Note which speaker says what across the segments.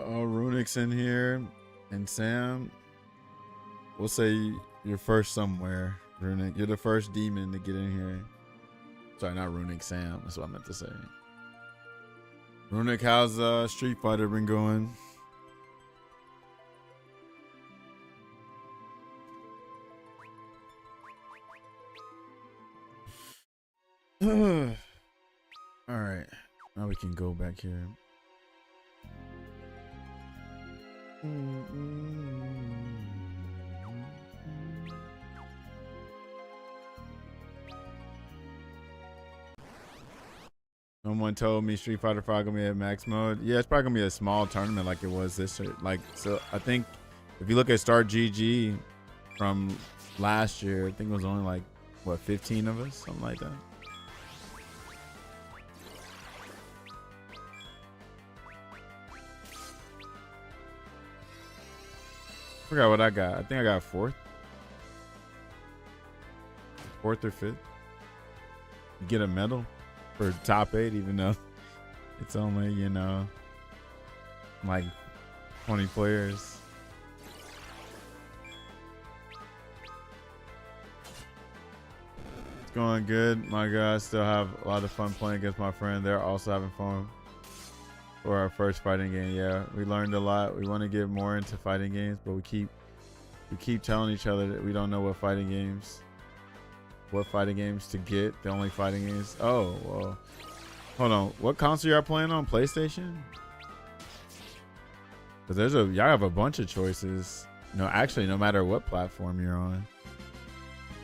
Speaker 1: Oh, Runik's in here, and Sam. We'll say you're first somewhere, Runic. You're the first demon to get in here. Sorry, not Runic, Sam. That's what I meant to say. Runic, how's Street Fighter been going? All right, now we can go back here. Someone told me Street Fighter 5 gonna be at max mode. Yeah, it's probably gonna be a small tournament like it was this year. Like, so I think if you look at Start GG from last year, I think it was only like what 15 of us, something like that. I forgot what I got. I think I got fourth or fifth. You get a medal for top 8, even though it's only, you know, like 20 players. It's going good. My God, I still have a lot of fun playing against my friend. They're also having fun for our first fighting game. Yeah, we learned a lot. We want to get more into fighting games, but we keep telling each other that we don't know what fighting games to get. The only fighting games. Oh, well, hold on. What console y'all playing on? PlayStation? Because y'all have a bunch of choices. No, actually, no matter what platform you're on.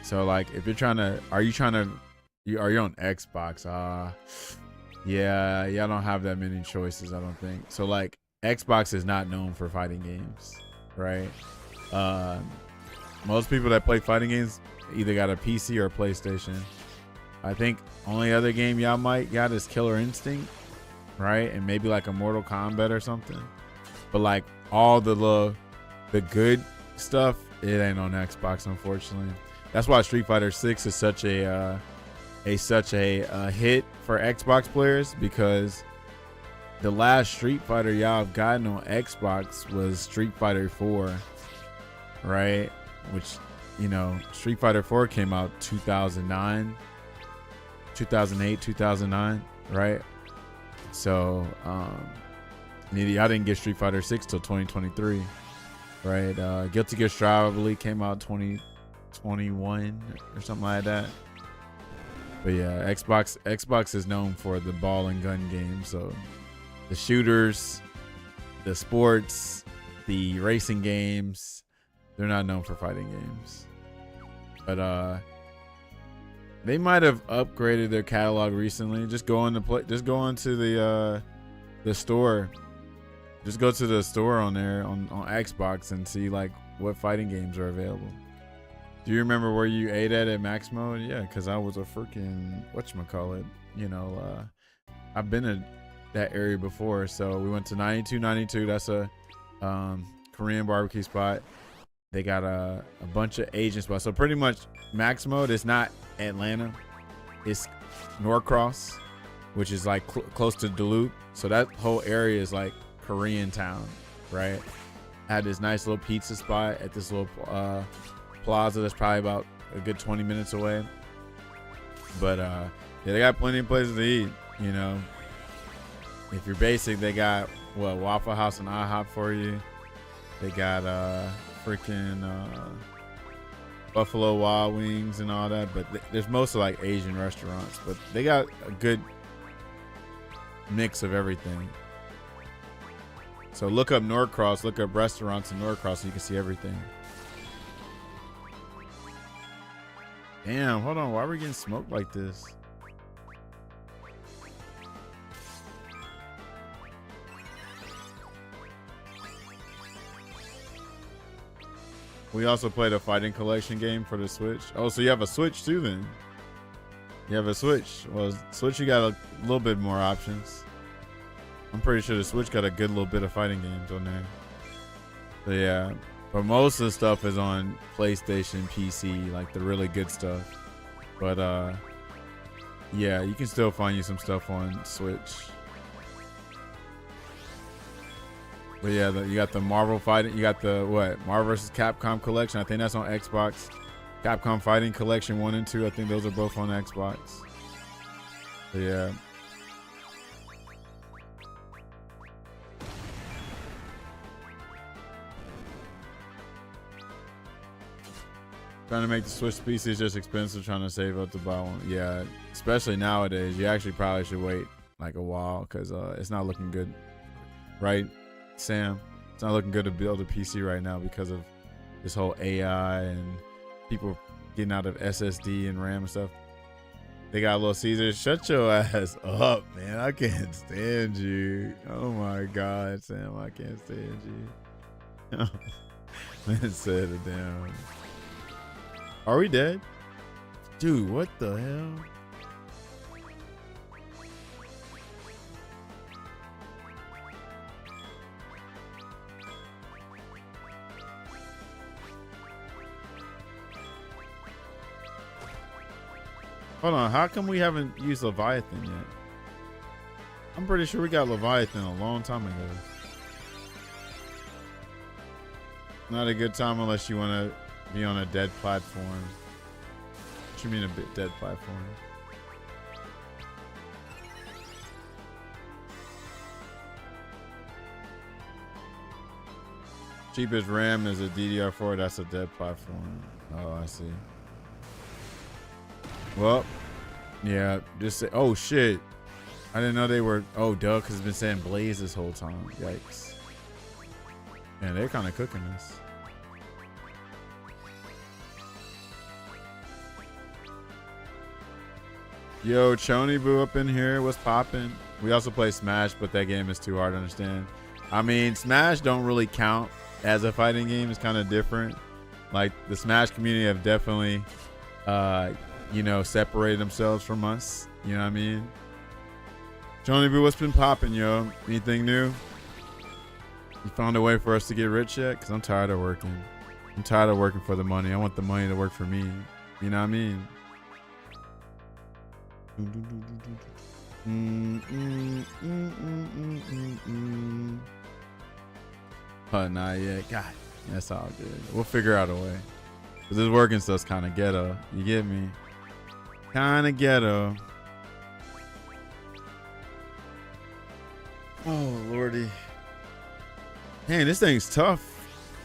Speaker 1: So like, if you're trying to, are you on Xbox? Yeah, y'all don't have that many choices, I don't think. So like, Xbox is not known for fighting games, right? Most people that play fighting games either got a PC or a PlayStation. I think only other game y'all might got is Killer Instinct, right? And maybe like a Mortal Kombat or something. But like all the good stuff, it ain't on Xbox, unfortunately. That's why Street Fighter 6 is such a hit for Xbox players, because the last Street Fighter y'all have gotten on Xbox was Street Fighter 4, right? Which, you know, Street Fighter 4 came out 2009, 2008, 2009, right? So y'all didn't get Street Fighter 6 till 2023, right? Guilty Gear Strive, I believe, came out 2021 or something like that. But yeah, Xbox is known for the ball and gun games. So the shooters, the sports, the racing games, they're not known for fighting games. But they might have upgraded their catalog recently. Just go into the store. Just go to the store on there on Xbox and see like what fighting games are available. Do you remember where you ate at max mode? Yeah, because I was a freaking whatchamacallit. You know, I've been in that area before. So we went to 9292. That's a Korean barbecue spot. They got a bunch of Asian spots. So pretty much max mode is not Atlanta. It's Norcross, which is like close to Duluth. So that whole area is like Korean town, right? Had this nice little pizza spot at this little plaza that's probably about a good 20 minutes away. But yeah, they got plenty of places to eat. You know, if you're basic, they got what, Waffle House and IHOP for you. They got freaking Buffalo Wild Wings and all that. But there's mostly like Asian restaurants, but they got a good mix of everything. So look up Norcross, look up restaurants in Norcross so you can see everything. Damn, hold on. Why are we getting smoked like this? We also played a fighting collection game for the Switch. Oh, so you have a Switch too then? You have a Switch. Well, Switch, you got a little bit more options. I'm pretty sure the Switch got a good little bit of fighting games on there. So yeah. But most of the stuff is on PlayStation, PC, like the really good stuff. But yeah, you can still find you some stuff on Switch. But yeah, you got the Marvel fighting. You got the Marvel vs. Capcom collection. I think that's on Xbox. Capcom Fighting Collection 1 and 2. I think those are both on Xbox. But yeah. Trying to make the Switch PC is just expensive. Trying to save up to buy one. Yeah, especially nowadays. You actually probably should wait like a while because it's not looking good, right, Sam? It's not looking good to build a PC right now because of this whole AI and people getting out of SSD and RAM and stuff. They got Little Caesar. Shut your ass up, man. I can't stand you. Oh my God, Sam, I can't stand you. Man said it down. Are we dead? Dude, what the hell? Hold on, how come we haven't used Leviathan yet? I'm pretty sure we got Leviathan a long time ago. Not a good time unless you want to be on a dead platform. What you mean a bit dead platform? Cheapest RAM is a DDR4. That's a dead platform. Oh, I see. Well, yeah, just say, oh shit. I didn't know they were, oh duh, because it's been saying Blaze this whole time. Yikes. Yeah, they're kind of cooking this. Yo, Chony Boo up in here. What's poppin'? We also play Smash, but that game is too hard to understand. I mean, Smash don't really count as a fighting game. It's kind of different. Like, the Smash community have definitely, you know, separated themselves from us. You know what I mean? Chony Boo, what's been poppin', yo? Anything new? You found a way for us to get rich yet? Because I'm tired of working. I'm tired of working for the money. I want the money to work for me. You know what I mean? Oh, not yet. God, that's all good. We'll figure out a way. Cause this working stuff's kind of ghetto. You get me? Kind of ghetto. Oh lordy. Dang, this thing's tough.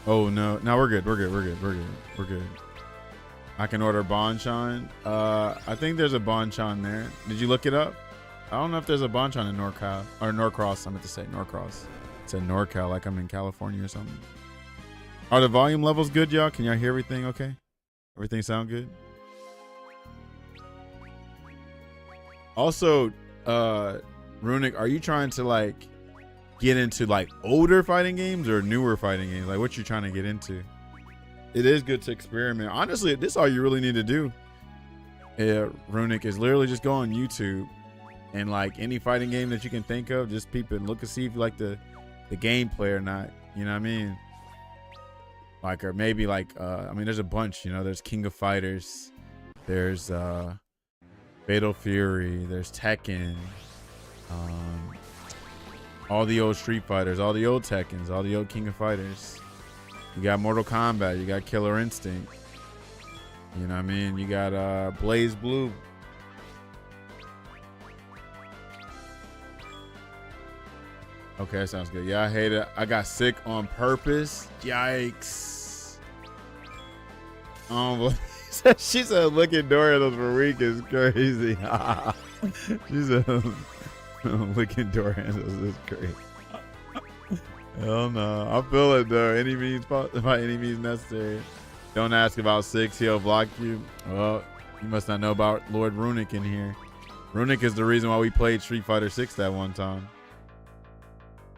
Speaker 1: Oh no, no, we're good. We're good. We're good. We're good. We're good. I can order Bonchon. I think there's a Bonchon there. Did you look it up? I don't know if there's a Bonchon in NorCal or Norcross. I meant to say Norcross. It said NorCal, like I'm in California or something. Are the volume levels good, y'all? Can y'all hear everything okay? Everything sound good? Also, Runic, are you trying to like get into like older fighting games or newer fighting games? Like what you trying to get into? It is good to experiment. Honestly, this is all you really need to do. Yeah, Runic, is literally just go on YouTube and like any fighting game that you can think of, just peep it and look and see if you like the gameplay or not. You know what I mean? Like, or maybe like, I mean, there's a bunch, you know, there's King of Fighters, there's Fatal Fury, there's Tekken, all the old Street Fighters, all the old Tekkens, all the old King of Fighters. You got Mortal Kombat, you got Killer Instinct. You know what I mean? You got Blaze Blue. Okay, that sounds good. Yeah, I hate it. I got sick on purpose. Yikes. She said licking Doritos for a week is crazy. She said licking Doritos is crazy. Hell no. I feel it though. Any means, by any means necessary. Don't ask about 6. He'll block you. Well, you must not know about Lord Runic in here. Runic is the reason why we played Street Fighter 6 that one time.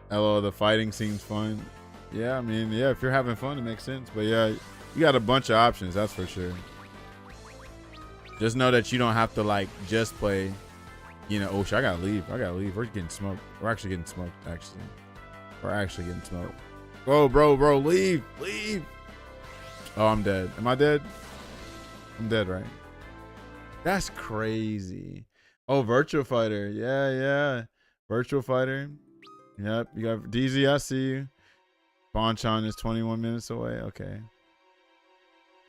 Speaker 1: Hello, the fighting seems fun. Yeah, I mean, yeah, if you're having fun, it makes sense. But yeah, you got a bunch of options, that's for sure. Just know that you don't have to like just play, you know, oh shit, I gotta leave. We're getting smoked. We're actually getting smoked, actually. We're actually getting smoked. Whoa, bro, leave. Oh, I'm dead. Am I dead? I'm dead, right? That's crazy. Oh, Virtual Fighter. Yeah. Virtual Fighter. Yep, you got DZ, I see you. Bonchan is 21 minutes away. Okay.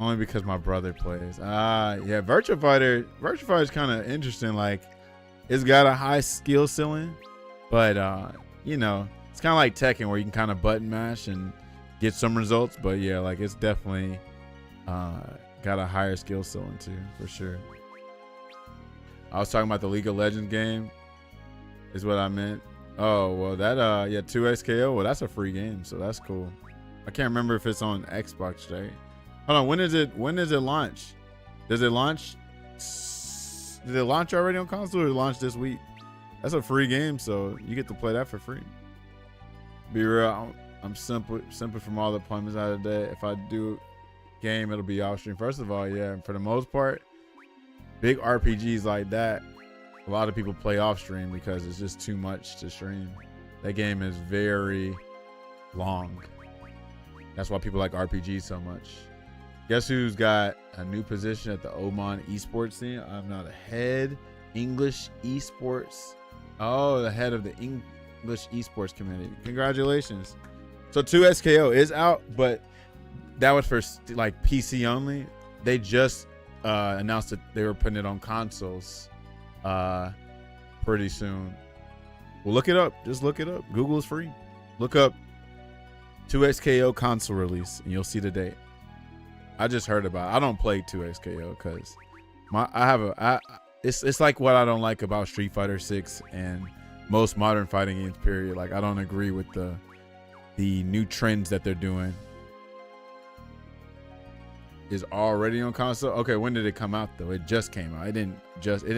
Speaker 1: Only because my brother plays. Yeah, Virtua Fighter is kind of interesting. Like, it's got a high skill ceiling, but you know, it's kind of like Tekken where you can kind of button mash and get some results. But yeah, like it's definitely got a higher skill ceiling too, for sure. I was talking about the League of Legends game, is what I meant. Oh well, that yeah, 2XKO. Well, that's a free game, so that's cool. I can't remember if it's on Xbox, right? Hold on, when does it launch? Does it launch? Did it launch already on console or launch this week? That's a free game, so you get to play that for free. Be real, I'm simple from all the deployments out of the day. If I do game, it'll be off stream. First of all, yeah, for the most part, big RPGs like that, a lot of people play off stream because it's just too much to stream. That game is very long. That's why people like RPGs so much. Guess who's got a new position at the Oman esports team? I'm not a head English esports. Oh, the head of the English esports community. Congratulations. So 2SKO is out, but that was for like PC only. They just announced that they were putting it on consoles pretty soon. Well, look it up. Just look it up. Google is free. Look up 2XKO console release and you'll see the date. I just heard about it. I don't play 2XKO because it's like what I don't like about Street Fighter 6 and most modern fighting games, period. Like I don't agree with the new trends that they're doing. Is already on console. Okay, when did it come out though? It just came out. It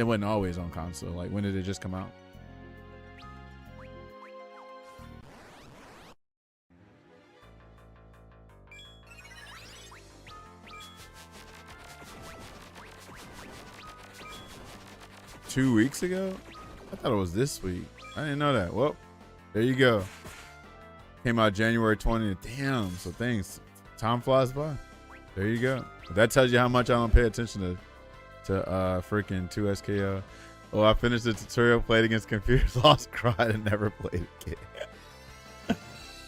Speaker 1: wasn't always on console. Like when did it just come out? Two weeks ago? I thought it was this week. I didn't know that. Well, there you go. Came out January 20th. Damn. So thanks. Time flies by. There you go. That tells you how much I don't pay attention to freaking 2SKO. Oh, I finished the tutorial, played against computers, lost, cried, and never played again.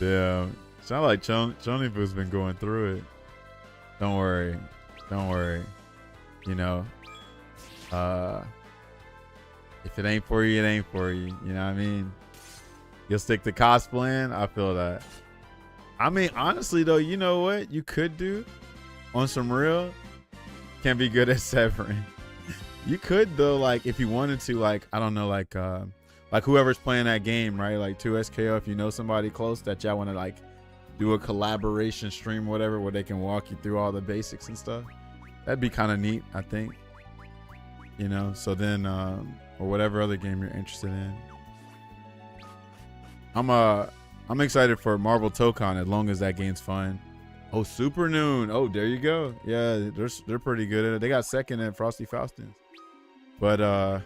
Speaker 1: Damn. Sound like Chonifu's been going through it. Don't worry. Don't worry. You know, if it ain't for you, it ain't for you. You know what I mean? You'll stick to cosplaying. I feel that. I mean, honestly, though, you know what you could do on some real? Can be good at severing. You could, though, like, if you wanted to, like, I don't know, like whoever's playing that game, right? Like 2SKO, if you know somebody close that y'all want to, like, do a collaboration stream or whatever where they can walk you through all the basics and stuff. That'd be kind of neat, I think. You know, so then, or whatever other game you're interested in. I'm excited for Marvel Tokon as long as that game's fun. Oh, Super Noon. Oh, there you go. Yeah, they're pretty good at it. They got second at Frosty Faustins. But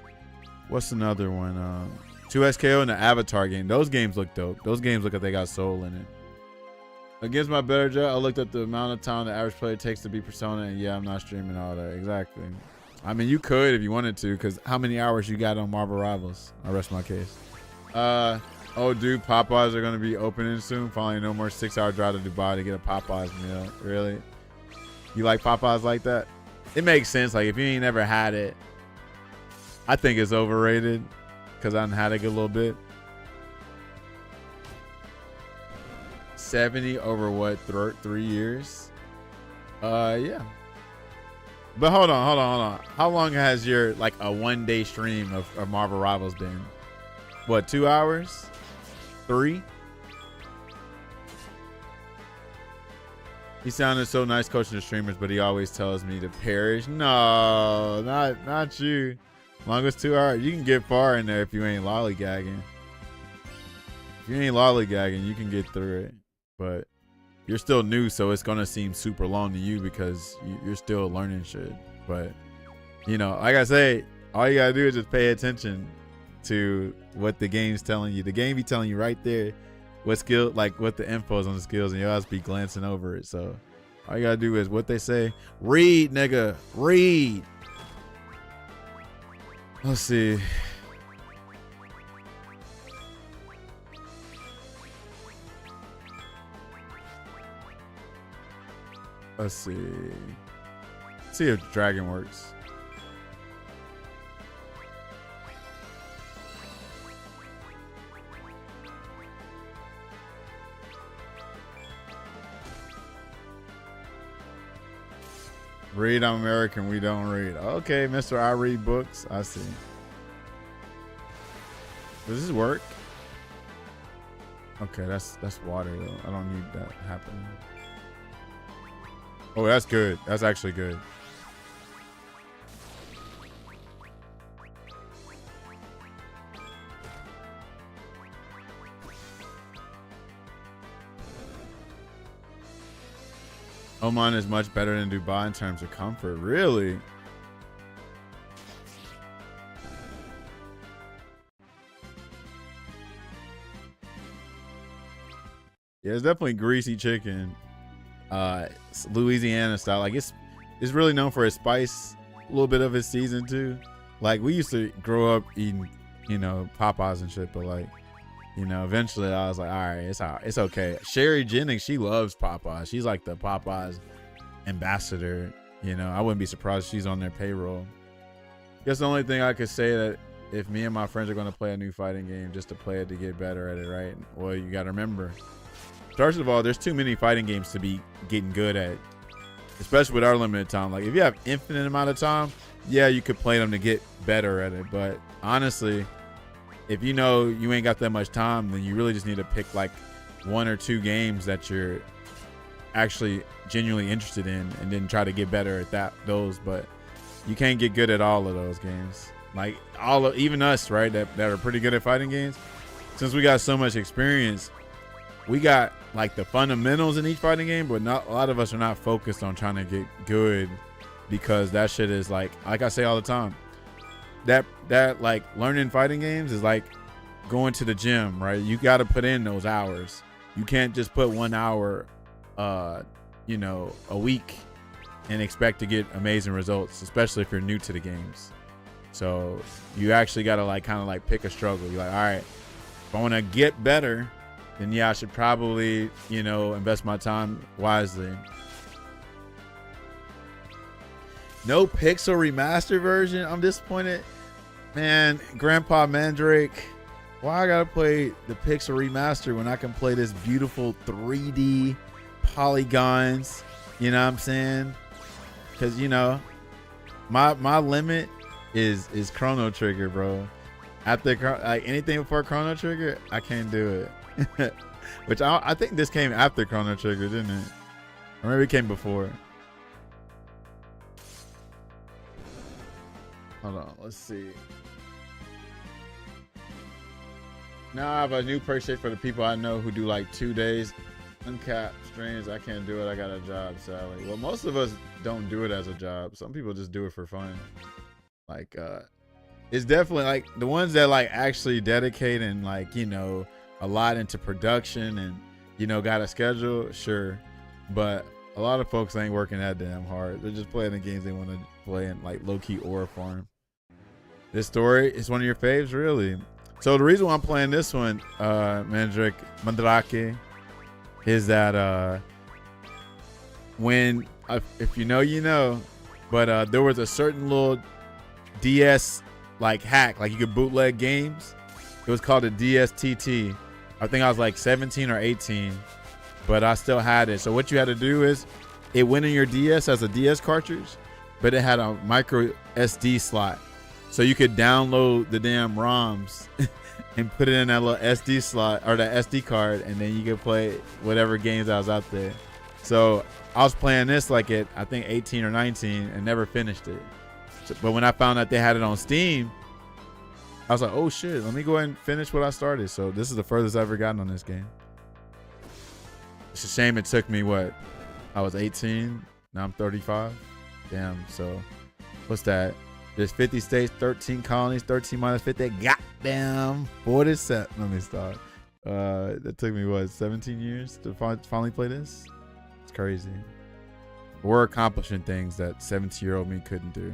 Speaker 1: what's another one? 2SKO and the Avatar game. Those games look dope. Those games look like they got soul in it. Against my better judge, I looked at the amount of time the average player takes to be Persona, and yeah, I'm not streaming all that. Exactly. I mean, you could if you wanted to, because how many hours you got on Marvel Rivals? I rest my case. Oh, dude, Popeyes are going to be opening soon. Finally, no more 6-hour drive to Dubai to get a Popeyes meal. Really? You like Popeyes like that? It makes sense. Like, if you ain't never had it, I think it's overrated because I done had it a little bit. 70 over what, 3 years? Yeah. But hold on. How long has your, like, a one-day stream of Marvel Rivals been? What, 2 hours? 3? He sounded so nice coaching the streamers, but he always tells me to perish. No, not you. As long as 2 hours, you can get far in there if you ain't lollygagging. If you ain't lollygagging, you can get through it. But you're still new, so it's gonna seem super long to you because you're still learning shit. But you know, like I say, all you gotta do is just pay attention to what the game's telling you. The game be telling you right there what skill, like what the info is on the skills, and you'll just be glancing over it. So all you gotta do is what they say. Read, nigga, read. Let's see. Let's see. See if Dragon works. Read, I'm American, we don't read. Okay, Mr. I read books. I see. Does this work? Okay, that's water though. I don't need that happening. Oh, that's good. That's actually good. Oman is much better than Dubai in terms of comfort. Really? Yeah, it's definitely greasy chicken. Louisiana style. Like it's really known for its spice, a little bit of its season too. Like we used to grow up eating, you know, Popeyes and shit, but like, you know, eventually I was like, all right, it's okay. Sherry Jennings, she loves Popeyes. She's like the Popeyes ambassador. You know, I wouldn't be surprised if she's on their payroll. Guess the only thing I could say that if me and my friends are going to play a new fighting game just to play it to get better at it, right? Well, you got to remember, first of all, there's too many fighting games to be getting good at, especially with our limited time. Like if you have infinite amount of time, yeah, you could play them to get better at it. But honestly, if you know you ain't got that much time, then you really just need to pick like 1 or 2 games that you're actually genuinely interested in and then try to get better at those. But you can't get good at all of those games. Like even us, right, that are pretty good at fighting games, since we got so much experience, we got like the fundamentals in each fighting game, but not a lot of us are not focused on trying to get good, because that shit is like I say all the time, that like learning fighting games is like going to the gym, right? You got to put in those hours. You can't just put 1 hour you know, a week and expect to get amazing results, especially if you're new to the games. So you actually got to like kind of like pick a struggle. You're like, all right, if I want to get better, then yeah, I should probably, you know, invest my time wisely. No Pixel remaster version. I'm disappointed, man. Grandpa Mandrake, why I gotta play the Pixel remaster when I can play this beautiful 3D polygons? You know what I'm saying? Because you know, my limit is Chrono Trigger, bro. After like anything before Chrono Trigger, I can't do it. Which I think this came after Chrono Trigger, didn't it? Or maybe it came before. Hold on, let's see. Now I have a new purchase for the people I know who do like 2 days uncapped streams. I can't do it. I got a job, Sally. Well, most of us don't do it as a job. Some people just do it for fun. Like, it's definitely like the ones that like actually dedicate and like, you know, a lot into production and, you know, got a schedule, sure. But a lot of folks ain't working that damn hard. They're just playing the games they want to play in, like low-key Aura Farm. This story is one of your faves, really? So the reason why I'm playing this one, Mandrake, is that when, if you know, you know, but there was a certain little DS like hack, like you could bootleg games. It was called a DSTT. I think I was like 17 or 18, but I still had it. So what you had to do is, it went in your DS as a DS cartridge, but it had a micro SD slot. So you could download the damn ROMs and put it in that little SD slot or that SD card, and then you could play whatever games I was out there. So I was playing this like at, I think 18 or 19 and never finished it. So, but when I found out they had it on Steam, I was like, oh shit, let me go ahead and finish what I started. So this is the furthest I've ever gotten on this game. It's a shame it took me, what, I was 18, now I'm 35. Damn, so what's that? There's 50 states, 13 colonies, 13 minus 50. Goddamn, 47. Let me stop. That took me, what, 17 years to finally play this? It's crazy. We're accomplishing things that 17-year-old me couldn't do.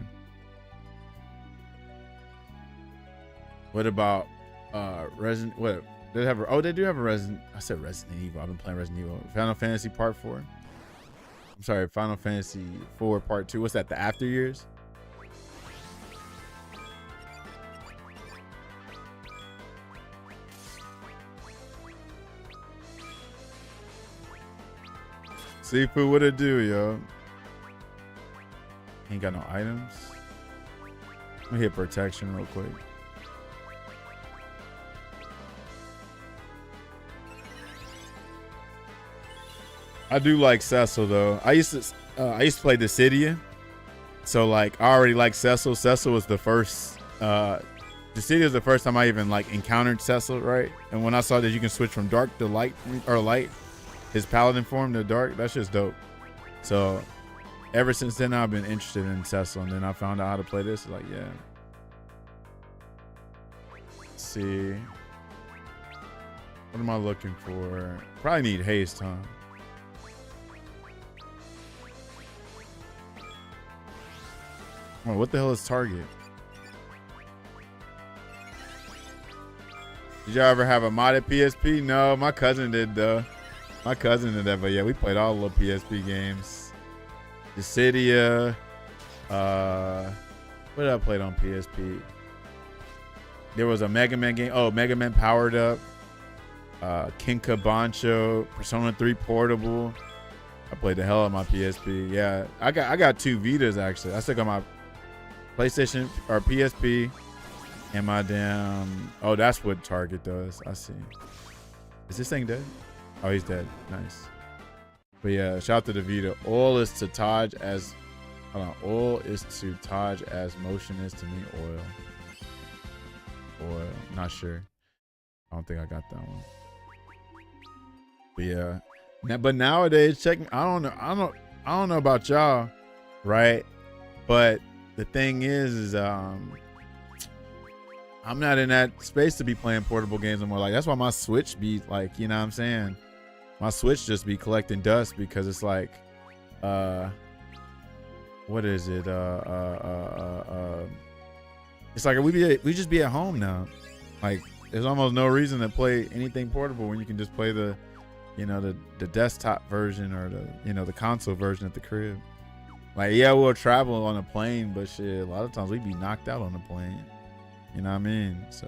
Speaker 1: What about Resident? What they have? Oh, they do have a Resident. I said Resident Evil. I've been playing Resident Evil. Final Fantasy Part 4. I'm sorry, Final Fantasy 4 Part 2. What's that? The After Years? Seafood, what it do, yo? Ain't got no items. Let me hit protection real quick. I do like Cecil though. I used to play Dissidia, so like I already like Cecil. Cecil was the first. Dissidia was the first time I even like encountered Cecil, right? And when I saw that you can switch from dark to light or light, his paladin form to dark, that's just dope. So ever since then, I've been interested in Cecil, and then I found out how to play this. Like, yeah. Let's see, what am I looking for? Probably need haste, huh? Oh, what the hell is target? Did y'all ever have a modded PSP? No, my cousin did though. My cousin did that, but yeah, we played all the little PSP games. Dissidia. What did I play on PSP? There was a Mega Man game. Oh, Mega Man Powered Up. Kinka Bancho. Persona 3 Portable. I played the hell out of my PSP. Yeah, I got 2 Vitas actually. I still got my PlayStation or PSP and my damn. Oh, that's what Target does. I see. Is this thing dead? Oh, he's dead. Nice. But yeah, shout out to the Vita. Oil is to Taj as. Hold on. Oil is to Taj as motion is to me. Oil. Not sure. I don't think I got that one. But yeah. But nowadays, I don't know about y'all, right? But the thing is I'm not in that space to be playing portable games anymore. Like that's why my Switch be like, you know what I'm saying? My Switch just be collecting dust because it's like, what is it? It's like we just be at home now. Like there's almost no reason to play anything portable when you can just play the desktop version or the console version at the crib. Like yeah, we'll travel on a plane, but shit, a lot of times we be knocked out on the plane. You know what I mean? So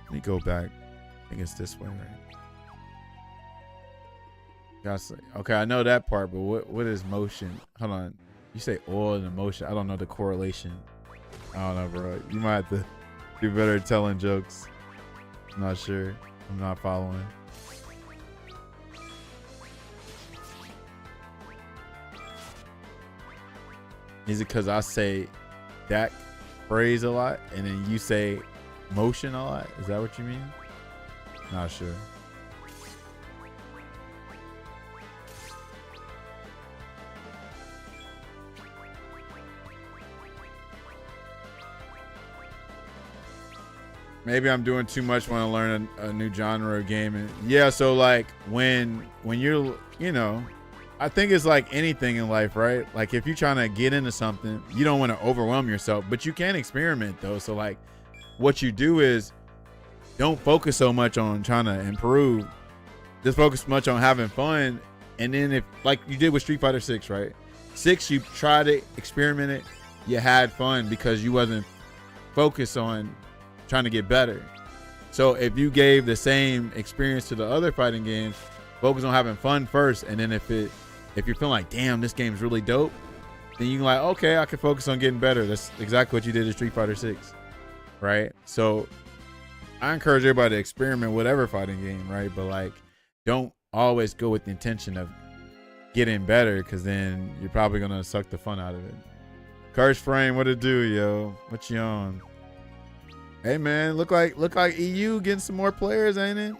Speaker 1: let me go back. I think it's this way, right? Okay, I know that part, but what is motion? Hold on. You say oil and motion. I don't know the correlation. I don't know, bro. You might have to do better at telling jokes. I'm not sure. I'm not following. Is it because I say that phrase a lot and then you say motion a lot? Is that what you mean? Not sure. Maybe I'm doing too much when I learn a new genre of game. And yeah, so like when you're, I think it's like anything in life, right? Like if you're trying to get into something, you don't want to overwhelm yourself, but you can experiment though. So like what you do is don't focus so much on trying to improve. Just focus much on having fun. And then if like you did with Street Fighter 6, right? 6, you tried it, experimented, you had fun because you wasn't focused on trying to get better. So if you gave the same experience to the other fighting games, focus on having fun first, and then if you're feeling like, damn, this game's really dope, then you can like, okay, I can focus on getting better. That's exactly what you did in Street Fighter 6, right? So I encourage everybody to experiment with whatever fighting game, right? But like, don't always go with the intention of getting better, because then you're probably gonna suck the fun out of it. Curse Frame, what it do, yo? What you on? Hey man, look like EU getting some more players, ain't it?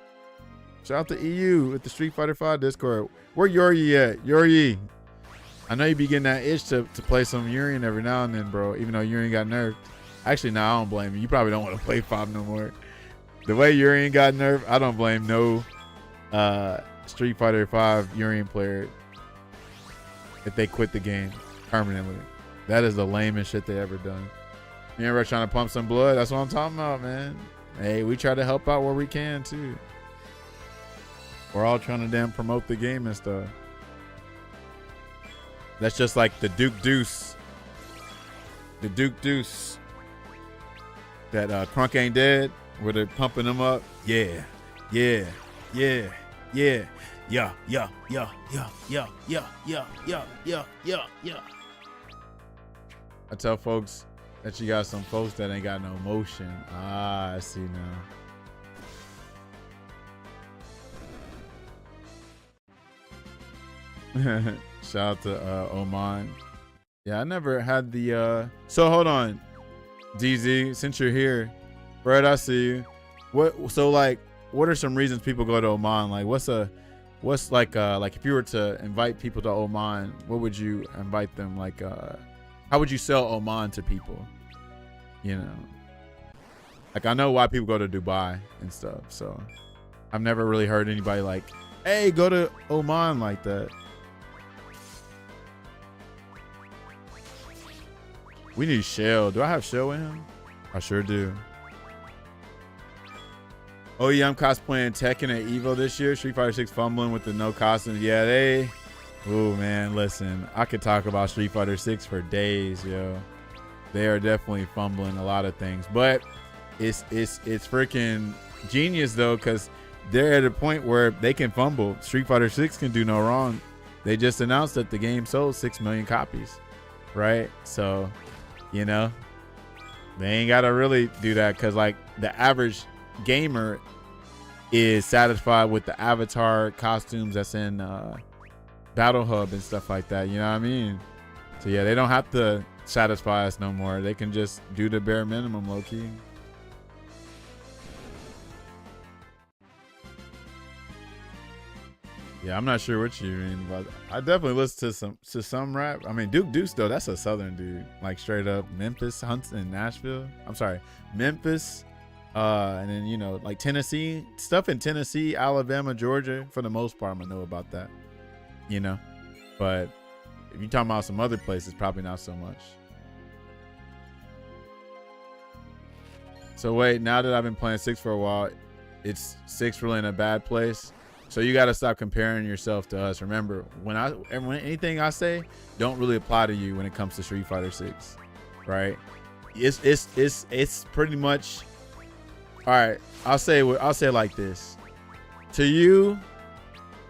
Speaker 1: Shout out to EU with the Street Fighter 5 Discord. Where Yuri at? Yuri. I know you be getting that itch to play some Urian every now and then, bro. Even though Urian got nerfed. Actually, no, I don't blame you. You probably don't want to play 5 no more. The way Urian got nerfed, I don't blame no Street Fighter 5 Urian player if they quit the game permanently. That is the lamest shit they ever done. You ever trying to pump some blood? That's what I'm talking about, man. Hey, we try to help out where we can too. We're all trying to damn promote the game and stuff. That's just like the Duke Deuce. The Duke Deuce. That Crunk Ain't Dead, where they're pumping them up. Yeah, yeah, yeah, yeah, yeah, yeah, yeah, yeah, yeah, yeah, yeah, yeah, yeah, yeah, yeah. I tell folks that you got some folks that ain't got no motion. Ah, I see now. Shout out to Oman. Yeah, I never had the so hold on, DZ, since you're here, Fred, I see you. What are some reasons people go to Oman? Like what's like if you were to invite people to Oman, what would you invite them? Like how would you sell Oman to people? You know, like I know why people go to Dubai and stuff, so I've never really heard anybody like, hey, go to Oman like that. We need Shell. Do I have Shell with him? I sure do. Oh yeah, I'm cosplaying Tekken at Evo this year. Street Fighter 6 fumbling with the no costumes. Yeah, they. Oh man, listen. I could talk about Street Fighter 6 for days, yo. They are definitely fumbling a lot of things, but it's freaking genius though, because they're at a point where they can fumble. Street Fighter 6 can do no wrong. They just announced that the game sold 6 million copies, right? So, you know, they ain't gotta really do that, because like the average gamer is satisfied with the avatar costumes that's in Battle Hub and stuff like that, you know what I mean? So yeah, they don't have to satisfy us no more. They can just do the bare minimum, low-key. Yeah, I'm not sure what you mean, but I definitely listen to some rap. I mean, Duke Deuce though, that's a southern dude, like straight up Memphis, Huntsville, Nashville. I'm sorry, Memphis, and then you know like Tennessee stuff in Tennessee, Alabama, Georgia. For the most part, I'm gonna know about that, you know. But if you're talking about some other places, probably not so much. So wait, now that I've been playing 6 for a while, it's 6 really in a bad place. So you got to stop comparing yourself to us. Remember, when anything I say don't really apply to you when it comes to Street Fighter 6, right? It's pretty much all right. I'll say it like this. To you,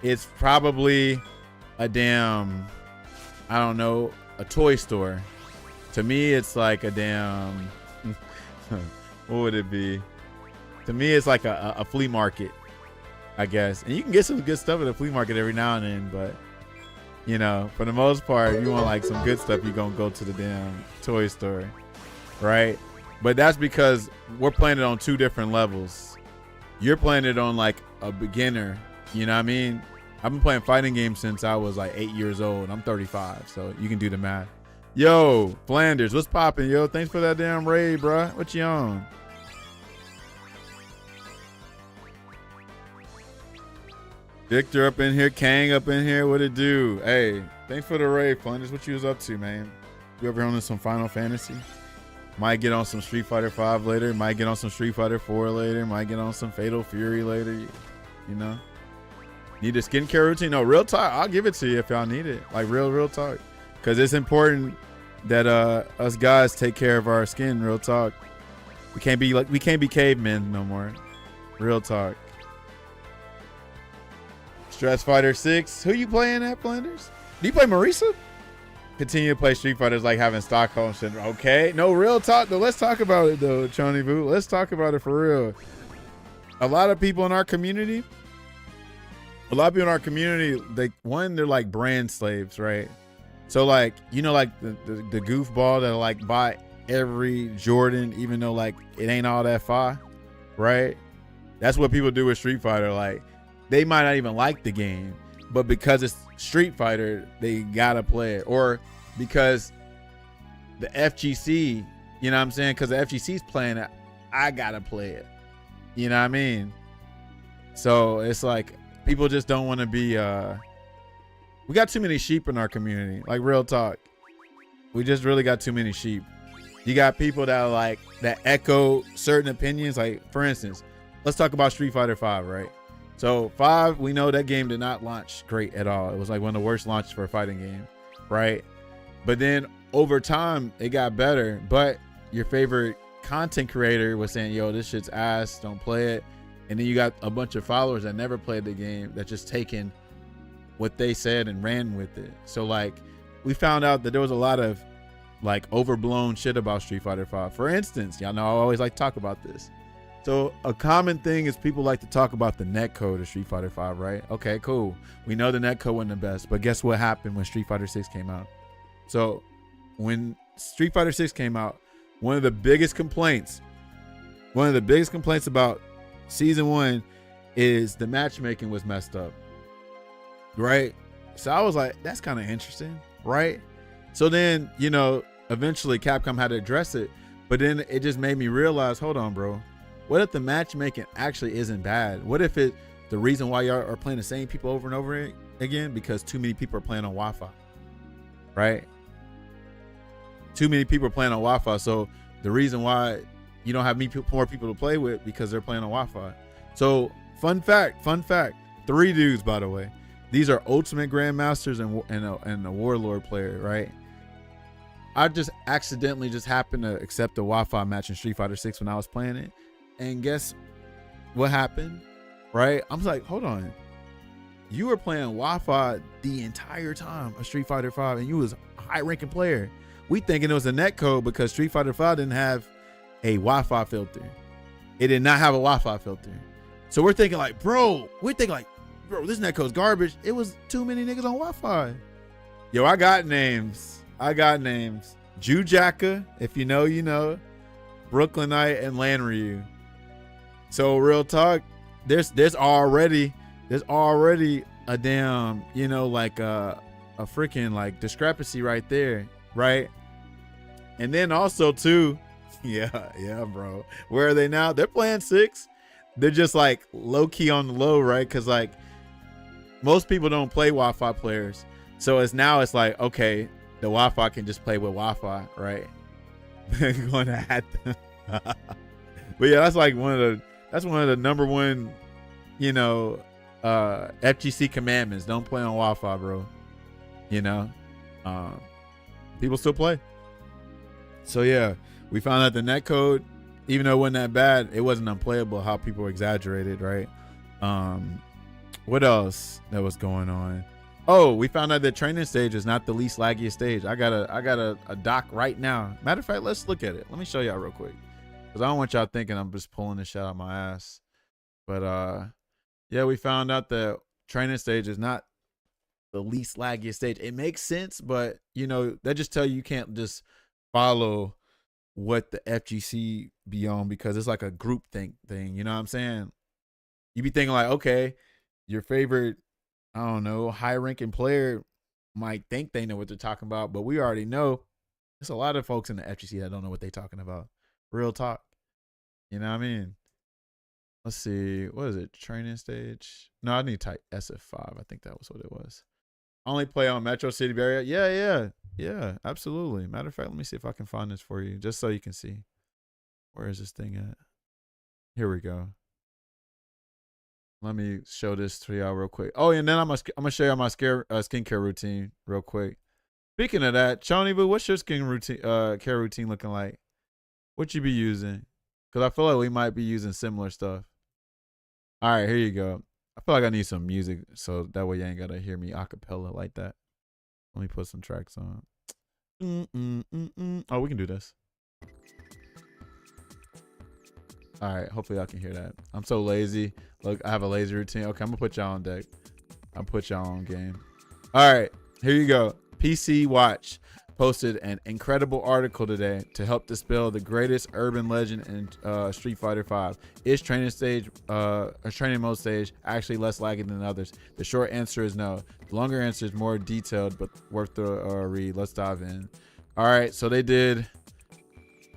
Speaker 1: it's probably a damn, I don't know, a toy store. To me, it's like a damn what would it be? To me, it's like a flea market, I guess. And you can get some good stuff at a flea market every now and then, but you know, for the most part, you want like some good stuff, you're gonna go to the damn toy store, right? But that's because we're playing it on 2 different levels. You're playing it on like a beginner, you know what I mean? I've been playing fighting games since I was like 8 years old. I'm 35, so you can do the math. Yo, Flanders, what's poppin', yo? Thanks for that damn raid, bruh. What you on? Victor up in here, Kang up in here. What it do? Hey, thanks for the raid, Flanders. What you was up to, man? You ever on some Final Fantasy? Might get on some Street Fighter 5 later. Might get on some Street Fighter 4 later. Might get on some Fatal Fury later. You know? Need a skincare routine? No, real talk. I'll give it to you if y'all need it. Like real talk. Because it's important that us guys take care of our skin. Real talk. We can't be cavemen no more. Real talk. Stress Fighter 6. Who you playing at, Flanders? Do you play Marisa? Continue to play Street Fighter is like having Stockholm syndrome. Okay. No, real talk though. Let's talk about it though, Chony Boo. Let's talk about it for real. A lot of people in our community, they're like brand slaves, right? So like, you know, like the goofball that like buy every Jordan, even though like it ain't all that far, right? That's what people do with Street Fighter. Like they might not even like the game, but because it's Street Fighter, they gotta play it. Or because the FGC, you know what I'm saying? Because the FGC's playing it, I gotta play it. You know what I mean? So it's like people just don't want to be we got too many sheep in our community, like real talk. We just really got too many sheep. You got people that are like that echo certain opinions. Like for instance, let's talk about Street Fighter 5, right? So 5, we know that game did not launch great at all. It was like one of the worst launches for a fighting game. right? But then over time, it got better. But your favorite content creator was saying, yo, this shit's ass, don't play it. And then you got a bunch of followers that never played the game that just taken what they said and ran with it. So like we found out that there was a lot of like overblown shit about Street Fighter 5. For instance, y'all know I always like to talk about this. So a common thing is people like to talk about the netcode of Street Fighter 5, right? Okay, cool. We know the netcode wasn't the best, but guess what happened when Street Fighter 6 came out? So when Street Fighter 6 came out, one of the biggest complaints about season 1 is the matchmaking was messed up, right? So I was like, that's kind of interesting, right? So then, you know, eventually Capcom had to address it, but then it just made me realize, hold on, bro. What if the matchmaking actually isn't bad? What if the reason why y'all are playing the same people over and over again because too many people are playing on Wi-Fi, right? Too many people are playing on Wi-Fi. So the reason why you don't have more people to play with because they're playing on Wi-Fi. So fun fact, 3 dudes, by the way. These are Ultimate Grandmasters and a Warlord player, right? I just accidentally just happened to accept a Wi-Fi match in Street Fighter 6 when I was playing it. And guess what happened, right? I'm like, hold on. You were playing Wi-Fi the entire time of Street Fighter 5 and you was a high-ranking player. We thinking it was a netcode because Street Fighter 5 didn't have a Wi-Fi filter. It did not have a Wi-Fi filter. So we're thinking like, bro, this netcode's garbage. It was too many niggas on Wi-Fi. Yo, I got names. Jujaka, if you know, you know. Brooklynite and Lanryu. So real talk, there's already a damn, you know, like a freaking like discrepancy right there, right? And then also too, yeah, bro. Where are they now? They're playing 6. They're just like low key on the low, right? Because like most people don't play Wi-Fi players, so it's like okay, the Wi-Fi can just play with Wi-Fi, right? They're going to at them. But yeah, that's like one of the number one, you know, FGC commandments. Don't play on Wi-Fi, bro. You know, people still play. So yeah, we found out the netcode, even though it wasn't that bad, it wasn't unplayable. How people exaggerated, right? What else that was going on? Oh, we found out that training stage is not the least laggiest stage. I got a doc right now. Matter of fact, let's look at it. Let me show y'all real quick, because I don't want y'all thinking I'm just pulling this shit out of my ass. But yeah, we found out that training stage is not the least laggiest stage. It makes sense, but you know, that just tell you can't just follow what the FGC be on, because it's like a group thing. You know what I'm saying? You be thinking like, okay, your favorite, I don't know, high-ranking player might think they know what they're talking about, but we already know there's a lot of folks in the FGC that don't know what they're talking about. Real talk. You know what I mean? Let's see. What is it? Training stage? No, I need to type SF5. I think that was what it was. Only play on Metro City Bay area? Yeah, absolutely. Matter of fact, let me see if I can find this for you, just so you can see. Where is this thing at? Here we go. Let me show this to y'all real quick. Oh, and then I'm gonna show y'all my skincare routine real quick. Speaking of that, Chony Boo, what's your care routine looking like? What you be using? Because I feel like we might be using similar stuff. All right, here you go. I feel like I need some music, so that way you ain't gotta hear me a cappella like that. Let me put some tracks on. Oh, we can do this. All right, hopefully y'all can hear that. I'm so lazy. Look, I have a lazy routine. Okay, I'm gonna put y'all on deck. I'll put y'all on game. All right, here you go. PC Watch posted an incredible article today to help dispel the greatest urban legend in Street Fighter 5. Is training mode stage actually less laggy than others? The short answer is no. The longer answer is more detailed, but worth the read. Let's dive in. All right, so they did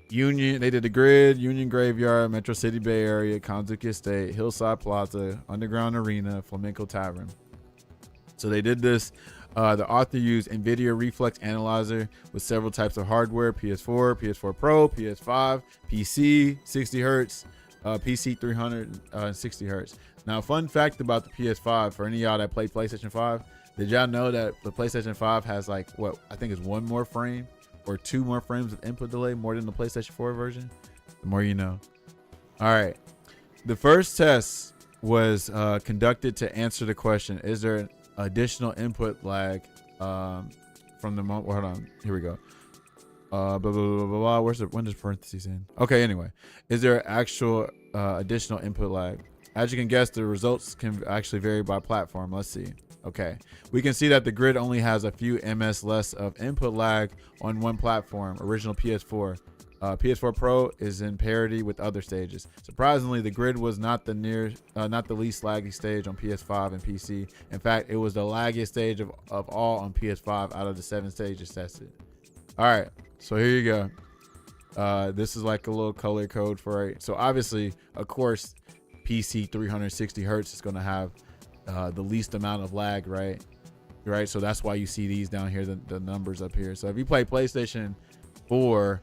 Speaker 1: the grid, Union Graveyard, Metro City Bay Area, Kanzuki Estate, Hillside Plaza, Underground Arena, Flamenco Tavern. So they did this. The author used NVIDIA Reflex Analyzer with several types of hardware: PS4, PS4 Pro, PS5, PC 60 Hertz, PC 360 Hertz. Now, fun fact about the PS5 for any of y'all that play PlayStation 5, Did y'all know that the PlayStation 5 has like what I think is 1 more frame or 2 more frames of input delay more than the PlayStation 4 version? The more you know. All right. The first test was conducted to answer the question, is there an additional input lag from the moment? Hold on. Here we go. Blah, blah, blah, blah, blah. When does parentheses in? Okay, anyway. Is there actual additional input lag? As you can guess, the results can actually vary by platform. Let's see. Okay, we can see that the grid only has a few ms less of input lag on one platform, original PS4. PS4 Pro is in parity with other stages. Surprisingly, the grid was not the least laggy stage on PS5 and PC. In fact, it was the laggiest stage of all on PS5 out of the 7 stages tested. All right, so here you go. This is like a little color code for it. So obviously, of course, PC 360 hertz is going to have the least amount of lag, right? So that's why you see these down here, the numbers up here. So if you play PlayStation 4,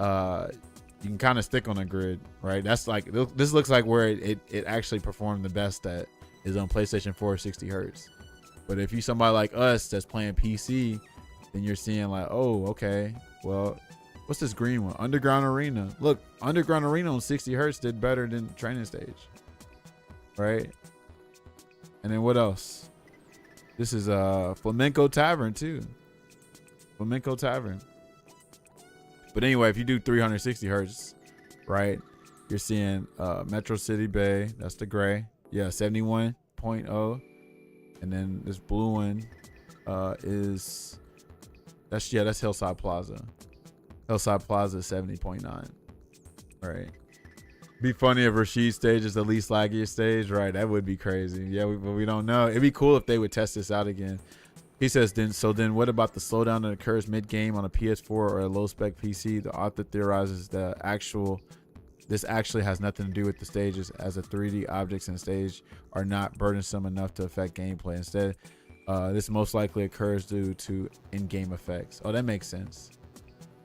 Speaker 1: you can kind of stick on a grid, right? That's like, this looks like where it actually performed the best at is on PlayStation 4 60 hertz. But if you somebody like us that's playing PC, then you're seeing like, oh, okay, well, what's this green one? Underground Arena. Look, Underground Arena on 60 hertz did better than Training Stage, right? And then what else? This is Flamenco Tavern too. Flamenco Tavern. But anyway, if you do 360 hertz, right, you're seeing Metro City Bay. That's the gray. Yeah, 71.0. And then this blue one that's Hillside Plaza. Hillside Plaza is 70.9. Right. Be funny if Rashid's stage is the least laggiest stage, right? That would be crazy. Yeah, but we don't know. It'd be cool if they would test this out again. He says, then what about the slowdown that occurs mid-game on a PS4 or a low-spec PC? The author theorizes this actually has nothing to do with the stages, as the 3D objects in the stage are not burdensome enough to affect gameplay. Instead, this most likely occurs due to in-game effects. Oh, that makes sense.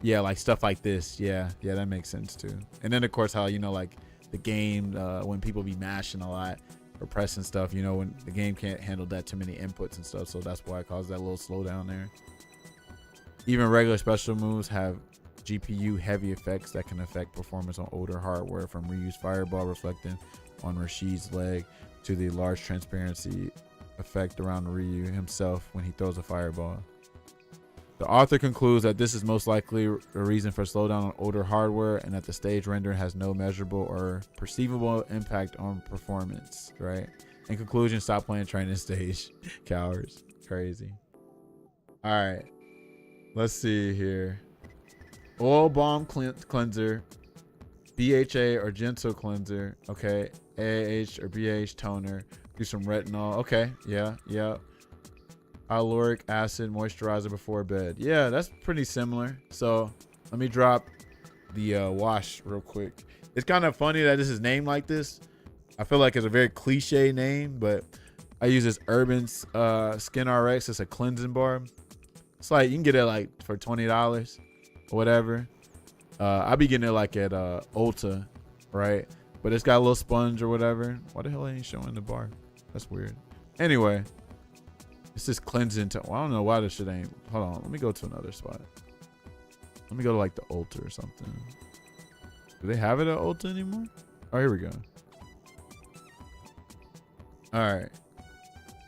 Speaker 1: Yeah, like stuff like this. Yeah, that makes sense too. And then of course how, you know, like the game, when people be mashing a lot or pressing stuff, you know, when the game can't handle that too many inputs and stuff. So that's why it causes that little slowdown there. Even regular special moves have GPU heavy effects that can affect performance on older hardware, from reused fireball reflecting on Rashid's leg to the large transparency effect around Ryu himself when he throws a fireball. The author concludes that this is most likely a reason for slowdown on older hardware, and that the stage render has no measurable or perceivable impact on performance, right? In conclusion, stop playing Training Stage, cowards. Crazy. All right, let's see here. Oil Balm Cleanser, BHA or Gentle Cleanser, okay. AAH or BH Toner, do some retinol, okay, yeah. Hyaluronic acid moisturizer before bed. Yeah, that's pretty similar. So let me drop the wash real quick. It's kind of funny that this is named like this. I feel like it's a very cliche name, but I use this Urban Skin RX. It's a cleansing bar. It's like you can get it like for $20 or whatever. I be getting it like at Ulta, right? But it's got a little sponge or whatever. Why the hell ain't showing the bar? That's weird. Anyway, it's just cleansing. Well, I don't know why this shit ain't. Hold on. Let me go to another spot. Let me go to like the Ulta or something. Do they have it at Ulta anymore? Oh, here we go. All right.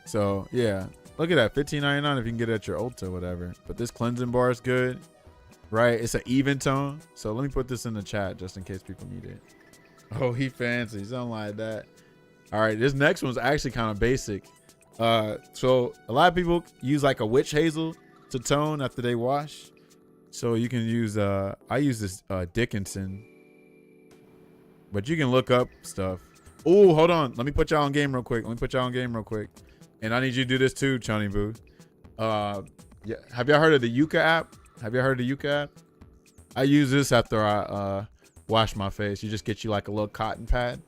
Speaker 1: So, yeah. Look at that. $15.99 if you can get it at your Ulta or whatever. But this cleansing bar is good, right? It's an even tone. So let me put this in the chat just in case people need it. Oh, he fancy. Something like that. All right. This next one's actually kind of basic. So a lot of people use like a witch hazel to tone after they wash. So you can use, I use this Dickinson, but you can look up stuff. Oh, hold on. Let me put y'all on game real quick. And I need you to do this too, Chunny Boo. Yeah. Have y'all heard of the Yuka app? I use this after I wash my face. You just get you like a little cotton pad.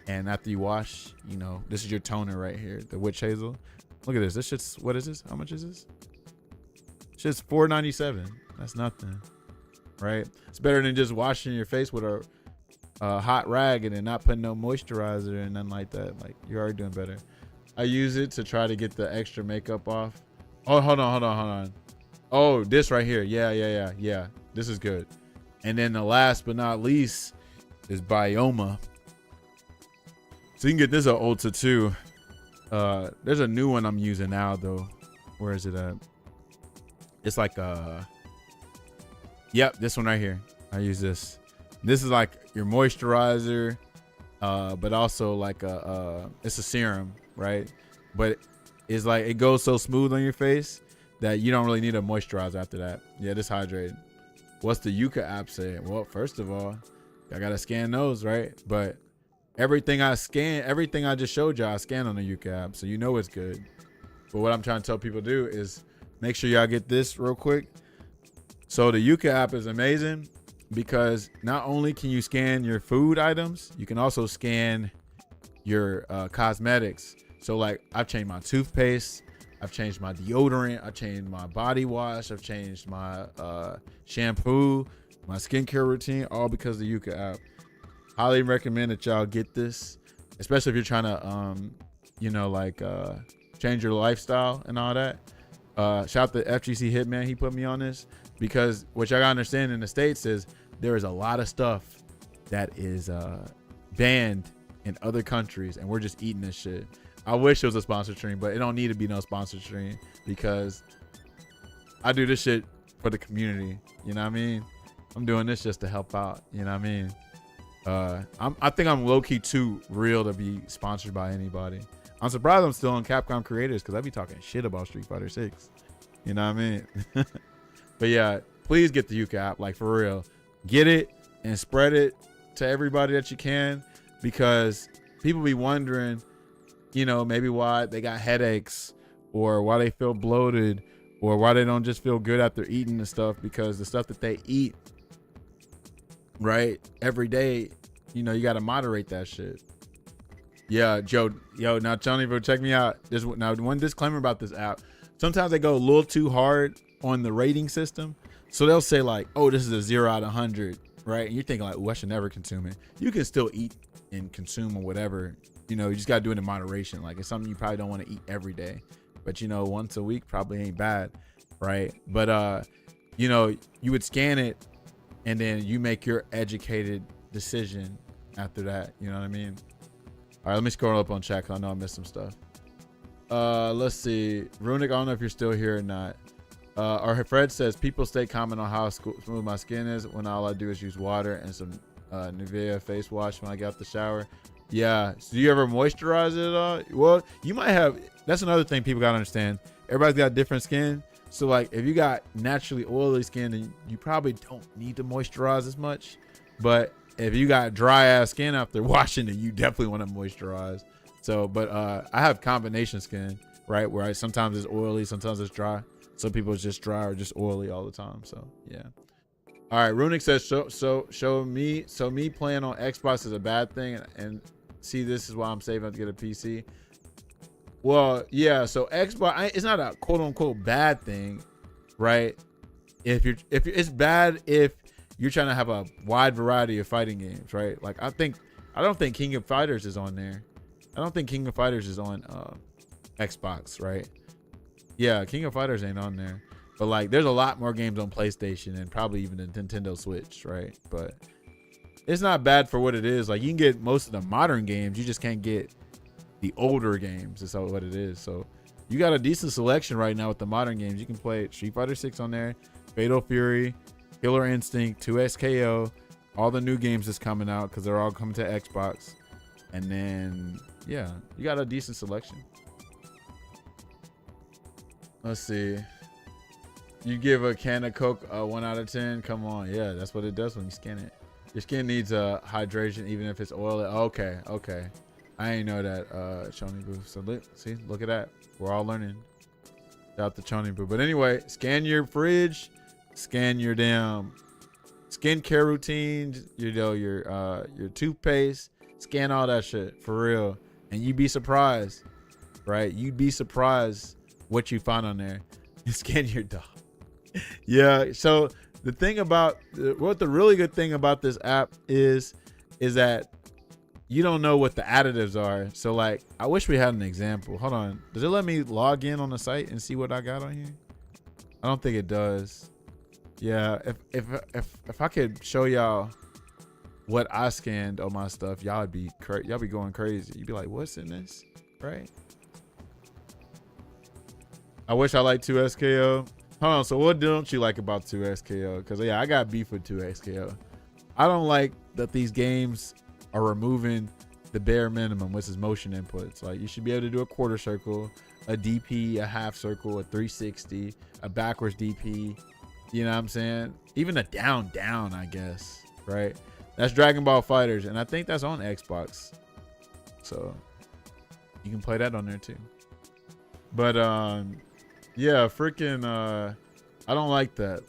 Speaker 1: And after you wash, you know, this is your toner right here, the witch hazel. Look at this. This shit's, what is this? How much is this? Shit's $4.97. That's nothing, right? It's better than just washing your face with a hot rag and then not putting no moisturizer and nothing like that. Like, you're already doing better. I use it to try to get the extra makeup off. Oh, hold on. Oh, this right here. Yeah. This is good. And then the last but not least is Bioma. So you can get this at Ulta too. There's a new one I'm using now though. Where is it at? It's like yep, this one right here. I use this. This is like your moisturizer, but also like it's a serum, right? But it's like it goes so smooth on your face that you don't really need a moisturizer after that. Yeah, this hydrated. What's the Yuka app saying? Well, first of all, I gotta scan those, right? But everything I just showed y'all, I scan on the Yuka app, so you know it's good. But what I'm trying to tell people to do is make sure y'all get this real quick. So the Yuka app is amazing because not only can you scan your food items, you can also scan your cosmetics. So like I've changed my toothpaste, I've changed my deodorant, I've changed my body wash, I've changed my shampoo, my skincare routine, all because of the Yuka app. Highly recommend that y'all get this, especially if you're trying to, change your lifestyle and all that. Shout out to FGC Hitman, he put me on this because what y'all gotta understand in the States is there is a lot of stuff that is banned in other countries and we're just eating this shit. I wish it was a sponsored stream, but it don't need to be no sponsored stream because I do this shit for the community. You know what I mean? I'm doing this just to help out. You know what I mean? I think I'm low-key too real to be sponsored by anybody. I'm surprised I'm still on Capcom Creators because I be talking shit about Street Fighter 6. You know what I mean? But yeah, please get the Yuka app, like for real. Get it and spread it to everybody that you can because people be wondering, maybe why they got headaches or why they feel bloated or why they don't just feel good after eating the stuff because the stuff that they eat, right, every day, you got to moderate that shit. Yeah, Joe, now Johnny, bro, check me out. Now one disclaimer about this app. Sometimes they go a little too hard on the rating system. So they'll say like, oh, this is a 0 out of 100, right? And you're thinking like, oh, I should never consume it. You can still eat and consume or whatever. You just got to do it in moderation. Like it's something you probably don't want to eat every day. But, once a week probably ain't bad, right? But, you would scan it and then you make your educated decision after that. You know what I mean? All right, let me scroll up on chat because I know I missed some stuff. Let's see. Runic, I don't know if you're still here or not. Or Fred says, people stay comment on how smooth my skin is when all I do is use water and some Nivea face wash when I get out the shower. Yeah. So do you ever moisturize it at all? Well, you might have. That's another thing people got to understand. Everybody's got different skin. So like if you got naturally oily skin, then you probably don't need to moisturize as much. But if you got dry ass skin after washing, then you definitely want to moisturize. So, but I have combination skin, right? Where sometimes it's oily, sometimes it's dry. Some people it's just dry or just oily all the time. So yeah. All right, Runic says show me. So me playing on Xbox is a bad thing, and see, this is why I'm saving up to get a PC. Well, yeah. So Xbox, it's not a quote unquote bad thing, right? If it's bad if you're trying to have a wide variety of fighting games, right? Like I don't think King of Fighters is on there. I don't think King of Fighters is on Xbox, right? Yeah, King of Fighters ain't on there. But like there's a lot more games on PlayStation and probably even the Nintendo Switch, right? But it's not bad for what it is. Like you can get most of the modern games, you just can't get the older games. That's what it is. So you got a decent selection right now with the modern games. You can play Street Fighter 6 on there, Fatal Fury, Killer Instinct, 2SKO, all the new games that's coming out because they're all coming to Xbox. And then yeah, you got a decent selection. Let's see. You give a can of Coke a 1 out of 10. Come on. Yeah, that's what it does when you scan it. Your skin needs hydration even if it's oily. Okay. I ain't know that, Chony Boo. So look at that. We're all learning. Shout out to Chony Boo. But anyway, scan your fridge, scan your damn skincare routines, your toothpaste, scan all that shit for real. And you'd be surprised, right? You'd be surprised what you find on there. Scan your dog. Yeah. So the really good thing about this app is that you don't know what the additives are. So like, I wish we had an example. Hold on. Does it let me log in on the site and see what I got on here? I don't think it does. Yeah, if I could show y'all what I scanned on my stuff, y'all be going crazy. You'd be like, what's in this? Right? I wish I liked 2SKO. Hold on, so what don't you like about 2SKO? Because yeah, I got beef with 2SKO. I don't like that these games are removing the bare minimum, which is motion inputs. Like, you should be able to do a quarter circle, a DP, a half circle, a 360, a backwards DP. You know what I'm saying? Even a down, I guess, right? That's Dragon Ball FighterZ, and I think that's on Xbox. So you can play that on there too. But yeah, freaking I don't like that,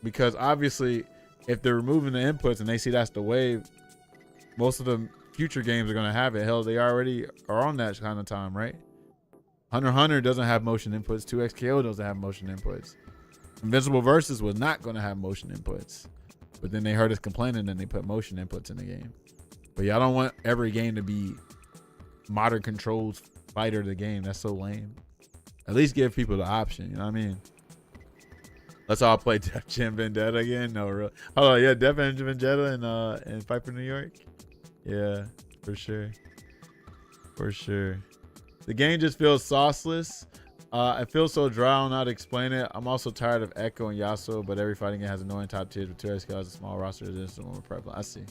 Speaker 1: because obviously if they're removing the inputs and they see that's the wave, most of the future games are gonna have it. Hell, they already are on that kind of time, right? Hunter x Hunter doesn't have motion inputs. 2XKO doesn't have motion inputs. Invincible Versus was not gonna have motion inputs, but then they heard us complaining and they put motion inputs in the game. But yeah, I don't want every game to be modern controls fighter the game. That's so lame. At least give people the option, you know what I mean? Let's all play Def Jam Vendetta again. No, real. Hold on, yeah, Def Jam Vendetta and Fight for New York. Yeah, for sure. For sure. The game just feels sauceless. It feels so dry, I don't know how to explain it. I'm also tired of Echo and Yasuo, but every fighting game has annoying top tiers, but 2SKO has a small roster of this and more prevalent. I see.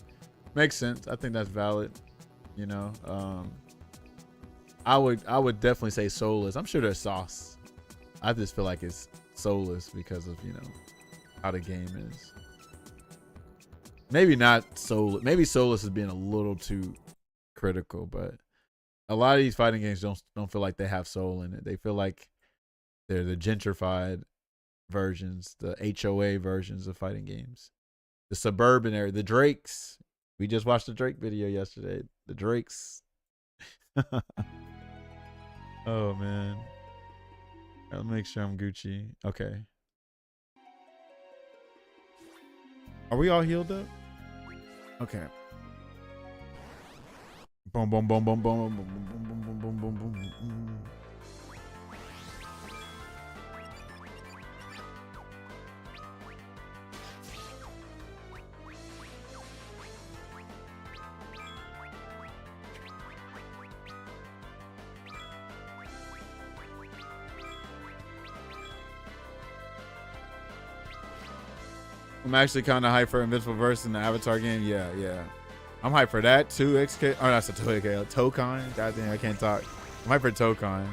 Speaker 1: Makes sense. I think that's valid. You know, I would definitely say soulless. I'm sure there's sauce. I just feel like it's soulless because of, you know, how the game is. Maybe not soulless. Maybe soulless is being a little too critical, but a lot of these fighting games don't feel like they have soul in it. They feel like they're the gentrified versions, the HOA versions of fighting games. The suburban area, the Drakes. We just watched the Drake video yesterday. The Drakes. Oh man. I'll make sure I'm Gucci. Okay. Are we all healed up? Okay. Boom, boom, boom, boom, boom, boom, boom, boom, boom, boom, boom, boom. I'm actually kind of hyped for Invincible Versus in the Avatar game. Yeah, yeah. I'm hyped for that too. XK. Oh, that's a 2XK. Tokon. Goddamn, I can't talk. I'm hyped for Tokon.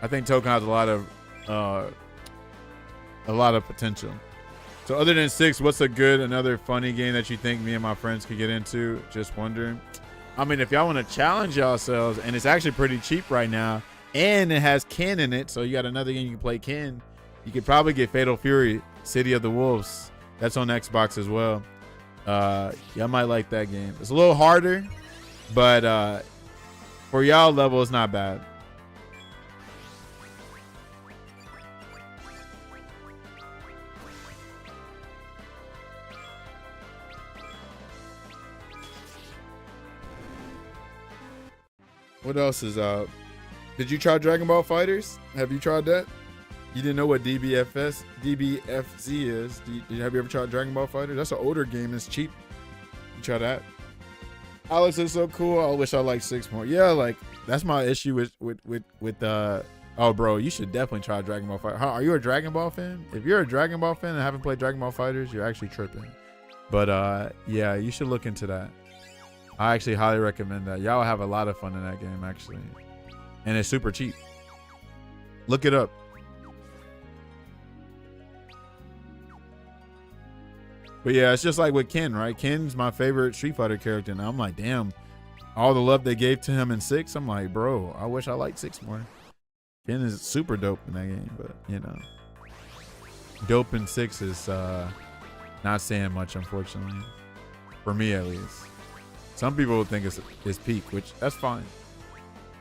Speaker 1: I think Tokon has a lot of potential. So other than 6, what's another funny game that you think me and my friends could get into? Just wondering. I mean, if y'all want to challenge yourselves, and it's actually pretty cheap right now, and it has Ken in it, so you got another game you can play Ken. You could probably get Fatal Fury, City of the Wolves. That's on Xbox as well. Y'all might like that game. It's a little harder, but for y'all level, it's not bad. What else is out? Did you try Dragon Ball FighterZ? Have you tried that? You didn't know what DBFZ is. Have you ever tried Dragon Ball FighterZ? That's an older game. It's cheap. You try that. Alex is so cool. I wish I liked 6 more. Yeah, like that's my issue with oh bro, you should definitely try Dragon Ball FighterZ. Are you a Dragon Ball fan? If you're a Dragon Ball fan and haven't played Dragon Ball FighterZ, you're actually tripping. But yeah, you should look into that. I actually highly recommend that. Y'all have a lot of fun in that game actually. And it's super cheap. Look it up. But yeah, it's just like with Ken, right? Ken's my favorite Street Fighter character. And I'm like, damn, all the love they gave to him in 6. I'm like, bro, I wish I liked 6 more. Ken is super dope in that game, but you know, dope in 6 is not saying much, unfortunately, for me at least. Some people will think it's peak, which that's fine.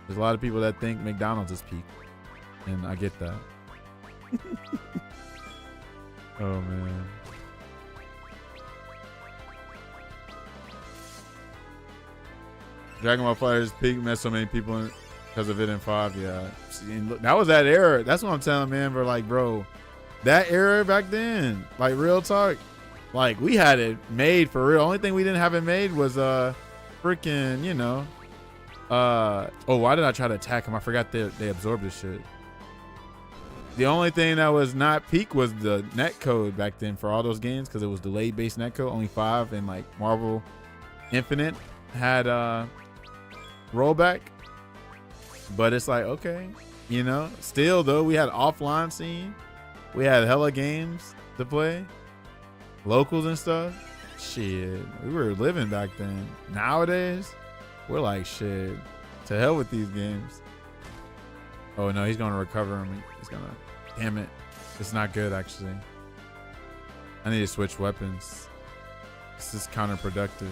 Speaker 1: There's a lot of people that think McDonald's is peak, and I get that. Oh man. Dragon Ball Fighters peak met so many people because of it in 5. Yeah, that was that era. That's what I'm telling, man. But like, bro, that era back then, like real talk, like we had it made for real. Only thing we didn't have it made was freaking, you know, oh, why did I try to attack him? I forgot they absorbed this shit. The only thing that was not peak was the net code back then for all those games, because it was delayed based net code. Only 5 and like Marvel Infinite had rollback. But it's like, okay, you know, still though, we had offline scene. We had hella games to play, locals and stuff. Shit, we were living back then. Nowadays, we're like, shit, to hell with these games. Oh no, he's gonna recover him. He's gonna, damn it. It's not good actually. I need to switch weapons. This is counterproductive.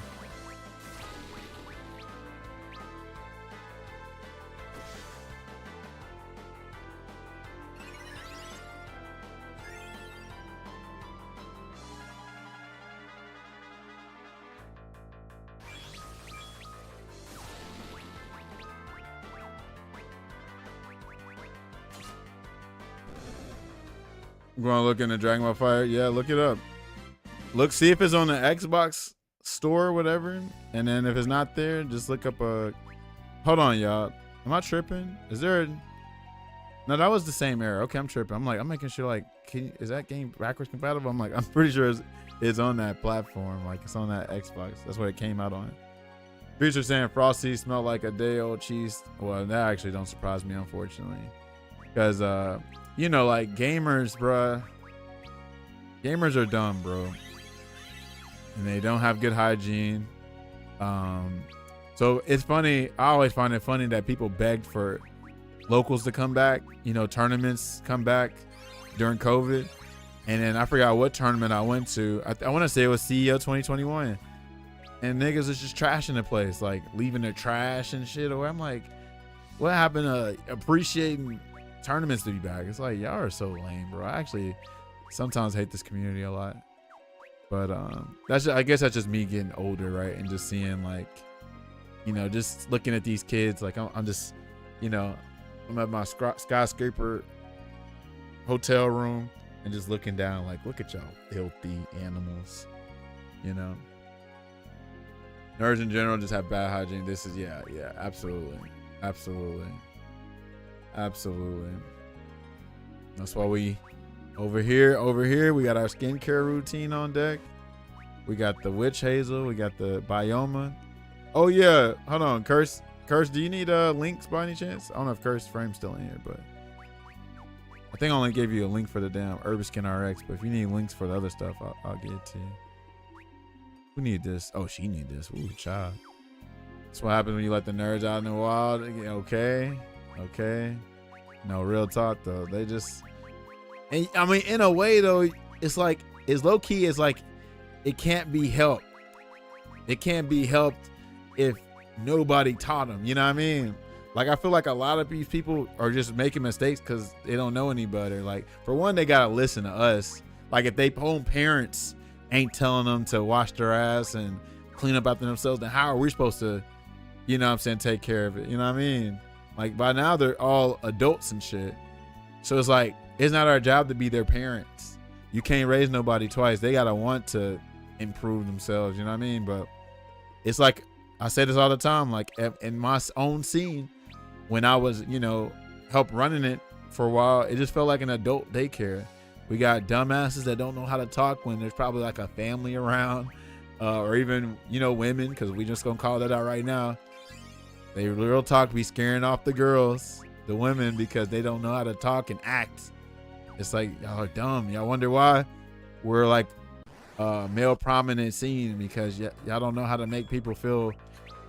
Speaker 1: I'm going to look into Dragon Ball Fire. Yeah, look it up. Look, see if it's on the Xbox store or whatever. And then if it's not there, just look up a... Hold on, y'all. Am I tripping? Is there a... No, that was the same era. Okay, I'm tripping. I'm like, I'm making sure, like, is that game backwards compatible? I'm like, I'm pretty sure it's on that platform. Like, it's on that Xbox. That's what it came out on. Future saying Frosty smelled like a day old cheese. Well, that actually don't surprise me, unfortunately. Because, you know, like gamers, bruh. Gamers are dumb, bro. And they don't have good hygiene. So it's funny. I always find it funny that people begged for locals to come back. You know, tournaments come back during COVID. And then I forgot what tournament I went to. I want to say it was CEO 2021. And niggas was just trashing the place, like leaving their trash and shit away. I'm like, what happened to appreciating tournaments to be back? It's like, y'all are so lame, bro. I actually sometimes hate this community a lot. But that's just, I guess that's just me getting older, right? And just seeing, like, you know, just looking at these kids, like I'm just, you know, I'm at my skyscraper hotel room and just looking down, like, look at y'all filthy animals, you know. Nerds in general just have bad hygiene. This is, yeah, absolutely. That's why we over here we got our skincare routine on deck. We got the witch hazel, we got the bioma. Oh yeah, hold on, Curse, do you need links by any chance? I don't know if Curse Frame's still in here, but I think I only gave you a link for the damn ProjectWeskerRE, but if you need links for the other stuff, I'll get it to you. Who need this? Oh, she need this. Ooh, child. That's what happens when you let the nerds out in the wild. Okay. No, real talk though. They just, and I mean, in a way though, it's like, it's low key. It's like, it can't be helped. It can't be helped if nobody taught them. You know what I mean? Like, I feel like a lot of these people are just making mistakes because they don't know any better. Like, for one, they gotta listen to us. Like, if they own parents ain't telling them to wash their ass and clean up after themselves, then how are we supposed to, you know what I'm saying, take care of it? You know what I mean? Like, by now they're all adults and shit. So it's like, it's not our job to be their parents. You can't raise nobody twice. They gotta want to improve themselves, you know what I mean? But it's like, I say this all the time, like in my own scene, when I was, you know, help running it for a while, it just felt like an adult daycare. We got dumbasses that don't know how to talk when there's probably like a family around, or even, you know, women, because we just gonna call that out right now. They real talk be scaring off the girls, the women, because they don't know how to talk and act. It's like, y'all are dumb. Y'all wonder why we're like male prominent scene, because y'all don't know how to make people feel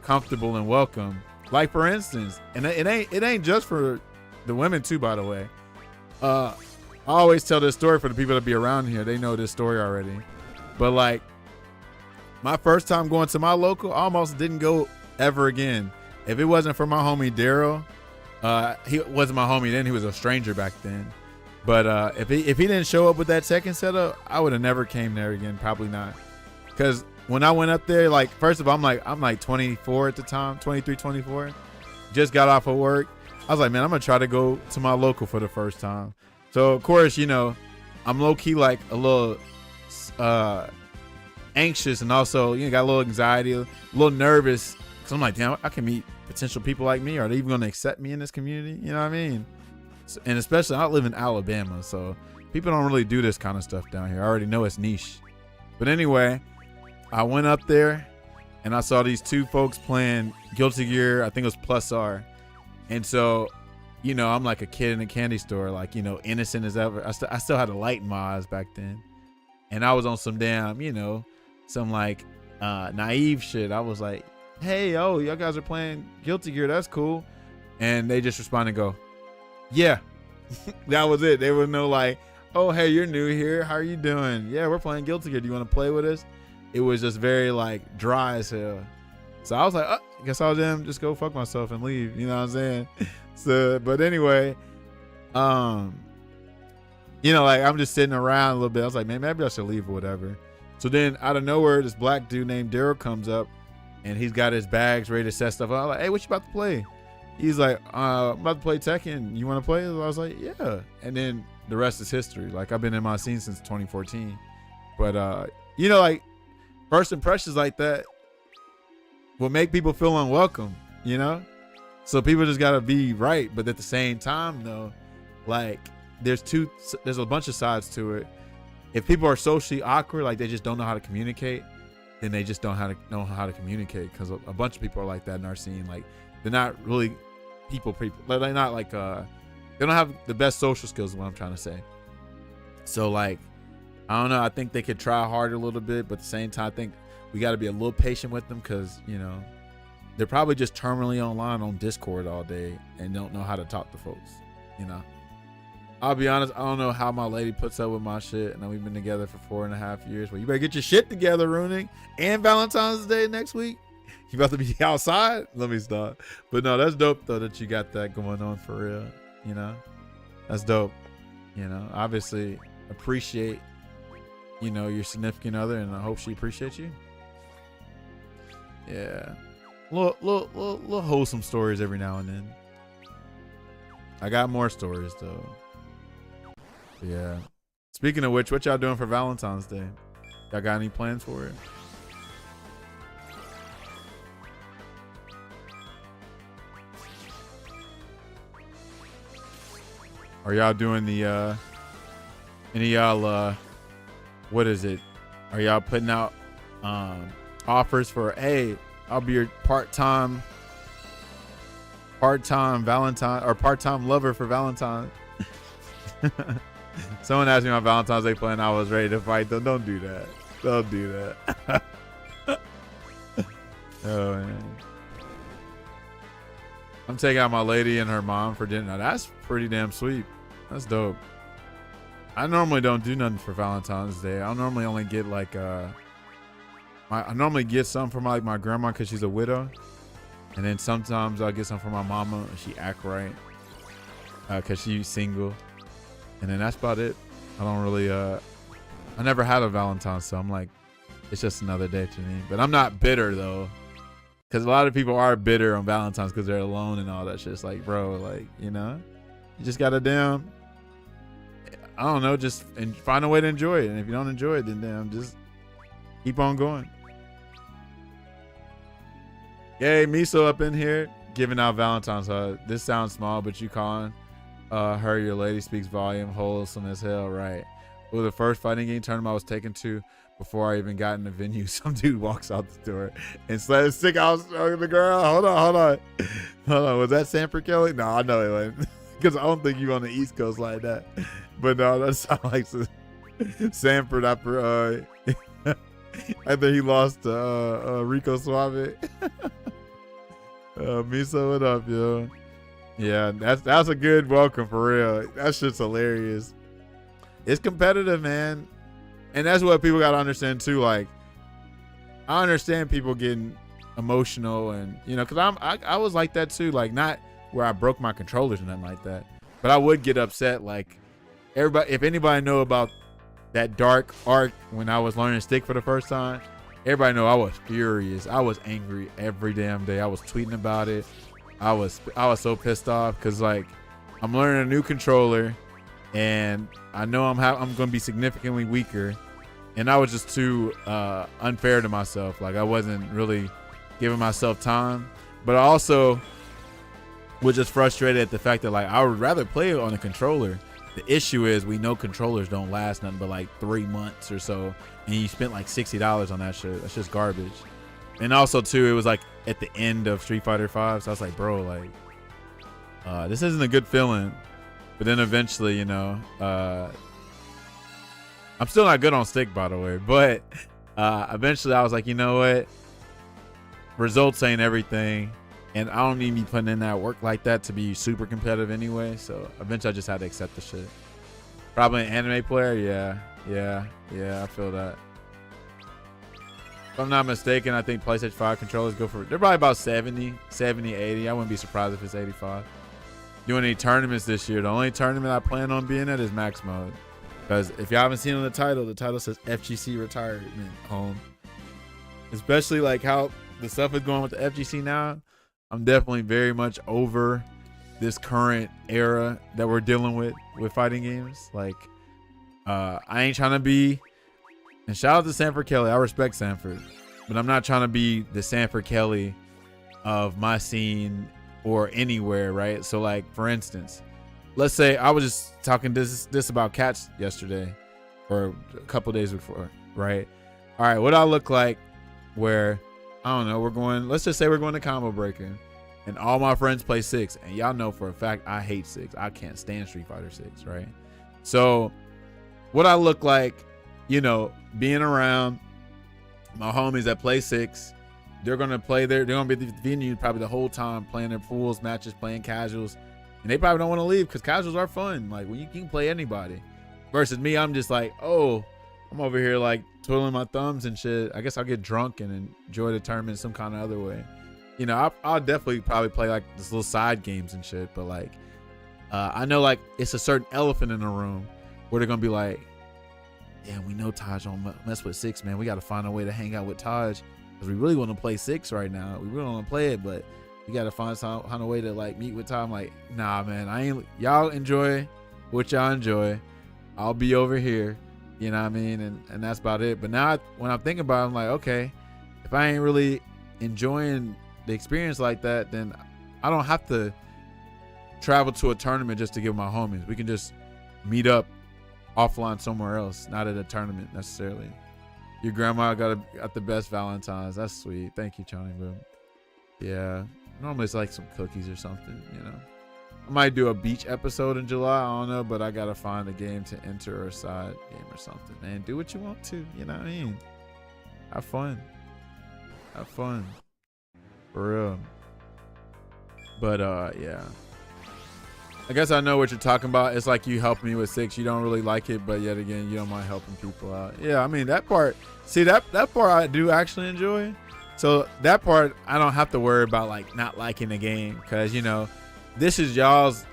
Speaker 1: comfortable and welcome. Like, for instance, and it ain't just for the women too, by the way. I always tell this story for the people that be around here. They know this story already. But like, my first time going to my local, I almost didn't go ever again. If it wasn't for my homie Daryl, he wasn't my homie then, he was a stranger back then. But if he didn't show up with that second setup, I would have never came there again. Probably not. Because when I went up there, like, first of all, I'm like 24 at the time, 23, 24. Just got off of work. I was like, man, I'm gonna try to go to my local for the first time. So of course, you know, I'm low key like a little anxious, and also, you know, got a little anxiety, a little nervous, because I'm like, damn, I can meet potential people like me. Are they even gonna accept me in this community? You know what I mean? So, and especially, I live in Alabama, so people don't really do this kind of stuff down here. I already know it's niche. But anyway, I went up there and I saw these two folks playing Guilty Gear. I think it was Plus R. And so, you know, I'm like a kid in a candy store, like, you know, innocent as ever. I still had a light in my eyes back then. And I was on some damn, you know, some like naive shit. I was like, hey, oh, y'all guys are playing Guilty Gear. That's cool. And they just responded and go, yeah. That was it. There was no like, oh, hey, you're new here. How are you doing? Yeah, we're playing Guilty Gear. Do you want to play with us? It was just very like dry as hell. So I was like, oh, guess I'll just go fuck myself and leave. You know what I'm saying? So, but anyway, you know, like I'm just sitting around a little bit. I was like, man, maybe I should leave or whatever. So then out of nowhere, this black dude named Daryl comes up and he's got his bags ready to set stuff up. I'm like, hey, what you about to play? He's like, I'm about to play Tekken. You want to play? I was like, yeah. And then the rest is history. Like, I've been in my scene since 2014. But, you know, like, first impressions like that will make people feel unwelcome, you know? So people just got to be right. But at the same time, though, like, there's a bunch of sides to it. If people are socially awkward, like they just don't know how to communicate, then they just don't know how to communicate, because a bunch of people are like that in our scene. Like, they're not really people. They're not like, they don't have the best social skills is what I'm trying to say. So like, I don't know. I think they could try harder a little bit, but at the same time, I think we got to be a little patient with them, because, you know, they're probably just terminally online on Discord all day and don't know how to talk to folks, you know? I'll be honest, I don't know how my lady puts up with my shit, and we've been together for 4.5 years. Well, you better get your shit together, Rooney. And Valentine's Day next week. You about to be outside? Let me stop. But no, that's dope though that you got that going on for real. You know, that's dope. You know, obviously appreciate, you know, your significant other, and I hope she appreciates you. Yeah, little wholesome stories every now and then. I got more stories though. Yeah. Speaking of which, what y'all doing for Valentine's Day? Y'all got any plans for it? Are y'all doing the any of y'all what is it? Are y'all putting out offers for, hey, I'll be your part-time Valentine or part-time lover for Valentine? Someone asked me my Valentine's Day plan. I was ready to fight them. Don't do that. Don't do that. Oh man. I'm taking out my lady and her mom for dinner. Now, that's pretty damn sweet. That's dope. I normally don't do nothing for Valentine's Day. I'll normally only get like I normally get some from like my grandma because she's a widow, and then sometimes I'll get some from my mama and she act right because she's single, and then that's about it. I don't really I never had a Valentine, so I'm like, it's just another day to me. But I'm not bitter though, because a lot of people are bitter on Valentine's because they're alone and all that shit. It's like, bro, like, you know, you just gotta damn, I don't know, just find a way to enjoy it. And if you don't enjoy it, then damn, just keep on going. Yay, Miso up in here giving out Valentine's hug. This sounds small, but you calling her your lady speaks volume. Wholesome as hell, right? Well, the first fighting game tournament I was taken to, before I even got in the venue, some dude walks out the door and slaps sick out the girl. Hold on. Was that Sanford Kelly? No, I know it wasn't, because I don't think you on the East Coast like that. But no, that sounds like Sanford after after he lost to Rico Suave. Miso, what up, yo? Yeah, that's a good welcome for real. That shit's hilarious. It's competitive, man. And that's what people got to understand too. Like, I understand people getting emotional, and, you know, because I was like that too. Like, not where I broke my controllers or nothing like that, but I would get upset. Like, everybody, if anybody know about that dark arc when I was learning stick for the first time, everybody know I was furious. I was angry every damn day. I was tweeting about it. I was so pissed off because like I'm learning a new controller, and I know I'm going to be significantly weaker, and I was just too unfair to myself. Like I wasn't really giving myself time, but I also was just frustrated at the fact that like I would rather play it on a controller. The issue is we know controllers don't last nothing but like 3 months or so, and you spent like $60 on that shit. That's just garbage. And also too, it was like at the end of Street Fighter 5, so I was like, bro, like this isn't a good feeling. But then eventually, you know, I'm still not good on stick, by the way, but eventually I was like, you know what, results ain't everything, and I don't need me putting in that work like that to be super competitive anyway. So eventually I just had to accept the shit. Probably an anime player. Yeah, I feel that. If I'm not mistaken, I think PlayStation 5 controllers go for, they're probably about 70, 80. I wouldn't be surprised if it's 85. Doing any tournaments this year, the only tournament I plan on being at is Max Mode. Because if you haven't seen on the title says FGC retirement home. Especially like how the stuff is going with the FGC now. I'm definitely very much over this current era that we're dealing with fighting games. Like, I ain't trying to be, and shout out to Sanford Kelly. I respect Sanford, but I'm not trying to be the Sanford Kelly of my scene or anywhere, right? So like, for instance, let's say I was just talking this about cats yesterday or a couple days before, right? All right, what I look like where, I don't know, let's just say we're going to combo breaking and all my friends play 6, and y'all know for a fact I hate 6. I can't stand Street Fighter 6, right? So what I look like, you know, being around my homies that play 6, they're gonna play there, they're gonna be at the venue probably the whole time, playing their pools, matches, playing casuals, and they probably don't want to leave because casuals are fun. Like when you can play anybody. Versus me, I'm just like, oh, I'm over here like twiddling my thumbs and shit. I guess I'll get drunk and enjoy the tournament some kind of other way. You know, I'll definitely probably play like this little side games and shit, but like I know like it's a certain elephant in the room where they're gonna be like, yeah, we know Taj don't mess with 6, man. We got to find a way to hang out with Taj because we really want to play 6 right now. We really want to play it, but we got to find a way to like meet with Taj. I'm like, nah, man, I ain't. Y'all enjoy what y'all enjoy. I'll be over here. You know what I mean? And that's about it. But now when I'm thinking about it, I'm like, okay, if I ain't really enjoying the experience like that, then I don't have to travel to a tournament just to give my homies. We can just meet up offline somewhere else, not at a tournament necessarily. Your grandma got the best Valentine's. That's sweet. Thank you, Johnny Boom. Yeah, normally it's like some cookies or something, you know. I might do a beach episode in July, I don't know, but I gotta find a game to enter or a side game or something, man. Do what you want to, you know what I mean? Have fun. For real. But yeah, I guess I know what you're talking about. It's like you helping me with 6. You don't really like it, but yet again, you don't mind helping people out. Yeah, I mean, that part, see, that part I do actually enjoy. So that part, I don't have to worry about like not liking the game because, you know, this is y'all's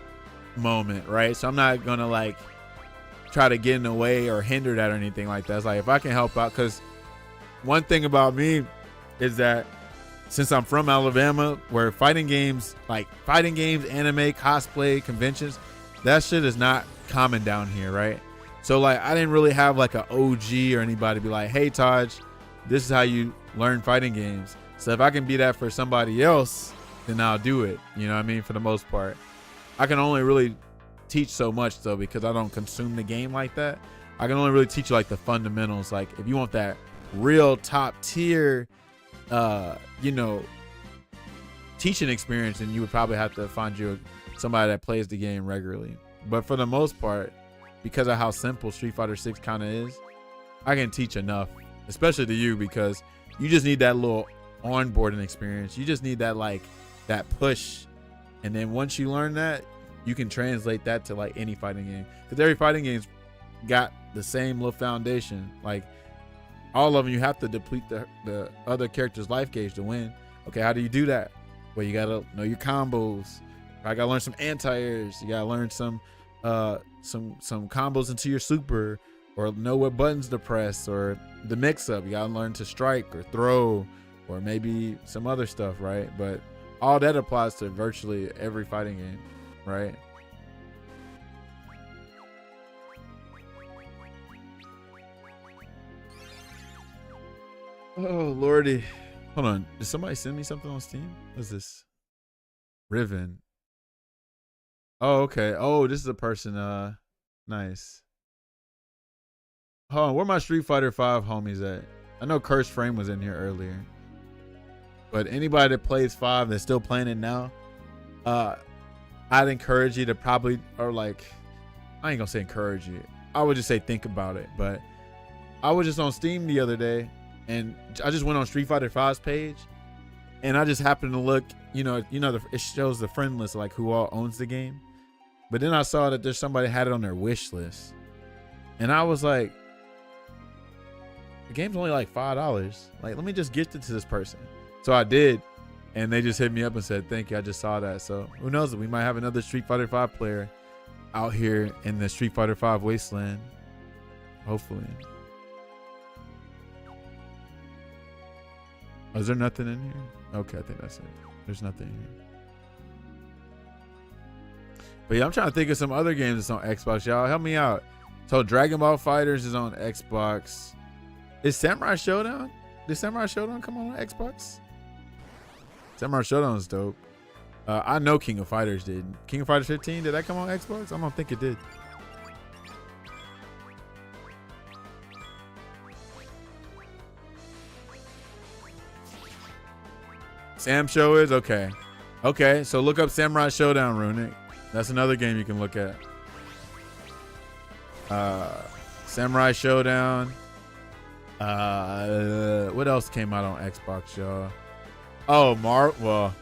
Speaker 1: moment, right? So I'm not going to like try to get in the way or hinder that or anything like that. It's like if I can help out, because one thing about me is that since I'm from Alabama, where fighting games, anime, cosplay, conventions, that shit is not common down here, right? So like I didn't really have like an OG or anybody be like, hey Taj, this is how you learn fighting games. So if I can be that for somebody else, then I'll do it. You know what I mean? For the most part, I can only really teach so much though, because I don't consume the game like that. I can only really teach you like the fundamentals. Like if you want that real top tier, you know, teaching experience, and you would probably have to find you somebody that plays the game regularly. But for the most part, because of how simple Street Fighter 6 kind of is, I can teach enough, especially to you, because you just need that little onboarding experience. You just need that like that push, and then once you learn that, you can translate that to like any fighting game, because every fighting game's got the same little foundation. Like all of them, you have to deplete the other character's life gauge to win. Okay, how do you do that? Well, you gotta know your combos. I gotta learn some anti-airs. You gotta learn some combos into your super, or know what buttons to press, or the mix-up. You gotta learn to strike or throw, or maybe some other stuff, right? But all that applies to virtually every fighting game, right? Oh lordy, hold on. Did somebody send me something on Steam? What's this? Riven. Oh, okay. Oh, this is a person. Nice. Hold on, where my Street Fighter 5 homies at? I know Curse Frame was in here earlier, but anybody that plays 5 that's still playing it now, I'd encourage you to probably, or like, I ain't gonna say encourage you. I would just say think about it. But I was just on Steam the other day, and I just went on Street Fighter 5's page, and I just happened to look. It shows the friend list, like who all owns the game. But then I saw that there's somebody had it on their wish list, and I was like, the game's only like $5. Like, let me just gift it to this person. So I did, and they just hit me up and said, thank you, I just saw that. So who knows, we might have another Street Fighter 5 player out here in the Street Fighter 5 wasteland, hopefully. Oh, is there nothing in here? Okay, I think that's it. There's nothing in here. But yeah, I'm trying to think of some other games that's on Xbox. Y'all help me out. So Dragon Ball FighterZ is on Xbox. Is Samurai Showdown? Did Samurai Showdown come on Xbox? Samurai Showdown is dope. I know King of Fighters did. King of Fighters 15, did that come on Xbox? I don't think it did. Sam Show is? Okay. Okay, so look up Samurai Showdown, Runic. That's another game you can look at. Samurai Showdown. What else came out on Xbox, y'all? Oh, well,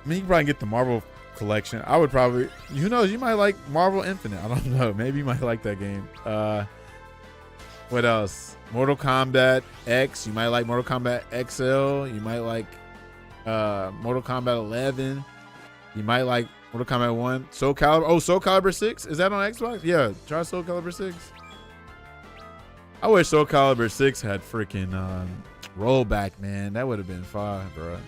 Speaker 1: I mean, you can probably get the Marvel collection. I would probably, who knows, you might like Marvel Infinite. I don't know. Maybe you might like that game. What else? Mortal Kombat X. You might like Mortal Kombat XL. You might like Mortal Kombat 11. You might like Mortal Kombat 1. Soul Calibur. Oh, Soul Calibur 6. Is that on Xbox? Yeah, try Soul Calibur 6. I wish Soul Calibur 6 had freaking rollback, man. That would have been fire, bro.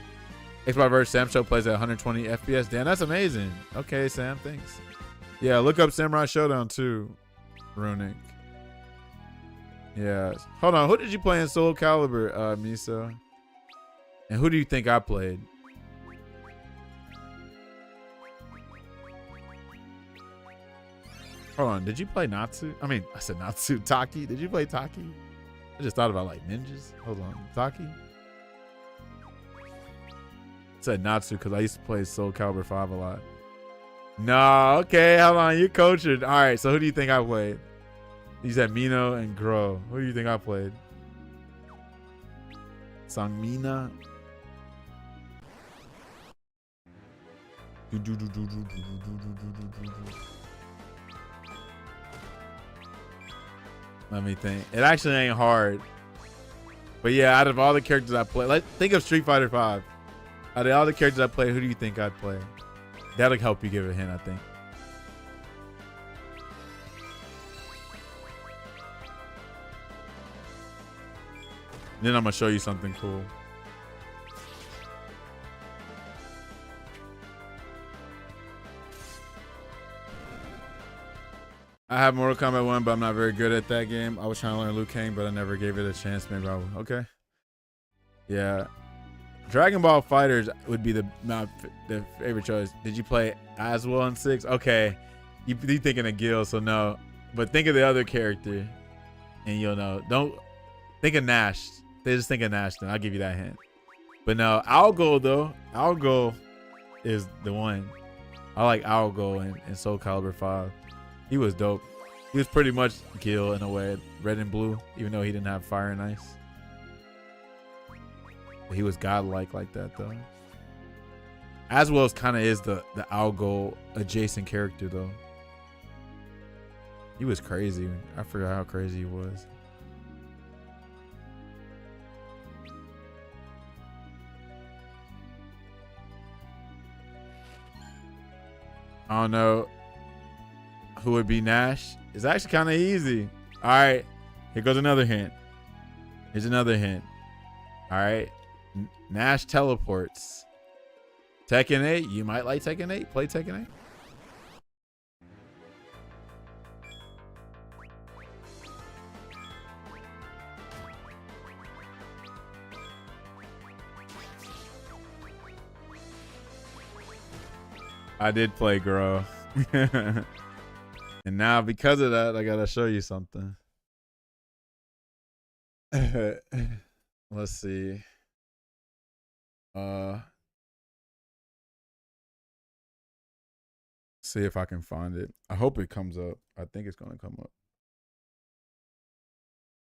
Speaker 1: Xbox vs. Sam Show plays at 120 FPS. Damn, that's amazing. Okay, Sam, thanks. Yeah, look up Samurai Showdown too, Runic. Yeah. Hold on, who did you play in Soul Calibur, Miso? And who do you think I played? Hold on, did you play Natsu? I mean, I said Natsu. Taki? Did you play Taki? I just thought about like ninjas. Hold on, Taki? I said Natsu because I used to play Soul Calibur 5 a lot. No, okay, hold on, you cultured. All right, so who do you think I played? You said Mino and Gro. Who do you think I played? Sangmina? Let me think. It actually ain't hard. But yeah, out of all the characters I play, think of Street Fighter 5. Out of all the characters I play, who do you think I'd play? That'll help you give a hint, I think. Then I'm gonna show you something cool. I have Mortal Kombat 1, but I'm not very good at that game. I was trying to learn Liu Kang, but I never gave it a chance. Maybe I will. Okay. Yeah. Dragon Ball FighterZ would be the favorite choice. Did you play Aswell in 6? Okay. You thinking of Gil, so no. But think of the other character, and you'll know. Don't think of Nash. They just think of Nash, then I'll give you that hint. But no, Algo though. Algo is the one. I like Algo in Soul Calibur 5. He was dope. He was pretty much Gil in a way, red and blue, even though he didn't have fire and ice. But he was godlike like that though. As well as kind of is the Algo adjacent character though. He was crazy. I forgot how crazy he was. I don't know. Who would be Nash? It's actually kind of easy. All right, here goes another hint. Here's another hint. All right, Nash teleports. Tekken 8. You might like Tekken 8. Play Tekken 8. I did play Grow. And now because of that, I gotta show you something. Let's see. See if I can find it. I hope it comes up. I think it's gonna come up.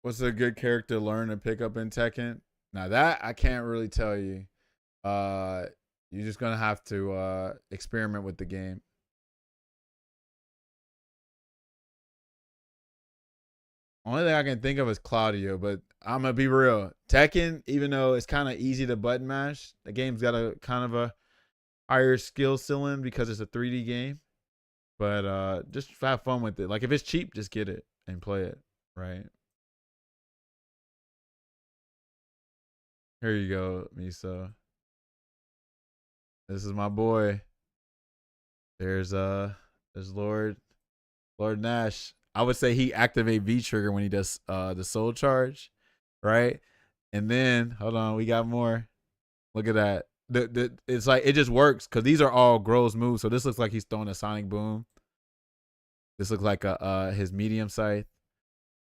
Speaker 1: What's a good character to learn and pick up in Tekken? Now that I can't really tell you. You're just gonna have to experiment with the game. Only thing I can think of is Claudio, but I'm gonna be real. Tekken, even though it's kind of easy to button mash, the game's got a kind of a higher skill ceiling because it's a 3D game. But just have fun with it. Like if it's cheap, just get it and play it, right? Here you go, Miso. This is my boy. There's Lord Nash. I would say he activate V trigger when he does the soul charge, right? And then hold on, we got more. Look at that. It's like it just works because these are all Gro's moves. So this looks like he's throwing a sonic boom. This looks like his medium scythe.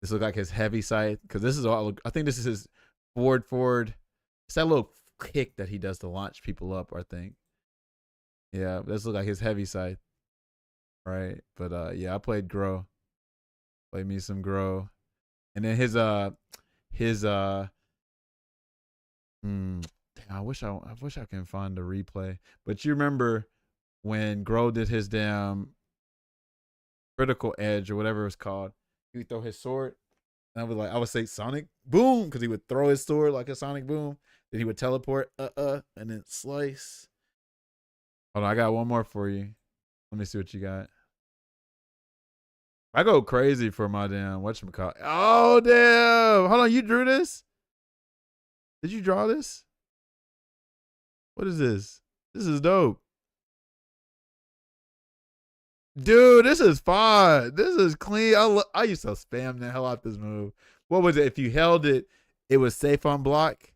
Speaker 1: This looks like his heavy scythe because this is all. I think this is his forward. It's that little kick that he does to launch people up. I think. Yeah, this looks like his heavy scythe, right? But yeah, I played Gro. Played me some Gro, and then his I wish I can find the replay. But you remember when Gro did his damn critical edge or whatever it's called? He would throw his sword, and I would say sonic boom because he would throw his sword like a sonic boom. Then he would teleport, and then slice. Hold on, I got one more for you. Let me see what you got. I go crazy for my damn whatchamacallit. Oh damn! Hold on, you drew this? Did you draw this? What is this? This is dope. Dude, this is fun. This is clean. I used to spam the hell out this move. What was it? If you held it, it was safe on block,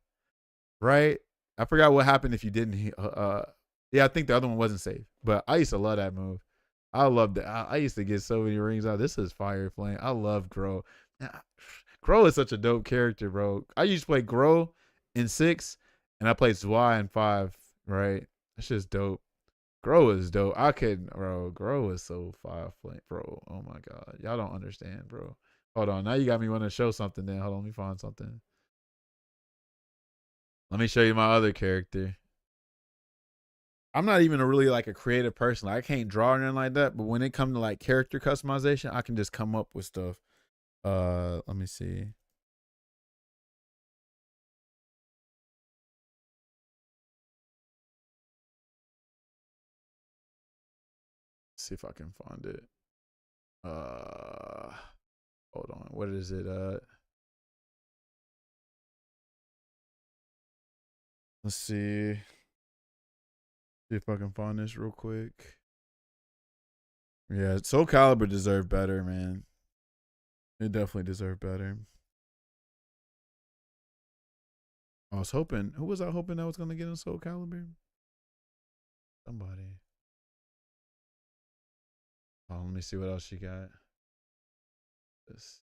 Speaker 1: right? I forgot what happened if you didn't. Yeah, I think the other one wasn't safe. But I used to love that move. I loved it. I used to get so many rings out. This is fire flame. I love Gro. Gro is such a dope character, bro. I used to play Gro in 6, and I played Zwei in 5, right? That's just dope. Gro is dope. Gro is so fire flame, bro. Oh my God. Y'all don't understand, bro. Hold on. Now you got me want to show something then. Hold on. Let me find something. Let me show you my other character. I'm not even really like a creative person. Like, I can't draw or anything like that. But when it comes to like character customization, I can just come up with stuff. Let me see. See if I can find it. Hold on. What is it? Let's see. See if I can find this real quick. Yeah, Soul Calibur deserved better, man. It definitely deserved better. I was hoping. Who was I hoping that was gonna get in Soul Calibur? Somebody. Oh, let me see what else you got. This.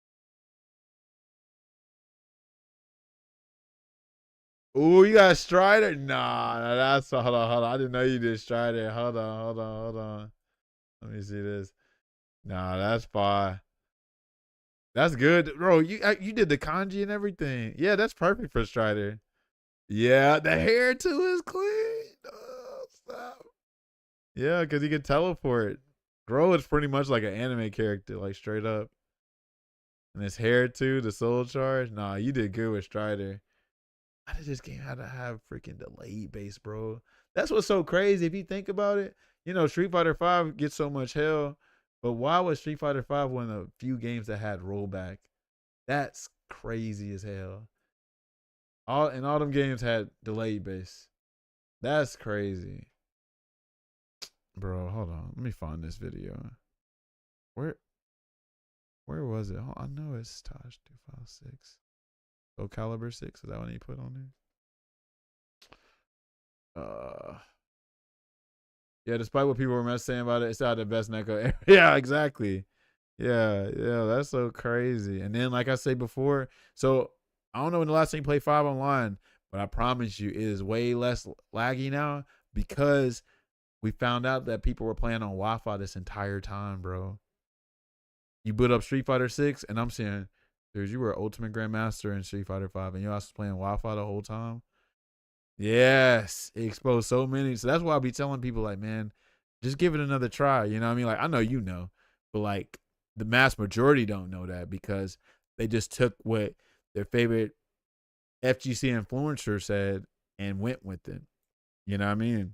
Speaker 1: Ooh, you got Strider? Nah, that's hold on. I didn't know you did Strider. Hold on. Let me see this. Nah, that's fine. That's good, bro. You did the kanji and everything. Yeah, that's perfect for Strider. Yeah, the hair too is clean. Oh, stop. Yeah, because he can teleport. Gro is pretty much like an anime character, like straight up. And his hair too, the soul charge. Nah, you did good with Strider. Why did this game have to have freaking delayed base, bro? That's what's so crazy if you think about it. You know, Street Fighter 5 gets so much hell But why was Street Fighter V one of the few games that had rollback? That's crazy as hell. All them games had delay base. That's crazy. Bro, hold on. Let me find this video. Where was it? I know it's Taj 256. Oh, Caliber 6. Is that what he put on there? Yeah, despite what people were saying about it, it's not the best Neko. Yeah, exactly. Yeah, that's so crazy. And then, like I said before, so I don't know when the last time you played 5 online, but I promise you it is way less laggy now because we found out that people were playing on Wi-Fi this entire time, bro. You boot up Street Fighter 6, and I'm saying, dude, you were Ultimate Grandmaster in Street Fighter 5, and you also playing Wi-Fi the whole time. Yes, it exposed so many. So that's why I be telling people, like, man, just give it another try. You know what I mean? Like, I know you know, but like the mass majority don't know that because they just took what their favorite FGC influencer said and went with it. You know what I mean?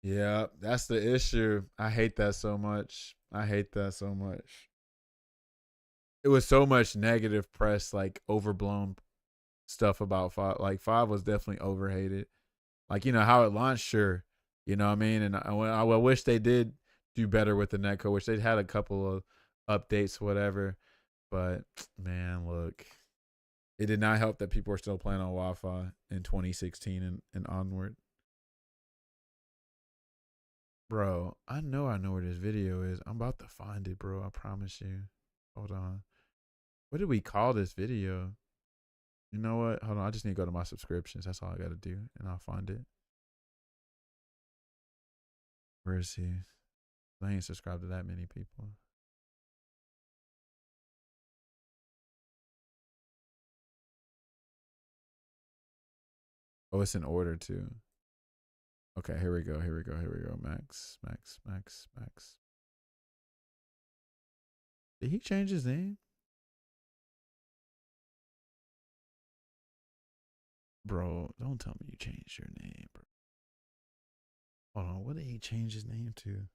Speaker 1: Yeah, that's the issue. I hate that so much. I hate that so much. It was so much negative press, like overblown stuff about 5. Like 5 was definitely overhated. Like, you know, how it launched, sure. You know what I mean? And I wish they did do better with the netcode, which they'd had a couple of updates, whatever. But, man, look. It did not help that people are still playing on Wi-Fi in 2016 and onward. Bro, I know where this video is. I'm about to find it, bro. I promise you. Hold on. What did we call this video? You know what? Hold on. I just need to go to my subscriptions. That's all I got to do. And I'll find it. Where is he? I ain't subscribed to that many people. Oh, it's in order too. Okay, here we go. Max. Did he change his name? Bro, don't tell me you changed your name, bro. Hold on, what did he change his name to?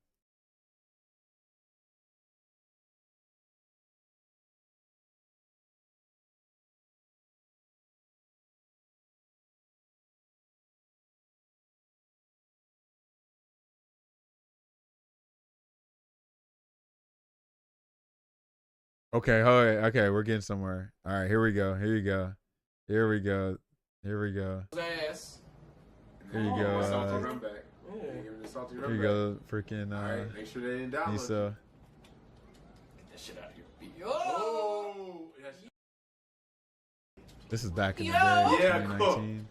Speaker 1: Okay, okay, we're getting somewhere. All right, here we go. Here you go. Here you go. Here you go. Here you go, freaking.
Speaker 2: All right, make sure they didn't download.
Speaker 1: Nisa.
Speaker 2: Get that shit out of here. Oh!
Speaker 1: This is back in the day,
Speaker 2: yeah,
Speaker 1: 2019.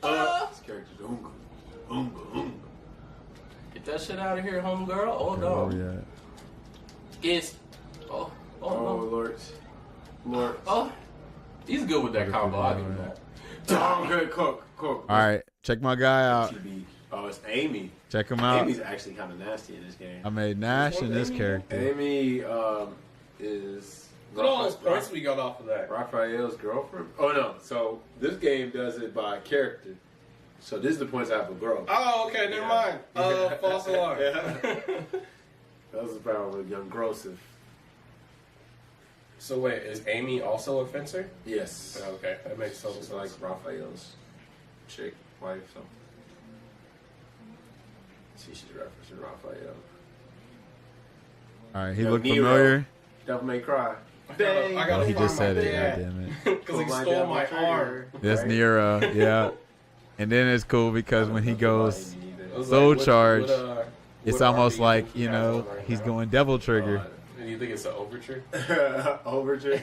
Speaker 2: This character's Unga.
Speaker 3: Get that shit out of here, homegirl. Hold
Speaker 1: Okay,
Speaker 3: on.
Speaker 1: where we at?
Speaker 3: It's
Speaker 2: Oh,
Speaker 3: no.
Speaker 2: Lord.
Speaker 3: Oh, he's good with that combo. I'll give him that.
Speaker 2: Oh, good, cook.
Speaker 1: All right, check my guy out.
Speaker 2: Oh, it's Amy.
Speaker 1: Check him out.
Speaker 2: Amy's actually kind of nasty in this game.
Speaker 1: I made Nash in this character.
Speaker 2: Amy is.
Speaker 3: Look at all those points we got off of that.
Speaker 2: Raphael's girlfriend. Oh no! So this game does it by character. So this is the points I have for girl.
Speaker 3: Oh, okay, never mind. False alarm.
Speaker 2: Yeah. That was the power of young Grosif.
Speaker 3: So wait, is Amy also a fencer?
Speaker 2: Yes.
Speaker 3: Okay, that makes total
Speaker 2: She's
Speaker 3: sense.
Speaker 2: like Raphael's chick, wife, so. See, she's referencing Raphael.
Speaker 1: All right, he
Speaker 2: Yo,
Speaker 1: looked
Speaker 2: Nero.
Speaker 1: familiar.
Speaker 2: Devil May Cry.
Speaker 3: I gotta
Speaker 1: Oh, he
Speaker 3: find
Speaker 1: just
Speaker 3: my
Speaker 1: said it.
Speaker 3: dad.
Speaker 1: God damn it.
Speaker 3: Because he stole my arm.
Speaker 1: That's
Speaker 2: Right?
Speaker 1: Nero, yeah. And then it's cool because when he goes
Speaker 3: I was
Speaker 1: Soul
Speaker 3: like,
Speaker 1: Charge,
Speaker 3: what
Speaker 1: it's
Speaker 3: what
Speaker 1: almost
Speaker 3: RPG
Speaker 1: like,
Speaker 3: he
Speaker 1: you
Speaker 3: has
Speaker 1: know,
Speaker 3: on right
Speaker 1: he's
Speaker 3: now?
Speaker 1: going Devil Trigger.
Speaker 3: And you think it's an overture?
Speaker 2: Overture.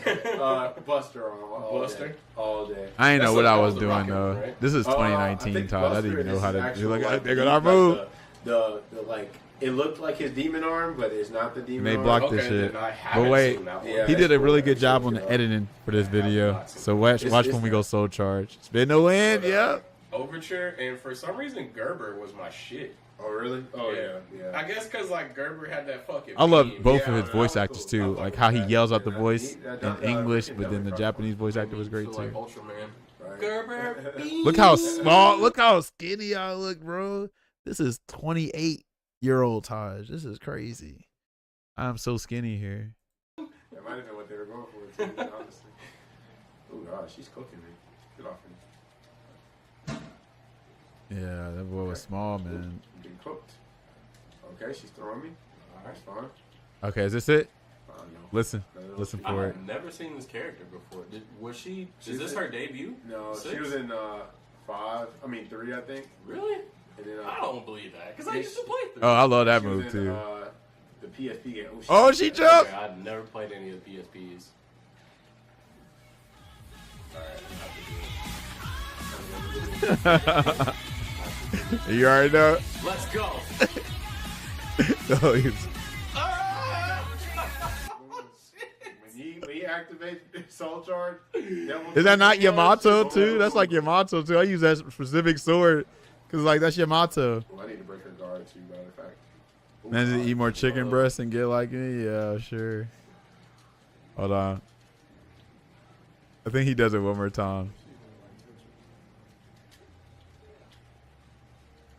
Speaker 2: Buster on all
Speaker 3: Buster?
Speaker 2: day. All day.
Speaker 1: I ain't know
Speaker 3: That's
Speaker 1: what
Speaker 3: what
Speaker 1: I
Speaker 3: that
Speaker 1: was
Speaker 3: was the
Speaker 1: doing
Speaker 3: rocket
Speaker 1: though.
Speaker 3: one, right?
Speaker 1: This is
Speaker 2: I
Speaker 1: 2019,
Speaker 2: think
Speaker 1: Todd. I
Speaker 2: Buster,
Speaker 1: didn't even know
Speaker 2: this
Speaker 1: how
Speaker 2: is
Speaker 1: to.
Speaker 2: actual,
Speaker 1: You're like,
Speaker 2: like,
Speaker 1: they're gonna move.
Speaker 2: The like it looked like his demon arm, but it's not the demon
Speaker 1: They
Speaker 2: arm.
Speaker 1: blocked
Speaker 3: Okay,
Speaker 1: this shit.
Speaker 3: then I haven't
Speaker 1: But wait,
Speaker 3: seen that one.
Speaker 2: Yeah.
Speaker 1: he did a really good
Speaker 2: That's
Speaker 1: job
Speaker 2: cool.
Speaker 1: on the editing for this
Speaker 3: I have
Speaker 1: video.
Speaker 3: not seen
Speaker 1: So
Speaker 3: it.
Speaker 1: watch
Speaker 2: It's
Speaker 1: when we go Soul Charge. Spin no wind, yep.
Speaker 3: Overture, and for some reason Gerber was my shit.
Speaker 2: Oh really? Oh yeah.
Speaker 3: I guess because like Gerber had that fucking.
Speaker 1: I love
Speaker 3: beam.
Speaker 1: both
Speaker 2: Yeah,
Speaker 1: of his
Speaker 2: that
Speaker 1: voice
Speaker 2: was
Speaker 1: actors
Speaker 2: cool.
Speaker 1: too,
Speaker 2: I
Speaker 1: like
Speaker 2: fuck
Speaker 1: how
Speaker 2: with
Speaker 1: he
Speaker 2: that.
Speaker 1: yells out the
Speaker 2: Yeah,
Speaker 1: voice
Speaker 2: that
Speaker 1: in English,
Speaker 2: freaking
Speaker 1: but then the
Speaker 2: Devil
Speaker 1: Japanese voice actor was great
Speaker 3: So, like
Speaker 1: too.
Speaker 3: Ultraman.
Speaker 2: Right. Right.
Speaker 3: Gerber B.
Speaker 1: Look how small, look how skinny I look, bro. This is 28-year-old Taj. This is crazy. I'm so skinny here.
Speaker 2: That might have been what they were going for, too, honestly. Oh, God, she's cooking me. Get off me.
Speaker 1: Yeah, that boy was small, man.
Speaker 2: I'm getting cooked. Okay, she's throwing me. That's fine.
Speaker 1: Okay, is this it?
Speaker 2: I don't know.
Speaker 1: Listen
Speaker 2: No,
Speaker 1: for it.
Speaker 3: I've never seen this character before. Was she?
Speaker 2: She's
Speaker 3: Is this
Speaker 2: in-
Speaker 3: her debut?
Speaker 2: No,
Speaker 3: 6?
Speaker 2: she was in 3, I think.
Speaker 3: Really?
Speaker 2: And then,
Speaker 3: I don't believe that because I
Speaker 2: Yes.
Speaker 3: used to play through.
Speaker 1: Oh, I love that
Speaker 2: she was
Speaker 1: move
Speaker 2: in,
Speaker 1: too.
Speaker 2: The PSP game.
Speaker 1: Oh, she jumped.
Speaker 3: Okay, I've never played any of the PSPs.
Speaker 1: You already know.
Speaker 3: Let's go.
Speaker 1: Oh, he's-
Speaker 2: When he activates Soul Charge,
Speaker 1: Is that not Yamato too? That's like Yamato too. I use that specific sword because like that's Yamato.
Speaker 2: Well, I need to break her guard too, matter of fact. Ooh,
Speaker 1: Man, just eat more chicken
Speaker 2: uh,
Speaker 1: breasts and get like me. Yeah, sure. Hold on. I think he does it one more time.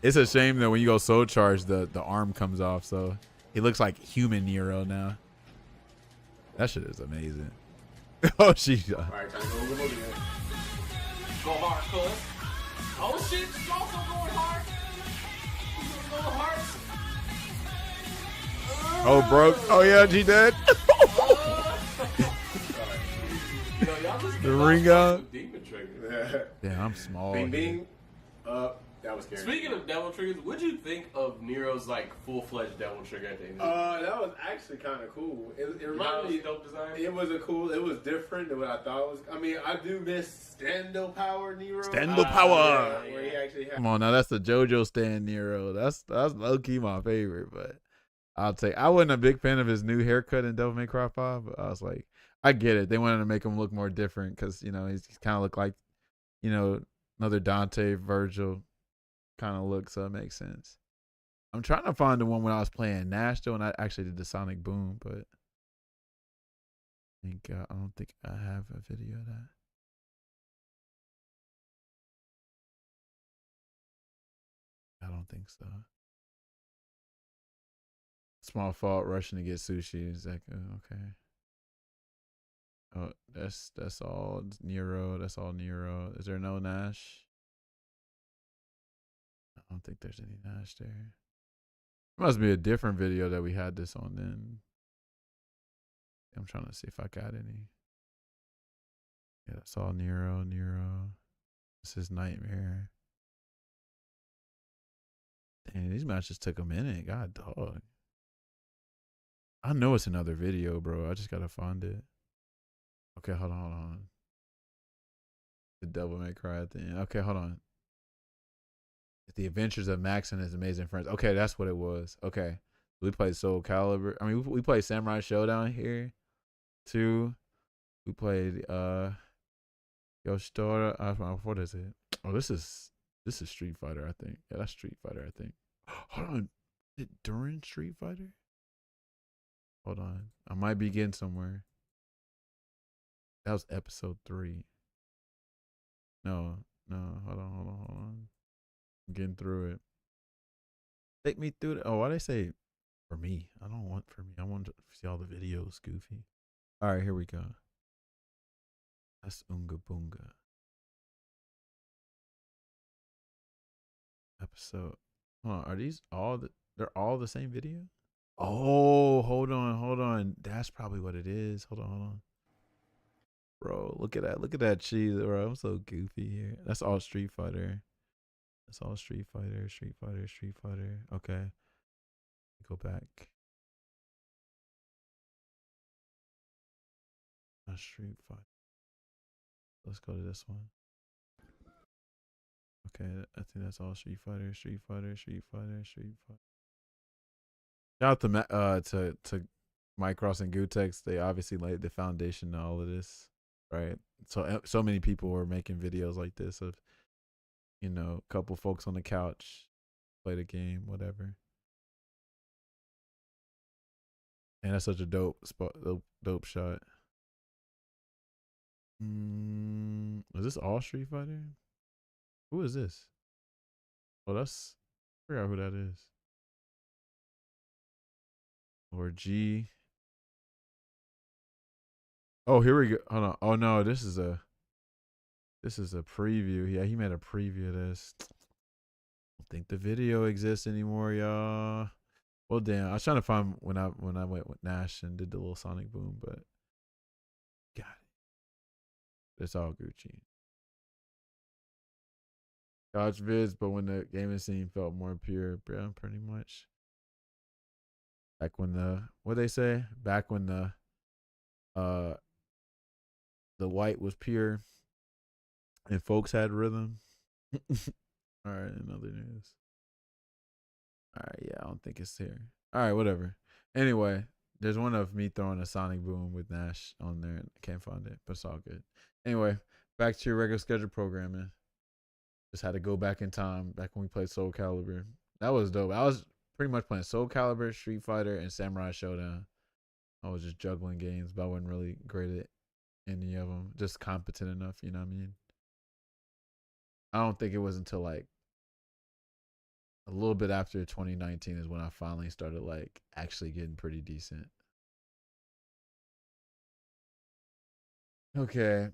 Speaker 1: It's a shame that when you go soul charge, the arm comes off, so he looks like human Nero now. That shit is amazing. Oh, she.
Speaker 2: All right, time to go again.
Speaker 3: Go hard, cuz. Oh shit, she's also going hard. She's going hard.
Speaker 1: Oh, broke. Oh yeah, she did.
Speaker 3: Yo, y'all just
Speaker 1: The ring out.
Speaker 3: Demon trigger.
Speaker 1: Yeah, I'm small.
Speaker 2: Bing,
Speaker 1: here.
Speaker 2: bing. That was scary.
Speaker 3: Speaking of devil triggers, what'd you think of Nero's like full-fledged devil trigger at the end?
Speaker 2: That was actually kind of cool. It reminded me.
Speaker 3: dope design.
Speaker 2: It was it was different than what I thought it was. I mean, I do miss Stando Power Nero.
Speaker 1: Stando Power.
Speaker 2: Yeah, where he actually had.
Speaker 1: Come on, now that's the JoJo stand Nero. That's low key my favorite, but I'll take. I wasn't a big fan of his new haircut in Devil May Cry 5, but I was like, I get it. They wanted to make him look more different because you know he's kind of look like, you know, another Dante Virgil kind of look, so it makes sense. I'm trying to find the one when I was playing Nash though, and I actually did the Sonic Boom, but I don't think I have a video of that. I don't think so. Small fault rushing to get sushi. Is that good? Okay. Oh, that's all Nero. That's all Nero. Is there no Nash? I don't think there's any Nash there. It must be a different video that we had this on then. I'm trying to see if I got any. Yeah, that's all Nero. This is Nightmare. Dang, these matches took a minute. God dog. I know it's another video, bro. I just gotta find it. Okay, hold on. The Devil May Cry at the end. Okay, hold on. The Adventures of Max and His Amazing Friends. Okay, that's what it was. Okay. We played Soul Calibur. I mean, we played Samurai Showdown here too. We played Yoshitora. What is it? Oh, this is Street Fighter, I think. Yeah, that's Street Fighter, I think. Hold on. Is it during Street Fighter? Hold on. I might be getting somewhere. That was episode 3. No. Hold on. I'm getting through it. Take me through it. Oh, why they say for me? I don't want for me. I want to see all the videos, Goofy. All right, here we go. That's Unga Boonga. Episode. Hold on. Are these all they're all the same video? Oh, hold on. That's probably what it is. Hold on. Bro, look at that cheese, bro. I'm so goofy here. That's all Street Fighter. Street Fighter. Okay. Go back. That's Street Fighter. Let's go to this one. Okay, I think that's all Street Fighter. Shout out to Mike Cross and Gutex. They obviously laid the foundation to all of this, right? So many people were making videos like this of, you know, a couple folks on the couch, play the game, whatever. And that's such a dope spot, dope shot. Is this all Street Fighter? Who is this? Oh, that's, I forgot who that is. Or G. Oh, here we go. Hold on. Oh no, this is a preview. Yeah, he made a preview of this. I don't think the video exists anymore, y'all. Well, damn. I was trying to find when I went with Nash and did the little Sonic Boom, but got it. It's all Gucci. Dodge vids, but when the gaming scene felt more pure, yeah, pretty much. Back when what they say? Back when the white was pure and folks had rhythm. All right, in other news. All right, yeah, I don't think it's here. All right, whatever. Anyway, there's one of me throwing a Sonic Boom with Nash on there. I can't find it, but it's all good. Anyway, back to your regular schedule programming. Just had to go back in time, back when we played Soul Calibur. That was dope. I was pretty much playing Soul Calibur, Street Fighter, and Samurai Showdown. I was just juggling games, but I wasn't really great at any of them. Just competent enough, you know what I mean? I don't think it was until like a little bit after 2019 is when I finally started like actually getting pretty decent. Okay.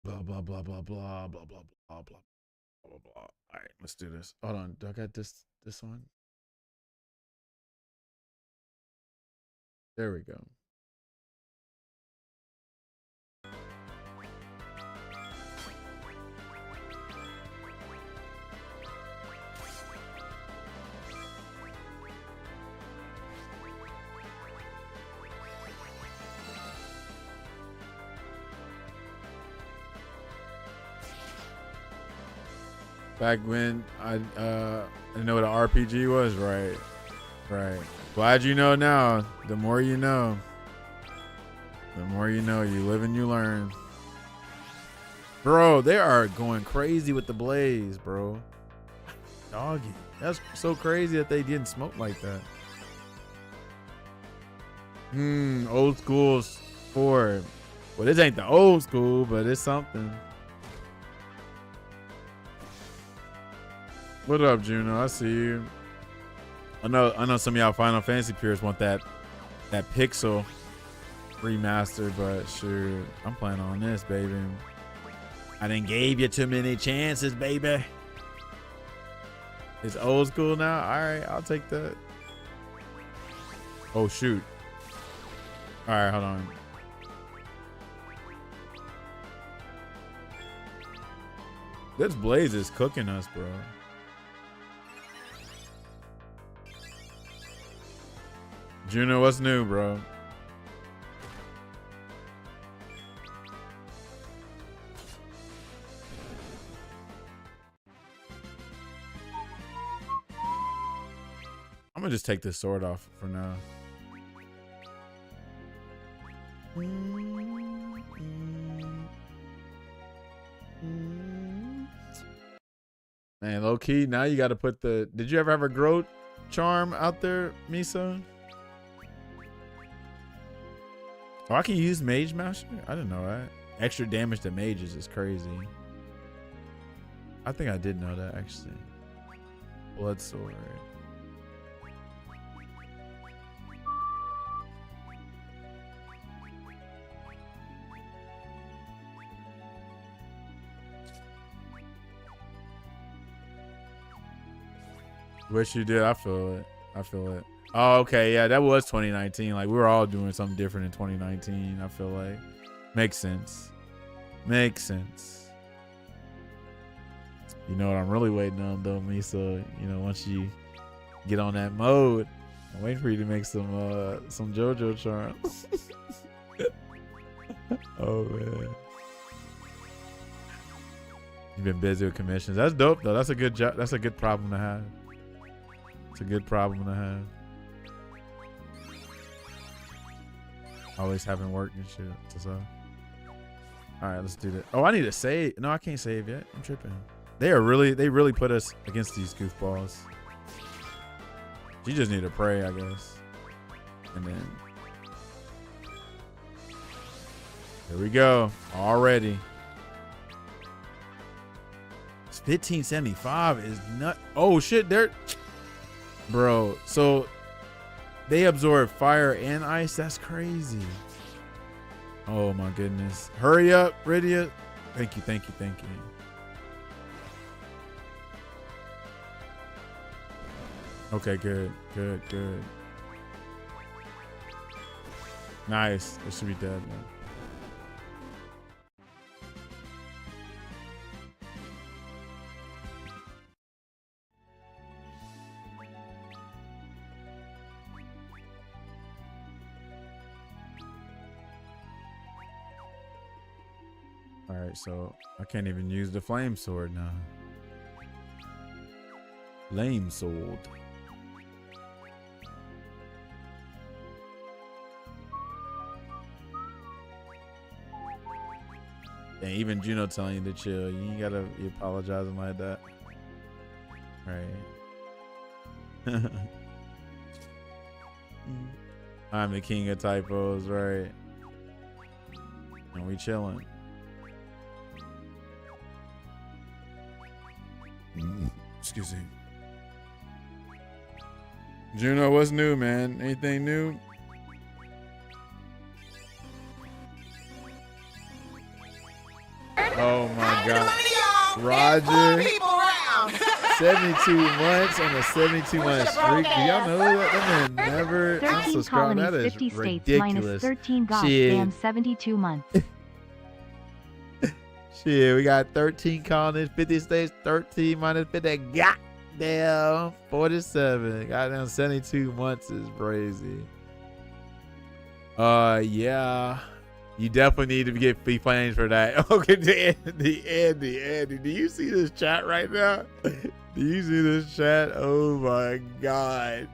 Speaker 1: Blah blah blah blah blah blah blah blah blah blah blah blah. All right, let's do this. Hold on, do I got this one? There we go. Back when I didn't know what an RPG was, right? Right. Glad you know now. The more you know. The more you know. You live and you learn. Bro, they are going crazy with the blaze, bro. Doggy. That's so crazy that they didn't smoke like that. Old school's 4. Well, this ain't the old school, but it's something. What up, Juno? I see you. I know some of y'all Final Fantasy purists want that pixel remaster, but sure, I'm playing on this, baby. I done gave you too many chances, baby. It's old school now? Alright, I'll take that. Oh shoot. Alright, hold on. This blaze is cooking us, bro. Juno, what's new, bro? I'm gonna just take this sword off for now. Man, low key, now you gotta put the... Did you ever have a Groat charm out there, Misa? Oh, I can use Mage Master? I didn't know that. Extra damage to mages is crazy. I think I did know that, actually. Blood Sword. Wish you did. I feel it. I feel it. Oh, okay. Yeah, that was 2019. Like, we were all doing something different in 2019, I feel like. Makes sense. Makes sense. You know what I'm really waiting on, though, Misa? You know, once you get on that mode, I'm waiting for you to make some JoJo charms. Oh, man. You've been busy with commissions. That's dope, though. That's a good job. That's a good problem to have. It's a good problem to have. Always having work and shit. So. All right, let's do that. Oh, I need to save. No, I can't save yet. I'm tripping. They really put us against these goofballs. You just need to pray, I guess. And then. Here we go. Already. 1575 is nut. Oh shit, they're bro. So they absorb fire and ice. That's crazy. Oh my goodness. Hurry up, Rydia. Thank you, thank you, thank you. Okay, good, good, good. Nice. It should be dead, man. All right, so I can't even use the flame sword now. Flame sword. And even Juno telling you to chill. You ain't gotta be apologizing like that. Right. I'm the king of typos, right? And we chilling. Excuse me. Juno, what's new, man? Anything new? Oh my God. Roger. 72 months on a 72-month streak. Do y'all know that? That man never
Speaker 4: 13
Speaker 1: unsubscribed.
Speaker 4: colonies,
Speaker 1: That is
Speaker 4: 50 states,
Speaker 1: ridiculous.
Speaker 4: minus 13
Speaker 1: Shit.
Speaker 4: goddamn 72 months.
Speaker 1: Shit, we got 13 colonies, 50 states, 13 minus 50. Goddamn 47. Goddamn 72 months is crazy. Yeah. You definitely need to get free flames for that. Okay, Andy, do you see this chat right now? Do you see this chat? Oh my God.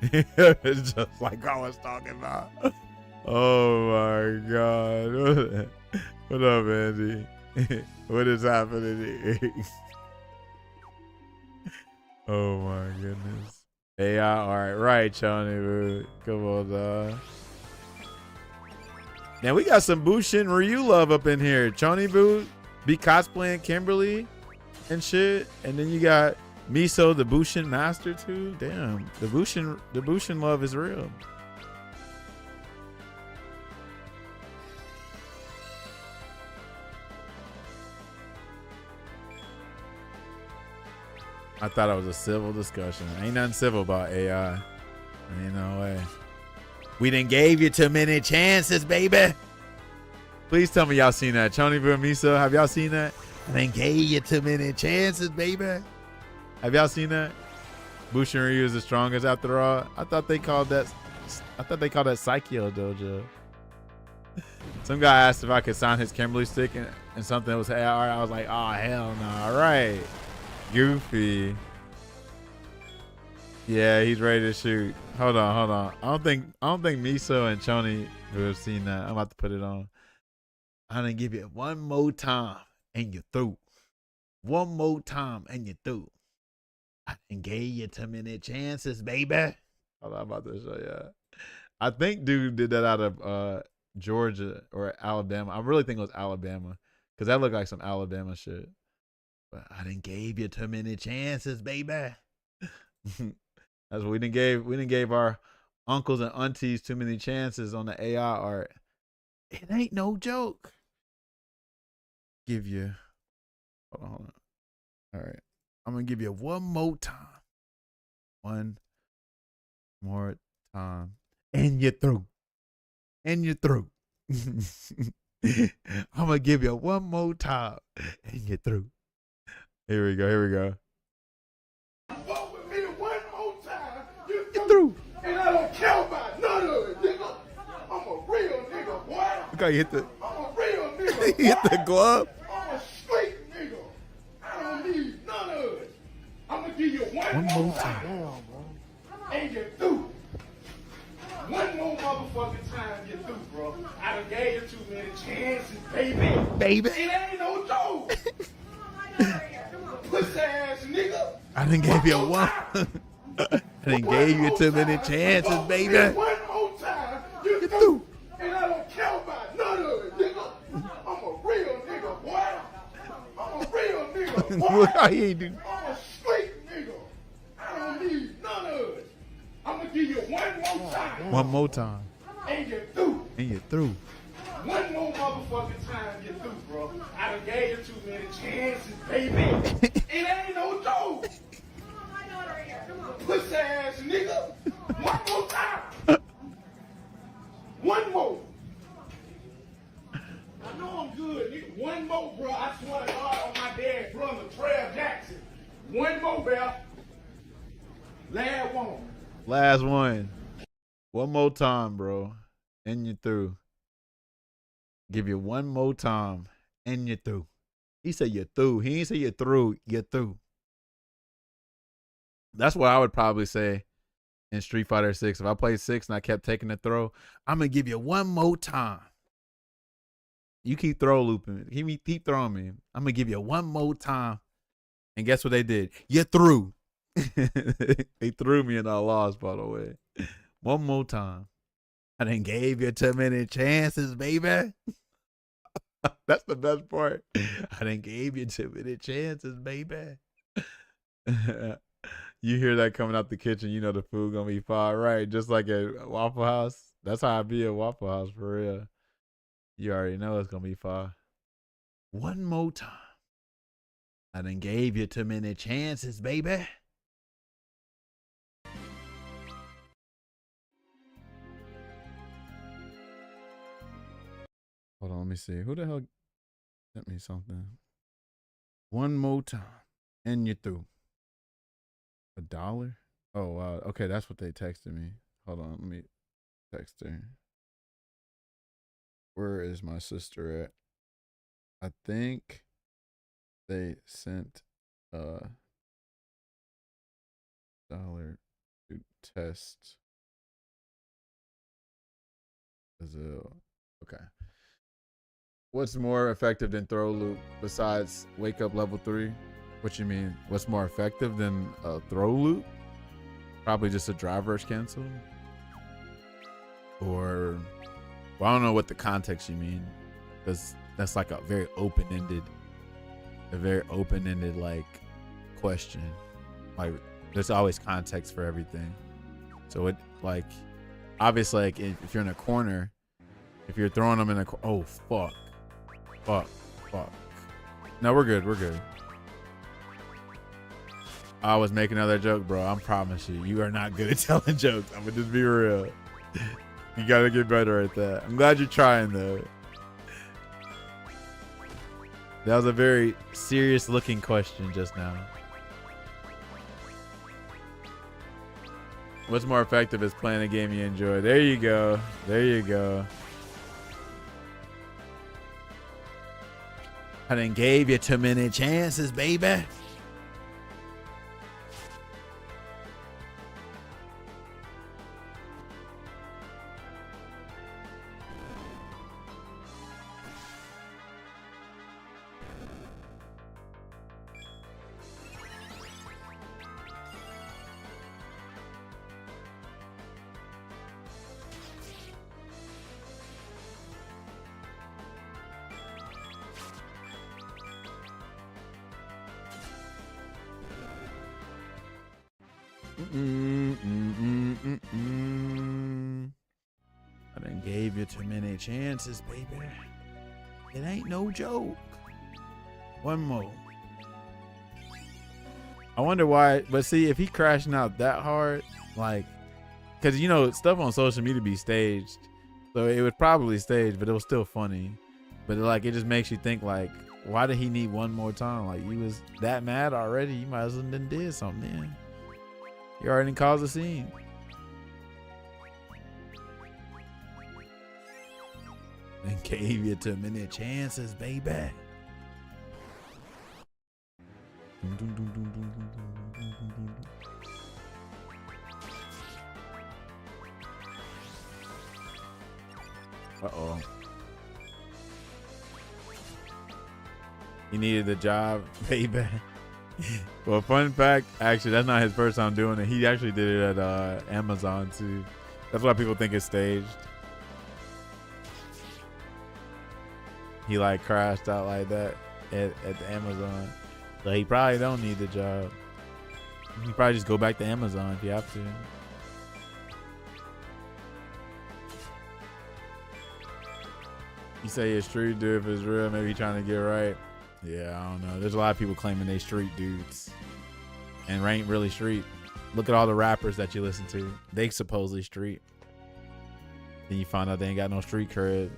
Speaker 1: It's just like I was talking about. Oh my God. What up, Andy? What is happening? Oh my goodness. AI, all right, Chony, come on, dog. Now we got some Bushin Ryu love up in here. Chony Boo be cosplaying Kimberly and shit. And then you got Miso, the Bushin master too. Damn, the Bushin love is real. I thought it was a civil discussion. Ain't nothing civil about AI. Ain't no way. We done gave you too many chances, baby. Please tell me y'all seen that. Chony Boo and Miso, have y'all seen that? I done gave you too many chances, baby. Have y'all seen that? Bushin Ryu is the strongest after all. I thought they called that Psycho Dojo. Some guy asked if I could sign his Kimberly stick and something that was AR. I was like, oh hell no. All right. Goofy. Yeah, he's ready to shoot. Hold on. I don't think Miso and Chony would have seen that. I'm about to put it on. I'm gonna give you one more time and you're through. One more time and you're through. I done gave you too many chances, baby. Hold on, I'm about to show you. I think dude did that out of Georgia or Alabama. I really think it was Alabama because that looked like some Alabama shit. But I done gave you too many chances, baby. That's what we didn't gave our uncles and aunties too many chances on the AI art. It ain't no joke. Give you. Hold on. All right. I'm gonna give you one more time. One more time. And you're through. And you're through. I'm gonna give you one more time. And you're through. Here we go.
Speaker 5: Vote with me one more time.
Speaker 1: You're through.
Speaker 5: And I don't care about none of it, nigga. I'm a real nigga, boy.
Speaker 1: Look how you hit the.
Speaker 5: I'm a real nigga,
Speaker 1: He hit the glove.
Speaker 5: I'm a straight nigga. I don't need none of it. I'm gonna give you one more time. And you're through. One more motherfucking time you're through, bro. I done gave you too many chances, baby. It ain't no joke. Pussy ass nigga.
Speaker 1: I done gave you one. I done gave you too many chances, baby.
Speaker 5: One more time, you're
Speaker 1: You're
Speaker 5: through.
Speaker 1: through.
Speaker 5: And I don't care about none
Speaker 1: Look how he do.
Speaker 5: I'm a straight nigga. I don't need none of it. I'm gonna give you one more time.
Speaker 1: One more time.
Speaker 5: And you're through.
Speaker 1: And you're through.
Speaker 5: One more motherfucking time you're through, bro. I done gave you too many chances, baby. It ain't no joke. Pussy ass nigga. One more time. One more. I know I'm good, nigga. One more, bro. I swear to God on my dad's brother, Trail Jackson. One more, bro. Last one.
Speaker 1: Last one. One more time, bro. And you're through. Give you one more time. And you're through. He said you're through. He didn't say you're through. You're through. That's what I would probably say in Street Fighter 6. If I played 6 and I kept taking the throw, I'm going to give you one more time. You keep throw looping. Keep throwing me. I'm going to give you one more time. And guess what they did? You're through. They threw me and I lost, by the way. One more time. I done gave you too many chances, baby. That's the best part. I done gave you too many chances, baby. You hear that coming out the kitchen, you know the food gonna be fire, right? Just like at Waffle House. That's how I be at Waffle House, for real. You already know it's gonna be fire. One more time. I done gave you too many chances, baby. Hold on, let me see. Who the hell sent me something? One more time. And you're through. $1? Oh, wow. Okay, that's what they texted me. Hold on, let me text her. Where is my sister at? I think they sent $1 to test. Okay. What's more effective than throw loop besides wake up level 3? What you mean? What's more effective than a throw loop? Probably just a driver's cancel. Or, well, I don't know what the context you mean, because that's like a very open-ended like question. Like there's always context for everything. So it like obviously like if you're in a corner, if you're throwing them in a oh fuck. No, we're good. I was making another joke, bro. I promise you are not good at telling jokes. I'm gonna just be real. You gotta get better at that. I'm glad you're trying though. That was a very serious looking question just now. What's more effective is playing a game you enjoy. There you go. I done gave you too many chances, baby. I done gave you too many chances, baby. It ain't no joke. One more. I wonder why, but see, if he crashing out that hard, like, because, you know, stuff on social media be staged. So it was probably staged, but it was still funny. But, like, it just makes you think, like, why did he need one more time? Like, you was that mad already. You might as well done did something then. You already caused a scene. And gave you too many chances, baby. Uh-oh. He needed the job, baby. Well, fun fact, actually, that's not his first time doing it. He actually did it at Amazon, too. That's why people think it's staged. He, like, crashed out like that at the Amazon. So he probably don't need the job. You probably just go back to Amazon if you have to. You say you're a street dude if it's real, maybe trying to get right. Yeah, I don't know. There's a lot of people claiming they street dudes. And ain't really street. Look at all the rappers that you listen to. They supposedly street. Then you find out they ain't got no street cred.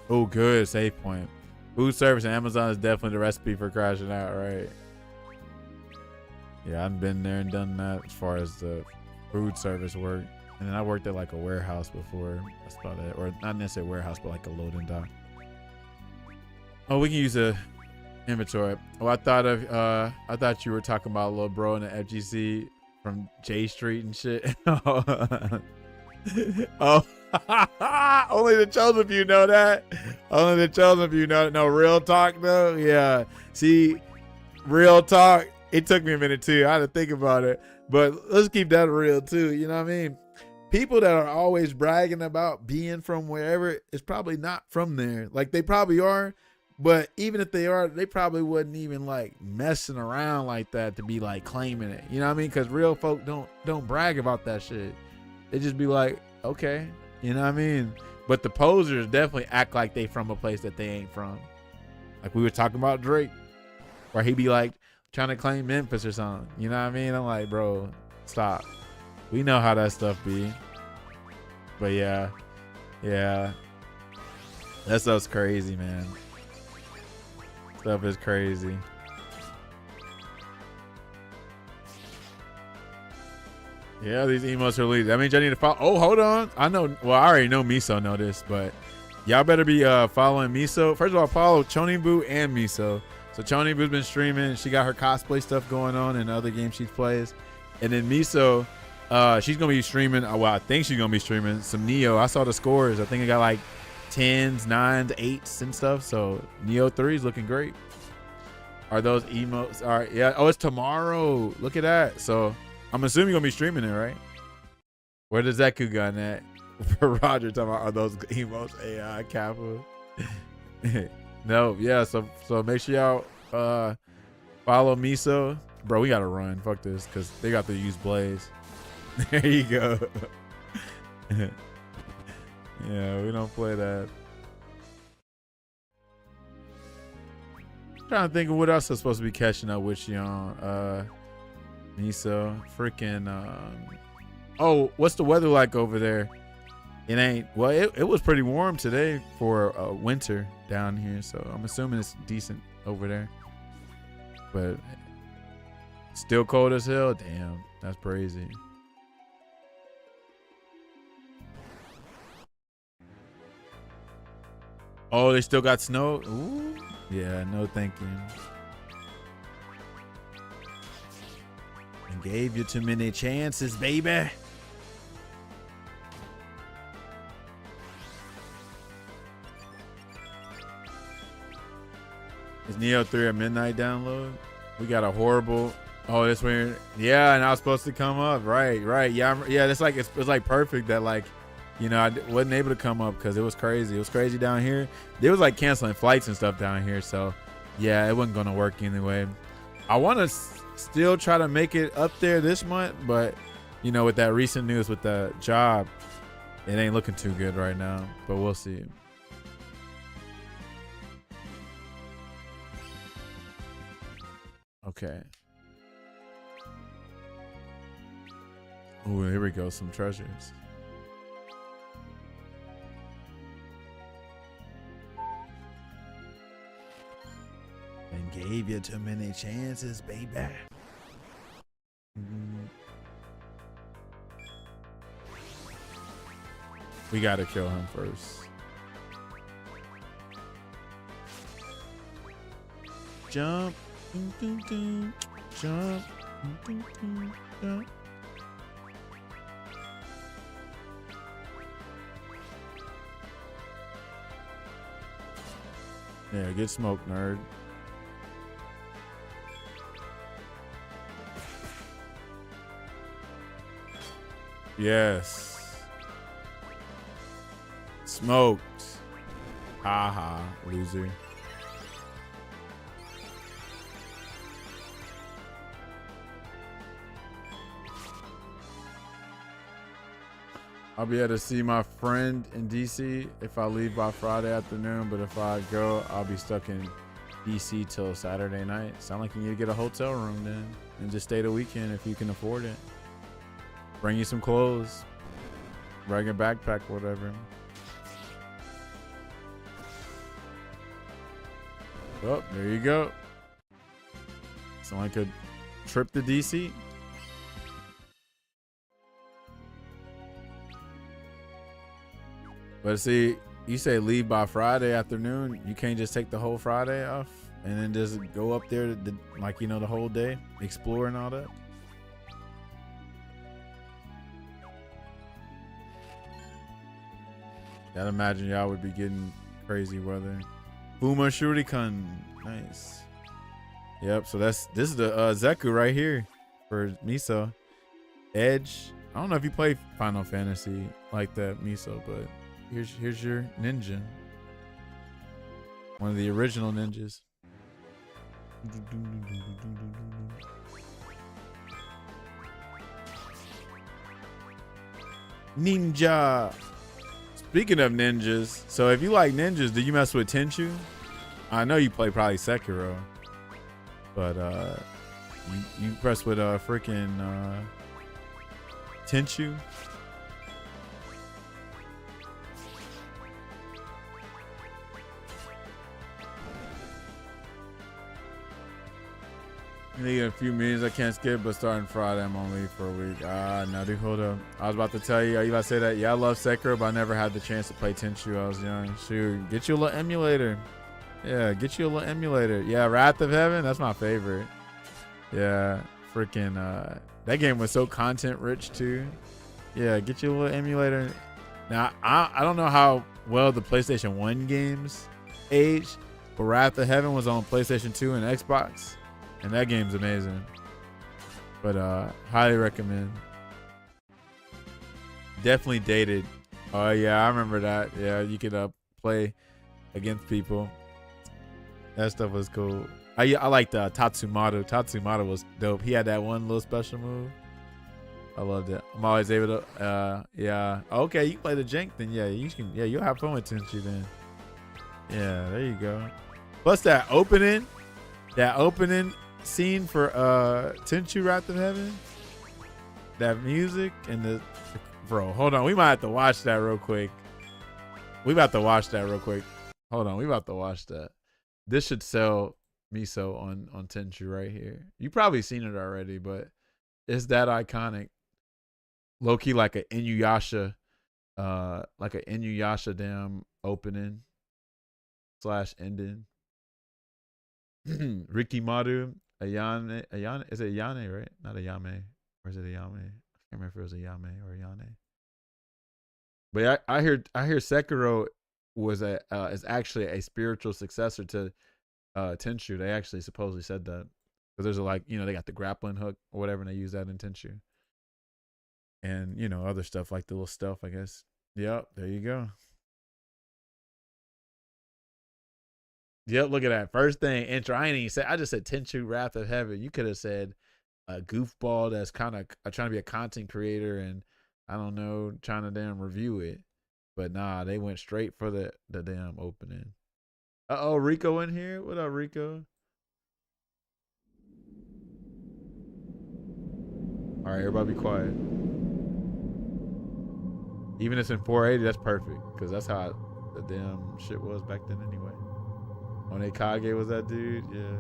Speaker 1: Oh, good. Save point. Food service and Amazon is definitely the recipe for crashing out, right? Yeah, I've been there and done that as far as the food service work. And then I worked at like a warehouse before. That's about it. Or not necessarily a warehouse, but like a loading dock. Oh, we can use a inventory. Oh, I thought you were talking about little bro in the FGC from J Street and shit. Oh, only the chosen few know that. Only the chosen few know. No, real talk though. Yeah. See, real talk. It took me a minute too. I had to think about it, but let's keep that real too. You know what I mean? People that are always bragging about being from wherever is probably not from there. Like they probably are, but even if they are, they probably wouldn't even like messing around like that to be like claiming it. You know what I mean? Because real folk don't brag about that shit. They just be like, okay, you know what I mean? But the posers definitely act like they from a place that they ain't from. Like we were talking about Drake, where he be like trying to claim Memphis or something. You know what I mean? I'm like, bro, stop. We know how that stuff be. But yeah, that stuff's crazy, man. Stuff is crazy. Yeah, these emotes are leaked. That means I need to follow. Oh, hold on. I know. Well, I already know Miso know this, but y'all better be following Miso. First of all, follow Choni Boo and Miso. So Choni Boo's been streaming. She got her cosplay stuff going on in other games she plays. And then Miso, she's gonna be streaming. Well, I think she's gonna be streaming some Neo. I saw the scores. I think it got like 10s, 9s, 8s and stuff. So Neo 3 is looking great. Are those emotes? All right, yeah. Oh, it's tomorrow. Look at that. So I'm assuming you're gonna be streaming it, right? Where does Zeku gun at? For Roger talking about, are those emotes AI Kappa? No, yeah. So make sure y'all follow Miso. Bro, we gotta run. Fuck this, cause they got to use Blaze. There you go. Yeah, we don't play that. Trying to think of what else I'm supposed to be catching up with you on. Miso, freaking. Oh, what's the weather like over there? It ain't. Well, it was pretty warm today for winter down here, so I'm assuming it's decent over there. But still cold as hell. Damn, that's crazy. Oh, they still got snow. Ooh, yeah, no thank you. And gave you too many chances, baby. Is Neo 3 a midnight download? We got a horrible. Oh, this weird. Yeah, and I was supposed to come up. Right. Yeah, it's like it's like perfect that like, you know, I wasn't able to come up because it was crazy. It was crazy down here. They was like canceling flights and stuff down here. So yeah, it wasn't gonna work anyway. I want to still try to make it up there this month, but you know, with that recent news with the job, it ain't looking too good right now. But we'll see. Okay. Oh, here we go. Some treasures. And gave you too many chances, baby. We gotta kill him first. Jump. Jump. Jump. Yeah, get smoked, nerd. Yes. Smoked. Haha, loser. I'll be able to see my friend in DC if I leave by Friday afternoon, but if I go, I'll be stuck in DC till Saturday night. Sound like you need to get a hotel room then and just stay the weekend if you can afford it. Bring you some clothes, bring a backpack, whatever. Oh, there you go. Sound like a trip to DC. But see, you say leave by Friday afternoon. You can't just take the whole Friday off and then just go up there to like, you know, the whole day, explore and all that. I'd imagine y'all would be getting crazy weather. Fuma Shuriken. Nice. Yep, so this is the Zeku right here for Miso. Edge. I don't know if you play Final Fantasy like that, Miso, but here's your ninja. One of the original ninjas. Ninja. Speaking of ninjas, so if you like ninjas, do you mess with Tenchu? I know you play probably Sekiro, but you press with freaking Tenchu. Need a few meetings I can't skip, but starting Friday I'm on leave for a week. No, dude, hold up. I was about to tell you, are you about to say that? Yeah, I love Sekiro, but I never had the chance to play Tenchu when I was young. Shoot, get you a little emulator. Yeah, get you a little emulator. Yeah, Wrath of Heaven, that's my favorite. Yeah, freaking, that game was so content rich too. Yeah, get you a little emulator. Now, I don't know how well the PlayStation 1 games aged, but Wrath of Heaven was on PlayStation 2 and Xbox. And that game's amazing. But highly recommend. Definitely dated. Oh yeah, I remember that. Yeah, you could play against people. That stuff was cool. I liked Tatsumaru. Tatsumaru was dope. He had that one little special move. I loved it. I'm always able to yeah. Okay, you play the jank then. Yeah, you can. Yeah, you'll have fun with Tenchu then. Yeah, there you go. Plus that opening scene for Tenchu Wrath of Heaven, that music and the bro, hold on, we might have to watch that real quick. Hold on, we about to watch that. This should sell Miso on Tenchu right here. You probably seen it already, but it's that iconic. Low-key like a Inuyasha damn opening / ending. Rikimaru, Ayane, is it Ayane, right? Not Ayame. Or is it Ayame? I can't remember if it was Ayame or Ayane. But I hear Sekiro was is actually a spiritual successor to Tenchu. They actually supposedly said that. Because there's they got the grappling hook or whatever, and they use that in Tenchu. And, other stuff like the little stuff, I guess. Yep, there you go. Yep, look at that. First thing, intro. I just said Tenchu Wrath of Heaven. You could have said a goofball that's kind of trying to be a content creator and, I don't know, trying to damn review it. But nah, they went straight for the damn opening. Uh-oh, Rico in here? What up, Rico? All right, everybody be quiet. Even if it's in 480, that's perfect. Because that's how the damn shit was back then anyway. Onekage was that dude? Yeah.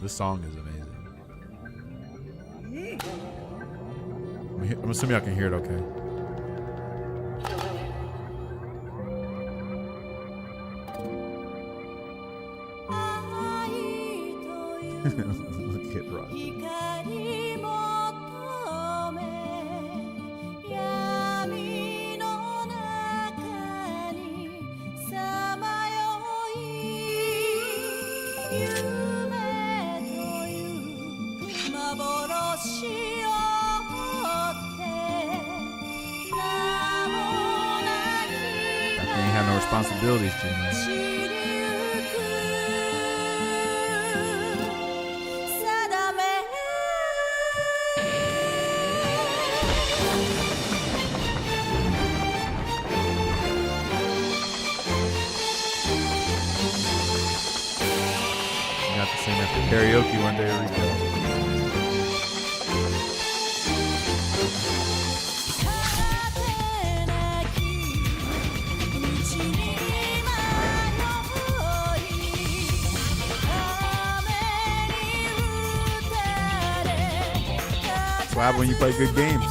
Speaker 1: This song is amazing. I'm assuming y'all can hear it okay. Look at Rock. I ain't have no responsibilities, Gina. karaoke one day, Rico. What happens when you play good games?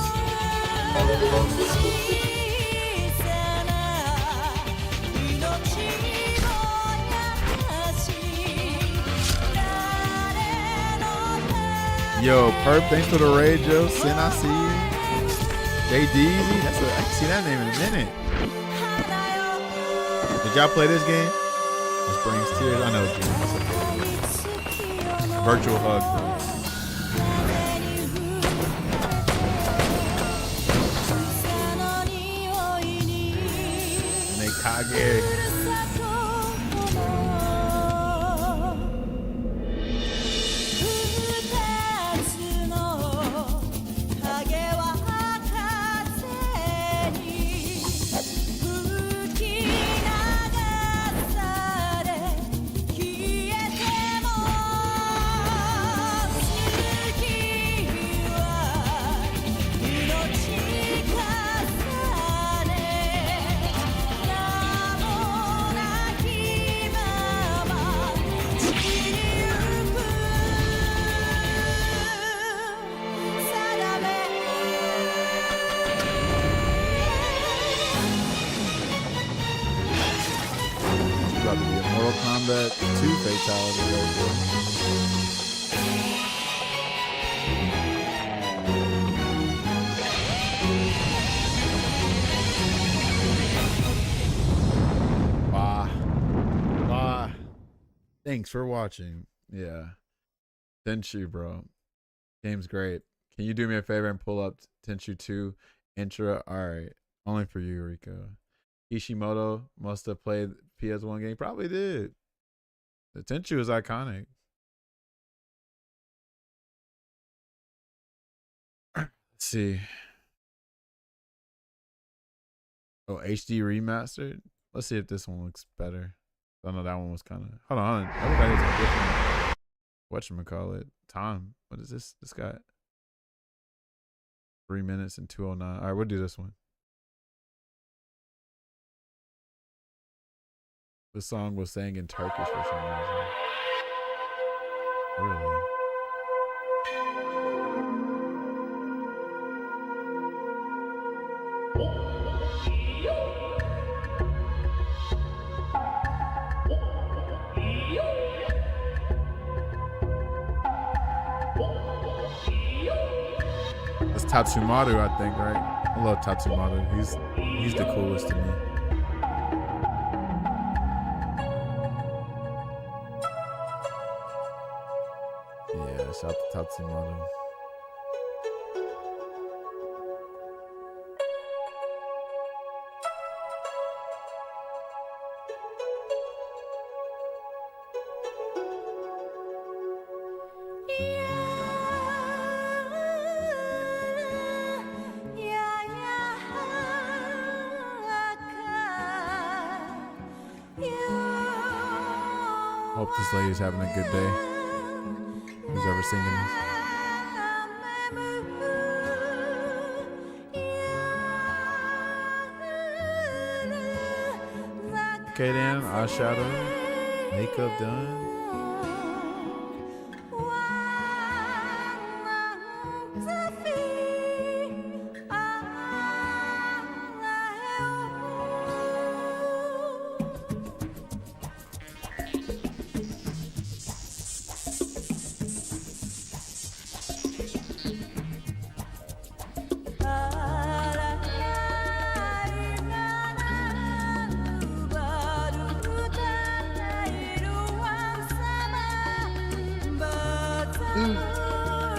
Speaker 1: Yo, Perp, thanks for the raid, Joe. Sin, I see you. JD, I can see that name in a minute. Did y'all play this game? This brings tears. I know it's Virtual Hug, bro. Kage. Combat 2 fatality right there. Bye. Thanks for watching. Yeah. Tenshu, bro. Game's great. Can you do me a favor and pull up Tenshu 2 Intra? Alright. Only for you, Rico. Kishimoto must have played PS1 game. Probably did. The Tenshu is iconic. Let's see. Oh, HD remastered. Let's see if this one looks better. I know that one was kind of. Hold on. Everybody's a different. Whatchamacallit. Time. What is this? This got 3 minutes and 2:09. All right, we'll do this one. The song was sang in Turkish for some reason. Really? That's Tatsumaru, I think, right? I love Tatsumaru. He's the coolest to me. Shout out to Tatsumaru. Hope this lady's having a good day. Who's ever singing this? Okay then, eyeshadow, makeup done.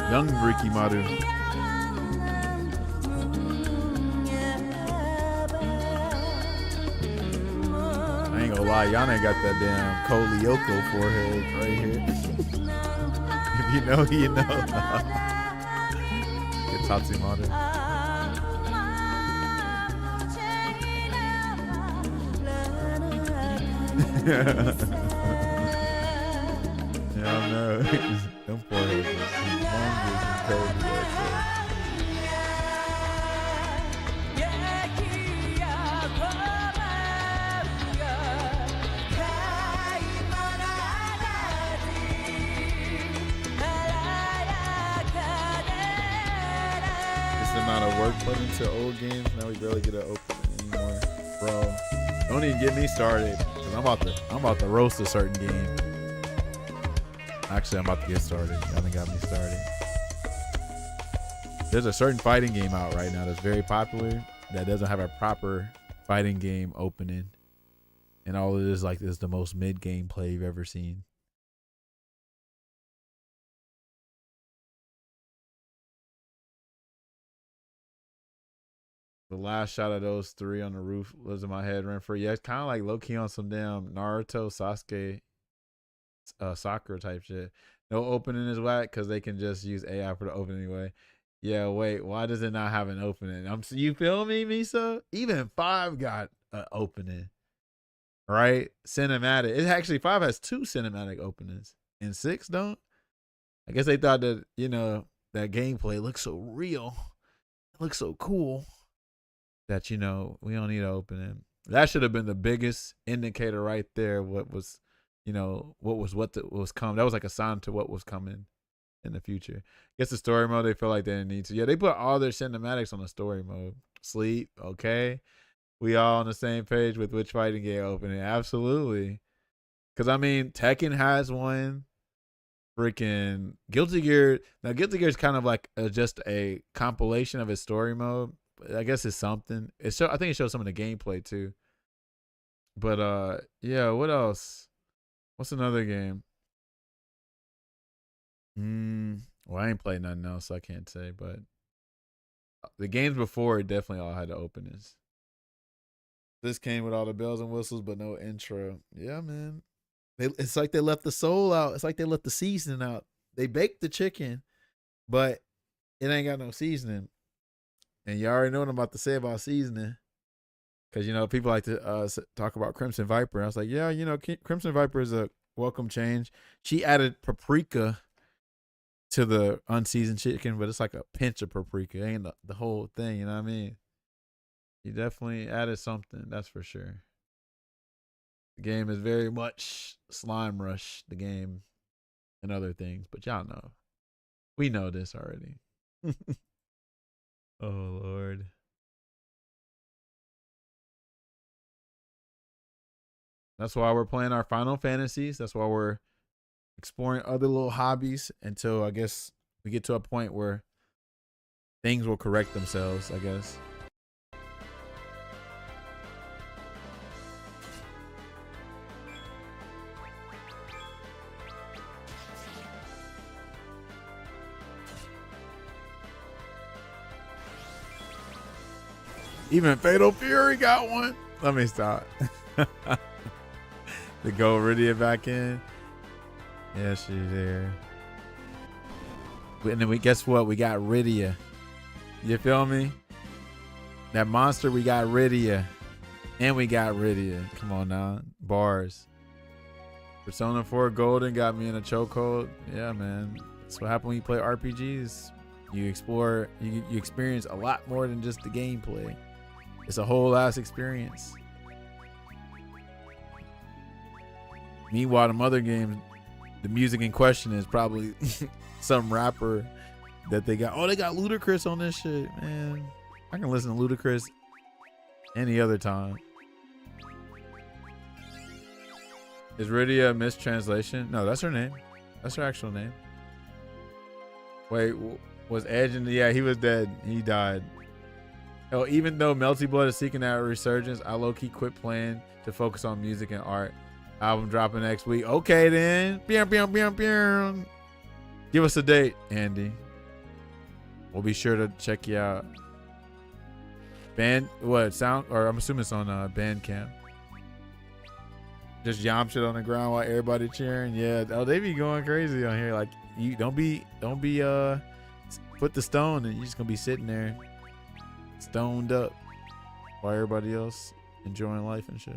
Speaker 1: Young Ricky Maru. I ain't gonna lie, y'all ain't got that damn Kolioko forehead right here. If you know, you know. Get Tatsumaru. Yeah, I know. Them foreheads is humongous and cold as the amount of work put into old games. Now we barely get to open it anymore, bro. Don't even get me started, cause I'm about to roast a certain game. Actually, I'm about to get started. Y'all done got me started. There's a certain fighting game out right now that's very popular that doesn't have a proper fighting game opening, and all it is like is the most mid game play you've ever seen. The last shot of those three on the roof was in my head, ran for. Yeah, it's kind of like low key on some damn Naruto, Sasuke, soccer type shit. No opening is whack because they can just use AI for the opening anyway. Yeah, wait, why does it not have an opening? You feel me, Misa? Even 5 got an opening, right? Cinematic. It actually 5 has 2 cinematic openings and 6 don't. I guess they thought that, you know, that gameplay looks so real, it looks so cool that, you know, we don't need an opening. That should have been the biggest indicator right there. What was, you know, what was coming. That was like a sign to what was coming in the future. I guess the story mode, they feel like they didn't need to. Yeah, they put all their cinematics on the story mode. Sleep, okay. We all on the same page with which fighting game opening. Absolutely. Because, I mean, Tekken has one. Freaking Guilty Gear. Now, Guilty Gear is kind of like just a compilation of its story mode. I guess it's something. I think it shows some of the gameplay too. But yeah, what else? What's another game? Well, I ain't played nothing else, so I can't say. But the games before it definitely all had the openings. This came with all the bells and whistles, but no intro. Yeah, man. It's like they left the soul out. It's like they left the seasoning out. They baked the chicken, but it ain't got no seasoning. And you already know what I'm about to say about seasoning. Because, you know, people like to talk about Crimson Viper. I was like, yeah, you know, Crimson Viper is a welcome change. She added paprika to the unseasoned chicken, but it's like a pinch of paprika. It ain't the whole thing, you know what I mean? You definitely added something, that's for sure. The game is very much Slime Rush, the game, and other things. But y'all know. We know this already. Oh, Lord. That's why we're playing our Final Fantasies. That's why we're exploring other little hobbies until, I guess, we get to a point where things will correct themselves, I guess. Even Fatal Fury got one. Let me stop. The Gold Rydia back in. Yeah, she's there. And then guess what? We got Rydia. You feel me? That monster, we got Rydia. And we got Rydia. Come on now. Bars. Persona 4 Golden got me in a chokehold. Yeah, man. That's what happens when you play RPGs. You explore, you experience a lot more than just the gameplay. It's a whole ass experience. Meanwhile, the other games, the music in question is probably some rapper that they got. Oh, they got Ludacris on this shit, man. I can listen to Ludacris any other time. Is Rydia a mistranslation? No, that's her name. That's her actual name. Wait, was Edge in the... Yeah, he was dead. He died. Oh, even though Melty Blood is seeking that resurgence, I low-key quit playing to focus on music and art. Album dropping next week. Okay, then. Give us a date, Andy. We'll be sure to check you out. Sound? Or I'm assuming it's on Bandcamp. Just yam shit on the ground while everybody cheering. Yeah. Oh, they be going crazy on here. Like, you don't be put the stone and you're just gonna be sitting there stoned up while everybody else enjoying life and shit.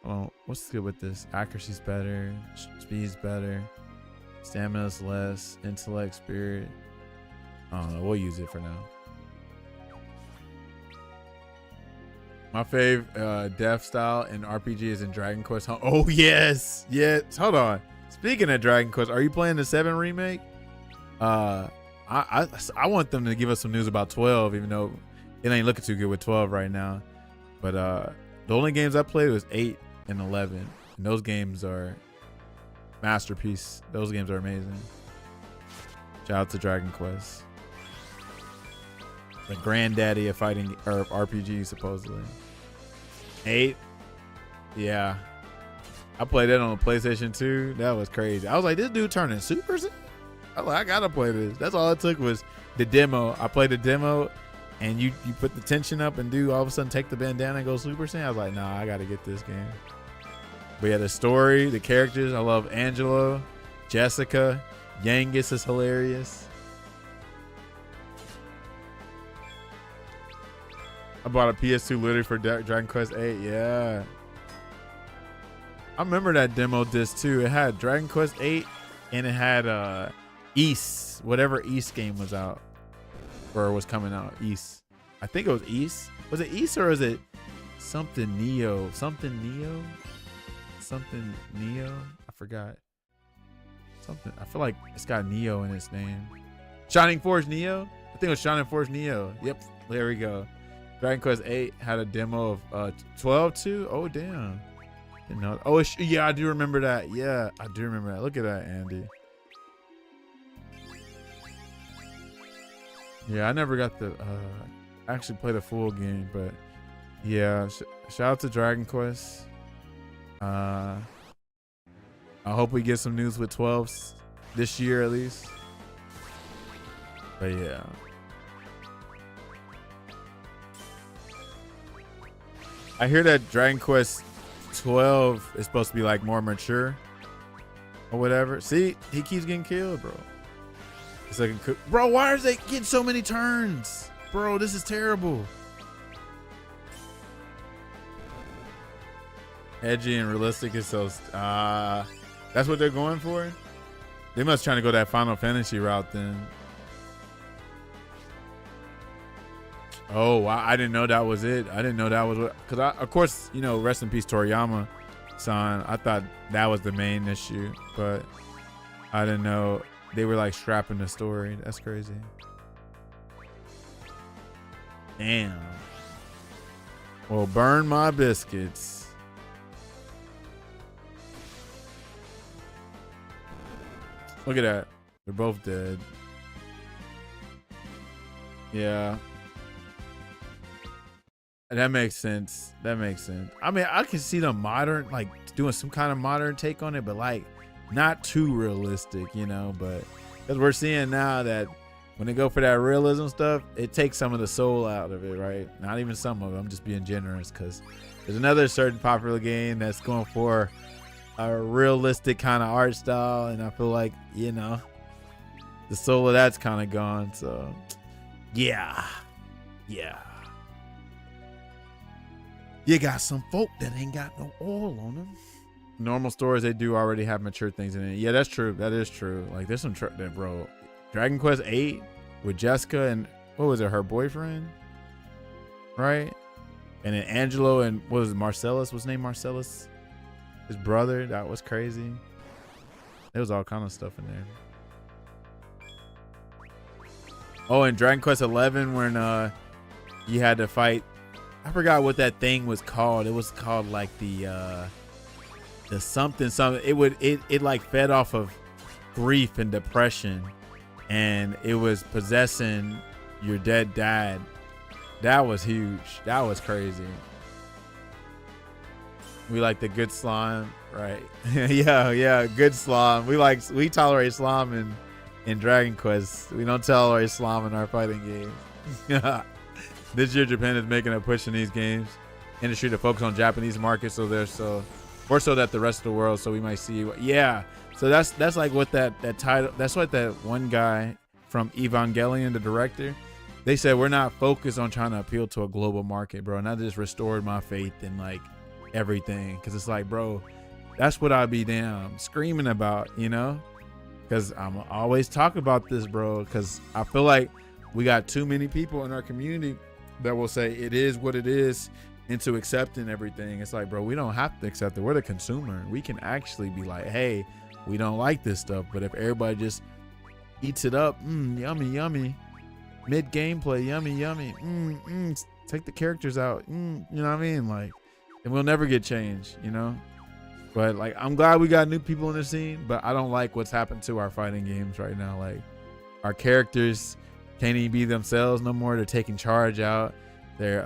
Speaker 1: Oh, what's good with this? Accuracy's better, speed's better, stamina's less, intellect, spirit. I don't know. We'll use it for now. My fave death style in RPG is in Dragon Quest. Oh yes, yes. Hold on. Speaking of Dragon Quest, are you playing the 7 remake? I want them to give us some news about 12, even though it ain't looking too good with 12 right now. But the only games I played was 8 and 11, and those games are masterpiece. Those games are amazing. Shout out to Dragon Quest, the granddaddy of fighting or RPGs, supposedly. 8, yeah. I played it on the PlayStation 2. That was crazy. I was like, this dude turning Super Saiyan? I was like, I gotta play this. That's all it took was the demo. I played the demo, and you put the tension up and do all of a sudden take the bandana and go Super Saiyan. I was like, nah, I gotta get this game. But yeah, the story, the characters. I love Angelo, Jessica, Yangus is hilarious. I bought a PS2 literally for Dragon Quest 8. Yeah. I remember that demo disc too. It had Dragon Quest 8 and it had East, whatever East game was out or was coming out. East. I think it was East. Was it East or was it something Neo? Something Neo? Something Neo? I forgot. Something. I feel like it's got Neo in its name. Shining Force Neo? I think it was Shining Force Neo. Yep. There we go. Dragon Quest 8 had a demo of 12 too. Oh damn. Didn't know. Oh yeah, I do remember that. Yeah, I do remember that. Look at that, Andy. Yeah, I never got the actually play the full game, but yeah, shout out to Dragon Quest. I hope we get some news with 12s this year at least. But yeah. I hear that Dragon Quest 12 is supposed to be like more mature or whatever. See, he keeps getting killed, bro. It's like, bro, why is they getting so many turns? Bro, this is terrible. Edgy and realistic is so, that's what they're going for? They must trying to go that Final Fantasy route then. Oh, wow. I didn't know that was it. I didn't know that was what, because of course, you know, rest in peace, Toriyama-san. I thought that was the main issue, but I didn't know they were like scrapping the story. That's crazy. Damn. Well, burn my biscuits. Look at that. They're both dead. Yeah. That makes sense. That makes sense. I mean, I can see them modern, like doing some kind of modern take on it, but like not too realistic, you know. But because we're seeing now that when they go for that realism stuff, it takes some of the soul out of it, right? Not even some of it. I'm just being generous because there's another certain popular game that's going for a realistic kind of art style, and I feel like, you know, the soul of that's kind of gone. So, yeah. You got some folk that ain't got no oil on them. Normal stories, they do already have mature things in it. Yeah, that's true. That is true. Like, there's some bro. Dragon Quest 8 with Jessica and what was it, her boyfriend, right? And then Angelo and what was it, Marcellus? What's his name? Marcellus, his brother. That was crazy. There was all kind of stuff in there. Oh, and Dragon Quest 11 when you had to fight. I forgot what that thing was called. It was called like the something. It like fed off of grief and depression, and it was possessing your dead dad. That was huge. That was crazy. We like the good slime, right? yeah, good slime. We tolerate slime in Dragon Quest. We don't tolerate slime in our fighting games. This year, Japan is making a push in these games industry to focus on Japanese markets, so they're so more so that the rest of the world. So we might see, yeah. So that's like what that title. That's what that one guy from Evangelion, the director, they said we're not focused on trying to appeal to a global market, bro. And that just restored my faith in like everything, because it's like, bro, that's what I'd be damn screaming about, you know, because I'm always talking about this, bro, because I feel like we got too many people in our community that will say it is what it is into accepting everything. It's like, bro, we don't have to accept it. We're the consumer. We can actually be like, hey, we don't like this stuff, but if everybody just eats it up, yummy, yummy, mid gameplay, yummy, yummy, take the characters out, you know what I mean? Like, and we'll never get change, you know? But like, I'm glad we got new people in the scene, but I don't like what's happened to our fighting games right now. Like, our characters can't even be themselves no more. They're taking charge out. They're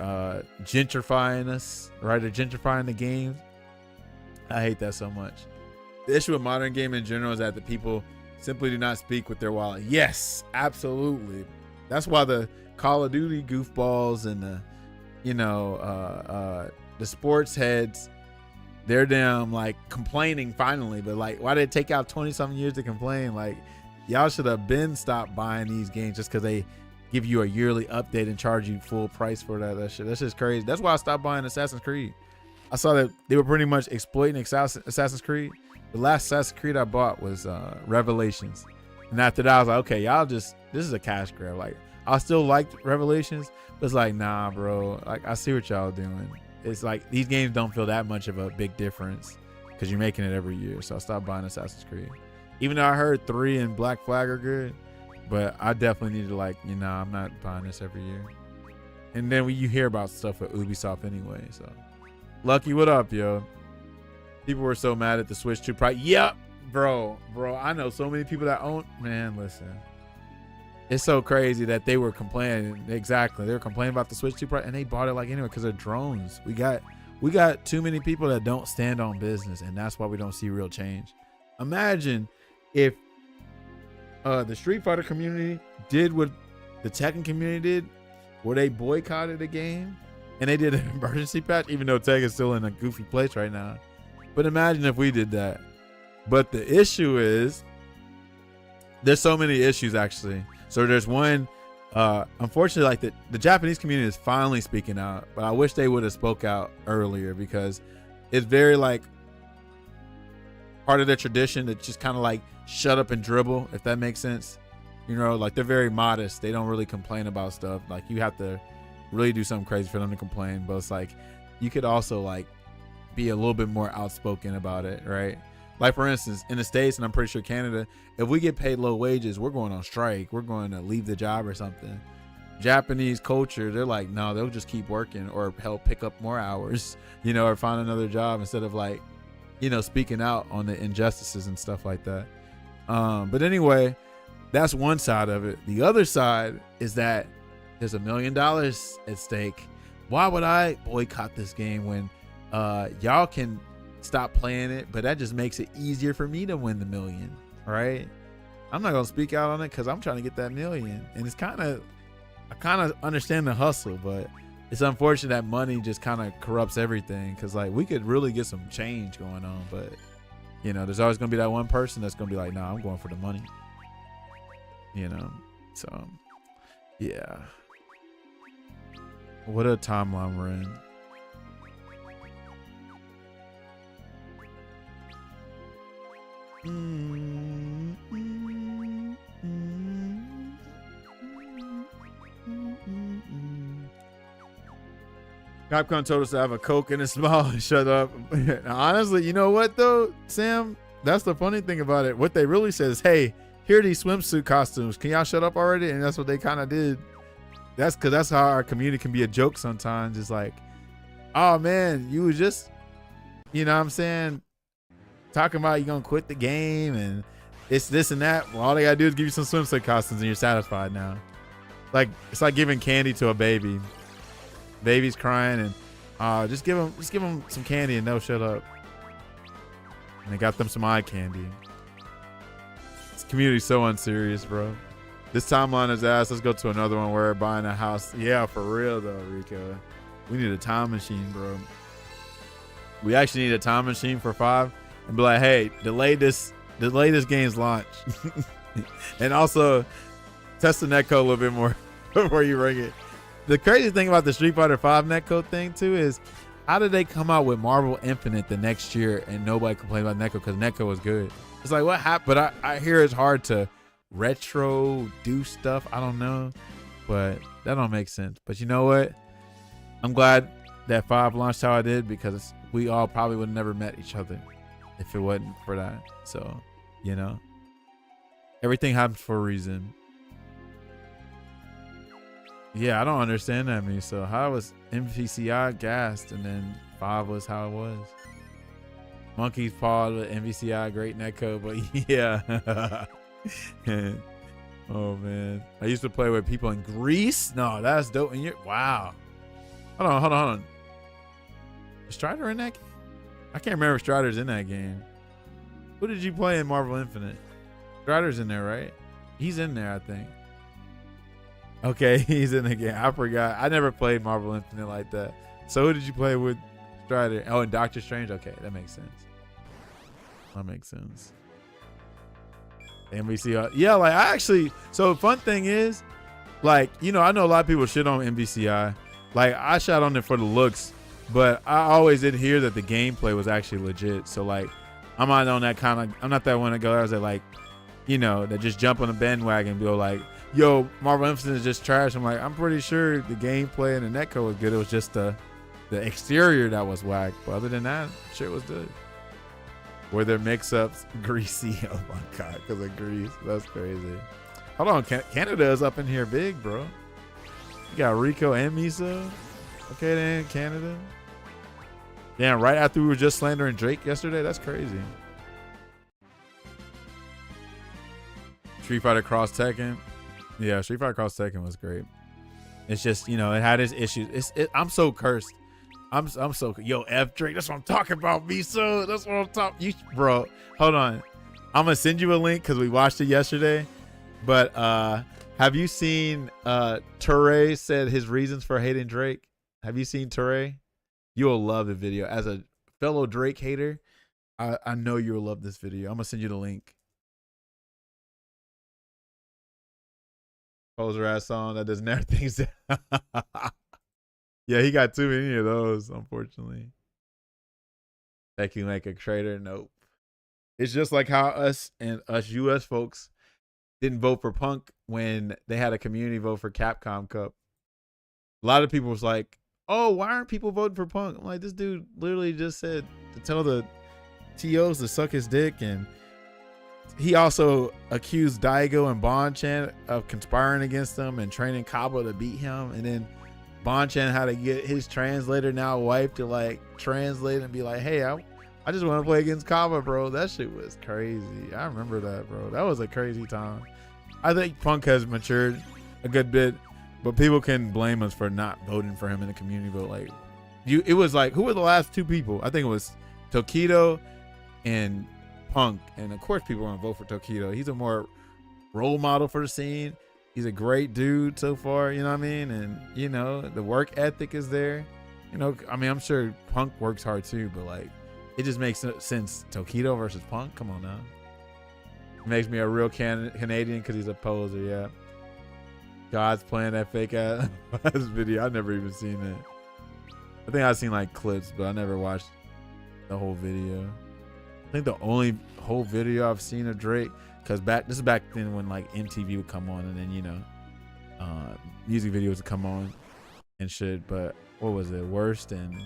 Speaker 1: gentrifying us, right? They're gentrifying the games. I hate that so much. The issue with modern game in general is that the people simply do not speak with their wallet. Yes, absolutely. That's why the Call of Duty goofballs and the, you know, the sports heads, they're damn like complaining finally. But like, why did it take out 20-something years to complain? Like, y'all should have been stopped buying these games just because they give you a yearly update and charge you full price for that shit. That's just crazy. That's why I stopped buying Assassin's Creed. I saw that they were pretty much exploiting Assassin's Creed. The last Assassin's Creed I bought was Revelations, and after that I was like, okay, y'all just, this is a cash grab. Like, I still liked Revelations, but it's like, nah, bro. Like, I see what y'all doing. It's like these games don't feel that much of a big difference because you're making it every year. So I stopped buying Assassin's Creed. Even though I heard 3 and Black Flag are good, but I definitely need to, like, you know, I'm not buying this every year. And then you hear about stuff with Ubisoft anyway. So, Lucky, what up, yo? People were so mad at the Switch 2 price. Yep, bro. I know so many people that own. Man, listen. It's so crazy that they were complaining. Exactly, they were complaining about the Switch 2 price, and they bought it like anyway because they're drones. We got too many people that don't stand on business, and that's why we don't see real change. Imagine if the Street Fighter community did what the Tekken community did, where they boycotted the game and they did an emergency patch, even though Tekken's still in a goofy place right now. But imagine if we did that. But the issue is, there's so many issues actually. So there's one, unfortunately, like the Japanese community is finally speaking out, but I wish they would have spoke out earlier because it's very like part of their tradition to just kind of like shut up and dribble, if that makes sense. You know, like they're very modest. They don't really complain about stuff. Like, you have to really do something crazy for them to complain. But it's like, you could also like be a little bit more outspoken about it, right? Like, for instance, in the States, and I'm pretty sure Canada, if we get paid low wages, we're going on strike. We're going to leave the job or something. Japanese culture, they're like, no, they'll just keep working or help pick up more hours, you know, or find another job instead of like, you know, speaking out on the injustices and stuff like that. But anyway, that's one side of it. The other side is that there's $1 million at stake. Why would I boycott this game when y'all can stop playing it, but that just makes it easier for me to win the $1 million, right? I'm not gonna speak out on it because I'm trying to get that $1 million, and it's I kind of understand the hustle, but it's unfortunate that money just kind of corrupts everything. Because like, we could really get some change going on, but you know, there's always gonna be that one person that's gonna be like, nah, I'm going for the money, you know. So yeah, what a timeline we're in. Capcom told us to have a Coke and a smile and shut up. Now, honestly, you know what though, Sam? That's the funny thing about it. What they really said is, hey, here are these swimsuit costumes. Can y'all shut up already? And that's what they kind of did. That's because that's how our community can be a joke sometimes. It's like, oh man, you was just, you know what I'm saying, talking about you gonna quit the game and it's this and that. Well, all they gotta do is give you some swimsuit costumes and you're satisfied now. Like, it's like giving candy to a baby. Baby's crying and just give them some candy and they'll shut up. And they got them some eye candy. This community's so unserious, bro. This timeline is ass. Let's go to another one where we're buying a house. Yeah, for real though, Rico. We need a time machine, bro. We actually need a time machine for 5 and be like, hey, delay this game's launch. And also test the netcode a little bit more before you ring it. The crazy thing about the Street Fighter 5 netcode thing too is how did they come out with Marvel Infinite the next year and nobody complained about NECO because NECO was good? It's like, what happened? But I hear it's hard to retro do stuff. I don't know, but that don't make sense. But you know what? I'm glad that 5 launched how it did, because we all probably would have never met each other if it wasn't for that. So, you know, everything happens for a reason. Yeah, I don't understand that, me. So how was MVCI gassed and then 5 was how it was? Monkey's Paw with MVCI, great netcode, but yeah. Oh man, I used to play with people in Greece. No, that's dope. And you're wow. Hold on. Is Strider in that game? I can't remember if Strider's in that game. Who did you play in Marvel Infinite? Strider's in there, right? He's in there, I think. Okay, he's in the game. I forgot. I never played Marvel Infinite like that. So who did you play with Strider? Oh, and Doctor Strange? Okay, that makes sense. That makes sense. MVCI. Yeah, like I actually, so the fun thing is, like, you know, I know a lot of people shit on MVCI. Like I shot on it for the looks, but I always did hear that the gameplay was actually legit. So like, I'm not on that kind of, I'm not that one that goes that like, you know, that just jump on the bandwagon and go like, yo, Marvel Infinite is just trash. I'm like, I'm pretty sure the gameplay and the netcode was good. It was just the exterior that was whack. But other than that, shit was good. Were there mix-ups? Greasy. Oh my God, because of Greece. That's crazy. Hold on, Canada is up in here big, bro. You got Rico and Miso. Okay then, Canada. Damn, right after we were just slandering Drake yesterday? That's crazy. Street Fighter Cross Tekken. Yeah, Street Fighter Cross Tekken was great. It's just, you know, it had its issues. I'm so cursed. I'm so, yo, F Drake, that's what I'm talking about, Miso. That's what I'm talking. You, bro, hold on. I'm gonna send you a link because we watched it yesterday. But have you seen Toure said his reasons for hating Drake? Have you seen Toure? You'll love the video. As a fellow Drake hater, I know you'll love this video. I'm gonna send you the link. Poser ass song that does never things. Yeah, he got too many of those, unfortunately. That can make a traitor. Nope. It's just like how us US folks didn't vote for Punk when they had a community vote for Capcom Cup. A lot of people was like, oh, why aren't people voting for Punk? I'm like, this dude literally just said to tell the TOs to suck his dick, and he also accused Daigo and Bonchan of conspiring against him and training Kaba to beat him. And then Bonchan had to get his translator, now wife, to like translate and be like, hey, I just want to play against Kaba, bro. That shit was crazy. I remember that, bro. That was a crazy time. I think Punk has matured a good bit, but people can blame us for not voting for him in the community vote. Like, it was like, who were the last 2 people? I think it was Tokido and Punk, and of course people want to vote for Tokido. He's a more role model for the scene. He's a great dude so far, you know what I mean? And you know, the work ethic is there. You know, I mean, I'm sure Punk works hard too, but like, it just makes sense. Tokido versus Punk, come on now. It makes me a real Canadian because he's a poser. Yeah, God's playing that fake ass video. I've never even seen it. I think I've seen like clips, but I never watched the whole video. I think the only whole video I've seen of Drake, because this is back then when like MTV would come on, and then, you know, music videos would come on and shit. But what was it? Worst and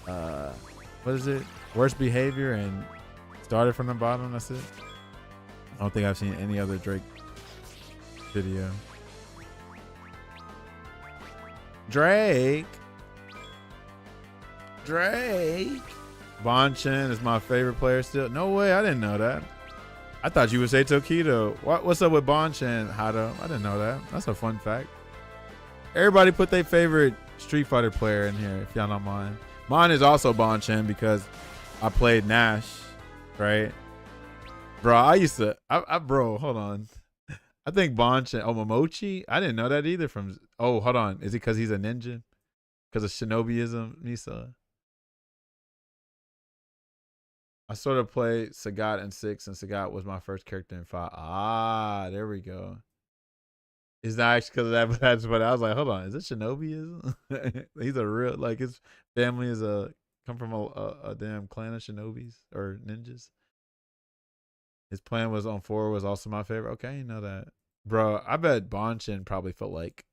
Speaker 1: what is it? Worst Behavior and Started from the Bottom. That's it. I don't think I've seen any other Drake video. Drake. Bonchan is my favorite player still. No way, I didn't know that. I thought you would say Tokido. What's up with Bonchan, Hado? I didn't know that. That's a fun fact. Everybody put their favorite Street Fighter player in here, if y'all don't mind. Mine is also Bonchan because I played Nash, right? Bro, I used to, bro, hold on. I think Bonchan, Momochi? I didn't know that either from, oh, hold on. Is it because he's a ninja? Because of Shinobiism, Nisa? I sort of played Sagat in 6, and Sagat was my first character in 5. Ah, there we go. It's not actually because of that, but that's what I was like. Hold on, is it Shinobi? He's a real like his family is come from a damn clan of Shinobis or ninjas. His plan was on 4 was also my favorite. Okay, you know that, bro. I bet Bonchin probably felt like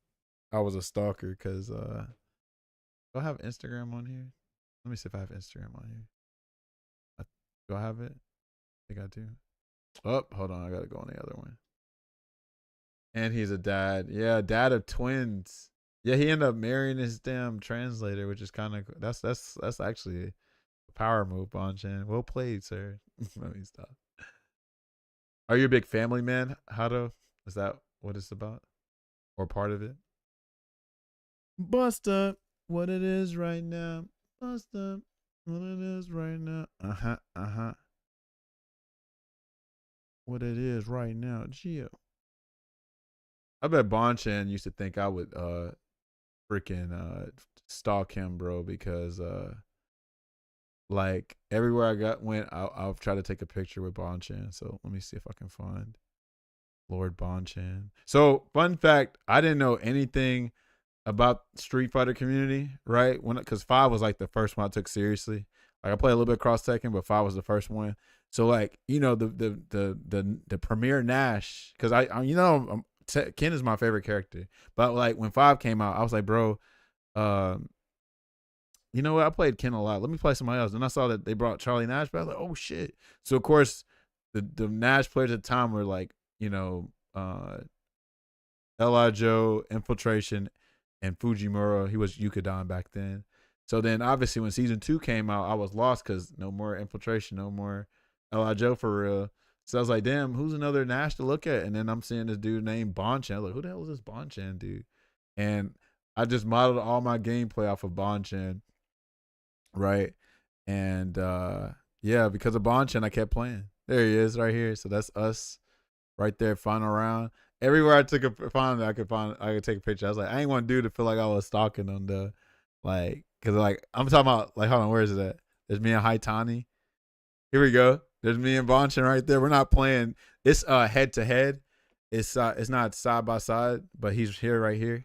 Speaker 1: I was a stalker because do I have Instagram on here? Let me see if I have Instagram on here. Do I have it? I think I do. Oh, hold on. I gotta go on the other one. And he's a dad. Yeah, dad of twins. Yeah, he ended up marrying his damn translator, which is kind of that's actually a power move, Bonchan. Well played, sir. Let me stop. Are you a big family man? Is that what it's about? Or part of it? Bust up what it is right now. Bust up what it is right now. Uh-huh. What it is right now. Gio. I bet Bonchan used to think I would freaking stalk him, bro, because like everywhere I went, I'll try to take a picture with Bonchan. So let me see if I can find Lord Bonchan. So fun fact, I didn't know anything about Street Fighter community, right? Because 5 was like the first one I took seriously. Like I played a little bit cross Tekken, but 5 was the first one. So like, you know, the premier Nash, because Ken is my favorite character. But like when 5 came out, I was like, bro, you know what? I played Ken a lot. Let me play somebody else. And I saw that they brought Charlie Nash, but I was like, oh shit. So of course, the Nash players at the time were like, you know, L.I. Joe, Infiltration, and Fujimura. He was Yukadan back then. So then obviously when season 2 came out, I was lost because no more Infiltration, no more L.I. Joe for real. So I was like, damn, who's another Nash to look at? And then I'm seeing this dude named Bonchan. I'm like, who the hell is this Bonchan dude? And I just modeled all my gameplay off of Bonchan. Right. And yeah, because of Bonchan, I kept playing. There he is right here. So that's us right there, final round. Everywhere I took I could take a picture. I was like, I ain't want dude to feel like I was stalking on the like, cause like I'm talking about like, hold on, where is it at? There's me and Haitani. Here we go. There's me and Bonchan right there. We're not playing. It's head to head. It's not side by side, but he's here right here.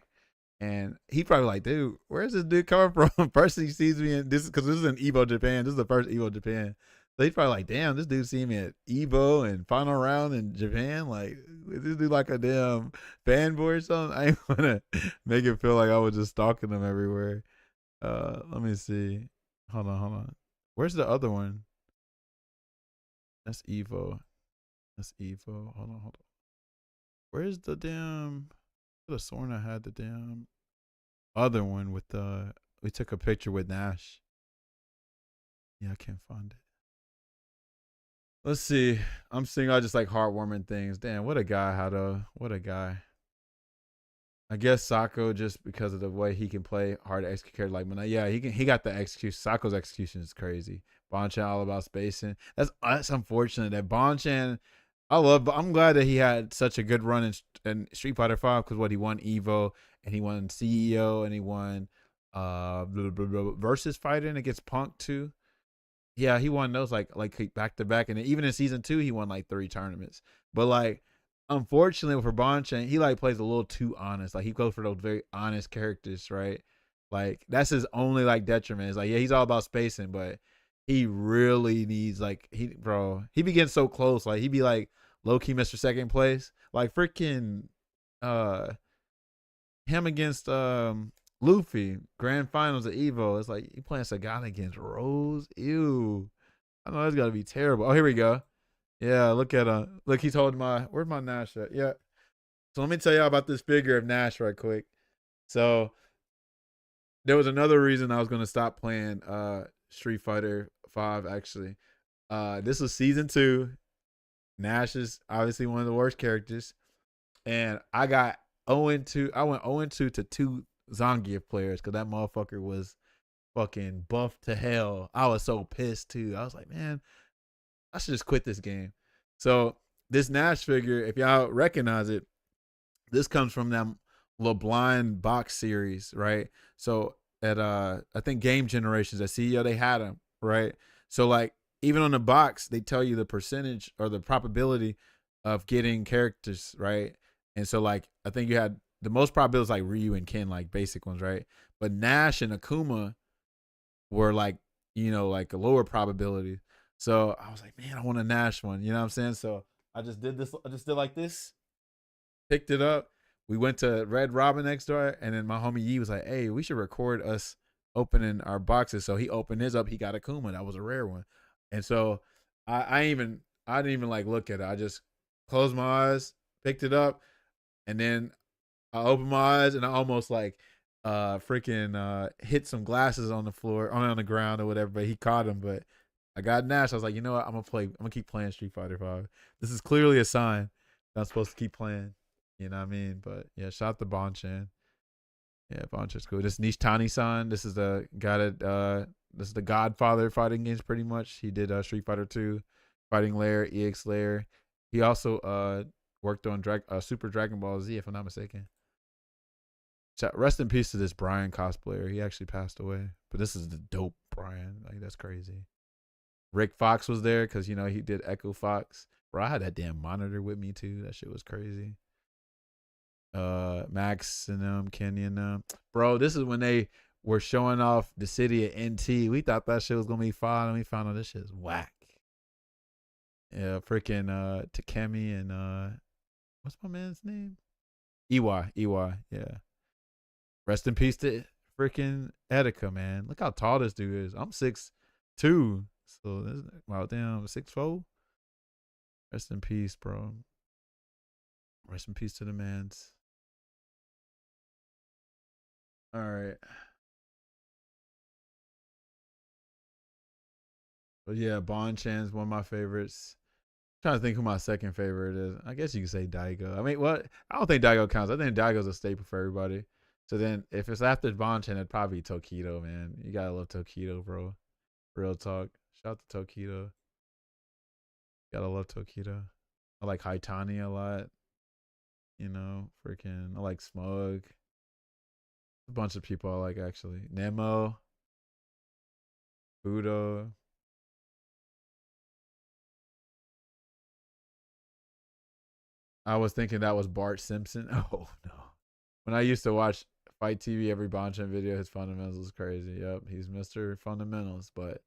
Speaker 1: And he probably like, dude, where's this dude coming from? First he sees me in this, because this is in Evo Japan. This is the first Evo Japan. So he's probably like, damn, this dude see me at Evo and final round in Japan. Like, is this dude like a damn fanboy or something? I ain't want to make it feel like I was just stalking him everywhere. Let me see. Hold on. Where's the other one? That's Evo. Hold on. Where's the damn... I could have sworn I had the damn other one with we took a picture with Nash. Yeah, I can't find it. Let's see. I'm seeing all just like heartwarming things. Damn, what a guy, what a guy. I guess Sako, just because of the way he can play hard to execute, like, yeah, he got the execution. Sako's execution is crazy. Bonchan all about spacing. That's unfortunate that Bonchan. I'm glad that he had such a good run in Street Fighter 5, because what he won Evo and he won CEO and he won versus fighting against Punk too. Yeah, he won those like back to back, and then even in season 2 he won like 3 tournaments. But like, unfortunately for Bonchan, he like plays a little too honest. Like he goes for those very honest characters, right? Like that's his only like detriment. It's like, yeah, he's all about spacing, but he really needs like he be getting so close. Like he'd be like low key Mr. Second Place. Like freaking him against Luffy, grand finals of Evo. It's like you playing Sagan against Rose. Ew. I know that's gotta be terrible. Oh, here we go. Yeah, look at look, he's holding where's my Nash at? Yeah. So let me tell y'all about this figure of Nash right quick. So there was another reason I was gonna stop playing Street Fighter 5 actually. This was season 2. Nash is obviously one of the worst characters. And I got 0-2. I went 0-2 to 2 Zangief players because that motherfucker was fucking buffed to hell. I was so pissed too. I was like, man, I should just quit this game. So this Nash figure, if y'all recognize it, this comes from them LeBlanc box series, right? So at I think Game Generations at CEO, they had them, right? So like even on the box, they tell you the percentage or the probability of getting characters, right? And so like I think you had the most probabilities like Ryu and Ken, like basic ones, right? But Nash and Akuma were like, you know, like a lower probability. So I was like, man, I want a Nash one. You know what I'm saying? So I just did this. I just did like this, picked it up. We went to Red Robin next door, and then my homie Yee was like, hey, we should record us opening our boxes. So he opened his up. He got Akuma. That was a rare one. And so I didn't even like look at it. I just closed my eyes, picked it up, and then I opened my eyes and I almost like freaking hit some glasses on the floor, on the ground or whatever, but he caught him. But I got Nash. I was like, you know what? I'm gonna keep playing Street Fighter 5. This is clearly a sign that I'm supposed to keep playing. You know what I mean? But yeah, shout out to Bonchan. Yeah, Bonchan's cool. This Nishtani-san, this is the guy that this is the Godfather fighting games pretty much. He did Street Fighter 2, Fighting Lair, EX Lair. He also worked on Super Dragon Ball Z, if I'm not mistaken. So rest in peace to this Brian cosplayer. He actually passed away. But this is the dope Brian. Like, that's crazy. Rick Fox was there because, you know, he did Echo Fox. Bro, I had that damn monitor with me too. That shit was crazy. Max and them, Kenny and them. Bro, this is when they were showing off the city of NT. We thought that shit was gonna be fun, and we found out this shit is whack. Yeah, freaking Takemi and what's my man's name? Iwa, yeah. Rest in peace to freaking Etika, man. Look how tall this dude is. I'm 6'2", so this, wow, damn, 6'4". Rest in peace, bro. Rest in peace to the mans. All right. But yeah, Bonchan's one of my favorites. I'm trying to think who my second favorite is. I guess you could say Daigo. I mean, what? I don't think Daigo counts. I think Daigo's a staple for everybody. So then if it's after Bonchan, it'd probably be Tokido, man. You gotta love Tokido, bro. Real talk. Shout out to Tokido. Gotta love Tokido. I like Haitani a lot. You know, freaking, I like Smug. A bunch of people I like, actually. Nemo. Budo. I was thinking that was Bart Simpson. Oh, no. When I used to watch Fight TV, every Bonchan video, his fundamentals was crazy. Yep, he's Mr. Fundamentals. But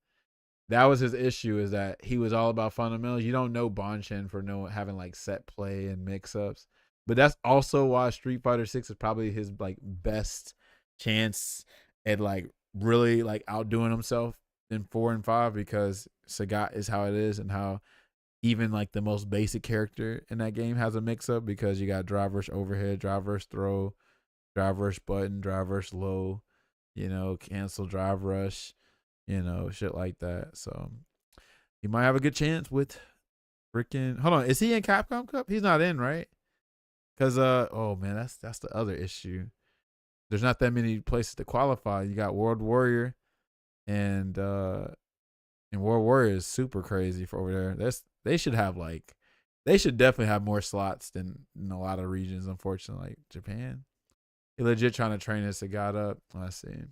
Speaker 1: that was his issue, is that he was all about fundamentals. You don't know Bonchan for having like set play and mix-ups. But that's also why Street Fighter 6 is probably his like best chance at like really like outdoing himself in 4 and 5, because Sagat is how it is, and how even like the most basic character in that game has a mix-up, because you got drive versus overhead, drive versus throw, drive versus button, drive versus low, you know, cancel drive rush, you know, shit like that. So he might have a good chance with freaking, hold on, is he in Capcom Cup? He's not in, right? Because oh man, that's the other issue. There's not that many places to qualify. You got World Warrior, and World Warrior is super crazy for over there. They should definitely have more slots than in a lot of regions, unfortunately, like Japan. He legit trying to train us. Got up. Let's see.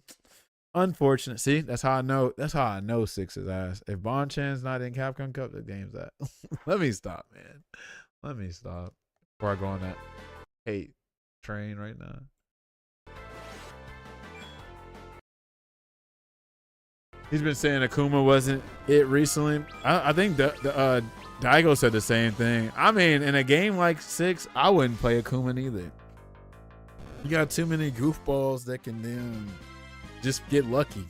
Speaker 1: Unfortunate. See, that's how I know 6 is ass. If Bonchan's not in Capcom Cup, the game's that. Let me stop, man. Let me stop before I go on that hate train right now. He's been saying Akuma wasn't it recently. I think the Daigo said the same thing. I mean, in a game like 6, I wouldn't play Akuma either. You got too many goofballs that can then just get lucky.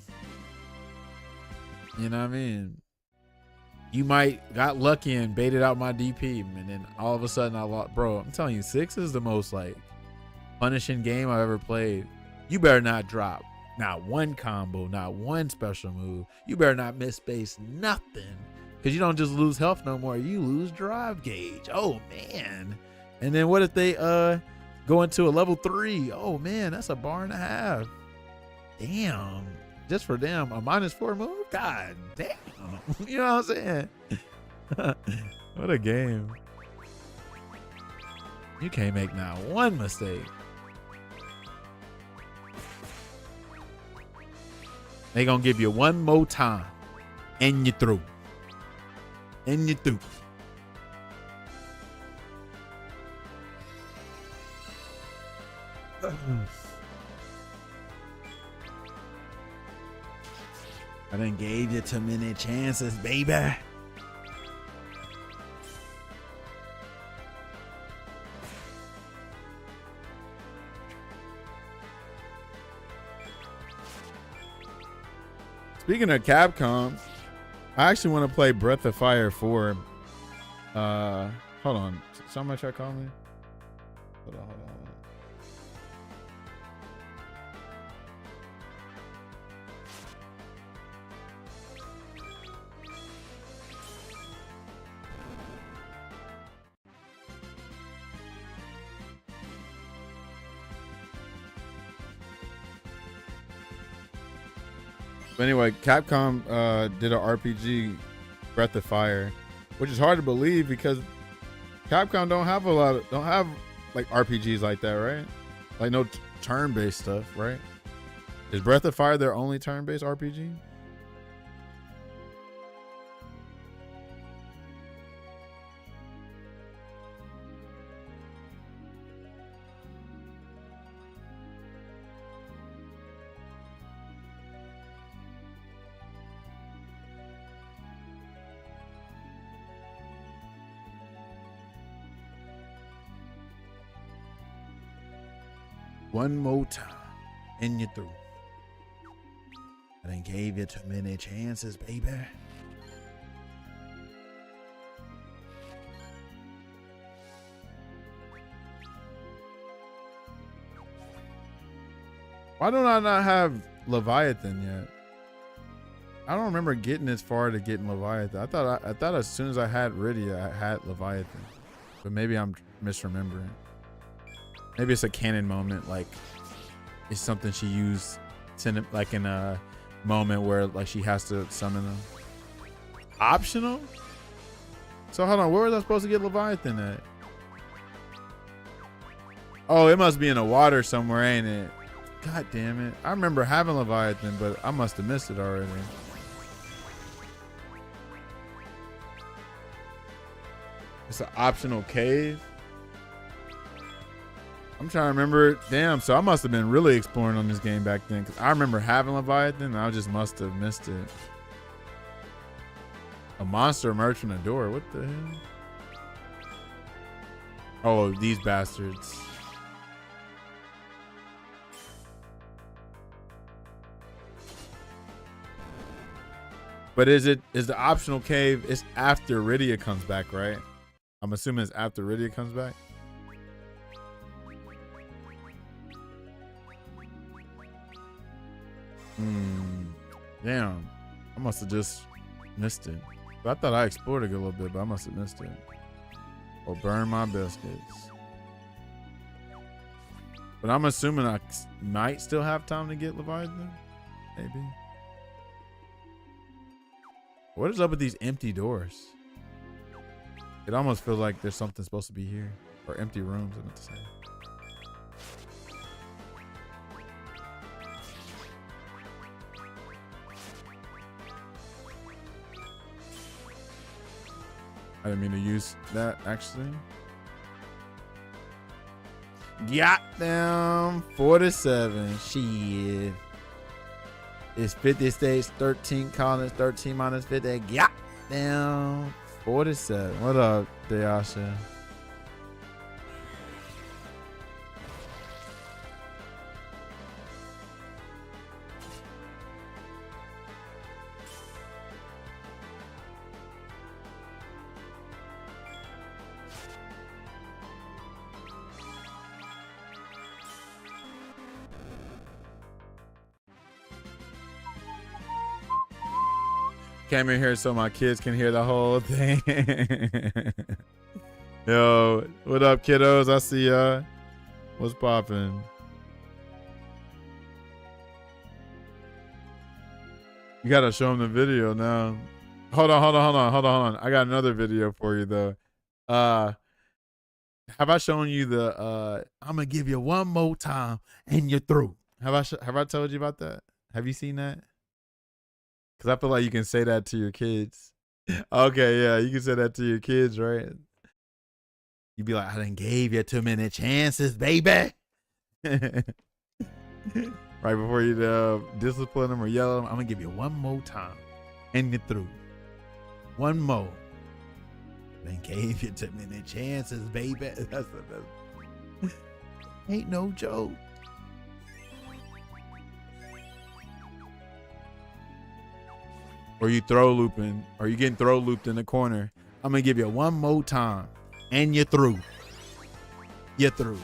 Speaker 1: You know what I mean? You might got lucky and baited out my DP, and then all of a sudden I lost. Bro, I'm telling you, 6 is the most like punishing game I've ever played. You better not drop not one combo, not one special move. You better not miss space, nothing. Because you don't just lose health no more. You lose drive gauge. Oh, man. And then what if they go into a level 3? Oh, man, that's a bar and a half. Damn. Just for them, a -4 move? God damn. You know what I'm saying? What a game. You can't make not one mistake. They gonna give you one more time, and you through. And you through. I done gave you too many chances, baby. Speaking of Capcom, I actually want to play Breath of Fire 4. Hold on. Somebody try to call me? Hold on. But anyway, Capcom did an RPG, Breath of Fire, which is hard to believe because Capcom don't have like RPGs like that, right? Like no turn-based stuff, right? Is Breath of Fire their only turn-based RPG? One more time, and you're through. I done gave you too many chances, baby. Why don't I not have Leviathan yet? I don't remember getting as far to getting Leviathan. I thought as soon as I had Rydia, I had Leviathan. But maybe I'm misremembering. Maybe it's a canon moment, like it's something she used like in a moment where like she has to summon them. Optional? So hold on, where was I supposed to get Leviathan at? Oh, it must be in the water somewhere, ain't it? God damn it. I remember having Leviathan, but I must have missed it already. It's an optional cave. I'm trying to remember. Damn, so I must have been really exploring on this game back then, because I remember having Leviathan and I just must have missed it. A monster emerged from the door. What the hell? Oh, these bastards. But is the optional cave? It's after Rydia comes back, right? I'm assuming it's after Rydia comes back. Damn, I must have just missed it. But I thought I explored it a little bit, but I must have missed it. Or burn my biscuits. But I'm assuming I might still have time to get Leviathan. Maybe. What is up with these empty doors? It almost feels like there's something supposed to be here. Or empty rooms, I meant to say. I didn't mean to use that, actually. Goddamn, 47. Shit. It's 50 states, 13 colonies, 13 minus 50. Goddamn, 47. What up, Dayasha? Came in here so my kids can hear the whole thing. Yo, what up, kiddos? I see ya. What's poppin'? You gotta show them the video now. Hold on. I got another video for you though. Have I shown you the I'm gonna give you one more time and you're through? Have I told you about that? Have you seen that? Because I feel like you can say that to your kids. Okay, yeah, you can say that to your kids, right? You'd be like, I done gave you too many chances, baby. Right before you discipline them or yell at them, I'm gonna give you one more time, and you're through. One more. Then gave you too many chances, baby. Ain't no joke. Or you throw looping, or you getting throw looped in the corner. I'm gonna give you one more time, and you're through. You're through.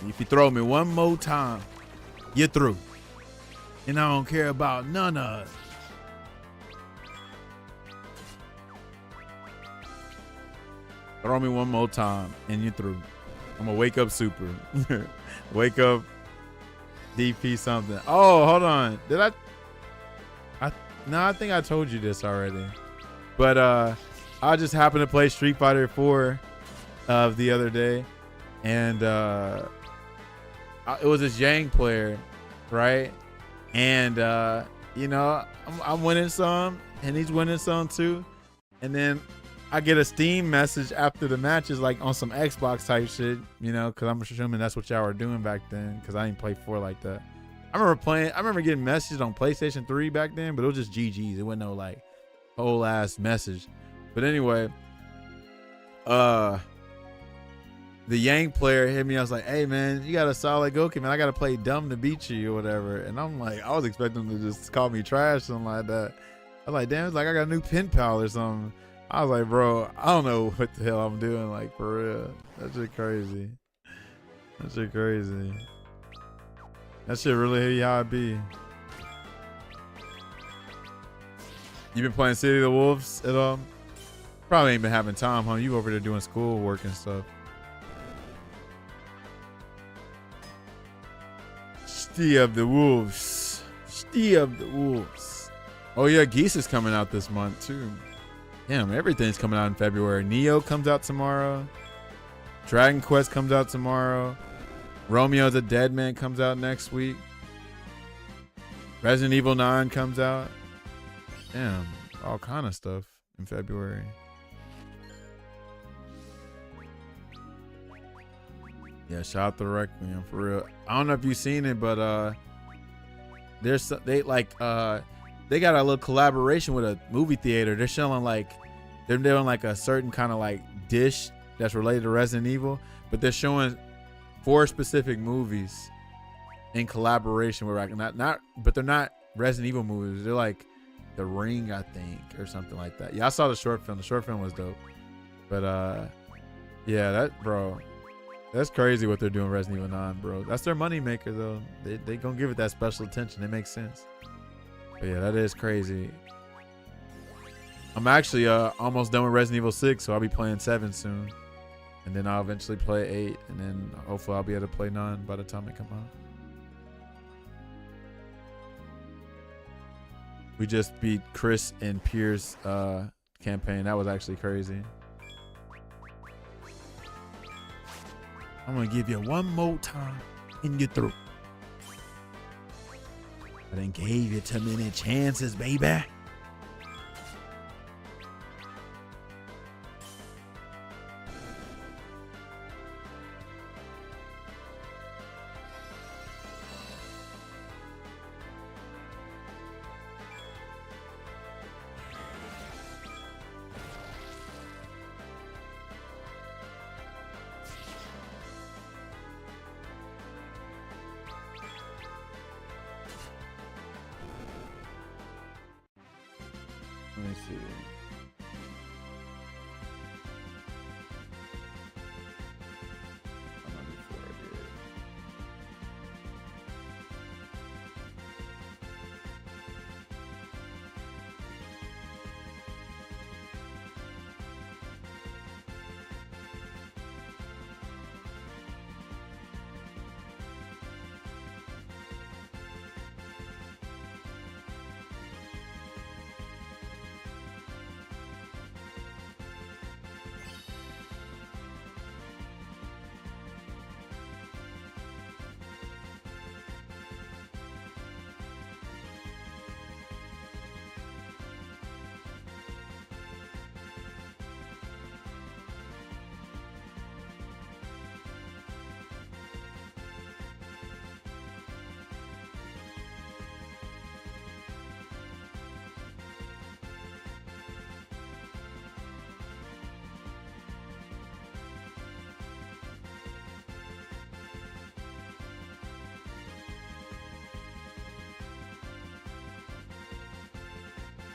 Speaker 1: If you throw me one more time, you're through. And I don't care about none of it. Throw me one more time, and you're through. I'm gonna wake up super. Wake up DP something. Oh, hold on. Did I no, I think I told you this already. But I just happened to play Street Fighter 4 the other day, and it was this Yang player, right? And you know, I'm winning some, and he's winning some too. And then I get a Steam message after the match, is like on some Xbox type shit, you know, because I'm assuming that's what y'all were doing back then, because I didn't play 4 like that. I remember getting messages on PlayStation 3 back then, but it was just GGs. It wasn't no like whole ass message. But anyway, the Yang player hit me. I was like, hey man, you got a solid Goku, man. I got to play dumb to beat you or whatever. And I'm like, I was expecting him to just call me trash, something like that. I was like, damn, it's like I got a new pen pal or something. I was like, bro, I don't know what the hell I'm doing, like, for real. That shit crazy. That shit crazy. That shit really hit you how it be. You been playing City of the Wolves at all? Probably ain't been having time, huh? You over there doing school work and stuff. City of the Wolves. City of the Wolves. Oh yeah, Geese is coming out this month too. Damn, everything's coming out in February. Neo comes out tomorrow. Dragon Quest comes out tomorrow. Romeo's a Dead Man comes out next week. Resident Evil 9 comes out. Damn, all kind of stuff in February. Yeah, shout out to Requiem for real. I don't know if you've seen it, but they got a little collaboration with a movie theater. They're showing they're doing like a certain kind of like dish that's related to Resident Evil, but they're showing 4 specific movies in collaboration with but they're not Resident Evil movies. They're like The Ring, I think, or something like that. Yeah, I saw the short film. The short film was dope. But yeah, that's crazy what they're doing Resident Evil 9, bro. That's their money maker though. They gonna give it that special attention. It makes sense. But yeah, that is crazy. I'm actually almost done with Resident Evil 6, so I'll be playing 7 soon. And then I'll eventually play 8, and then hopefully I'll be able to play 9 by the time it comes out. We just beat Chris and Pierce campaign. That was actually crazy. I'm gonna give you one more time and you're through. I done gave you too many chances, baby. Let me see. I'm on the floor here.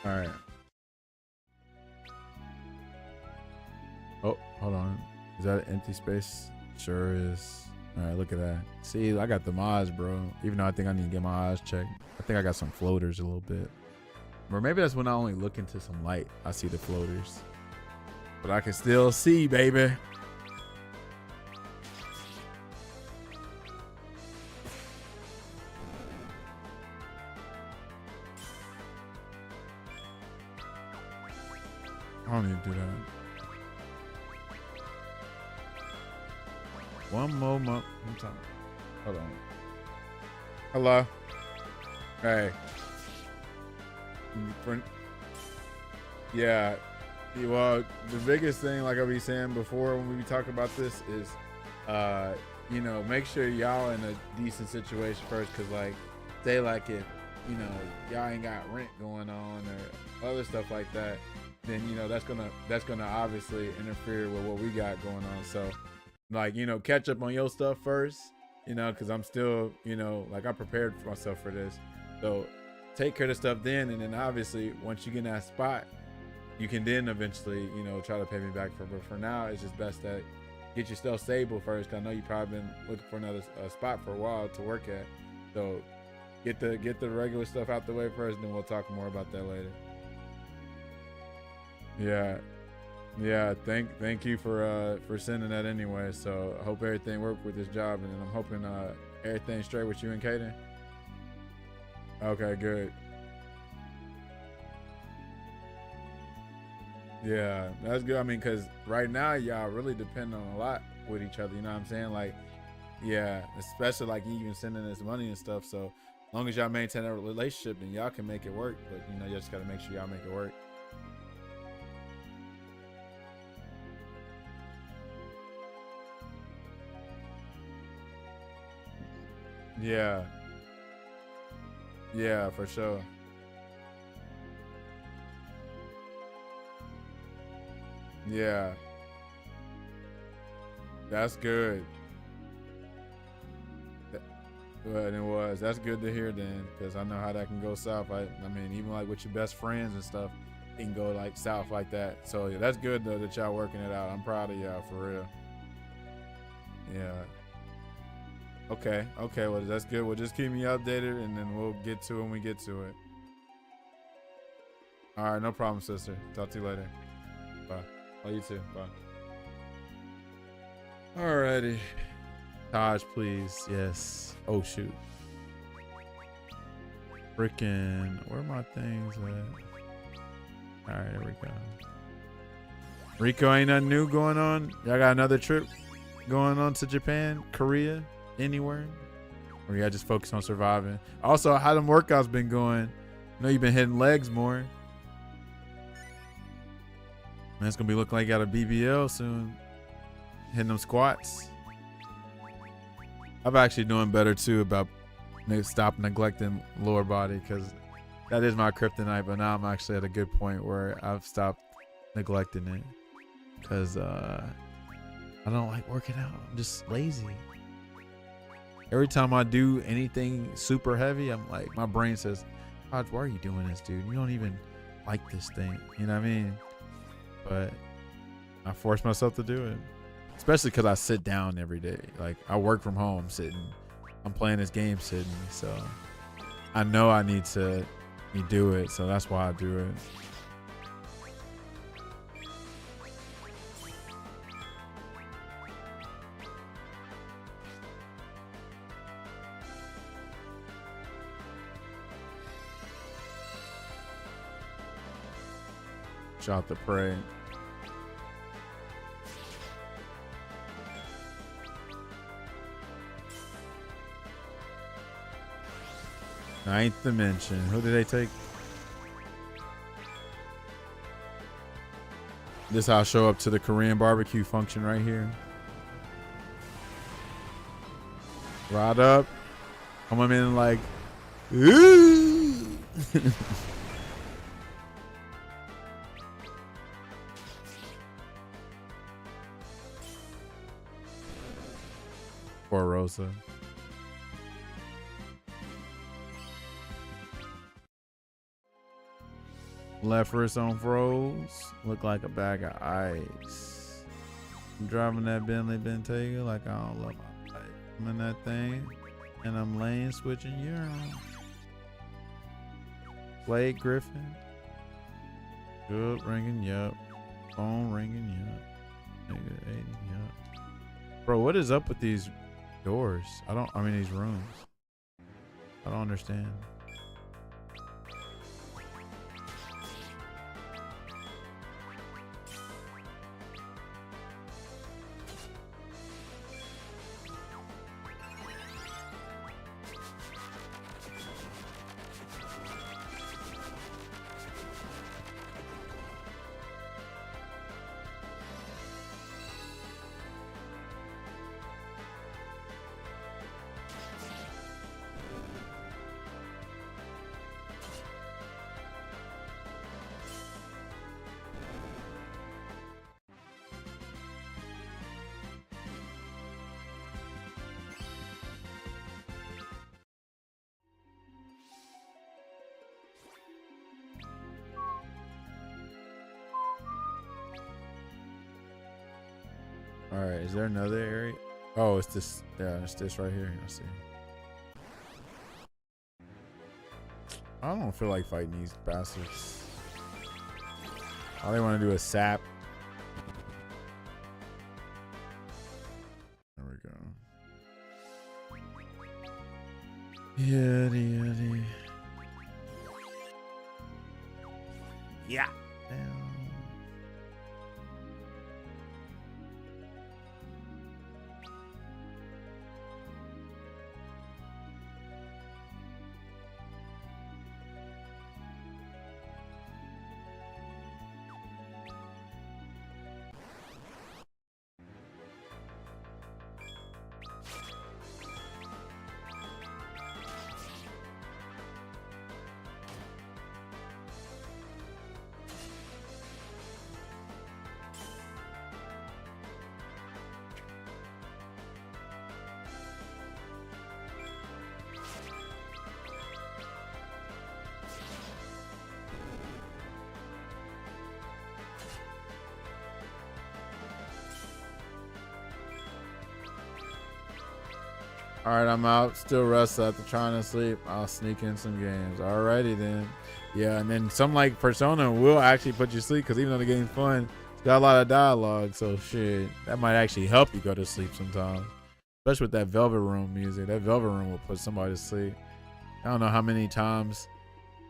Speaker 1: All right. Oh, hold on. Is that an empty space? Sure is. All right, look at that. See, I got the mods, bro. Even though I think I need to get my eyes checked. I think I got some floaters a little bit. Or maybe that's when I only look into some light, I see the floaters. But I can still see, baby. I don't need to do that. One more month. Hold on. Hello. Hey. Yeah. Well, the biggest thing, like I be saying before when we talk about this, is, you know, make sure y'all in a decent situation first. Cause like, say like if, you know, y'all ain't got rent going on or other stuff like that, then, you know, that's gonna obviously interfere with what we got going on. So, like, you know, catch up on your stuff first, you know, because I'm still, you know, like I prepared for myself for this. So take care of the stuff then. And then obviously once you get in that spot, you can then eventually, you know, try to pay me back for. But for now, it's just best that get your stuff stable first. Cause I know you probably been looking for another spot for a while to work at. So get the regular stuff out the way first, and then we'll talk more about that later. Yeah, thank you for sending that anyway. So I hope everything worked with this job, and I'm hoping everything's straight with you and Kaden. Okay, good. Yeah, that's good. I mean, cause right now y'all really depend on a lot with each other. You know what I'm saying? Like, yeah, especially like you even sending us money and stuff. So as long as y'all maintain that relationship, then y'all can make it work. But you know, you just gotta make sure y'all make it work. Yeah, for sure. Yeah, that's good. Well, it was. That's good to hear then, because I know how that can go south. I mean, even like with your best friends and stuff, it can go like south like that. So yeah, that's good though that y'all working it out. I'm proud of y'all for real. Yeah. Okay. Well, that's good. Well, just keep me updated, and then we'll get to it when we get to it. All right, no problem, sister. Talk to you later. Bye. Oh, you too. Bye. Alrighty. Taj, please. Yes. Oh, shoot. Freaking. Where are my things at? Alright, there we go. Rico, ain't nothing new going on? Y'all got another trip going on to Japan, Korea, anywhere? Or y'all just focus on surviving? Also, how them workouts been going? I know you've been hitting legs more. Man, it's gonna be looking like you got a BBL soon. Hitting them squats. I'm actually doing better too about stop neglecting lower body, because that is my kryptonite. But now I'm actually at a good point where I've stopped neglecting it, because I don't like working out. I'm just lazy. Every time I do anything super heavy, I'm like, my brain says, "Hodge, why are you doing this, dude? You don't even like this thing." You know what I mean? But I force myself to do it, especially because I sit down every day. Like, I work from home sitting. I'm playing this game sitting, so I know I need to do it. So that's why I do it. Shot the prey. Ninth dimension. Who did they take? This how I show up to the Korean barbecue function right here. Ride up. Come in like, ooh. Poor Rosa. Left wrist on froze. Look like a bag of ice. I'm driving that Bentley Bentayga like I don't love my life. I'm in that thing and I'm lane switching. You're on. Blake Griffin. Good ringing, yup. Phone ringing, yup. Nigga, Aiden, yup. Bro, what is up with these doors? I mean these rooms. I don't understand. All right, is there another area? Oh, it's this. Yeah, it's this right here. I see. I don't feel like fighting these bastards. All they want to do is sap. There we go. Yaddy. Yeah. Damn. All right, I'm out. Still rested after trying to sleep. I'll sneak in some games. Alrighty then. Yeah, and then some like Persona will actually put you to sleep because even though the game's fun, it's got a lot of dialogue. So shit, that might actually help you go to sleep sometimes. Especially with that Velvet Room music. That Velvet Room will put somebody to sleep. I don't know how many times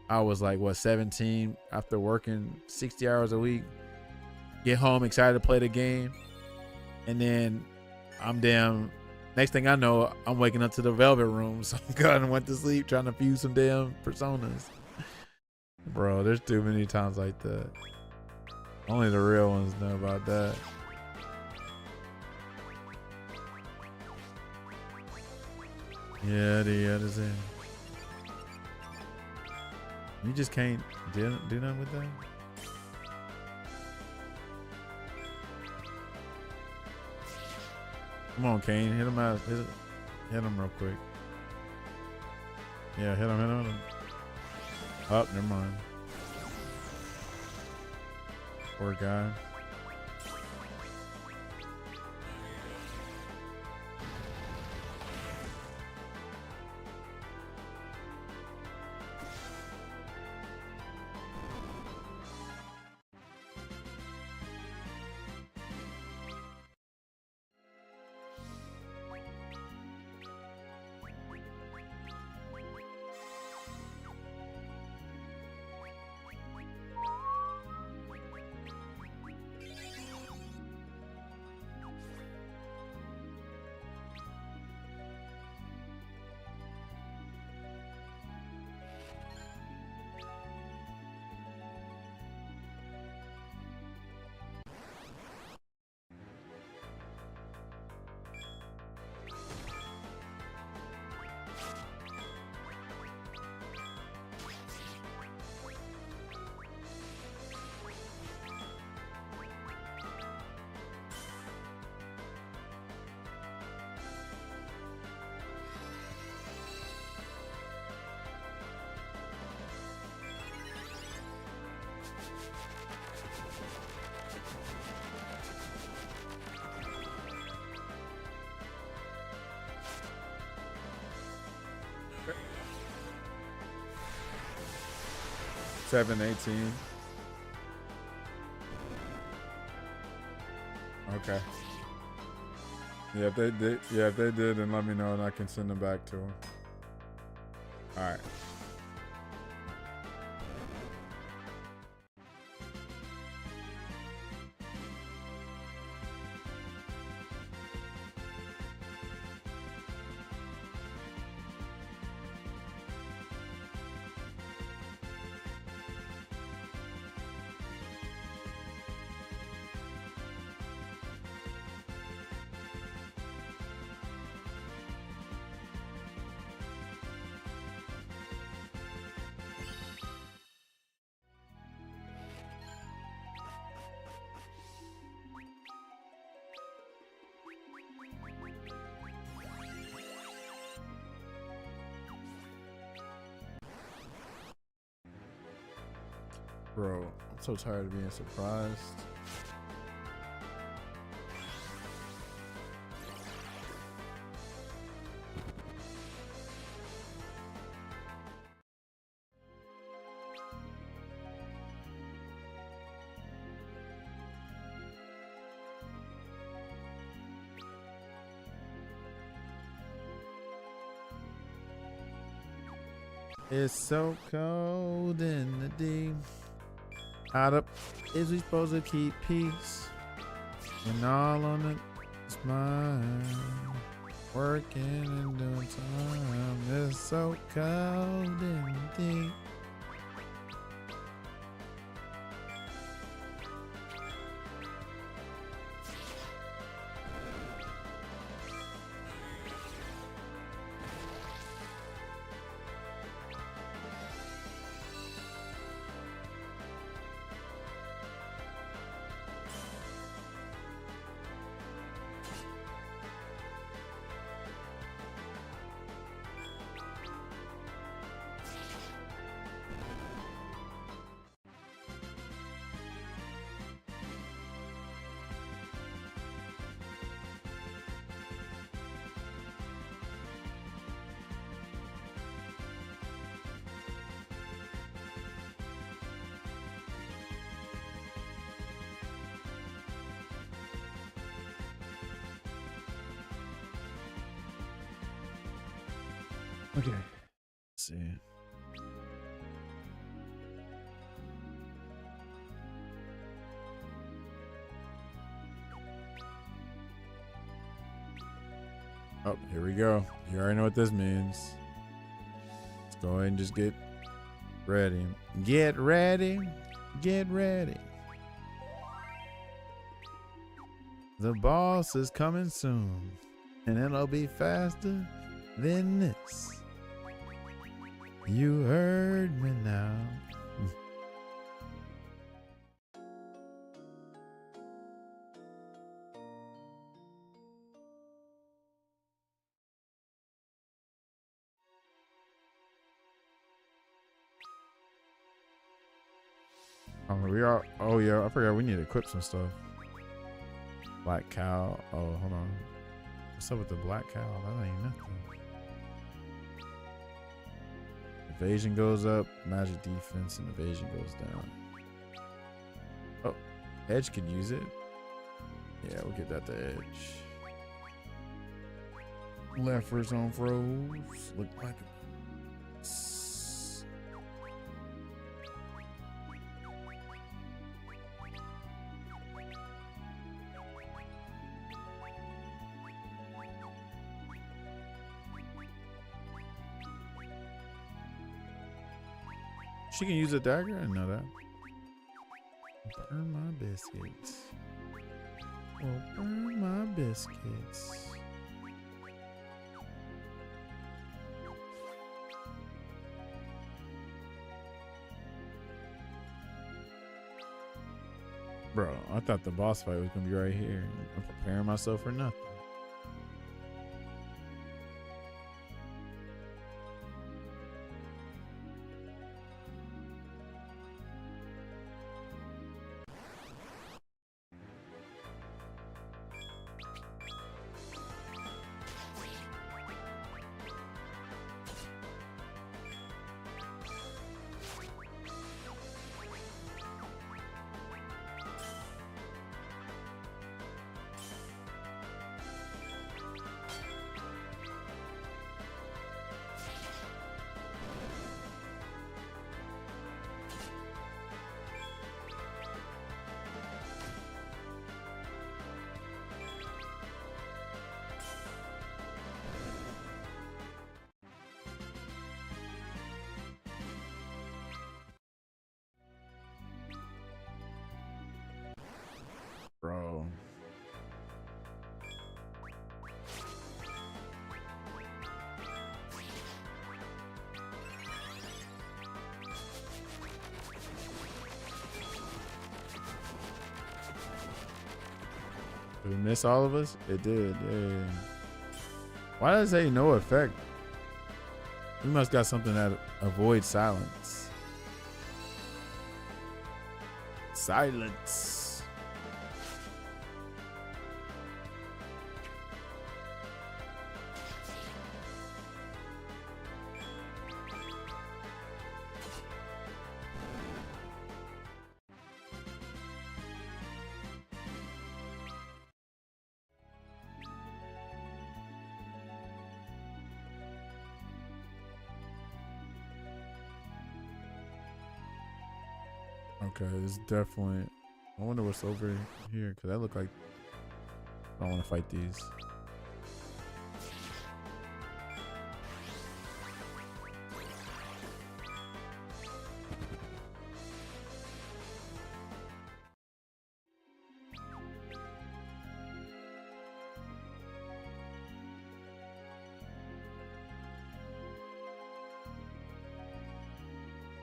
Speaker 1: I was like, 17 after working 60 hours a week. Get home excited to play the game. And then I'm damn... Next thing I know, I'm waking up to the Velvet Room. So I'm going and went to sleep trying to fuse some damn Personas. Bro, there's too many times like that. Only the real ones know about that. Yeah, the other's in. You just can't do nothing with that? Come on, Kane. Hit him out. Hit him real quick. Yeah, hit him. Oh, never mind. Poor guy. 718. Okay. Yeah, if they did, then let me know and I can send them back to them. All right. Bro, I'm so tired of being surprised. It's so cold in the deep. How the is we supposed to keep peace when all on it's mine? Working and doing time. It's so cold in the deep. Okay. Let's see. Oh, here we go. You already know what this means. Let's go ahead and just get ready. Get ready. Get ready. The boss is coming soon, and it'll be faster than this. You heard me now. Oh, we are. Oh yeah, I forgot we need to equip some stuff. Black cow. Oh, hold on. What's up with the black cow? That ain't nothing. Evasion goes up, magic defense, and evasion goes down. Oh, Edge could use it. Yeah, we'll get that to Edge. Left for his own froze. Look like it. She can use a dagger? I didn't know that. Burn my biscuits. Oh, burn my biscuits. Bro, I thought the boss fight was gonna be right here. I'm preparing myself for nothing. Did it miss all of us? It did. Yeah. Why does it say no effect? We must got something that avoids silence. Silence. Okay, this is definitely. I wonder what's over here because that look like. I don't want to fight these.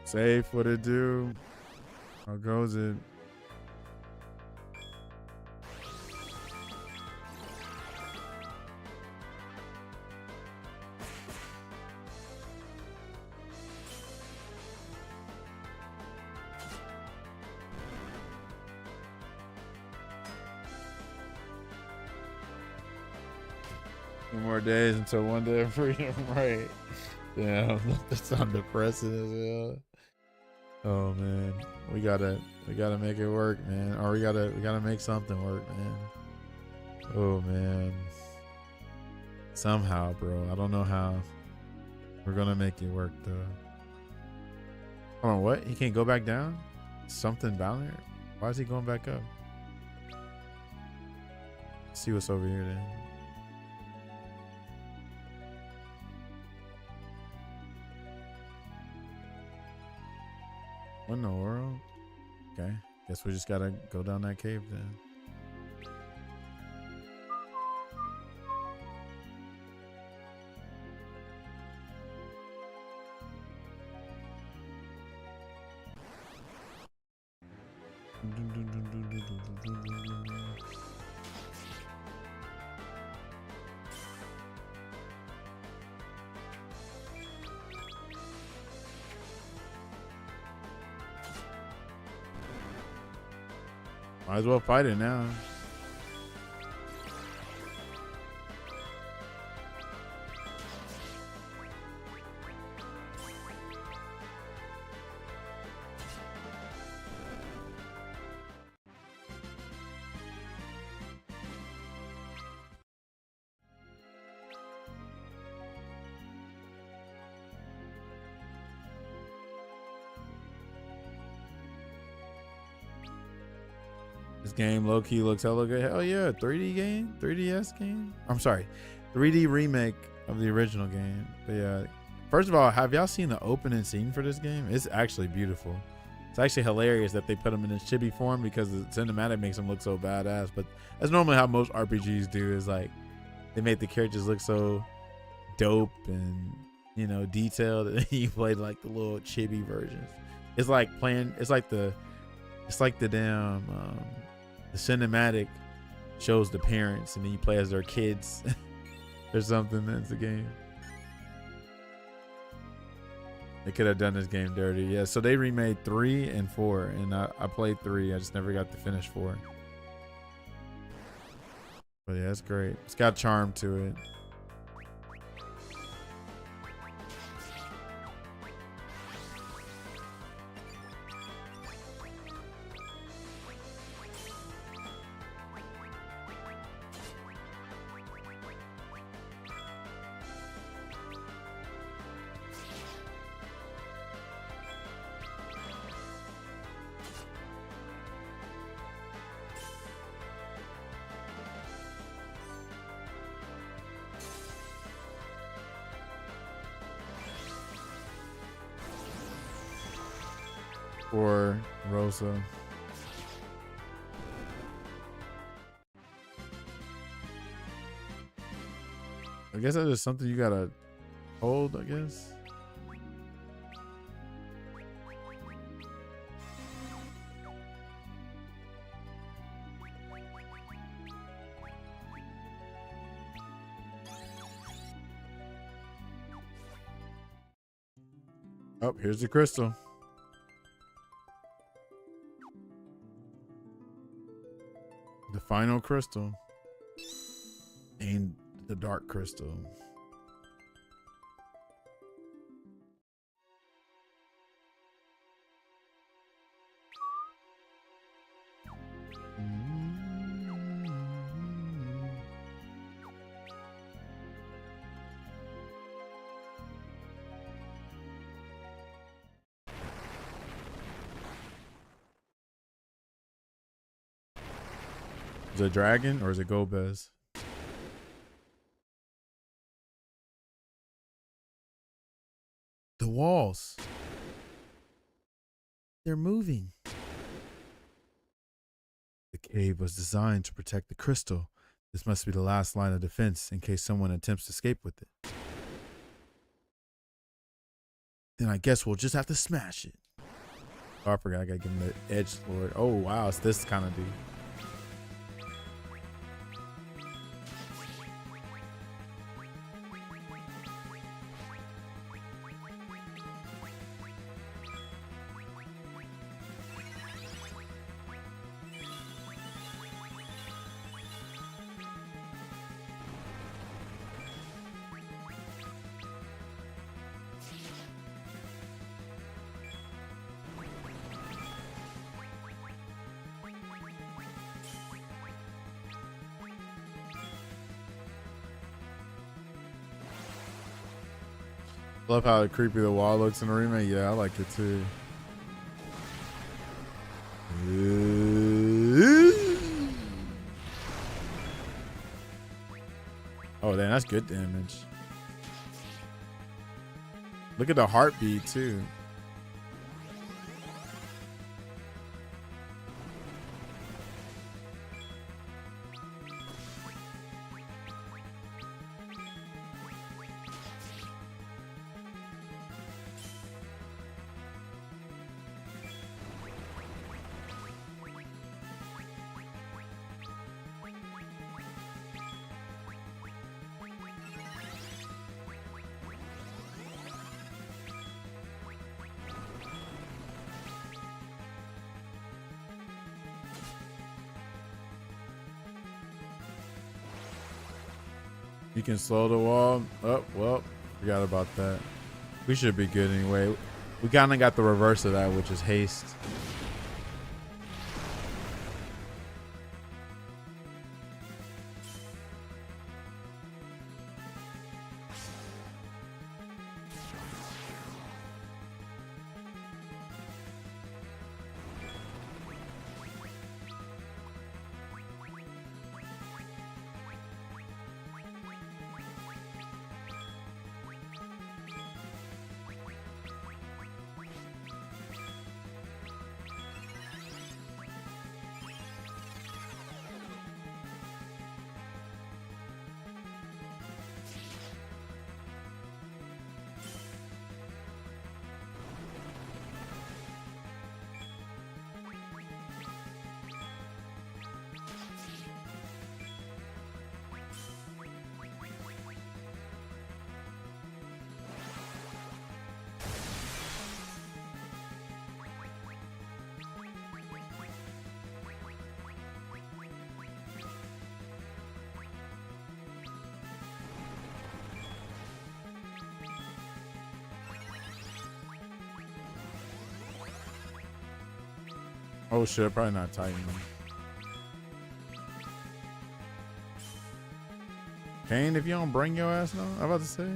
Speaker 1: Safe, what it do? How goes it? Two more days until one day of freedom, right? Damn, that sounds depressing as hell. Oh man, we gotta make it work, man. Or we gotta make something work, man. Oh man, somehow, bro. I don't know how. We're gonna make it work though. Hold on, what? He can't go back down? Something down there? Why is he going back up? Let's see what's over here then. What in the world? Okay, guess we just gotta go down that cave then. Might as well fight it now. This game low-key looks hella good. Hell yeah, 3D game, 3DS game. I'm sorry, 3D remake of the original game. But yeah, first of all, have y'all seen the opening scene for this game? It's actually beautiful. It's actually hilarious that they put him in this chibi form because the cinematic makes him look so badass. But that's normally how most RPGs do, is like they make the characters look so dope and, you know, detailed, and you played like the little chibi versions. It's like playing. It's like the damn. The cinematic shows the parents, and then you play as their kids or something. That's the game. They could have done this game dirty. Yeah, so they remade 3 and 4, and I played 3. I just never got to finish 4. But yeah, it's great. It's got charm to it. Or Rosa. I guess that is something you gotta hold, I guess. Oh, here's the crystal. The final crystal. And the dark crystal. Is it a dragon or is it Gobez? The walls. They're moving. The cave was designed to protect the crystal. This must be the last line of defense in case someone attempts to escape with it. Then I guess we'll just have to smash it. Oh, I forgot I gotta give him the edge lord. Oh wow, it's this kind of dude. Love how creepy the wall looks in the remake. Yeah, I like it too. Oh, damn, that's good damage. Look at the heartbeat too. You can slow the wall. Oh, well, forgot about that. We should be good anyway. We kind of got the reverse of that, which is haste. Oh shit, probably not Titan. Kane, if you don't bring your ass no, I'm about to say.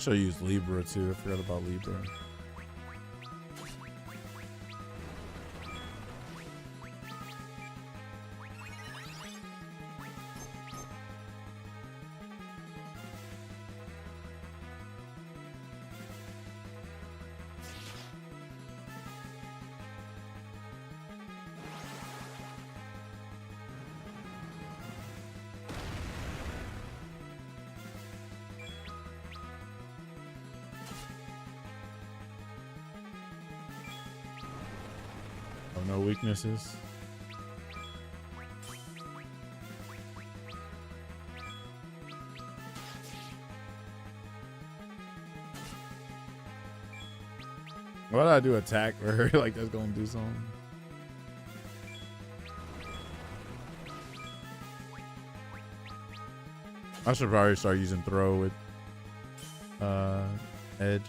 Speaker 1: Should use Libra too. I forgot about Libra. Oh, no weaknesses. Why did I do attack for her? Like that's gonna do something. I should probably start using throw with edge.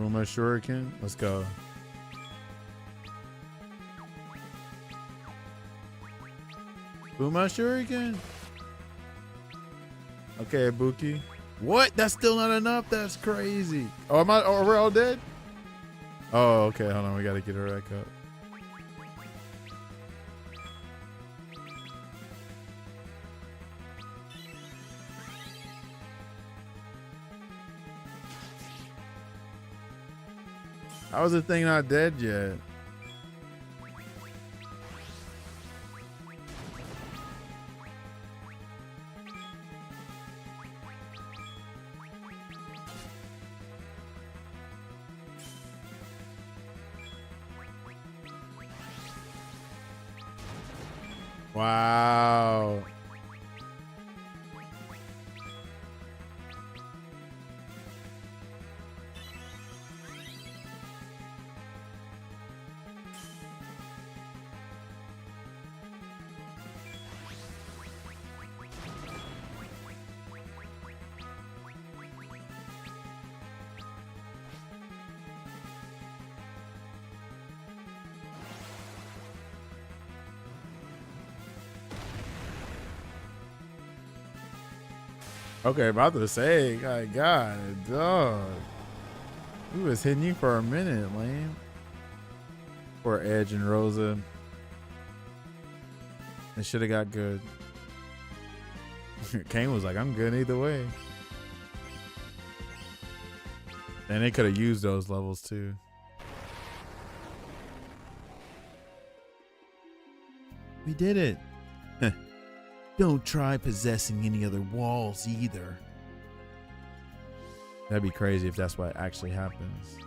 Speaker 1: My shuriken. Let's go. Boom my shuriken. Okay, Ibuki. What? That's still not enough? That's crazy. Oh, am I? Oh, we're all dead? Oh, okay. Hold on. We got to get her back up. How is the thing not dead yet? Wow. Okay, about to say, God, dog. We was hitting you for a minute, lame. Poor Edge and Rosa. It should have got good. Kane was like, I'm good either way. And they could have used those levels too. We did it. Don't try possessing any other walls either. That'd be crazy if that's what actually happens.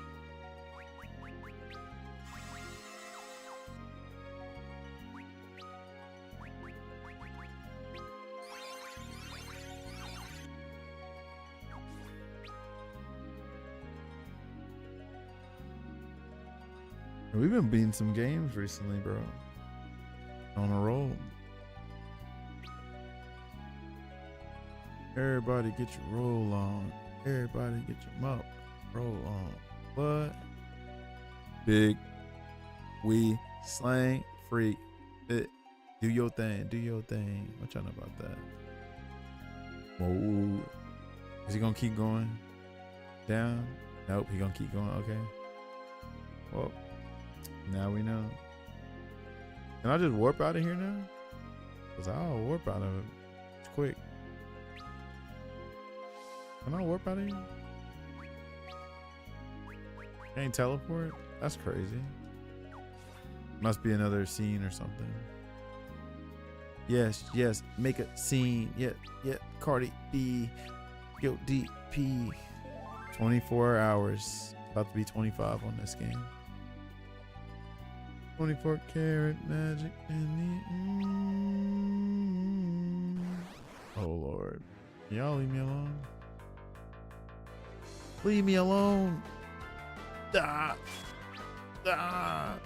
Speaker 1: We've been beating some games recently, bro. On a roll. Everybody get your roll on. Everybody get your mouth roll on. What? Big, we, slang, freak, it. Do your thing. Do your thing. What y'all know about that? Whoa. Is he gonna keep going down? Nope, he gonna keep going. Okay. Well, now we know. Can I just warp out of here now? Cause I'll warp out of it. It's quick. Can I warp out of here? Can't teleport? That's crazy. Must be another scene or something. Yes, yes. Make a scene. Yeah, yeah. Cardi B. Yo, DP. 24 hours. About to be 25 on this game. 24 karat magic in the Oh Lord. Y'all leave me alone. Leave me alone. Ah. Ah.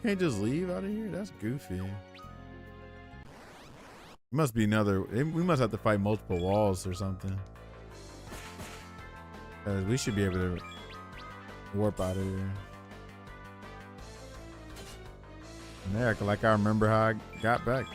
Speaker 1: can't just leave out of here? That's goofy. Must be another. We must have to fight multiple walls or something. Cause we should be able to warp out of here. And they act like I remember how I got back.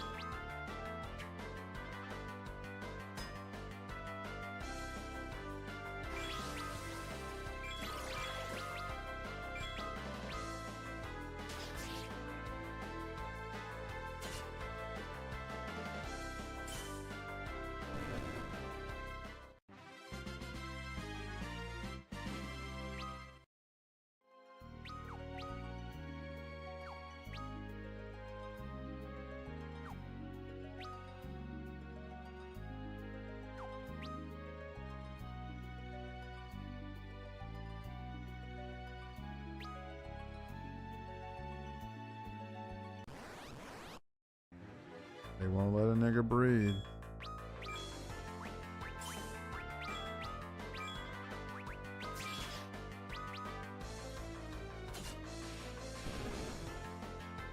Speaker 1: They won't let a nigga breathe.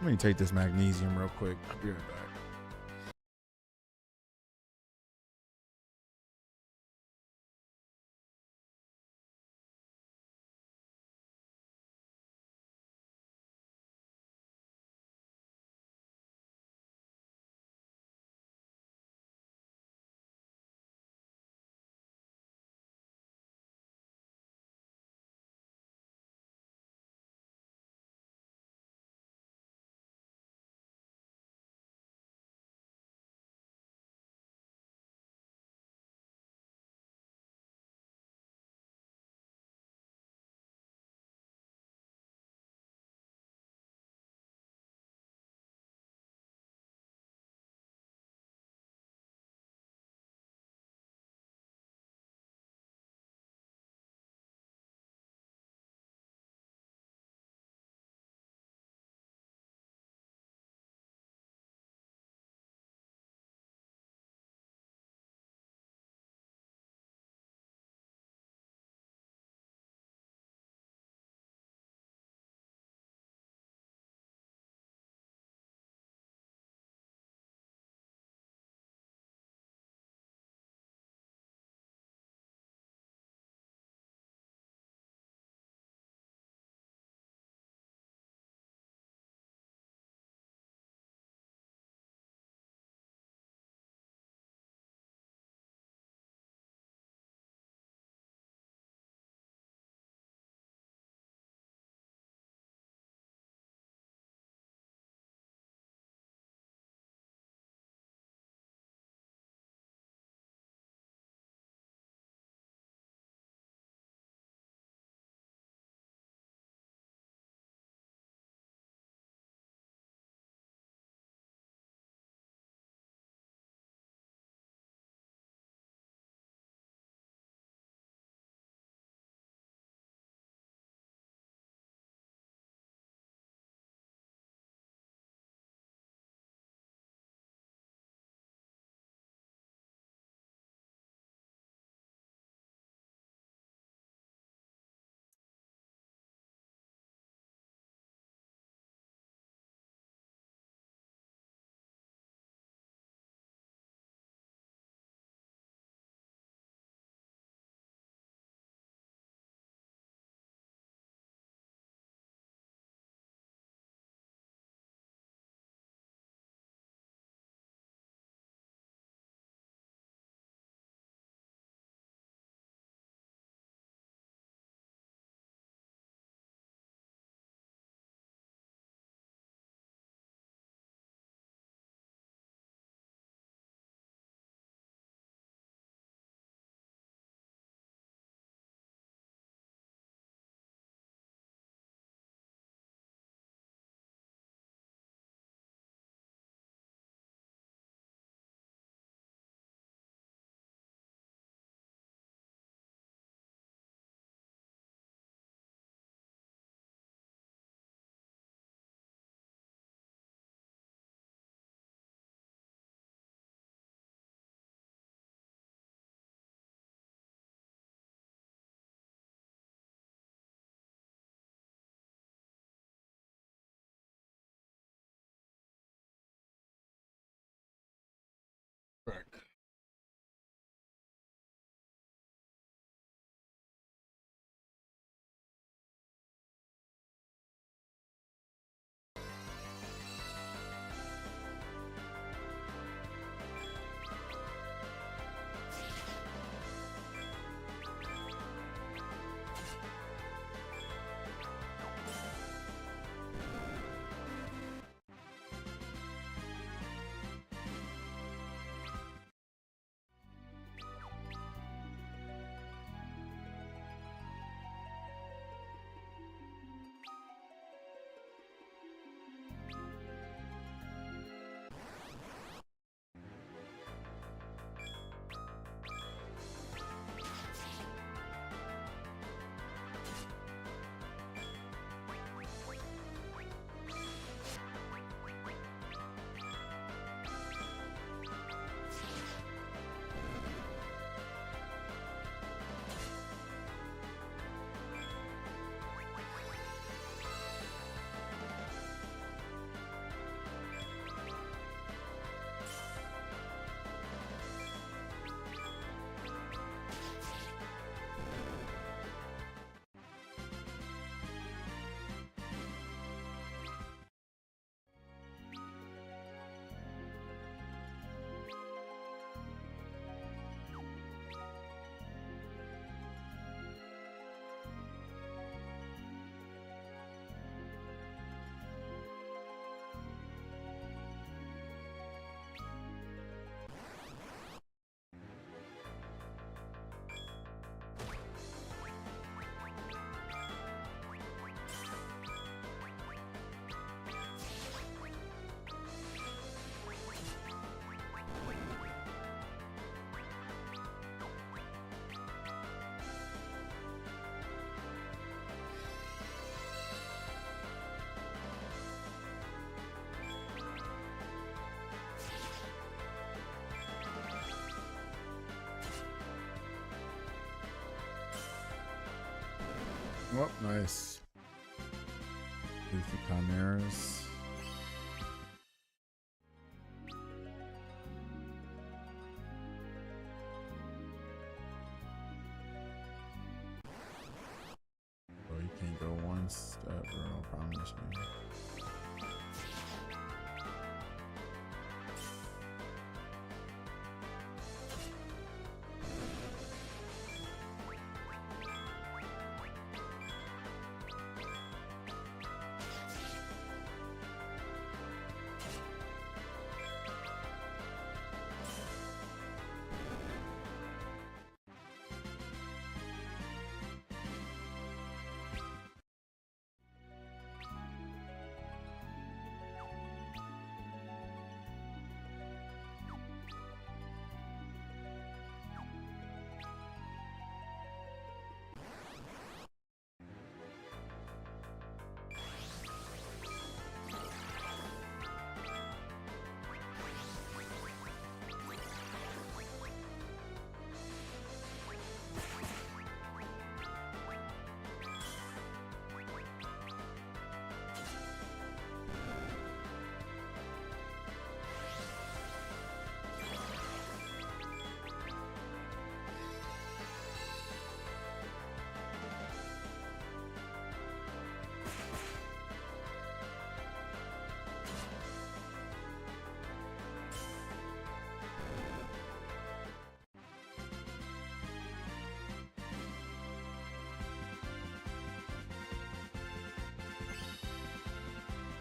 Speaker 1: Let me take this magnesium real quick. I'll be right back. Oh, nice. Leafy Chimeras. Bro, you can't go one step, bro. I promise you.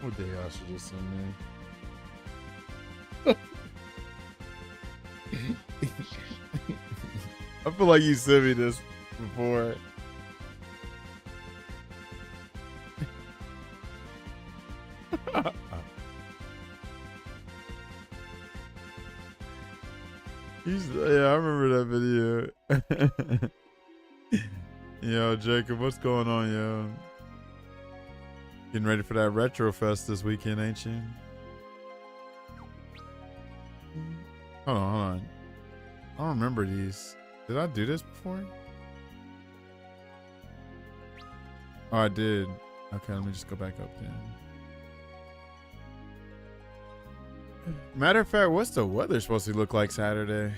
Speaker 1: What the hell should just send me? I feel like you sent me this before. Yeah, I remember that video. Yo, Jacob, what's going on, yo? Getting ready for that Retro Fest this weekend, ain't you? Hold on. I don't remember these. Did I do this before? Oh, I did. Okay, let me just go back up then. Matter of fact, what's the weather supposed to look like Saturday?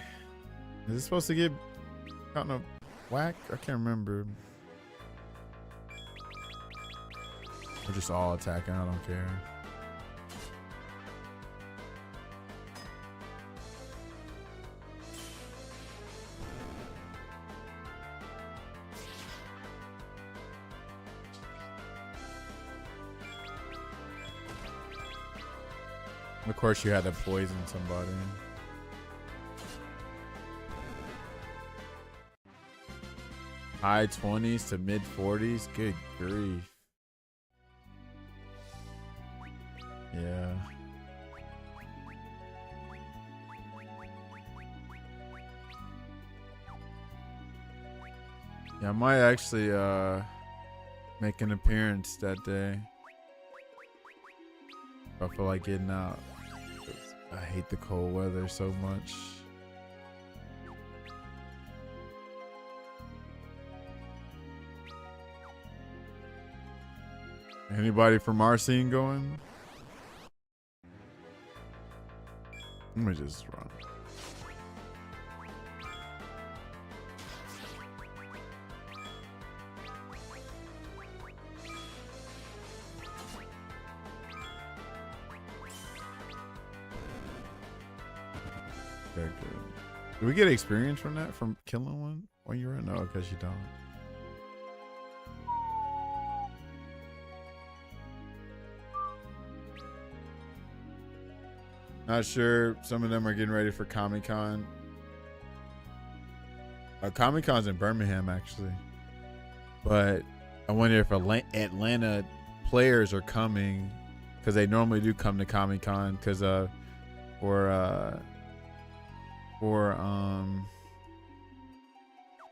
Speaker 1: Is it supposed to get kind of whack? I can't remember. We're just all attacking. I don't care. Of course, you had to poison somebody. High 20s to mid 40s. Good grief. Yeah. Yeah, I might actually make an appearance that day. If I feel like getting out. I hate the cold weather so much. Anybody from our scene going? Let me just run. Very good. Do we get experience from that, from killing one when you run? No, because you don't. Not sure. Some of them are getting ready for Comic-Con. Comic-Con's in Birmingham, actually. But I wonder if Atlanta players are coming, because they normally do come to Comic-Con, because they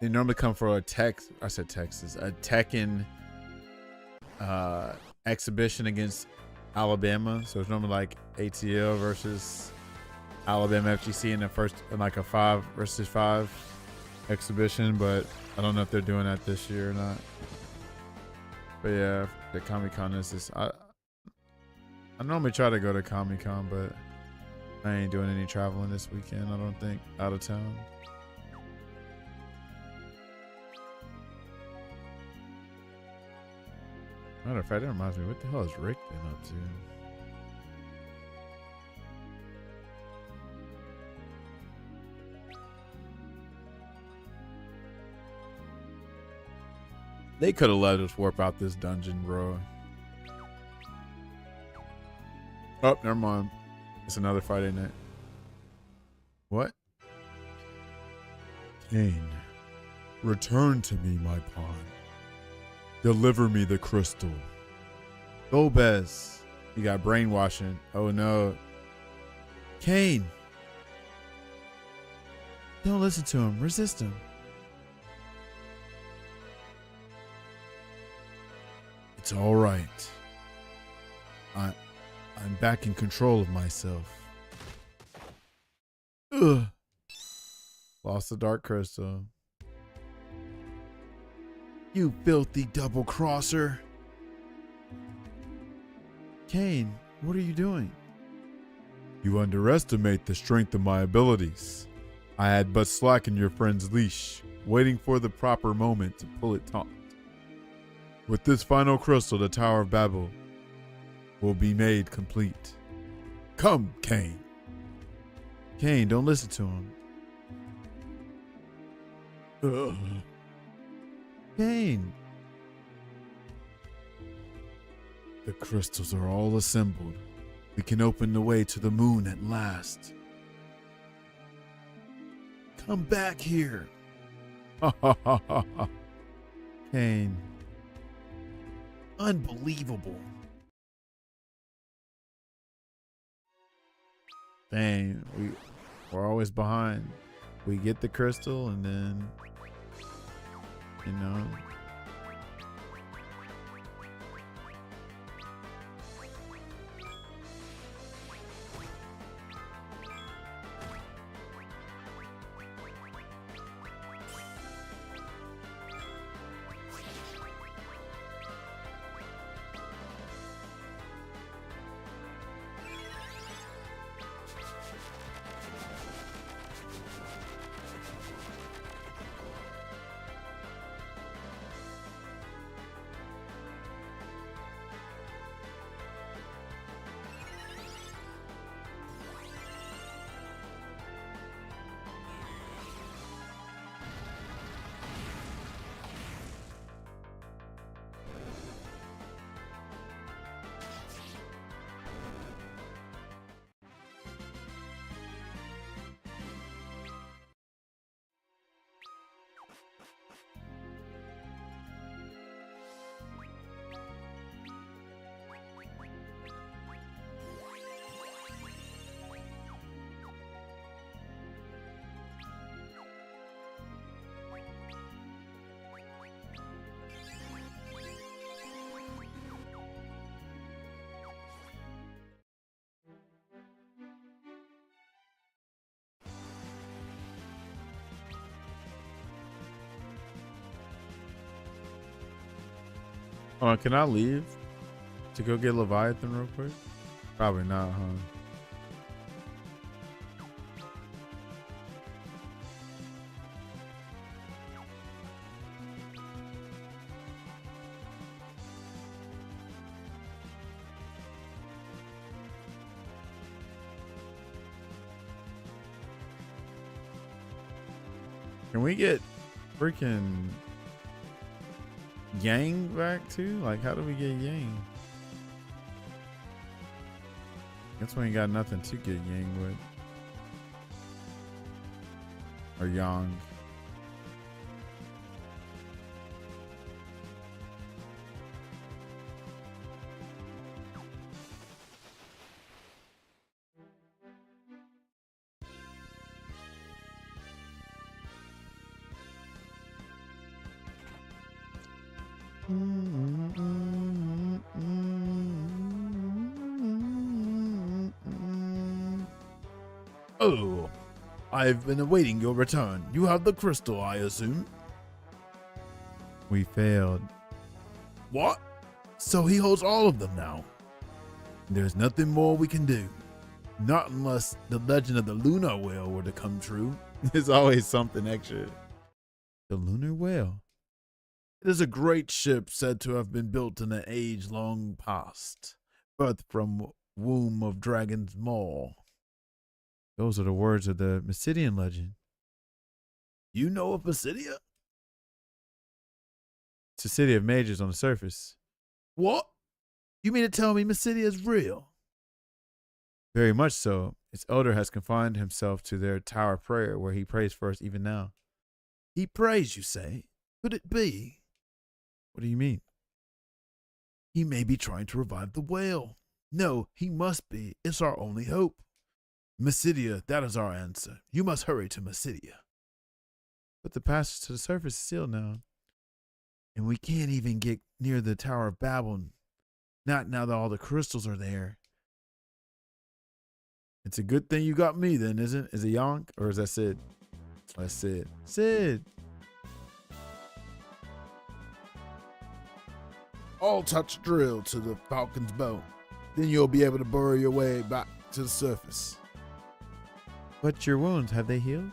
Speaker 1: normally come for a Tekken exhibition against Alabama. So it's normally like ATL versus Alabama FGC in like a 5 versus 5 exhibition, but I don't know if they're doing that this year or not. But yeah, the Comic-Con is just I normally try to go to Comic-Con, but I ain't doing any traveling this weekend, I don't think, out of town. Matter of fact, that reminds me, what the hell has Rick been up to? They could have let us warp out this dungeon, bro. Oh, never mind. It's another Friday night. What? Cain, return to me, my pawn. Deliver me the crystal. Gobez, you got brainwashing. Oh no. Cain. Don't listen to him. Resist him. It's all right. I'm back in control of myself. Ugh. Lost the dark crystal. You filthy double crosser. Cain, what are you doing? You underestimate the strength of my abilities. I had but slackened your friend's leash, waiting for the proper moment to pull it taut. With this final crystal, the Tower of Babel will be made complete. Come, Cain. Cain, don't listen to him. Ugh. Cain. The crystals are all assembled. We can open the way to the moon at last. Come back here. Ha ha ha ha ha. Cain. Unbelievable. Dang, we're always behind. We get the crystal and then, you know. Hold on, can I leave to go get Leviathan real quick? Probably not, huh? Can we get freaking Yang back too? Like, how do we get Yang? Guess we ain't got nothing to get Yang with. Or Yang. Oh, I've been awaiting your return. You have the crystal, I assume? We failed. What? So he holds all of them now. There's nothing more we can do. Not unless the legend of the lunar whale were to come true. There's always something extra. The lunar whale. It is a great ship said to have been built in an age long past, birthed from womb of dragon's maw. Those are the words of the Mysidian legend. You know of Mysidia? It's a city of mages on the surface. What? You mean to tell me Mysidia is real? Very much so. Its elder has confined himself to their tower prayer, where he prays for us even now. He prays, you say? Could it be? What do you mean? He may be trying to revive the whale. No, he must be. It's our only hope. Mysidia, that is our answer. You must hurry to Mysidia. But the passage to the surface is sealed now. And we can't even get near the Tower of Babel. Not now that all the crystals are there. It's a good thing you got me then, isn't it? Is it Yonk or is that Sid? That's Sid. Sid! All touch drill to the falcon's bone. Then you'll be able to burrow your way back to the surface. But your wounds, have they healed?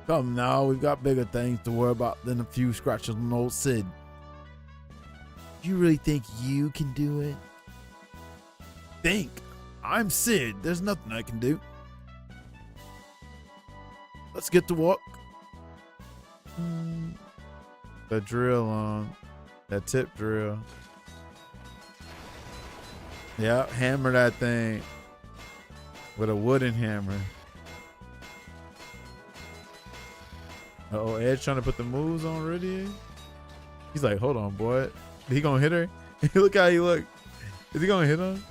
Speaker 1: Come now, we've got bigger things to worry about than a few scratches on old Sid. You really think you can do it? Think? I'm Sid. There's nothing I can do. Let's get to work. The drill on. That tip drill. Yeah, hammer that thing with a wooden hammer. Uh-oh, Ed's trying to put the moves on already. He's like, hold on, boy. He gonna hit her? Look how he look. Is he gonna hit him?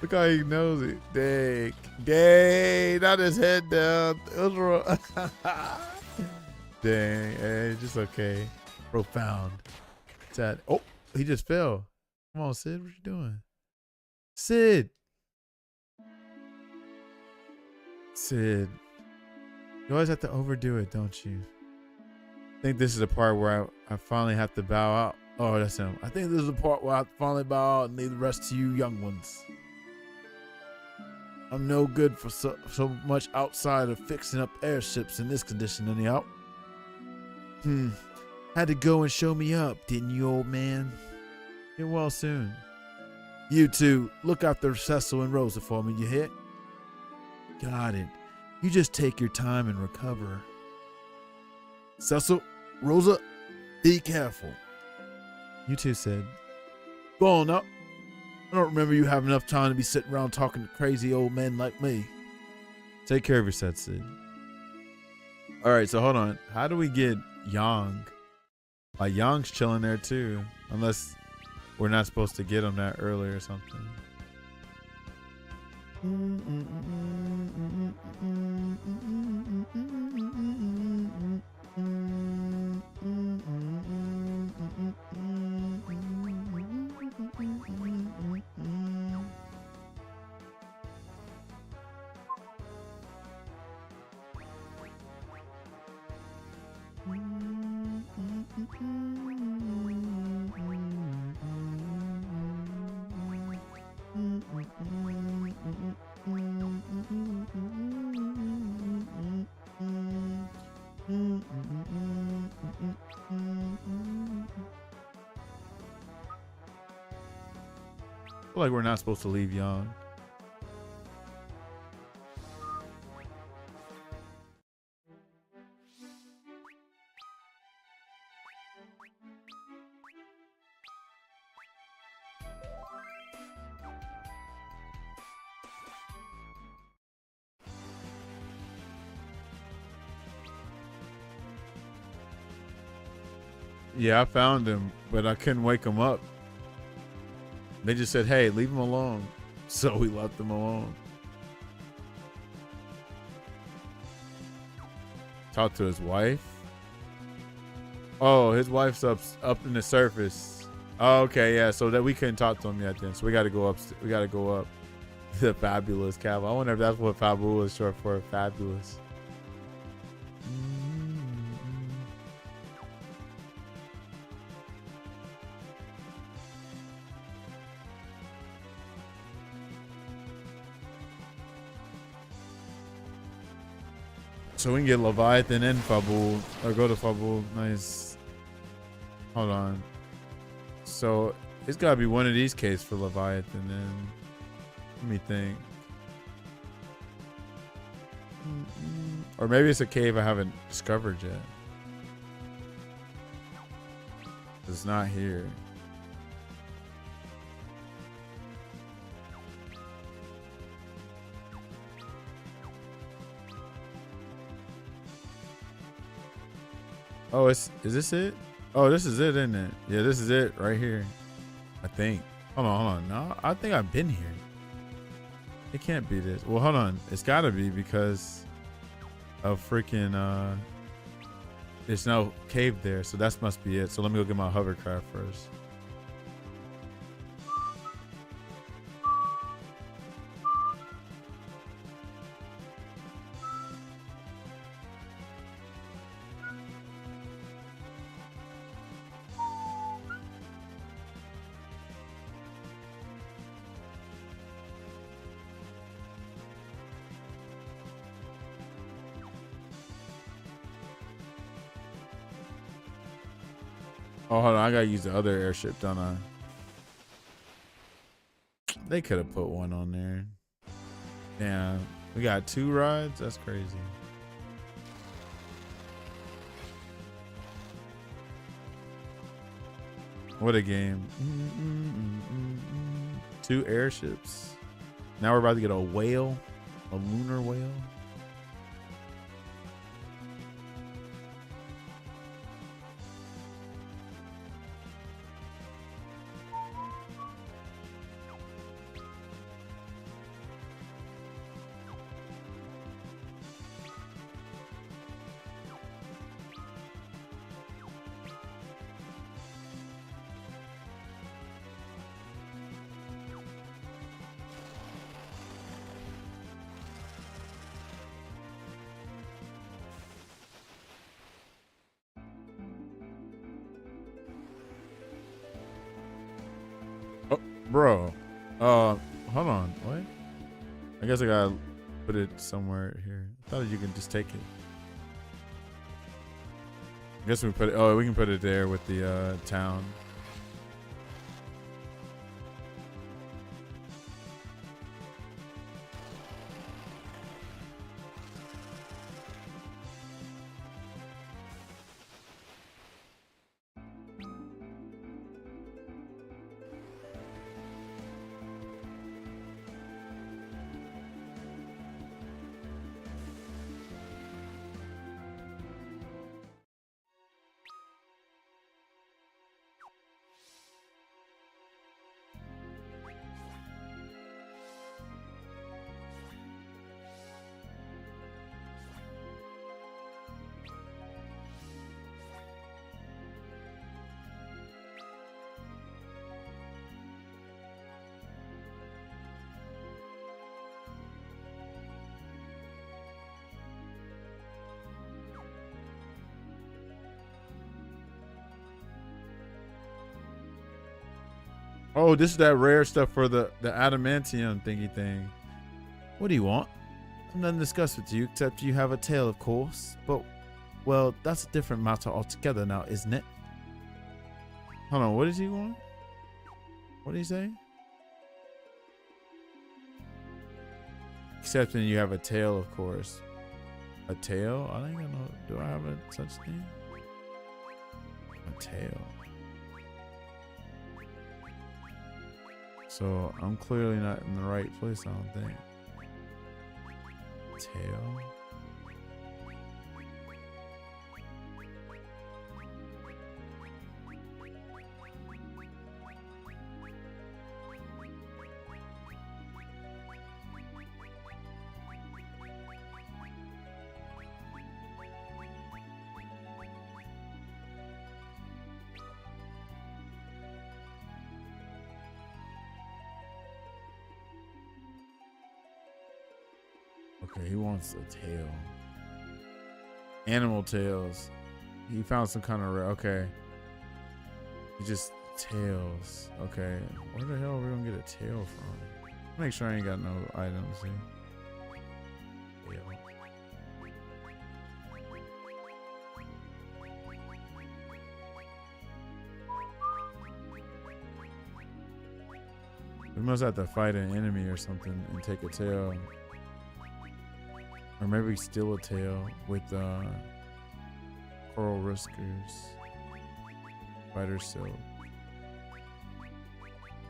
Speaker 1: Look how he knows it. Dang. Dang. Not his head down. Dang. Hey, just okay. Profound. Sad. Oh, he just fell. Come on, Sid. What you doing? Sid. Sid. You always have to overdo it, don't you? I think this is the part where I finally have to bow out. Oh, that's him. I think this is the part where I finally bow out and leave the rest to you young ones. I'm no good for so much outside of fixing up airships in this condition anyhow. Had to go and show me up, didn't you, old man? Get well soon. You two, look after Cecil and Rosa for me, you hear? Got it. You just take your time and recover. Cecil, Rosa, be careful. You two said. Go on up. I don't remember you having enough time to be sitting around talking to crazy old men like me. Take care of yourself, Sid. All right, so hold on. How do we get Yang? Yang's chilling there too, unless we're not supposed to get him that early or something. I feel like we're not supposed to leave Young. Yeah, I found him, but I couldn't wake him up. They just said, hey, leave him alone. So we left him alone. Talk to his wife. Oh, his wife's up in the surface. Oh, okay, yeah. So that we couldn't talk to him yet then. So we got to go up. We got to go up. The fabulous Cav. I wonder if that's what Fabu is short for. Fabulous. So we can get Leviathan and Fubble, or go to Fubble. Nice. Hold on. So it's got to be one of these caves for Leviathan. Then let me think. Or maybe it's a cave I haven't discovered yet. It's not here. Oh, is this it? Oh, this is it, isn't it? Yeah, this is it right here. I think. Hold on. No, I think I've been here. It can't be this. Well, hold on. It's gotta be because of freaking there's no cave there, so that must be it. So let me go get my hovercraft first. Oh, hold on. I gotta use the other airship, don't I? They could have put one on there. Damn. We got 2 rides? That's crazy. What a game. 2 airships. Now we're about to get a whale. A lunar whale. Bro, hold on. What? I guess I gotta put it somewhere here. I thought you can just take it. I guess we put it. Oh, we can put it there with the town. Oh, this is that rare stuff for the adamantium thingy thing. What do you want? I'm nothing to discuss with you, except you have a tail, of course. But, well, that's a different matter altogether now, isn't it? Hold on, what does he want? What did he say? Excepting you have a tail, of course. A tail? I don't even know. Do I have a such thing? A tail. So I'm clearly not in the right place, I don't think. Tail. Okay, he wants a tail. Animal tails. He found some kind of okay. He just tails. Okay. Where the hell are we gonna get a tail from? Make sure I ain't got no items here. Tail. We must have to fight an enemy or something and take a tail. Or maybe steal a tail with Coral Riskers. Spider Silk.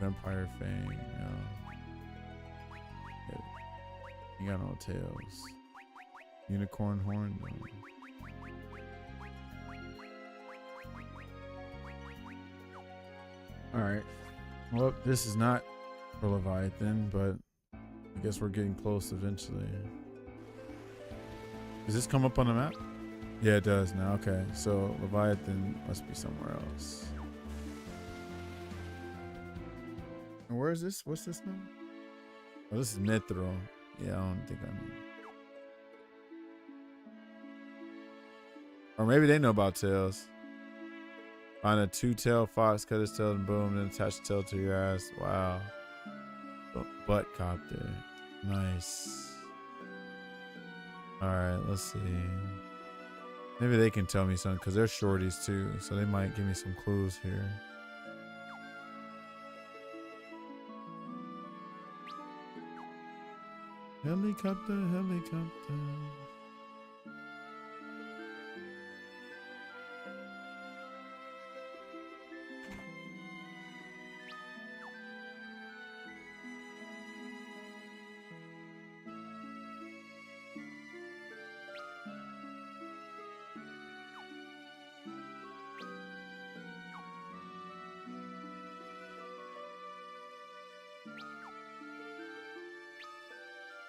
Speaker 1: Vampire Fang, no. You got no tails. Unicorn Horn, no. Alright. Well, this is not for Leviathan, but I guess we're getting close eventually. Does this come up on the map? Yeah, it does now. Okay, so Leviathan must be somewhere else. And where is this? What's this now? Oh, this is Mithril. Yeah, I don't think I know. Or maybe they know about tails. Find a 2-tailed fox, cut his tail, and boom, then attach the tail to your ass. Wow. Butt copter. Nice. Alright, let's see. Maybe they can tell me something, because they're shorties too, so they might give me some clues here. Helicopter, helicopter.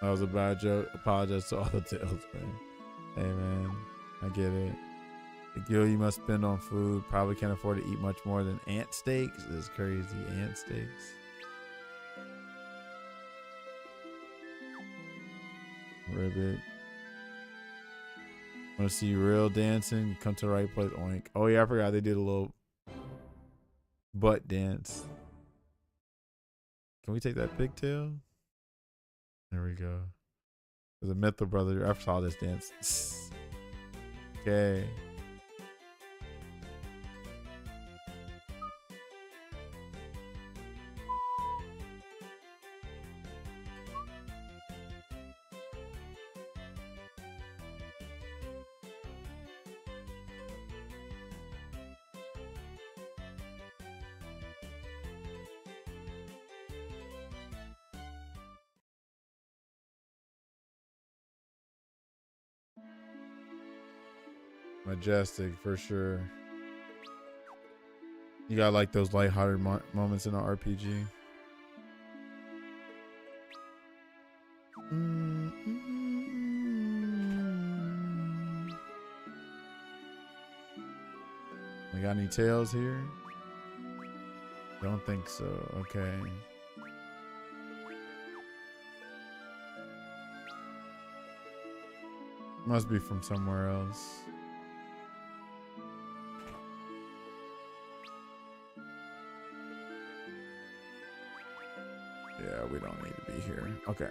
Speaker 1: That was a bad joke. Apologize to all the tails, man. Hey, man, I get it. The gil you must spend on food. Probably can't afford to eat much more than ant steaks. This is crazy. Ant steaks. Ribbit. Want to see real dancing? Come to the right place. Oink. Oh, yeah, I forgot they did a little butt dance. Can we take that pigtail? There we go. There's a Mithril brother. I saw this dance. Okay. Majestic for sure. You got like those lighthearted moments in an RPG. We got any tails here? Don't think so. Okay. Must be from somewhere else. Yeah, we don't need to be here. Okay.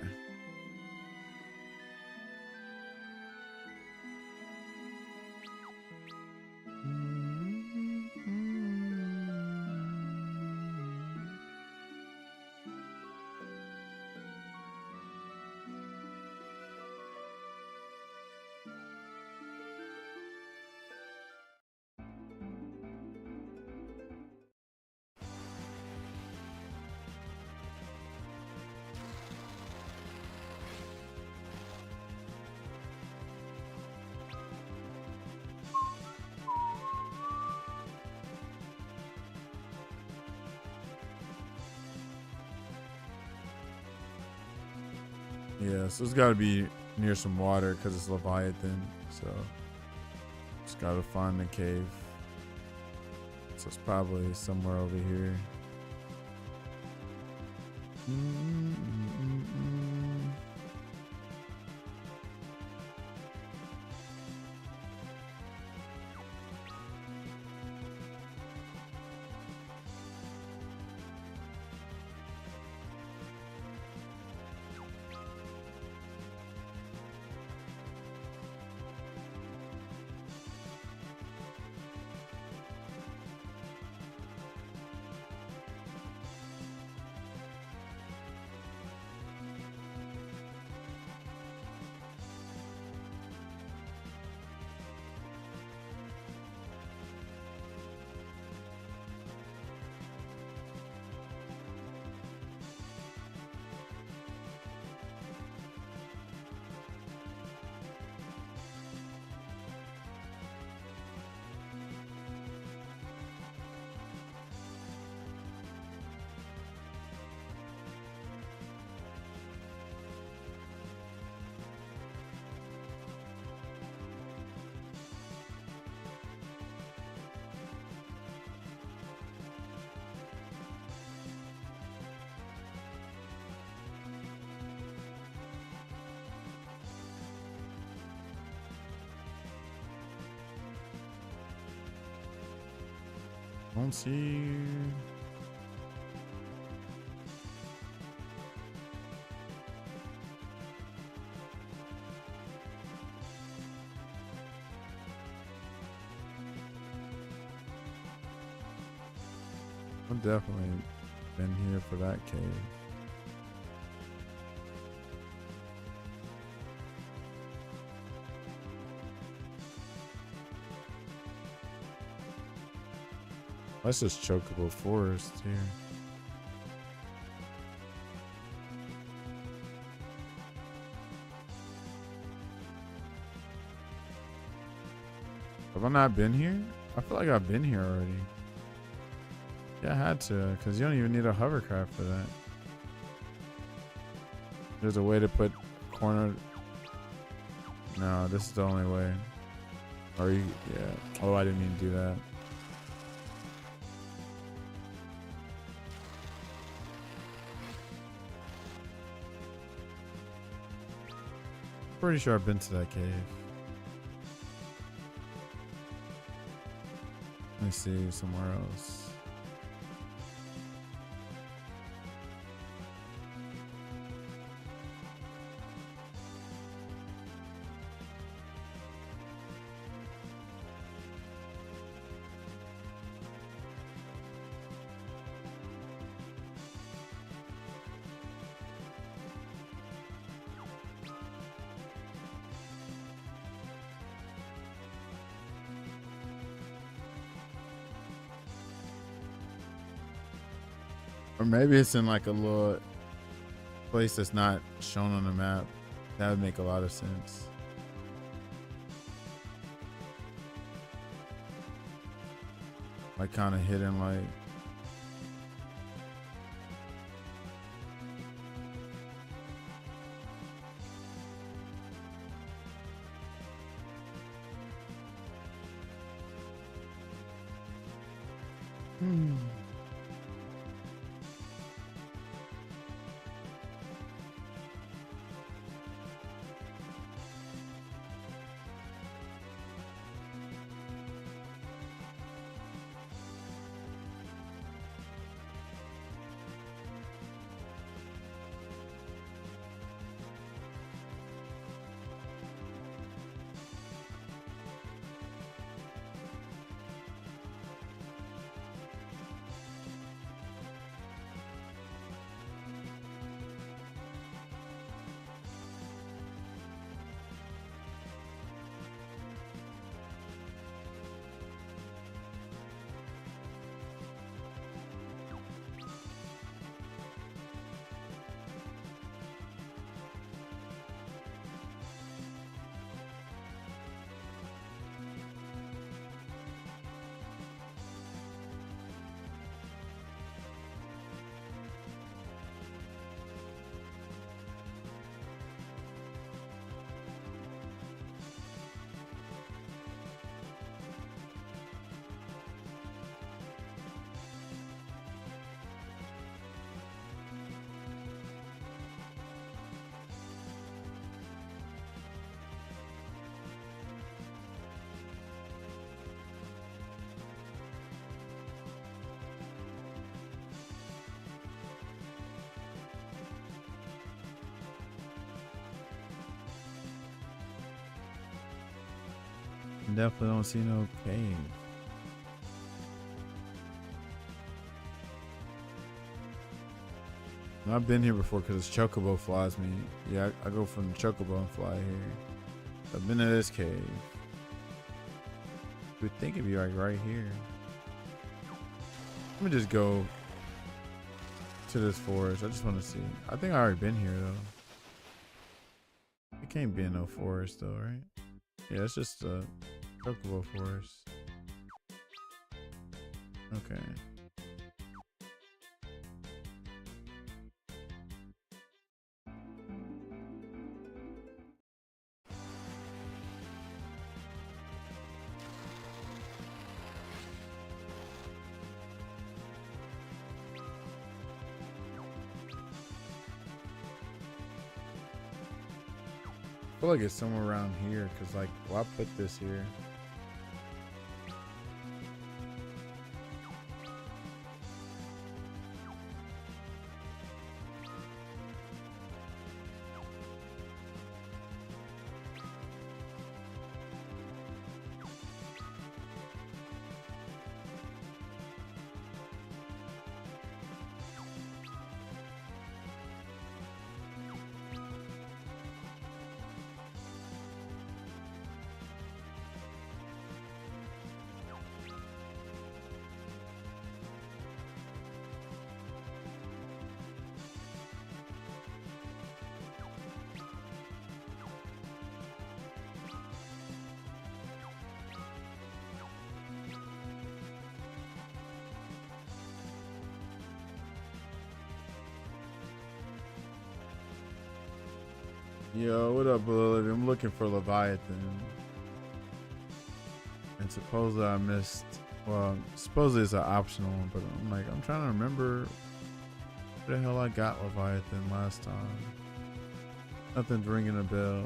Speaker 1: Yeah, so it's got to be near some water because it's Leviathan. So just got to find the cave. So it's probably somewhere over here. Don't see. I've definitely been here for that cave. That's just chokeable forest here. Have I not been here? I feel like I've been here already. Yeah, I had to, because you don't even need a hovercraft for that. There's a way to put corner. No, this is the only way. Or you, yeah. Oh, I didn't mean to do that. Pretty sure I've been to that cave. Let me see somewhere else. Or maybe it's in like a little place that's not shown on the map. That would make a lot of sense. Like kind of hidden, like. Definitely don't see no cave. I've been here before because Chocobo flies me. Yeah, I go from the Chocobo and fly here. I've been to this cave. You would think it'd be like right here. Let me just go to this forest. I just want to see. I think I already been here though. It can't be in no forest though, right? Yeah, it's just a Chocobo forest. Okay. I feel like it's somewhere around here because, like, well, I put this here. Yo, what up, Lily? I'm looking for Leviathan. And supposedly I missed, well, supposedly it's an optional one, but I'm like, I'm trying to remember where the hell I got Leviathan last time. Nothing's ringing a bell.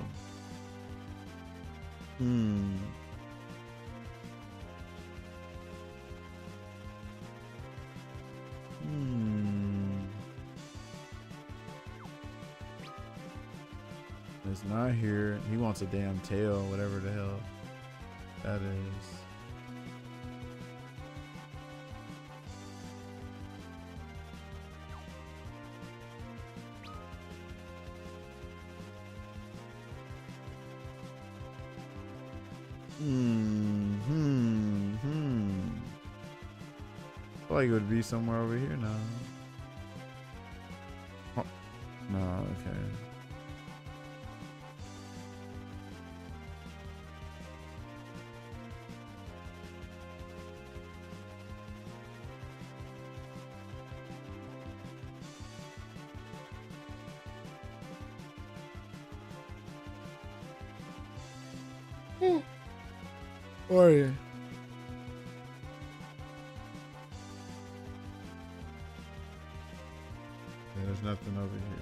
Speaker 1: It's not here. He wants a damn tail, whatever the hell that is. I feel like it would be somewhere over here now. Oh, no, okay. Where are you? Yeah, there's nothing over here.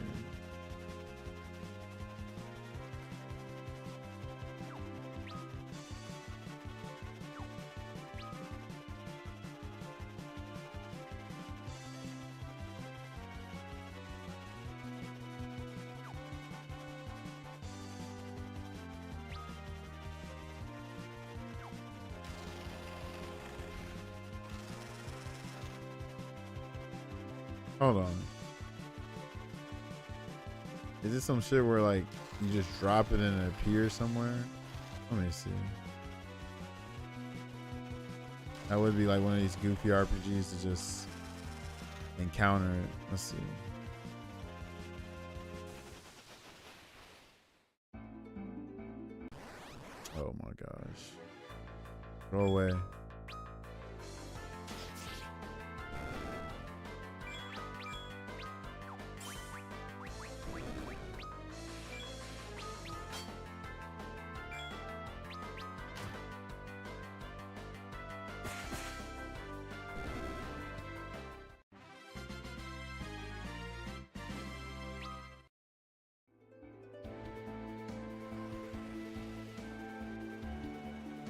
Speaker 1: Hold on. Is this some shit where like you just drop it and it appears somewhere? Let me see. That would be like one of these goofy RPGs to just encounter it. Let's see. Oh my gosh. Go away.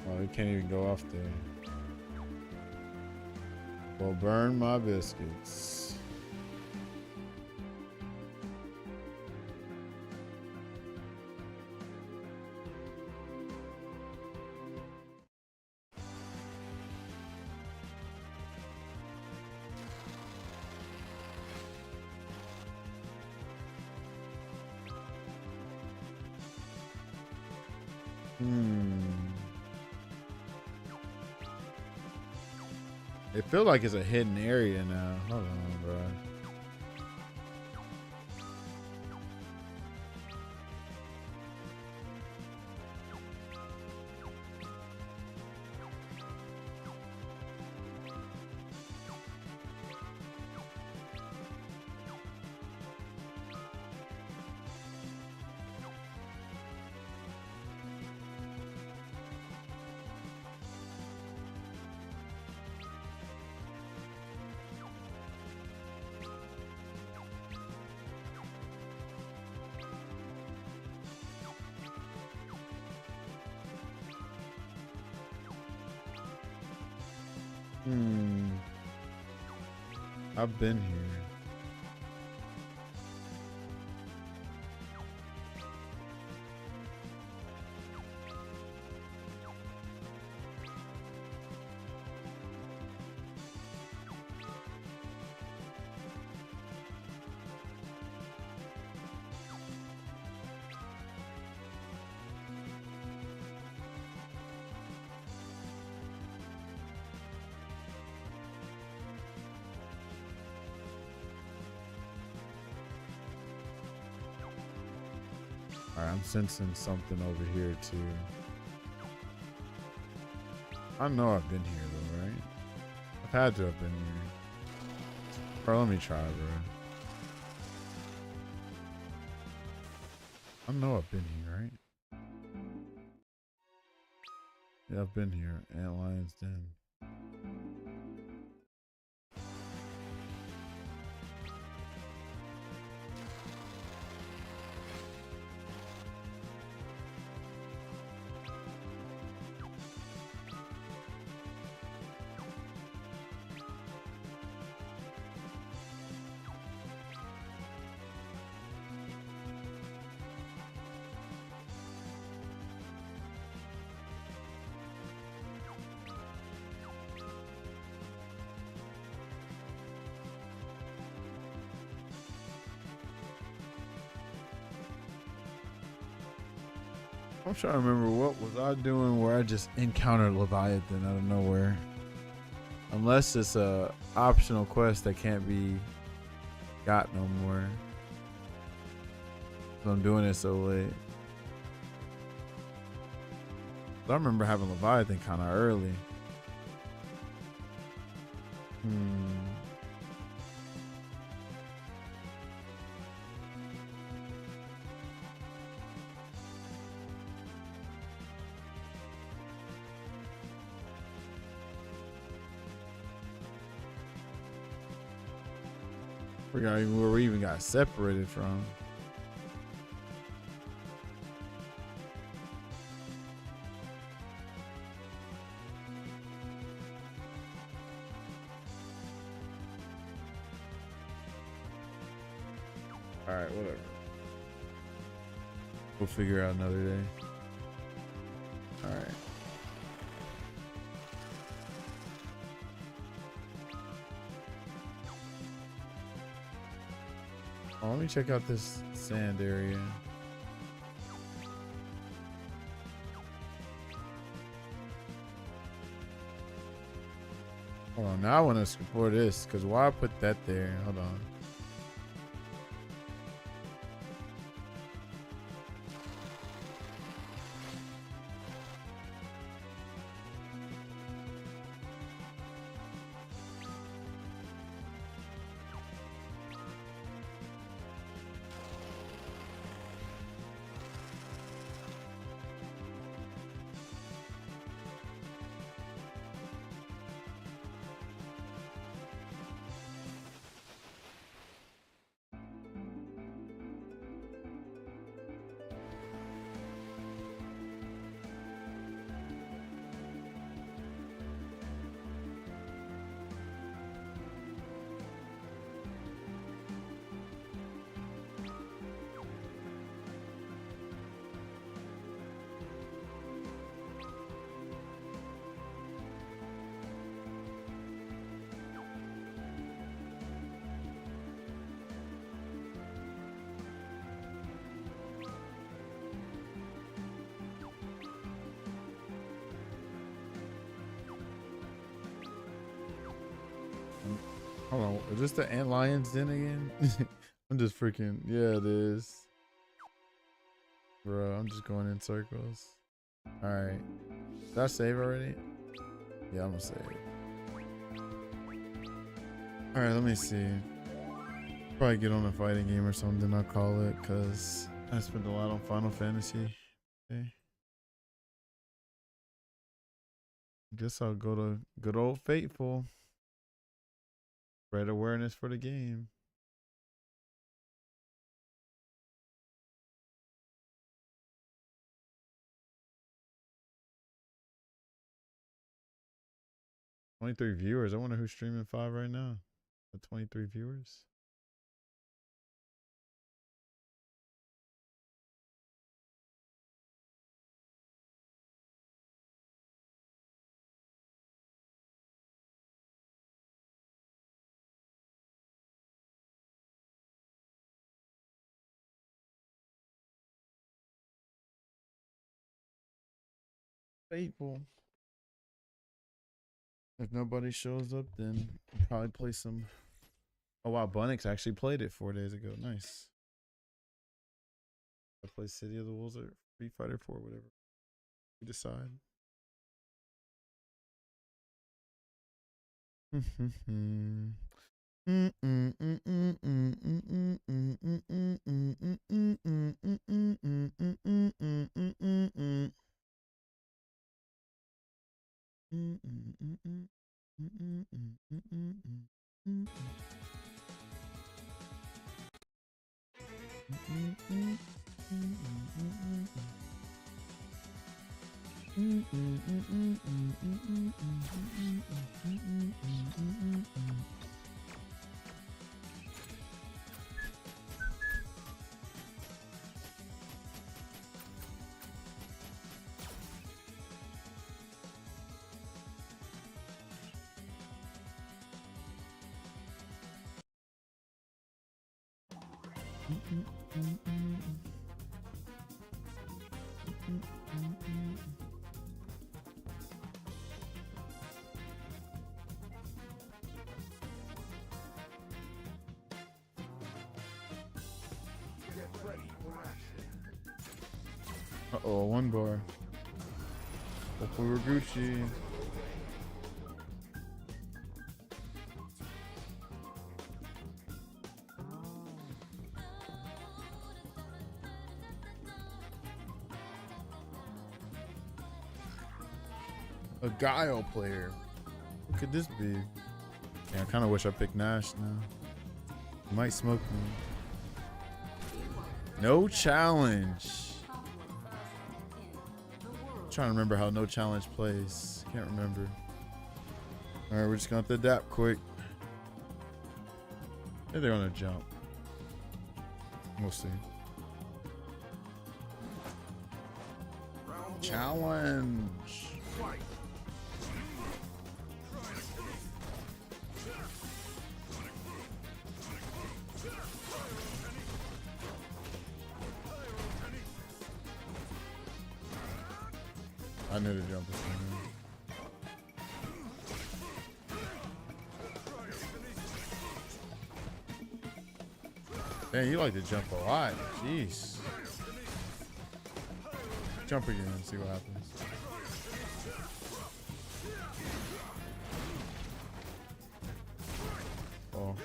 Speaker 1: Oh, we can't even go off there. Well, burn my biscuits. It feels like it's a hidden area now. Hold on, bro. I've been here. Alright, I'm sensing something over here too. I know I've been here though, right? I've had to have been here. Bro, let me try, bro. I know I've been here, right? Yeah, I've been here. Ant Lion's Den. I'm trying to remember what was I doing where I just encountered Leviathan out of nowhere. Unless it's a optional quest that can't be got no more. So I'm doing it so late. I remember having Leviathan kind of early. Forgot even where we even got separated from. All right, whatever. We'll figure out another day. All right. Oh, let me check out this sand area. Hold on, now I want to explore this, because why I put that there? Hold on. Hold on, is this the Ant Lion's Den again? I'm just freaking, yeah, it is. Bro, I'm just going in circles. All right, did I save already? Yeah, I'm gonna save. All right, let me see. Probably get on a fighting game or something, I'll call it, because I spent a lot on Final Fantasy. Okay. Guess I'll go to good old Fateful. Spread awareness for the game. $23 viewers. I wonder who's streaming 5 right now. The 23 viewers. Fateful. If nobody shows up, then I'll probably play some. Oh wow, Bunnix actually played it 4 days ago. Nice. I play City of the Wolves or Street Fighter 4, whatever you decide. Uh-oh, one bar. Hopefully we're Gucci. A Guile player. What could this be? Yeah, I kind of wish I picked Nash now. He might smoke me. No challenge. Trying to remember how no challenge plays. Can't remember. All right, we're just gonna have to adapt quick. Maybe they're gonna jump. We'll see. Challenge. I knew to jump this one. Dang, you like to jump a lot. Jeez. Jump again and see what happens. Oh.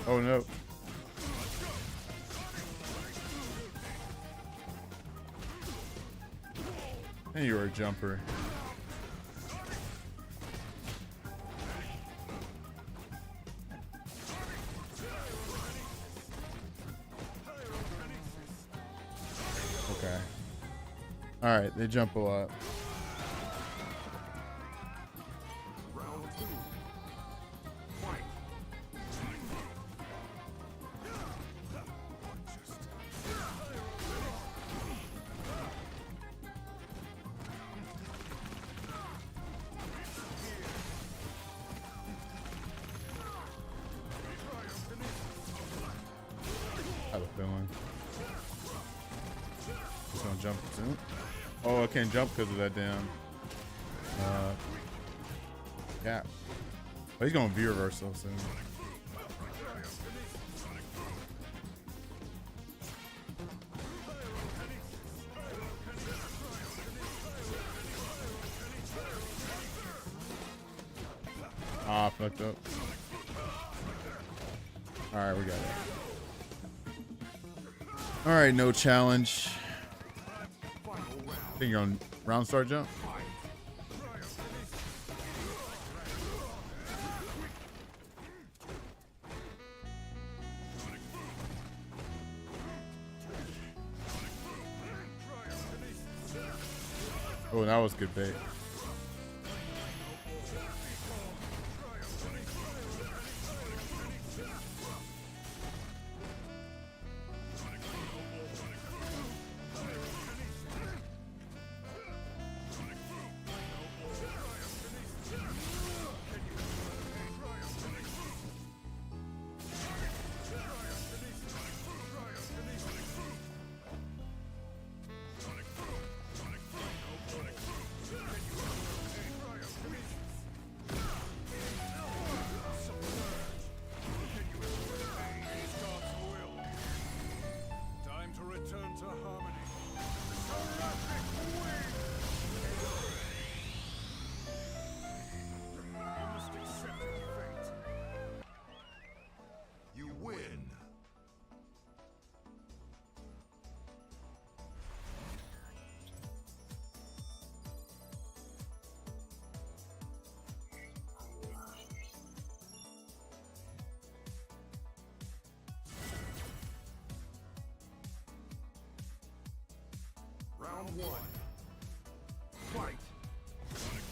Speaker 1: Oh no. And you're a jumper. Okay. All right, they jump a lot. I have a feeling. Just gonna jump soon. Oh, I can't jump because of that damn gap. Oh, he's gonna V-reverse so soon. Ah, fucked up. All right, we got it. All right, no challenge. I think you're on round start jump. Oh, that was good bait.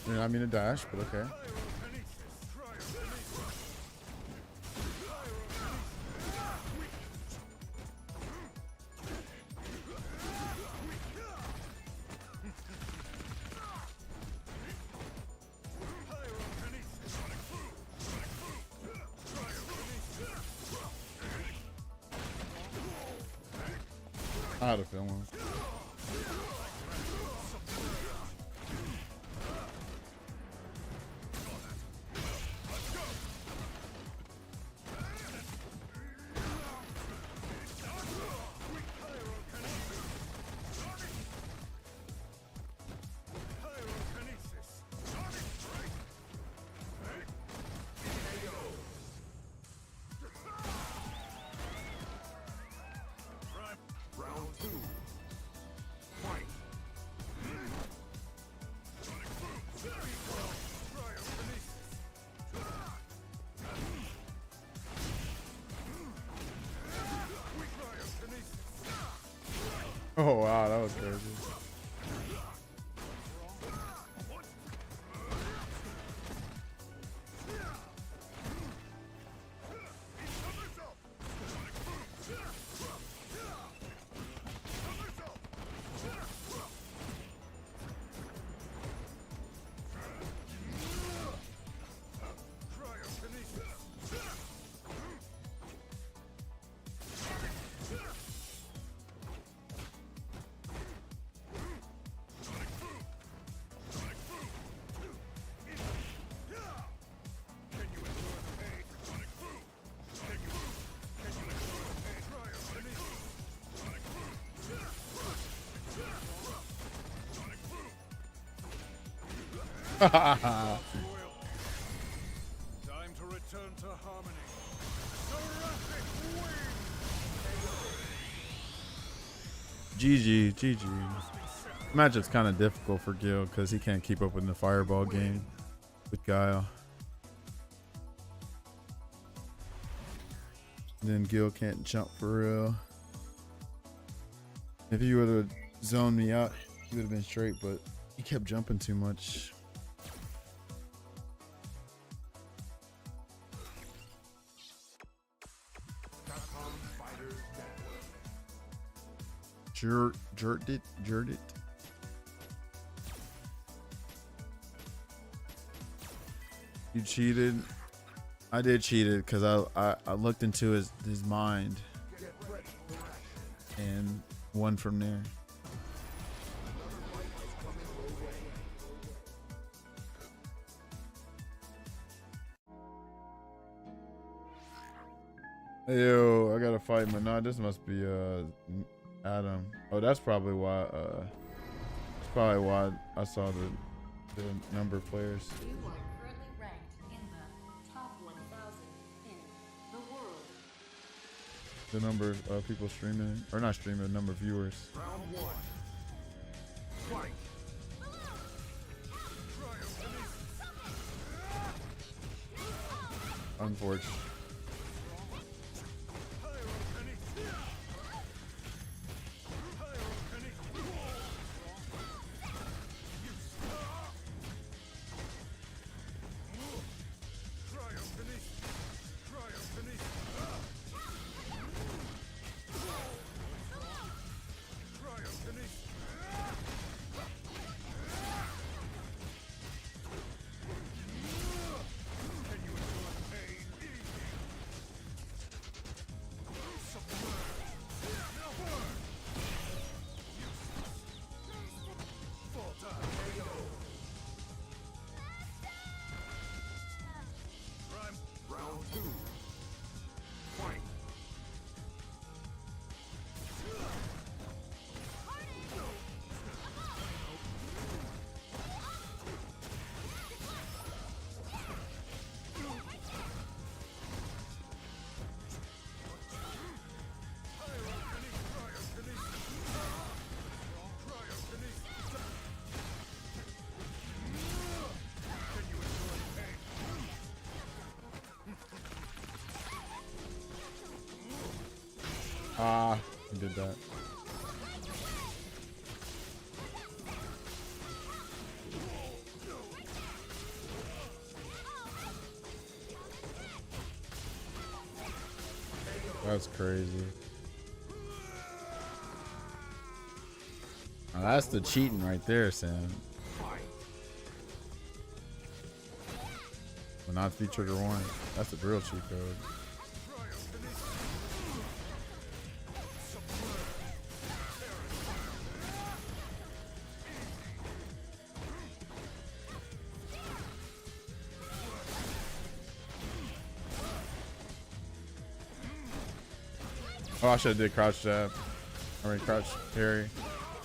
Speaker 1: Yeah, I mean a dash, but okay. I had a feeling. Oh wow, that was crazy.
Speaker 4: Time to return to harmony. Seraphic wing.
Speaker 1: GG, GG. Matchup's kind of difficult for Gil because he can't keep up with the fireball game with Guile. And then Gil can't jump for real. If he would have zoned me out, he would have been straight, but he kept jumping too much. Jerked it. You cheated. I did cheat it because I looked into his mind and won from there. Yo, I gotta fight Manad. This must be Adam. Oh, that's probably why. I saw the number of players.
Speaker 6: You are currently ranked in the top 1,000 in the world.
Speaker 1: The number of people streaming, or not streaming, the number of viewers.
Speaker 4: Round one. Fight.
Speaker 1: Unfortunate. Ah, I did that. That's crazy. Now that's the cheating right there, Sam. But not V trigger 1. That's the real cheat code. Oh, I should have did crouch jab. I mean crouch parry.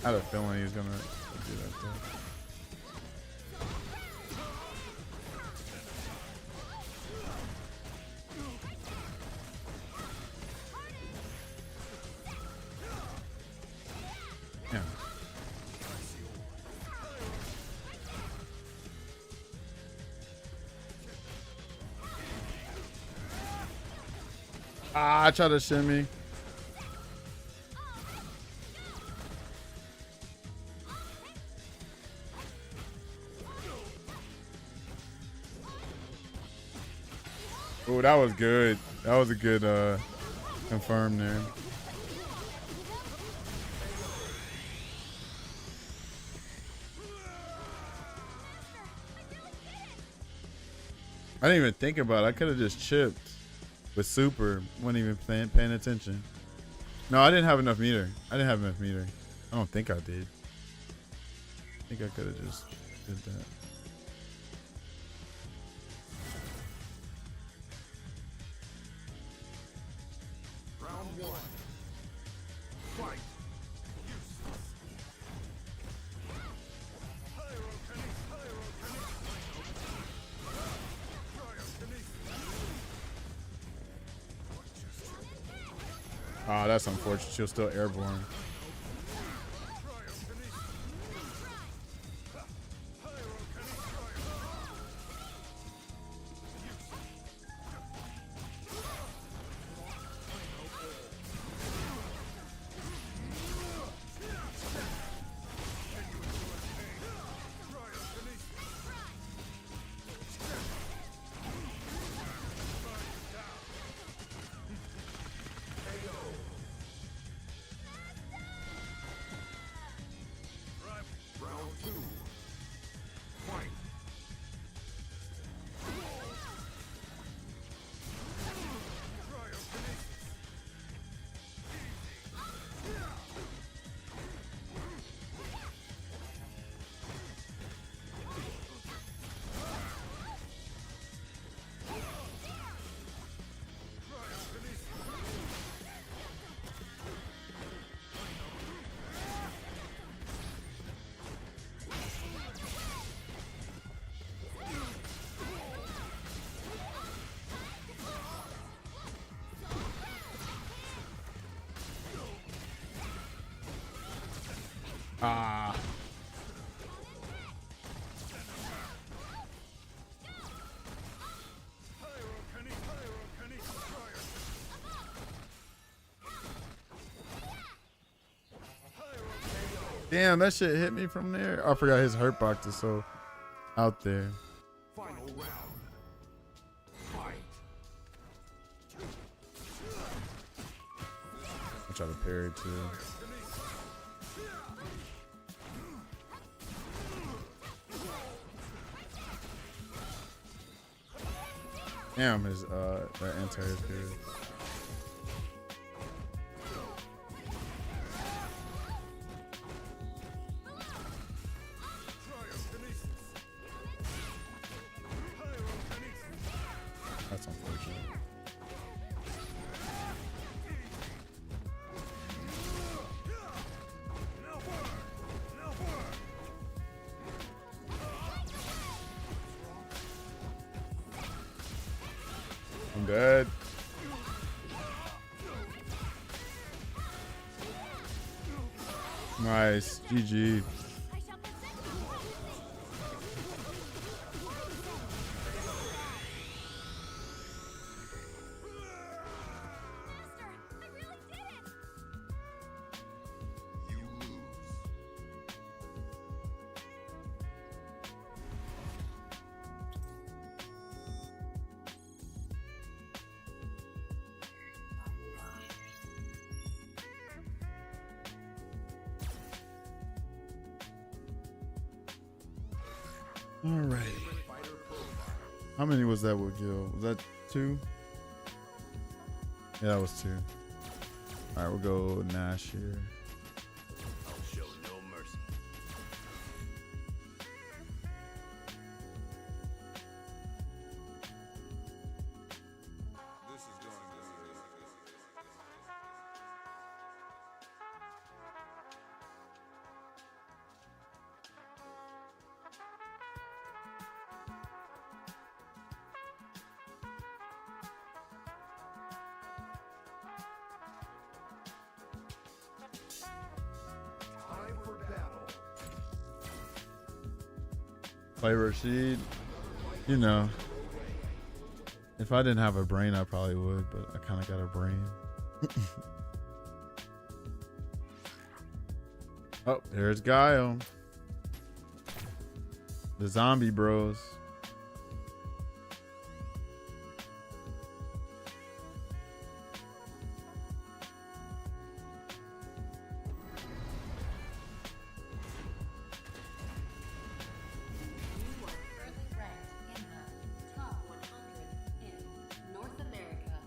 Speaker 1: I had a feeling he was gonna do that though. Yeah. Ah, I tried to shimmy. Oh, that was good. That was a good confirm there. I didn't even think about it. I could have just chipped with super. Wasn't even paying attention. No, I didn't have enough meter. I don't think I did. I think I could have just did that. Oh, that's unfortunate. She was still airborne. Ah. Damn, that shit hit me from there. I forgot his hurt box is so out there.
Speaker 4: Final round. Fight.
Speaker 1: I try to parry too. Damn, his that anti-air period. That's unfortunate. I'm dead. Nice. GG. All right. How many was that with Gil? Was that 2? Yeah, that was 2. All right, we'll go Nash here.
Speaker 4: I'll show no mercy. This is going to time for battle.
Speaker 1: Play Rashid. You know, if I didn't have a brain, I probably would, but I kind of got a brain. Oh, there's Guile. The zombie bros.
Speaker 6: You are currently ranked in the top 100 in North America.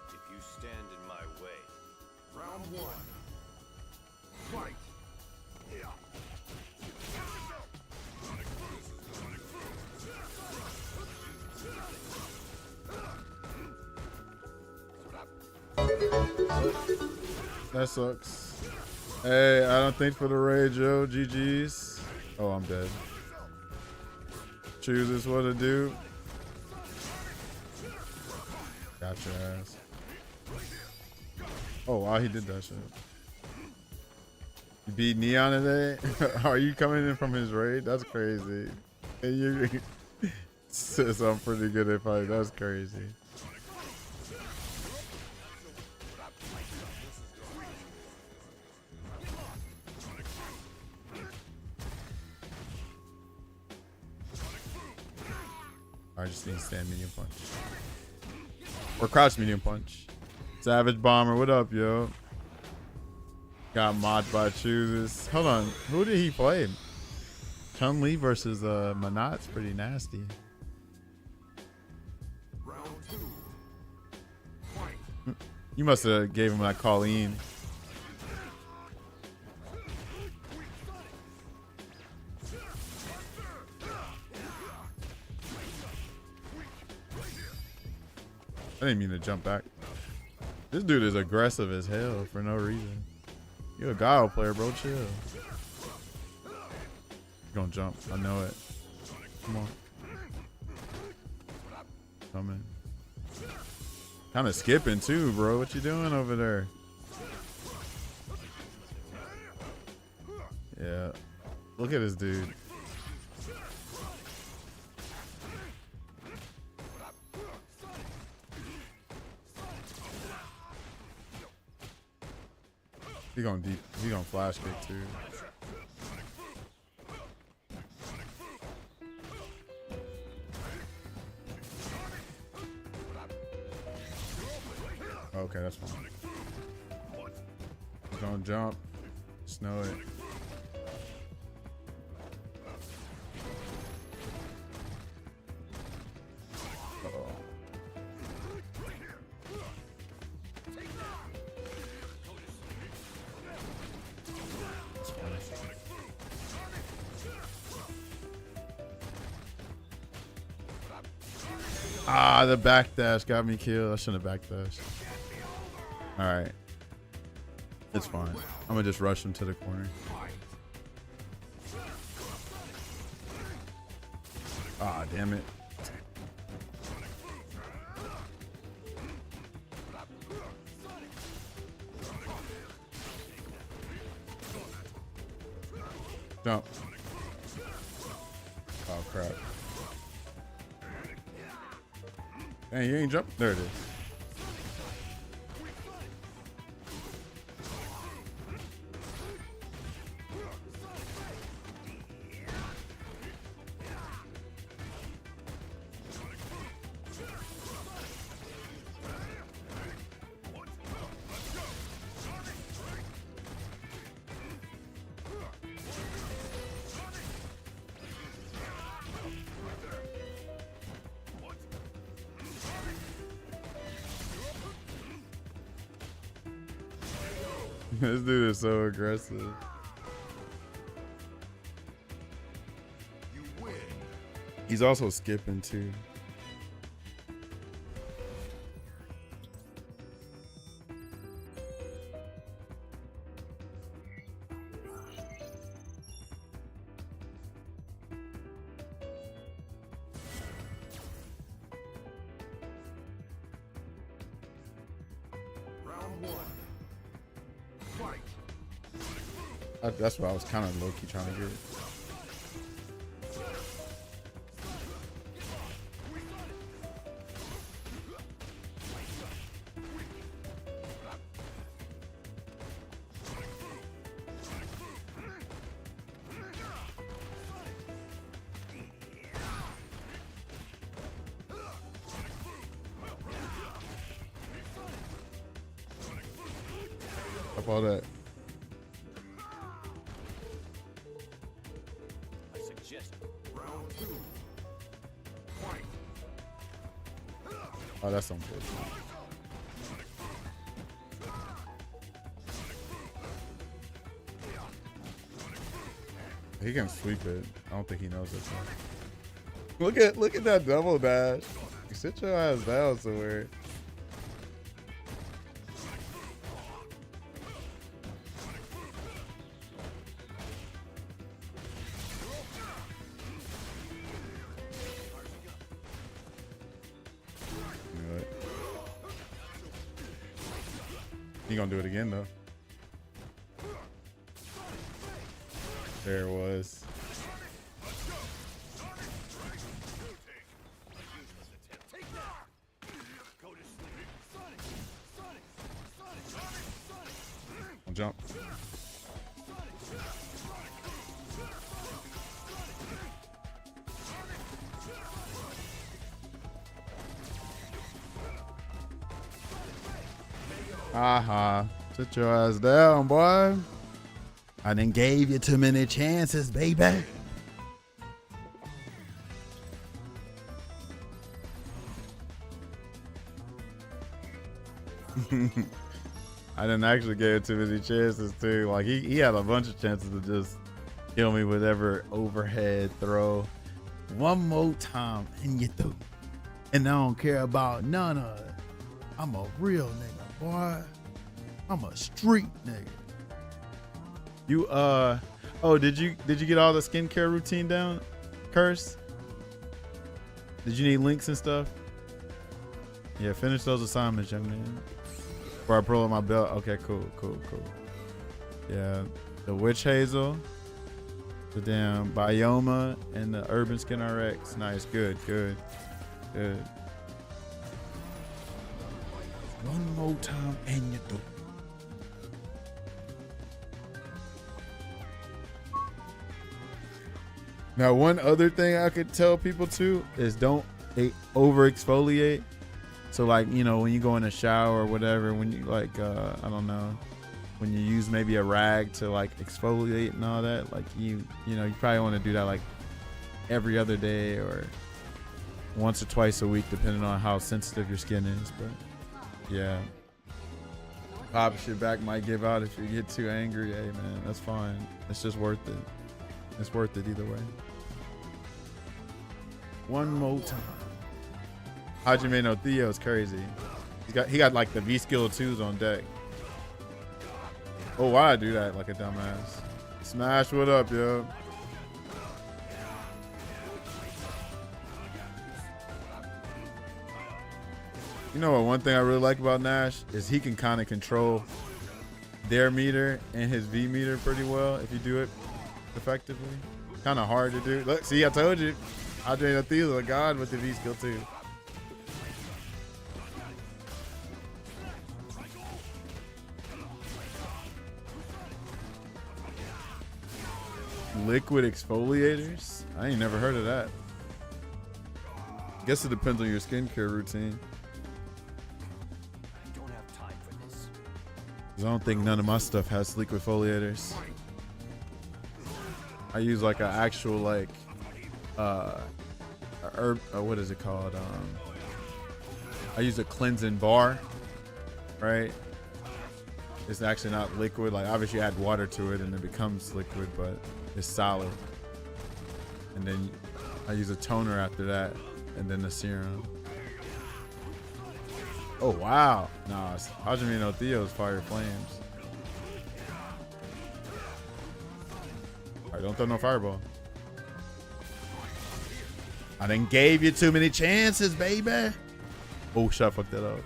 Speaker 4: If you stand in my way. Round 1. Fight. Yeah.
Speaker 1: That sucks. Hey, I don't think for the rage, yo. GG's. Oh, I'm dead. Chooses what to do. Got your ass. Oh, wow, he did that shit. You beat Neon today? Are you coming in from his raid? That's crazy. And you says I'm pretty good at fighting. That's crazy. I just need to stand medium punch. Or crouch medium punch. Savage Bomber, what up, yo? Got mod by chooses. Hold on, who did he play? Chun-Li versus Manat's pretty nasty.
Speaker 4: Round 2. Fight.
Speaker 1: You must have gave him that Colleen. I didn't mean to jump back. This dude is aggressive as hell for no reason. You're a Guile player, bro. Chill. You're gonna jump. I know it. Come on. Coming. Kind of skipping too, bro. What you doing over there? Yeah. Look at this dude. He gonna flash kick too. Okay, that's fine. He's gonna jump. Snow it. Uh-oh. Ah, the backdash got me killed. I shouldn't have backdashed. All right. It's fine. I'm going to just rush him to the corner. Ah, damn it. Jump. Oh crap. Dang, you ain't jumped. There it is. This dude is so aggressive.
Speaker 4: You win.
Speaker 1: He's also skipping too.
Speaker 4: Round one. Fight.
Speaker 1: That's what I was kind of low-key trying to get. Up all that.
Speaker 4: I suggest round two. Fight.
Speaker 1: Oh, that's unfortunate. He can sweep it. I don't think he knows it. Look at that double dash. Sit your ass down somewhere. Knew it. He gonna do it again though. There it was. Don't jump. Aha. Sit your ass down, boy. I done gave you too many chances, baby. I didn't actually give too many chances too. Like he had a bunch of chances to just kill me with every overhead throw. One more time and you through. And I don't care about none of it. I'm a real nigga, boy. I'm a street nigga. You oh, did you get all the skincare routine down, Curse? Did you need links and stuff? Yeah, finish those assignments, young man. Before I pull up my belt. Okay, cool. Yeah, the Witch Hazel, the damn Bioma, and the Urban Skin RX. Nice, good. One more time and you do. Now, one other thing I could tell people too is don't over exfoliate. So like, you know, when you go in the shower or whatever, when you like, I don't know, when you use maybe a rag to like exfoliate and all that, like you know, you probably want to do that like every other day or once or twice a week, depending on how sensitive your skin is. But yeah, pop shit back might give out if you get too angry. Hey man, that's fine. It's just worth it. It's worth it either way. One more time. Hajime no Theo is crazy. He got like the V skill 2s on deck. Oh, why I do that like a dumbass? Smash, what up, yo? You know what? One thing I really like about Nash is he can kind of control their meter and his V meter pretty well if you do it effectively. Kind of hard to do. Look, see, I told you. Andre Othello, a god with the V skill too. Liquid exfoliators? I ain't never heard of that. Guess it depends on your skincare routine.
Speaker 4: I don't have time for this.
Speaker 1: 'Cause I don't think none of my stuff has liquid exfoliators. I use like an actual like a herb, what is it called? I use a cleansing bar, right? It's actually not liquid. Like obviously you add water to it and it becomes liquid, but it's solid. And then I use a toner after that, and then the serum. Oh wow! Nah, Hajime Theo's Fire Flames. All right, don't throw no fireball. I done gave you too many chances, baby. Oh shit, I fucked that up.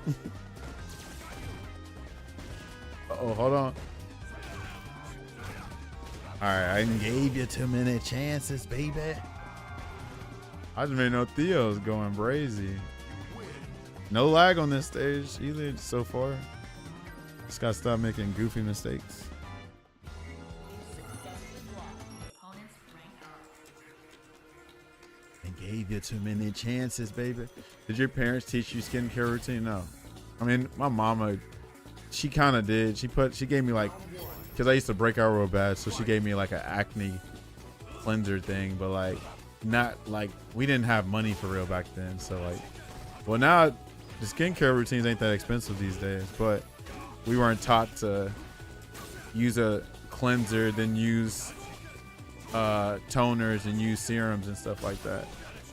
Speaker 1: Uh-oh, hold on. Alright, I done gave you too many chances, baby. I just made no Theo's going brazy. No lag on this stage either so far. Just gotta stop making goofy mistakes. I gave you too many chances, baby. Did your parents teach you skincare routine? No. I mean, my mama, she kind of did. She gave me like, because I used to break out real bad, so she gave me like an acne cleanser thing, but like not like, we didn't have money for real back then. So like, well now the skincare routines ain't that expensive these days, but we weren't taught to use a cleanser, then use toners and use serums and stuff like that.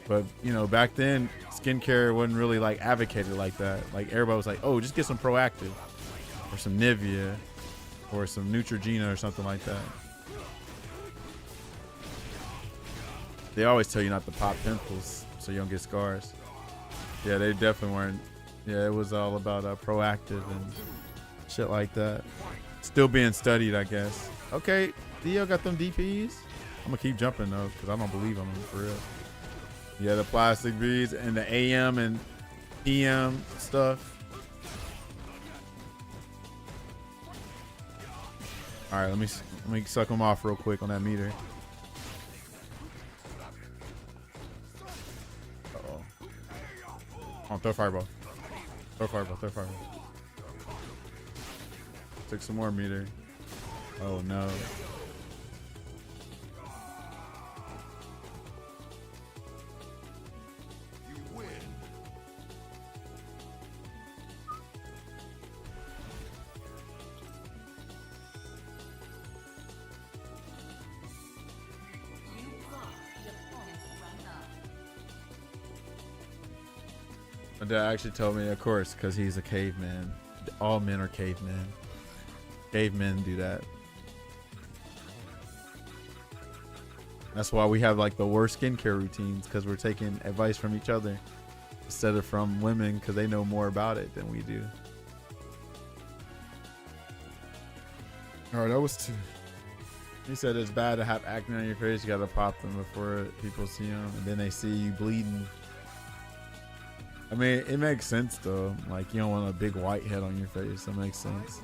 Speaker 1: But you know, back then skincare wasn't really like advocated like that. Like everybody was like, oh, just get some Proactive or some Nivea or some Neutrogena or something like that. They always tell you not to pop pimples so you don't get scars. Yeah, they definitely weren't. Yeah, it was all about Proactive and shit like that. Still being studied, I guess. Okay, Theo got them DPs. I'm gonna keep jumping though, because I don't believe them for real. Yeah, the plastic beads and the AM and PM stuff. All right, let me suck them off real quick on that meter. Uh-oh. Oh, throw fireball. Throw fireball, throw fireball. Took some more meter. Oh no. My dad actually told me, of course, because he's a caveman. All men are cavemen. Cavemen do that. That's why we have like the worst skincare routines, because we're taking advice from each other instead of from women, because they know more about it than we do. All right, that was two. He said it's bad to have acne on your face. You gotta pop them before people see them, and then they see you bleeding. I mean, it makes sense though. Like, you don't want a big white head on your face. That makes sense.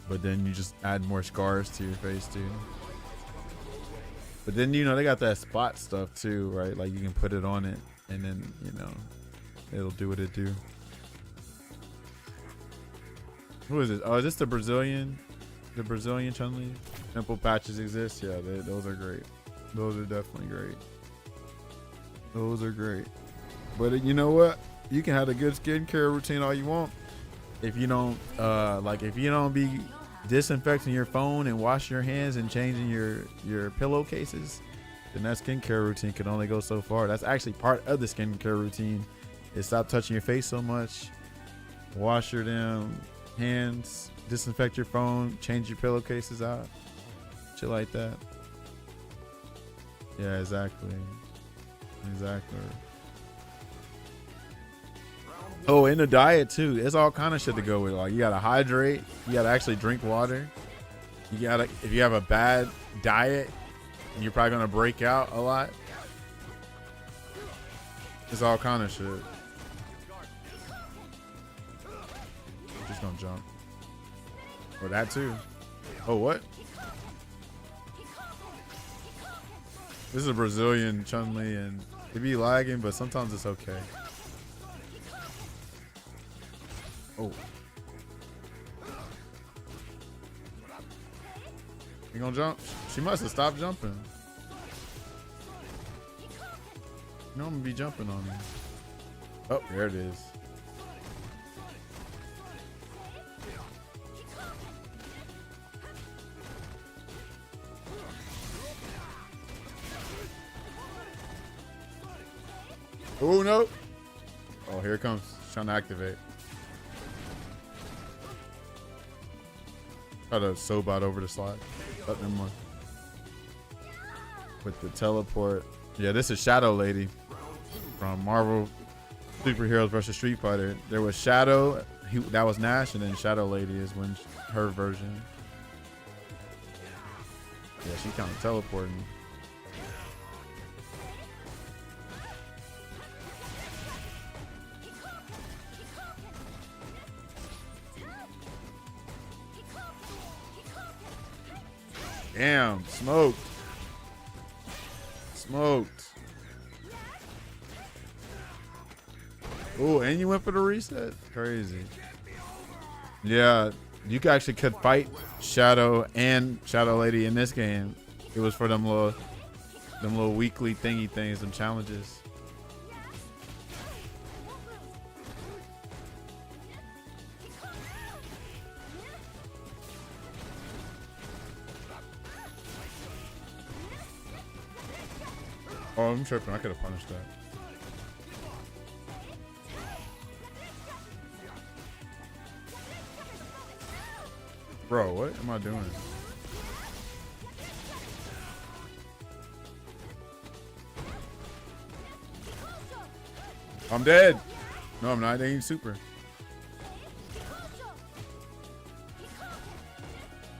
Speaker 1: But then you just add more scars to your face too. But then, you know, they got that spot stuff too, right? Like you can put it on it and then, you know, it'll do what it do. Who is it? Oh, is this the Brazilian? The Brazilian Chun-Li? Pimple patches exist? Yeah, those are great. Those are definitely great. Those are great. But you know what? You can have a good skincare routine all you want. If you don't, if you don't be disinfecting your phone and washing your hands and changing your pillowcases, then that skincare routine can only go so far. That's actually part of the skincare routine. Is stop touching your face so much. Wash your damn hands. Disinfect your phone. Change your pillowcases out. Shit like that. Yeah, exactly. Exactly. Oh, in the diet too. It's all kind of shit to go with. Like you gotta hydrate. You gotta actually drink water. You gotta, if you have a bad diet, you're probably gonna break out a lot. It's all kind of shit. Just gonna jump. Or that too. Oh, what? This is a Brazilian Chun-Li, and it be lagging, but sometimes it's okay. Oh. You gonna jump? She must have stopped jumping. You know I'm gonna be jumping on her. Oh, there it is. Oh no! Oh, here it comes. She's trying to activate. Try to Sobot over the slide. Oh, never mind. With the teleport. Yeah, this is Shadow Lady from Marvel Superheroes vs. Street Fighter. There was Shadow, that was Nash, and then Shadow Lady is when her version. Yeah, she kind of teleporting. Damn, smoked. Smoked. Oh, and you went for the reset? Crazy. Yeah, you actually could fight Shadow and Shadow Lady in this game. It was for them little weekly thingy things, them challenges. Oh, I'm tripping. I could have punished that. Bro, what am I doing? I'm dead. No, I'm not. They ain't super.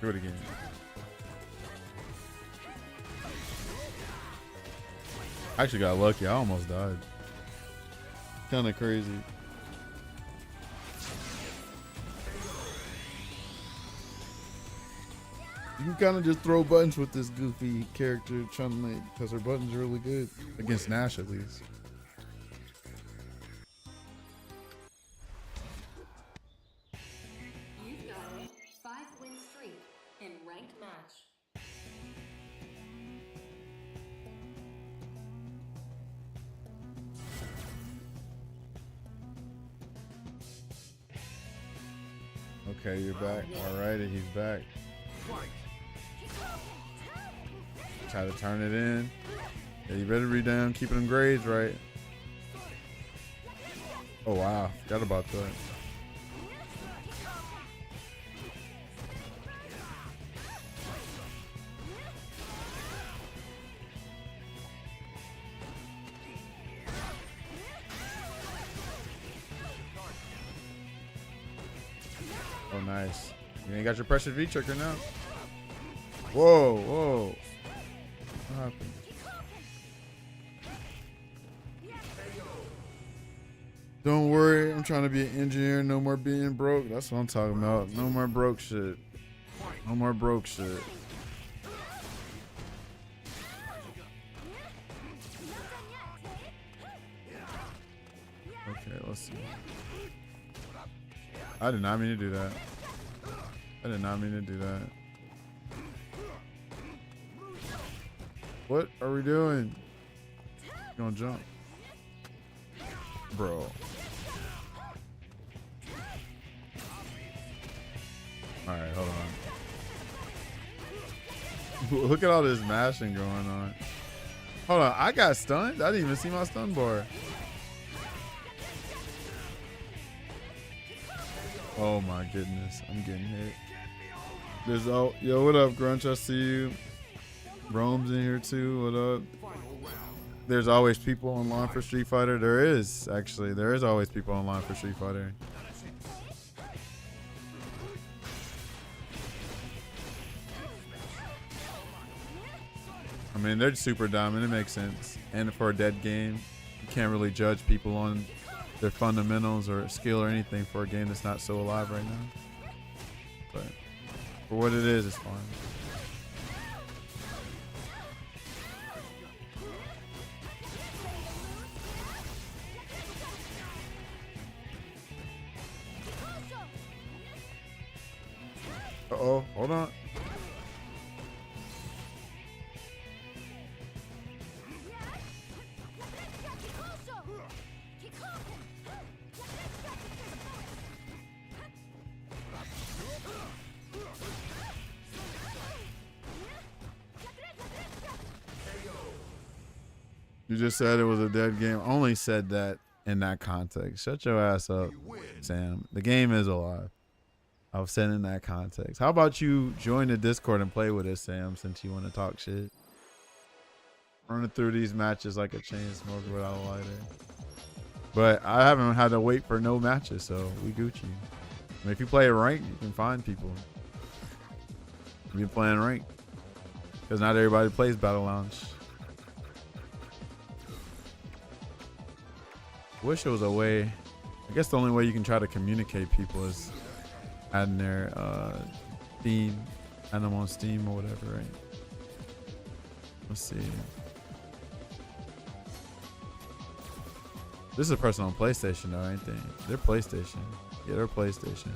Speaker 1: Do it again. I actually got lucky. I almost died. Kind of crazy. You can kind of just throw buttons with this goofy character, Chun-Li, because her buttons are really good. Against Nash, at least.
Speaker 6: You've got a 5-win streak in ranked match.
Speaker 1: Okay, you're back. Alrighty, he's back. Try to turn it in. Yeah, you better be down keeping them grades right. Oh wow, forgot about that. Oh nice. You ain't got your pressure V-trigger now. Whoa, whoa. What happened? Don't worry, I'm trying to be an engineer. No more being broke. That's what I'm talking about. No more broke shit. No more broke shit. Okay, let's see. I did not mean to do that. I did not mean to do that. What are we doing? You gonna jump? Bro. Alright, hold on. Look at all this mashing going on. Hold on, I got stunned? I didn't even see my stun bar. Oh my goodness, I'm getting hit. There's yo, what up, Grunch? I see you. Rome's in here too. What up? There's always people online for Street Fighter. There is, actually. There is always people online for Street Fighter. I mean, they're super dumb, and it makes sense. And for a dead game, you can't really judge people on their fundamentals or skill or anything for a game that's not so alive right now. But for what it is, it's fine. Uh-oh, hold on. You just said it was a dead game. Only said that in that context. Shut your ass up, Sam. The game is alive. I was saying in that context. How about you join the Discord and play with us, Sam, since you want to talk shit? Running through these matches like a chain smoker without a lighter. But I haven't had to wait for no matches, so we Gucci. I mean, if you play ranked, you can find people. You've been playing ranked. Because not everybody plays Battle Lounge. Wish there was a way. I guess the only way you can try to communicate people is adding their theme, add them on Steam or whatever, right? Let's see. This is a person on PlayStation though, ain't they? They're PlayStation. Yeah, they're PlayStation.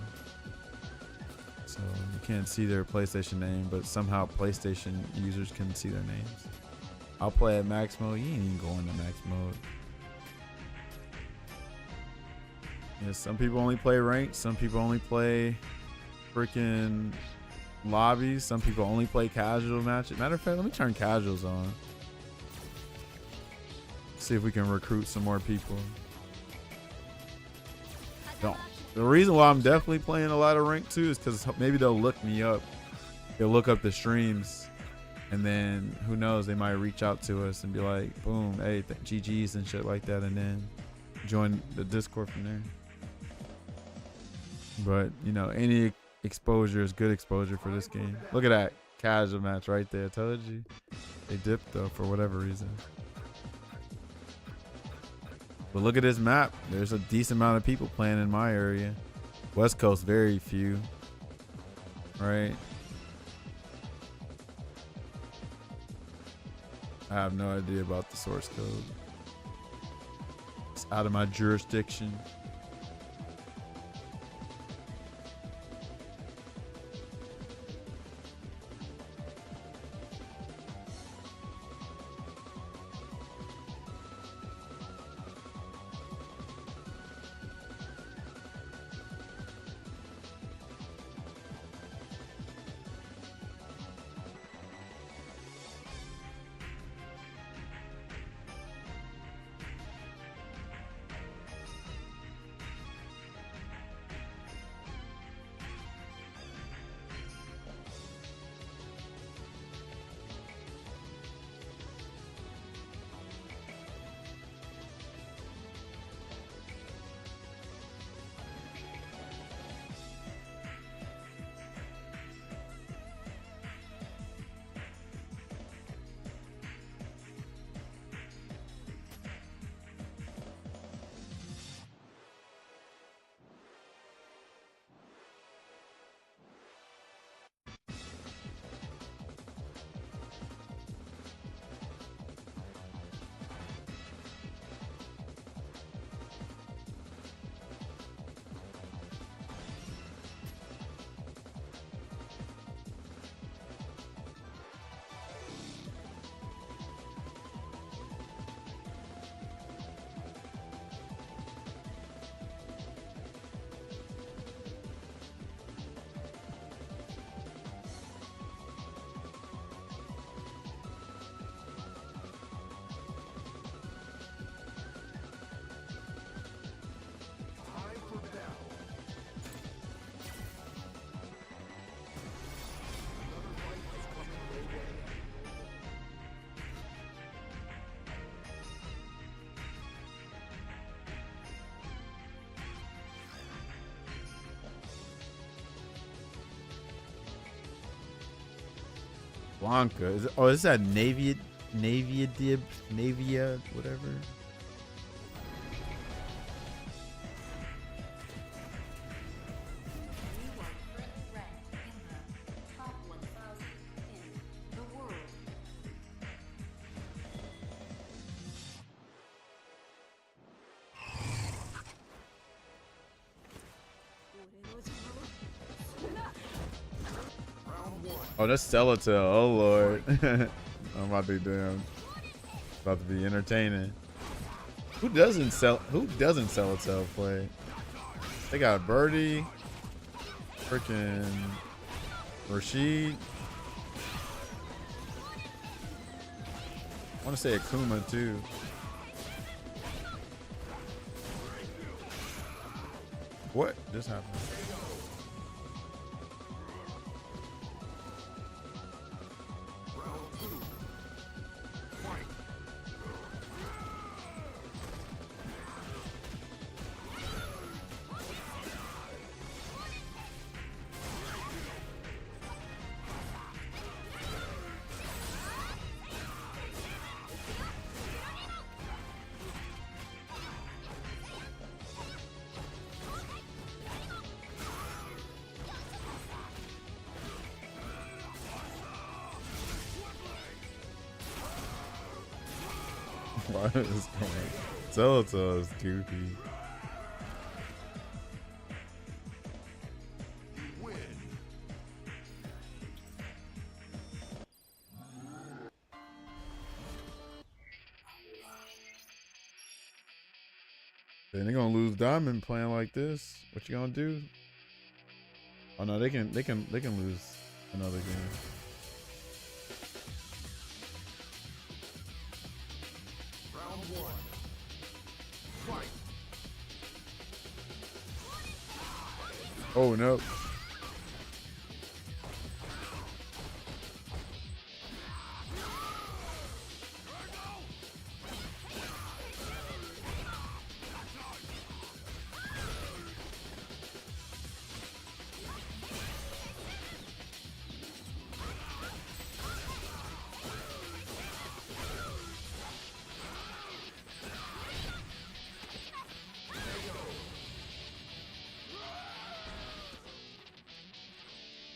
Speaker 1: So you can't see their PlayStation name, but somehow PlayStation users can see their names. I'll play at max mode. You ain't even going to max mode. Yeah, some people only play ranked. Some people only play freaking lobbies. Some people only play casual matches. Matter of fact, let me turn casuals on. See if we can recruit some more people. Don't. The reason why I'm definitely playing a lot of ranked too is because maybe they'll look me up. They'll look up the streams, and then who knows? They might reach out to us and be like, "Boom, hey, GGs and shit like that," and then join the Discord from there. But you know, any exposure is good exposure for this game. Look at that casual match right there. I told you. They dipped though for whatever reason. But look at this map. There's a decent amount of people playing in my area. West Coast, very few. Right? I have no idea about the source code. It's out of my jurisdiction. Blanca. Is that Navia, whatever.
Speaker 6: You are currently ranked in the top 1,000 in the world.
Speaker 1: Oh, that's Stellatel. Oh Lord. I'm about to be damn. About to be entertaining. Who doesn't sell Stellatel play? They got Birdie. Freaking Rashid. I want to say Akuma too. What just happened? Why is this going? Stellatel is goofy. Then they're gonna lose Diamond playing like this. What you gonna do? Oh no, they can lose another game.
Speaker 4: Round one. Fight.
Speaker 1: Oh no.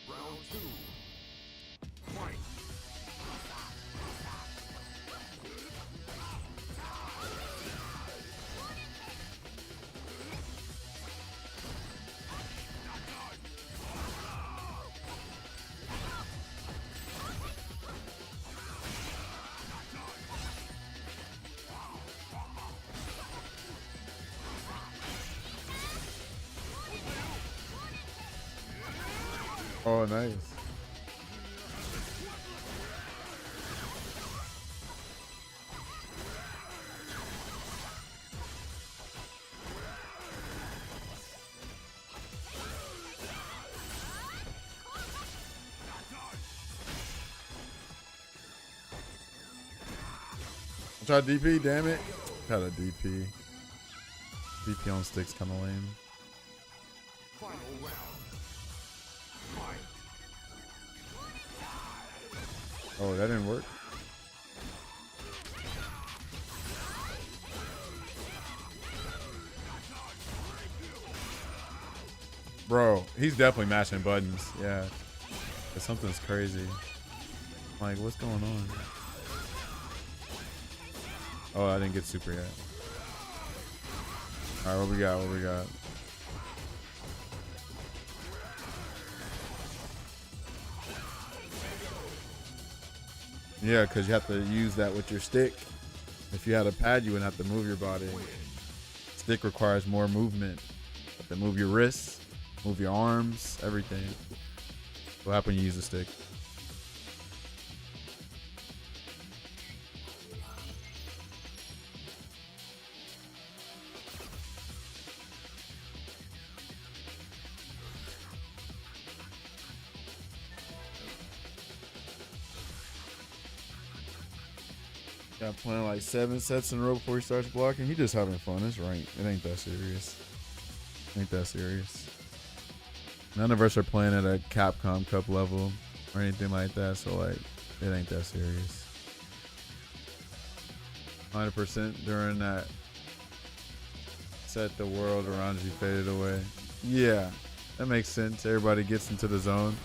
Speaker 4: Round two. Fight.
Speaker 1: Oh nice. Try DP, damn it. Got a DP. DP on sticks kind of lame.
Speaker 4: Final round. Fight.
Speaker 1: Oh, that didn't work. Bro, he's definitely mashing buttons. Yeah. But something's crazy. Like, what's going on? Oh, I didn't get super yet. All right, what we got? What we got? Yeah, because you have to use that with your stick. If you had a pad, you wouldn't have to move your body. Stick requires more movement. You have to move your wrists, move your arms, everything. What happens when you use a stick? Got playing like 7 sets in a row before he starts blocking. He just having fun. It's ranked. It ain't that serious. Ain't that serious. None of us are playing at a Capcom Cup level or anything like that. So like, It ain't that serious. 100% during that set, the world around you faded away. Yeah, that makes sense. Everybody gets into the zone.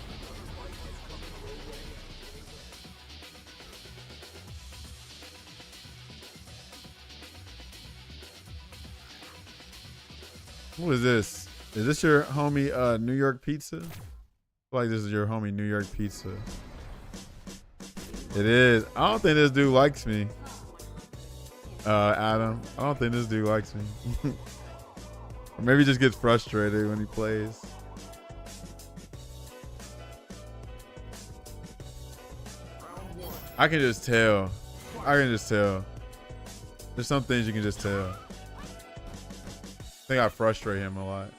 Speaker 1: What is this? Is this your homie New York Pizza? I feel like this is your homie New York Pizza. It is. I don't think this dude likes me. Adam. I don't think this dude likes me. Or maybe he just gets frustrated when he plays. I can just tell. I can just tell. There's some things you can just tell. I think I frustrate him a lot.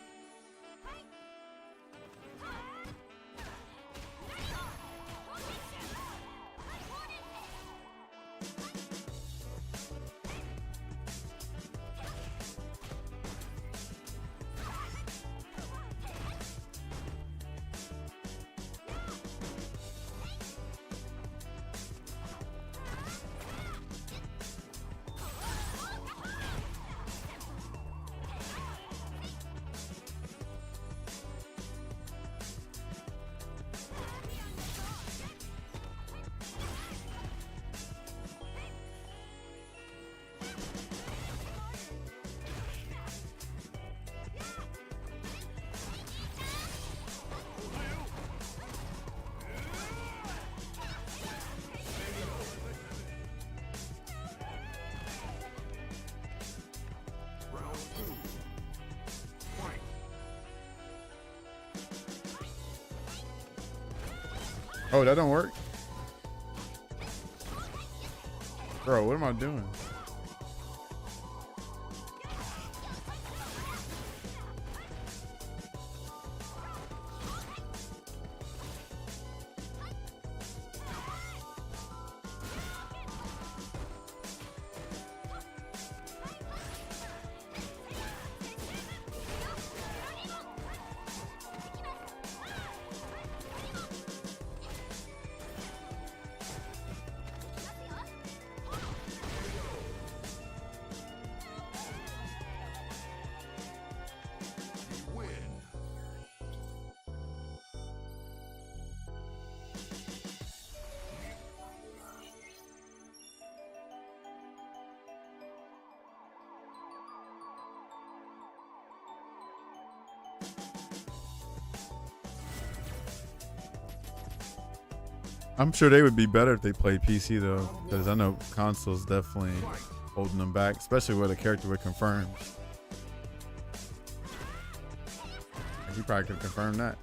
Speaker 1: Oh, that don't work? Bro, what am I doing? I'm sure they would be better if they played PC though, because I know consoles definitely holding them back, especially with a character with confirms. Like, he probably could confirm that.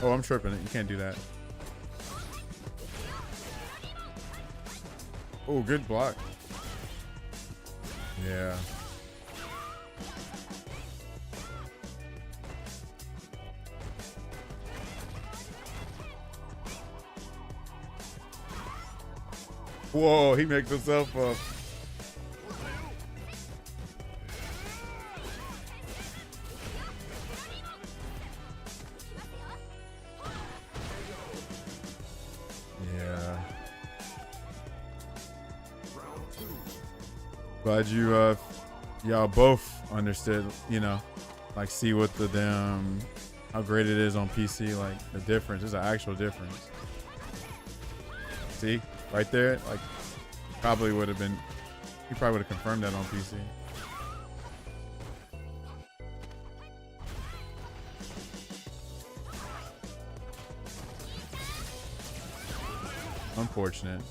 Speaker 1: Oh, I'm tripping it. You can't do that. Oh, good block. Yeah. Whoa, he makes himself up. Yeah. Glad you y'all both understood, you know, like see what the damn how great it is on PC, like the difference. There's an actual difference. See? Right there, like, probably would have been, he probably would have confirmed that on PC. Unfortunate.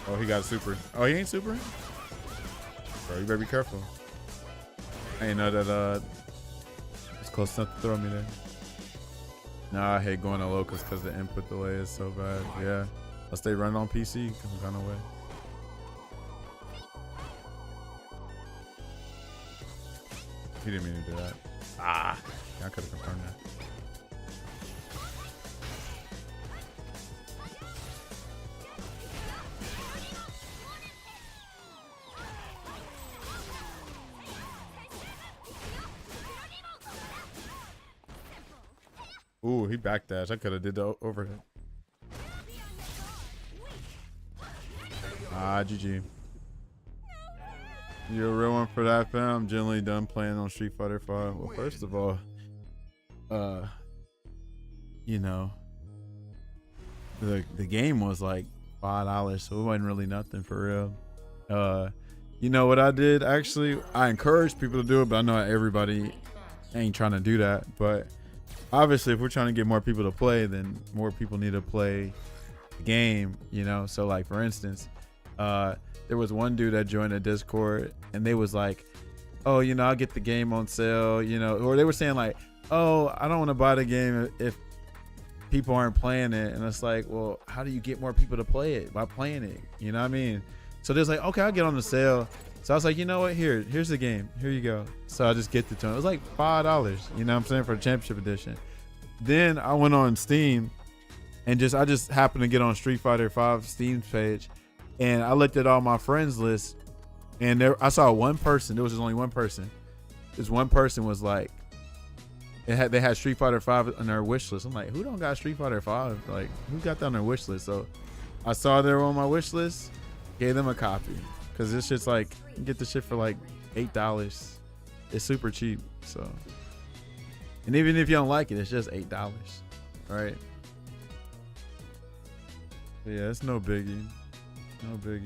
Speaker 1: Oh, he got a super. Oh, he ain't super? Bro, you better be careful. I ain't know that, close enough to throw me there. Nah, I hate going to locals because the input delay is so bad. Yeah. Unless they run on PC, some kind of way. He didn't mean to do that. Ah, yeah, I could have confirmed that. Ooh, he backdash. I could have did the overhead. Ah, GG. You're a real one for that, fam. I'm generally done playing on Street Fighter 5. Well, first of all, you know, the game was like $5, so it wasn't really nothing for real. You know what I did? Actually, I encourage people to do it, but I know everybody ain't trying to do that. But obviously, if we're trying to get more people to play, then more people need to play the game, you know? So like, for instance, there was one dude that joined a Discord and they was like, oh, you know, I'll get the game on sale, you know, or they were saying like, oh, I don't want to buy the game if people aren't playing it. And it's like, well, how do you get more people to play it? By playing it, you know what I mean? So there's like, okay, I'll get on the sale. So I was like, you know what, here's the game, here you go. So I just get the tone. It was like $5, you know what I'm saying, for the championship edition. Then I went on Steam and I just happened to get on Street Fighter 5 Steam page, and I looked at all my friends list, and I saw one person. There was just only one person. This one person was like, they had Street Fighter 5 on their wish list. I'm like, who don't got Street Fighter 5? Like, who got that on their wish list? So I saw they were on my wish list, gave them a copy, because this shit's like, you can get the shit for like $8. It's super cheap. So, and even if you don't like it, it's just $8, right? But yeah, it's no biggie. No biggie.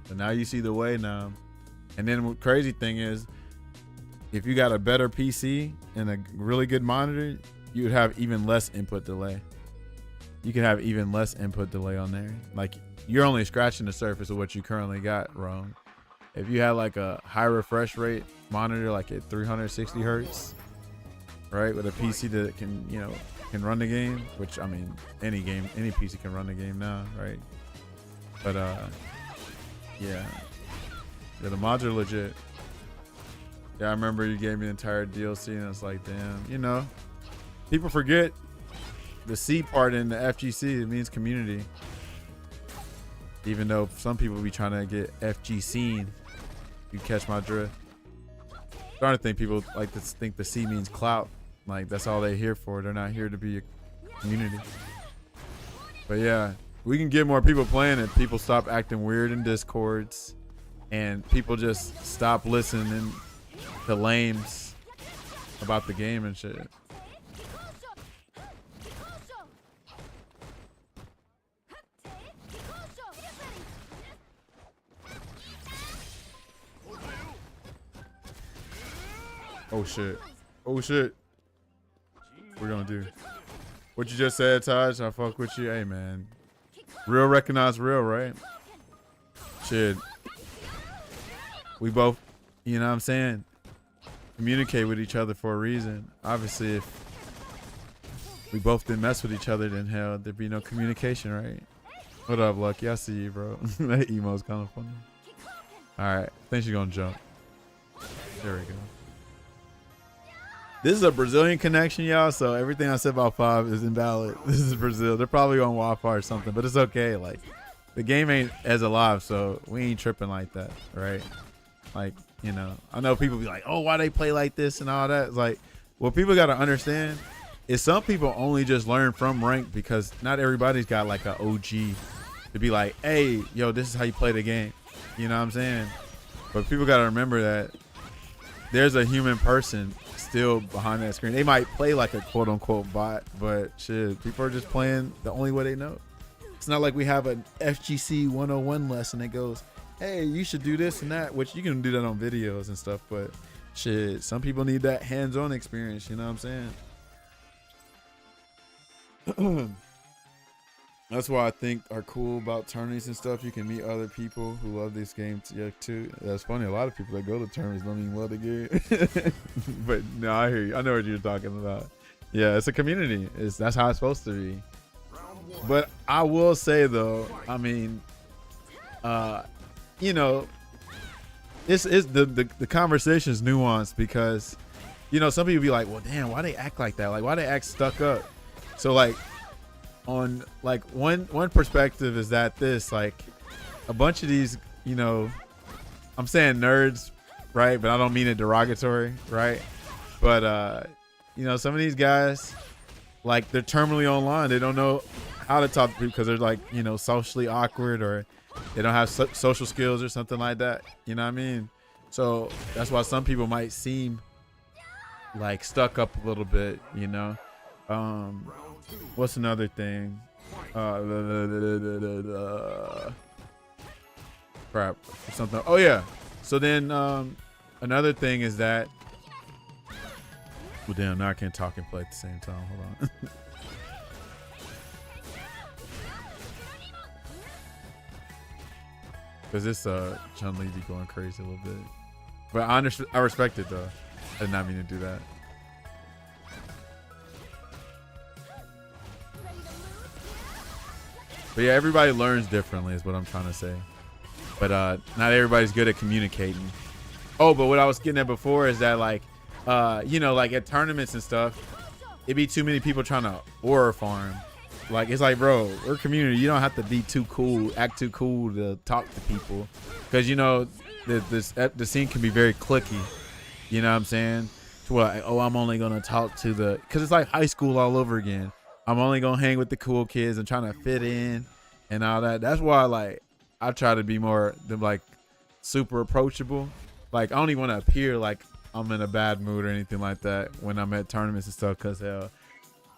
Speaker 1: But now you see the way now. And then the crazy thing is, if you got a better PC and a really good monitor, you would have even less input delay. You can have even less input delay on there. Like, you're only scratching the surface of what you currently got wrong. If you had like a high refresh rate monitor, like at 360 hertz, right, with a PC that can, you know, can run the game, which I mean, any PC can run the game now, right? But yeah, the mods are legit. Yeah, I remember you gave me the entire DLC, and it's like, damn, you know, people forget the C part in the FGC. It means community. Even though some people be trying to get FGC'd, you catch my drift. Starting to think people like to think the C means clout. Like, that's all they're here for. They're not here to be a community. But yeah, we can get more people playing it. People stop acting weird in Discords, and people just stop listening to lames about the game and shit. Oh shit. Oh shit. We're gonna do what you just said, Taj. I fuck with you. Hey man, real recognize real, right? Shit, we both, you know what I'm saying, communicate with each other for a reason. Obviously, if we both didn't mess with each other, then hell, there'd be no communication, right? What up, Lucky? I see you, bro. That emo's kind of funny. All right, I think she's gonna jump. There we go. This is a Brazilian connection, y'all, so everything I said about 5 is invalid. This is Brazil. They're probably on Wi-Fi or something, but it's okay. Like, the game ain't as alive, so we ain't tripping like that, right? Like, you know, I know people be like, oh, why they play like this and all that. It's like, what people got to understand is some people only just learn from ranked, because not everybody's got like an OG to be like, hey, yo, this is how you play the game. You know what I'm saying? But people got to remember that there's a human person still behind that screen. They might play like a quote unquote bot, but shit, people are just playing the only way they know. It's not like we have an FGC 101 lesson that goes, hey, you should do this and that, which you can do that on videos and stuff, but shit, some people need that hands-on experience, you know what I'm saying? That's why I think are cool about tourneys and stuff. You can meet other people who love this game too. That's funny. A lot of people that go to tourneys don't even love the game. But no, I hear you. I know what you're talking about. Yeah, it's a community. That's how it's supposed to be. But I will say though, I mean, you know, it's the conversation is nuanced, because, you know, some people be like, well, damn, why they act like that? Like, why they act stuck up? So like, on like one perspective is that this, like, a bunch of these, you know, I'm saying nerds, right? But I don't mean it derogatory, right? But You know, some of these guys, like, they're terminally online. They don't know how to talk to people because they're like, you know, socially awkward, or they don't have social skills or something like that. You know what I mean? So that's why some people might seem like stuck up a little bit, you know. What's another thing? Crap, something. Oh yeah. So then another thing is that, well, damn, now I can't talk and play at the same time. Hold on. Because this Chun-Li be going crazy a little bit. But I respect it though. I did not mean to do that. But yeah, everybody learns differently is what I'm trying to say. But not everybody's good at communicating. Oh, but what I was getting at before is that, like, you know, like at tournaments and stuff, it'd be too many people trying to aura farm. Like, it's like, bro, we're a community. You don't have to be too cool, act too cool to talk to people. Because, you know, the scene can be very cliquey. You know what I'm saying? To where, like, oh, I'm only going to talk to the, because it's like high school all over again. I'm only going to hang with the cool kids and trying to fit in and all that. That's why, like, I try to be more, like, super approachable. Like, I don't even want to appear like I'm in a bad mood or anything like that when I'm at tournaments and stuff. Because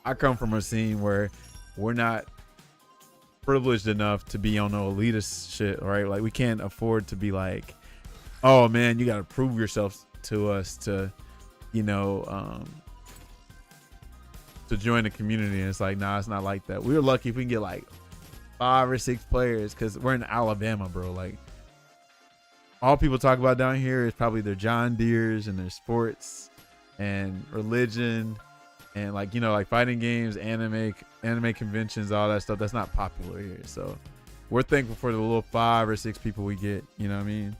Speaker 1: I come from a scene where we're not privileged enough to be on no elitist shit, right? Like, we can't afford to be like, oh, man, you got to prove yourself to us to, you know, to join the community. And it's like, nah, it's not like that. We were lucky if we can get like 5 or 6 players because we're in Alabama, bro. Like, all people talk about down here is probably their John Deeres and their sports and religion and, like, you know, like fighting games, anime conventions, all that stuff. That's not popular here. So we're thankful for the little 5 or 6 people we get. You know what I mean?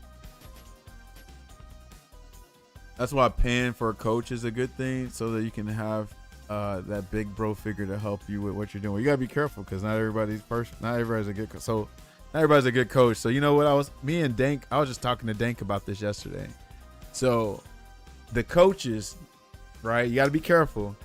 Speaker 1: That's why paying for a coach is a good thing, so that you can have that big bro figure to help you with what you're doing. You gotta be careful because not everybody's a good coach. So not everybody's a good coach. So you know what, I was just talking to Dank about this yesterday. So the coaches, right? You gotta be careful.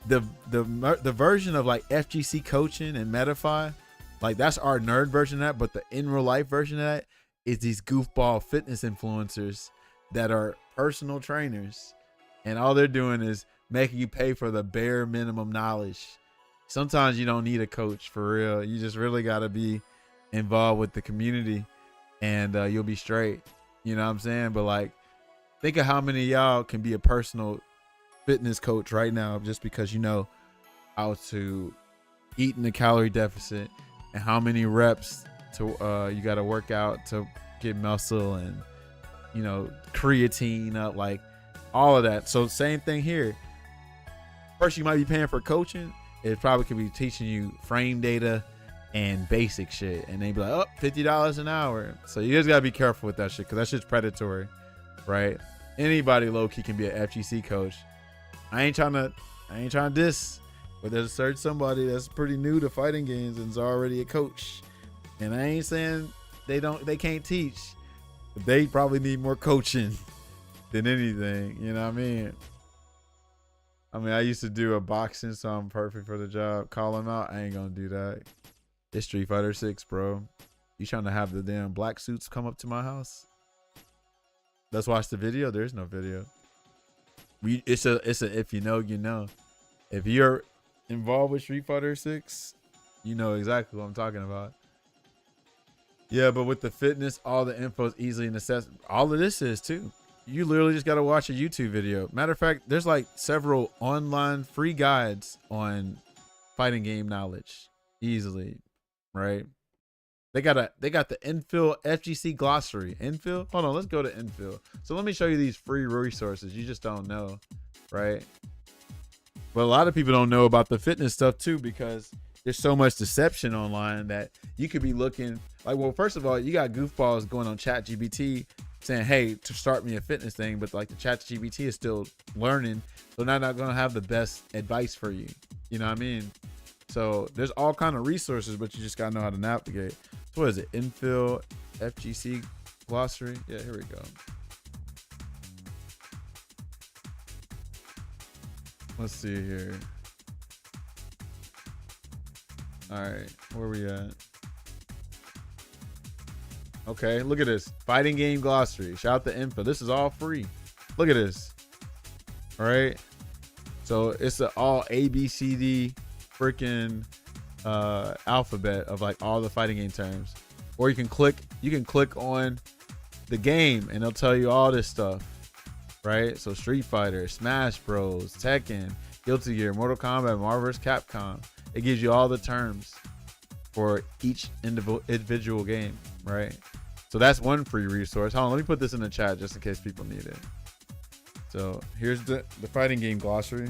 Speaker 1: The version of like FGC coaching and Metafy, like, that's our nerd version of that. But the in real life version of that is these goofball fitness influencers that are personal trainers, and all they're doing is making you pay for the bare minimum knowledge. Sometimes you don't need a coach for real. You just really got to be involved with the community, and you'll be straight. You know what I'm saying? But, like, think of how many of y'all can be a personal fitness coach right now just because you know how to eat in a calorie deficit and how many reps to you got to work out to get muscle and, you know, creatine up, like all of that. So same thing here. First, you might be paying for coaching. It probably could be teaching you frame data and basic shit, and they be like, oh, $50 an hour. So you just gotta be careful with that shit, because that shit's predatory, right? Anybody low-key can be an FGC coach. I ain't trying to diss, but there's a certain somebody that's pretty new to fighting games and is already a coach. And I ain't saying they can't teach. They probably need more coaching than anything. You know what I mean? I used to do a boxing, so I'm perfect for the job. Call them out. I ain't gonna do that. It's Street Fighter 6, bro. You trying to have the damn black suits come up to my house? Let's watch the video. There's no video. It's a if you know, you know. If you're involved with Street Fighter 6, you know exactly what I'm talking about. Yeah, but with the fitness, all the info is easily accessible. All of this is too. You literally just got to watch a YouTube video. Matter of fact, there's like several online free guides on fighting game knowledge easily, right? They got the Infill FGC glossary. Infill? Hold on, let's go to Infill. So let me show you these free resources you just don't know, right? But a lot of people don't know about the fitness stuff too, because there's so much deception online that you could be looking like, well, first of all, you got goofballs going on ChatGPT saying, hey, to start me a fitness thing, but like the ChatGPT is still learning, so they're not gonna have the best advice for you. You know what I mean? So there's all kind of resources, but you just gotta know how to navigate. So what is it? Infill FGC glossary. Yeah, here we go. Let's see here. All right, where we at? Okay, look at this. Fighting game glossary. Shout out to info. This is all free. Look at this. All right. So it's an all ABCD freaking alphabet of like all the fighting game terms. Or you can click on the game and it'll tell you all this stuff. Right? So Street Fighter, Smash Bros, Tekken, Guilty Gear, Mortal Kombat, Marvel vs. Capcom. It gives you all the terms for each individual game, right? So that's one free resource. Hold on, let me put this in the chat just in case people need it. So here's the fighting game glossary.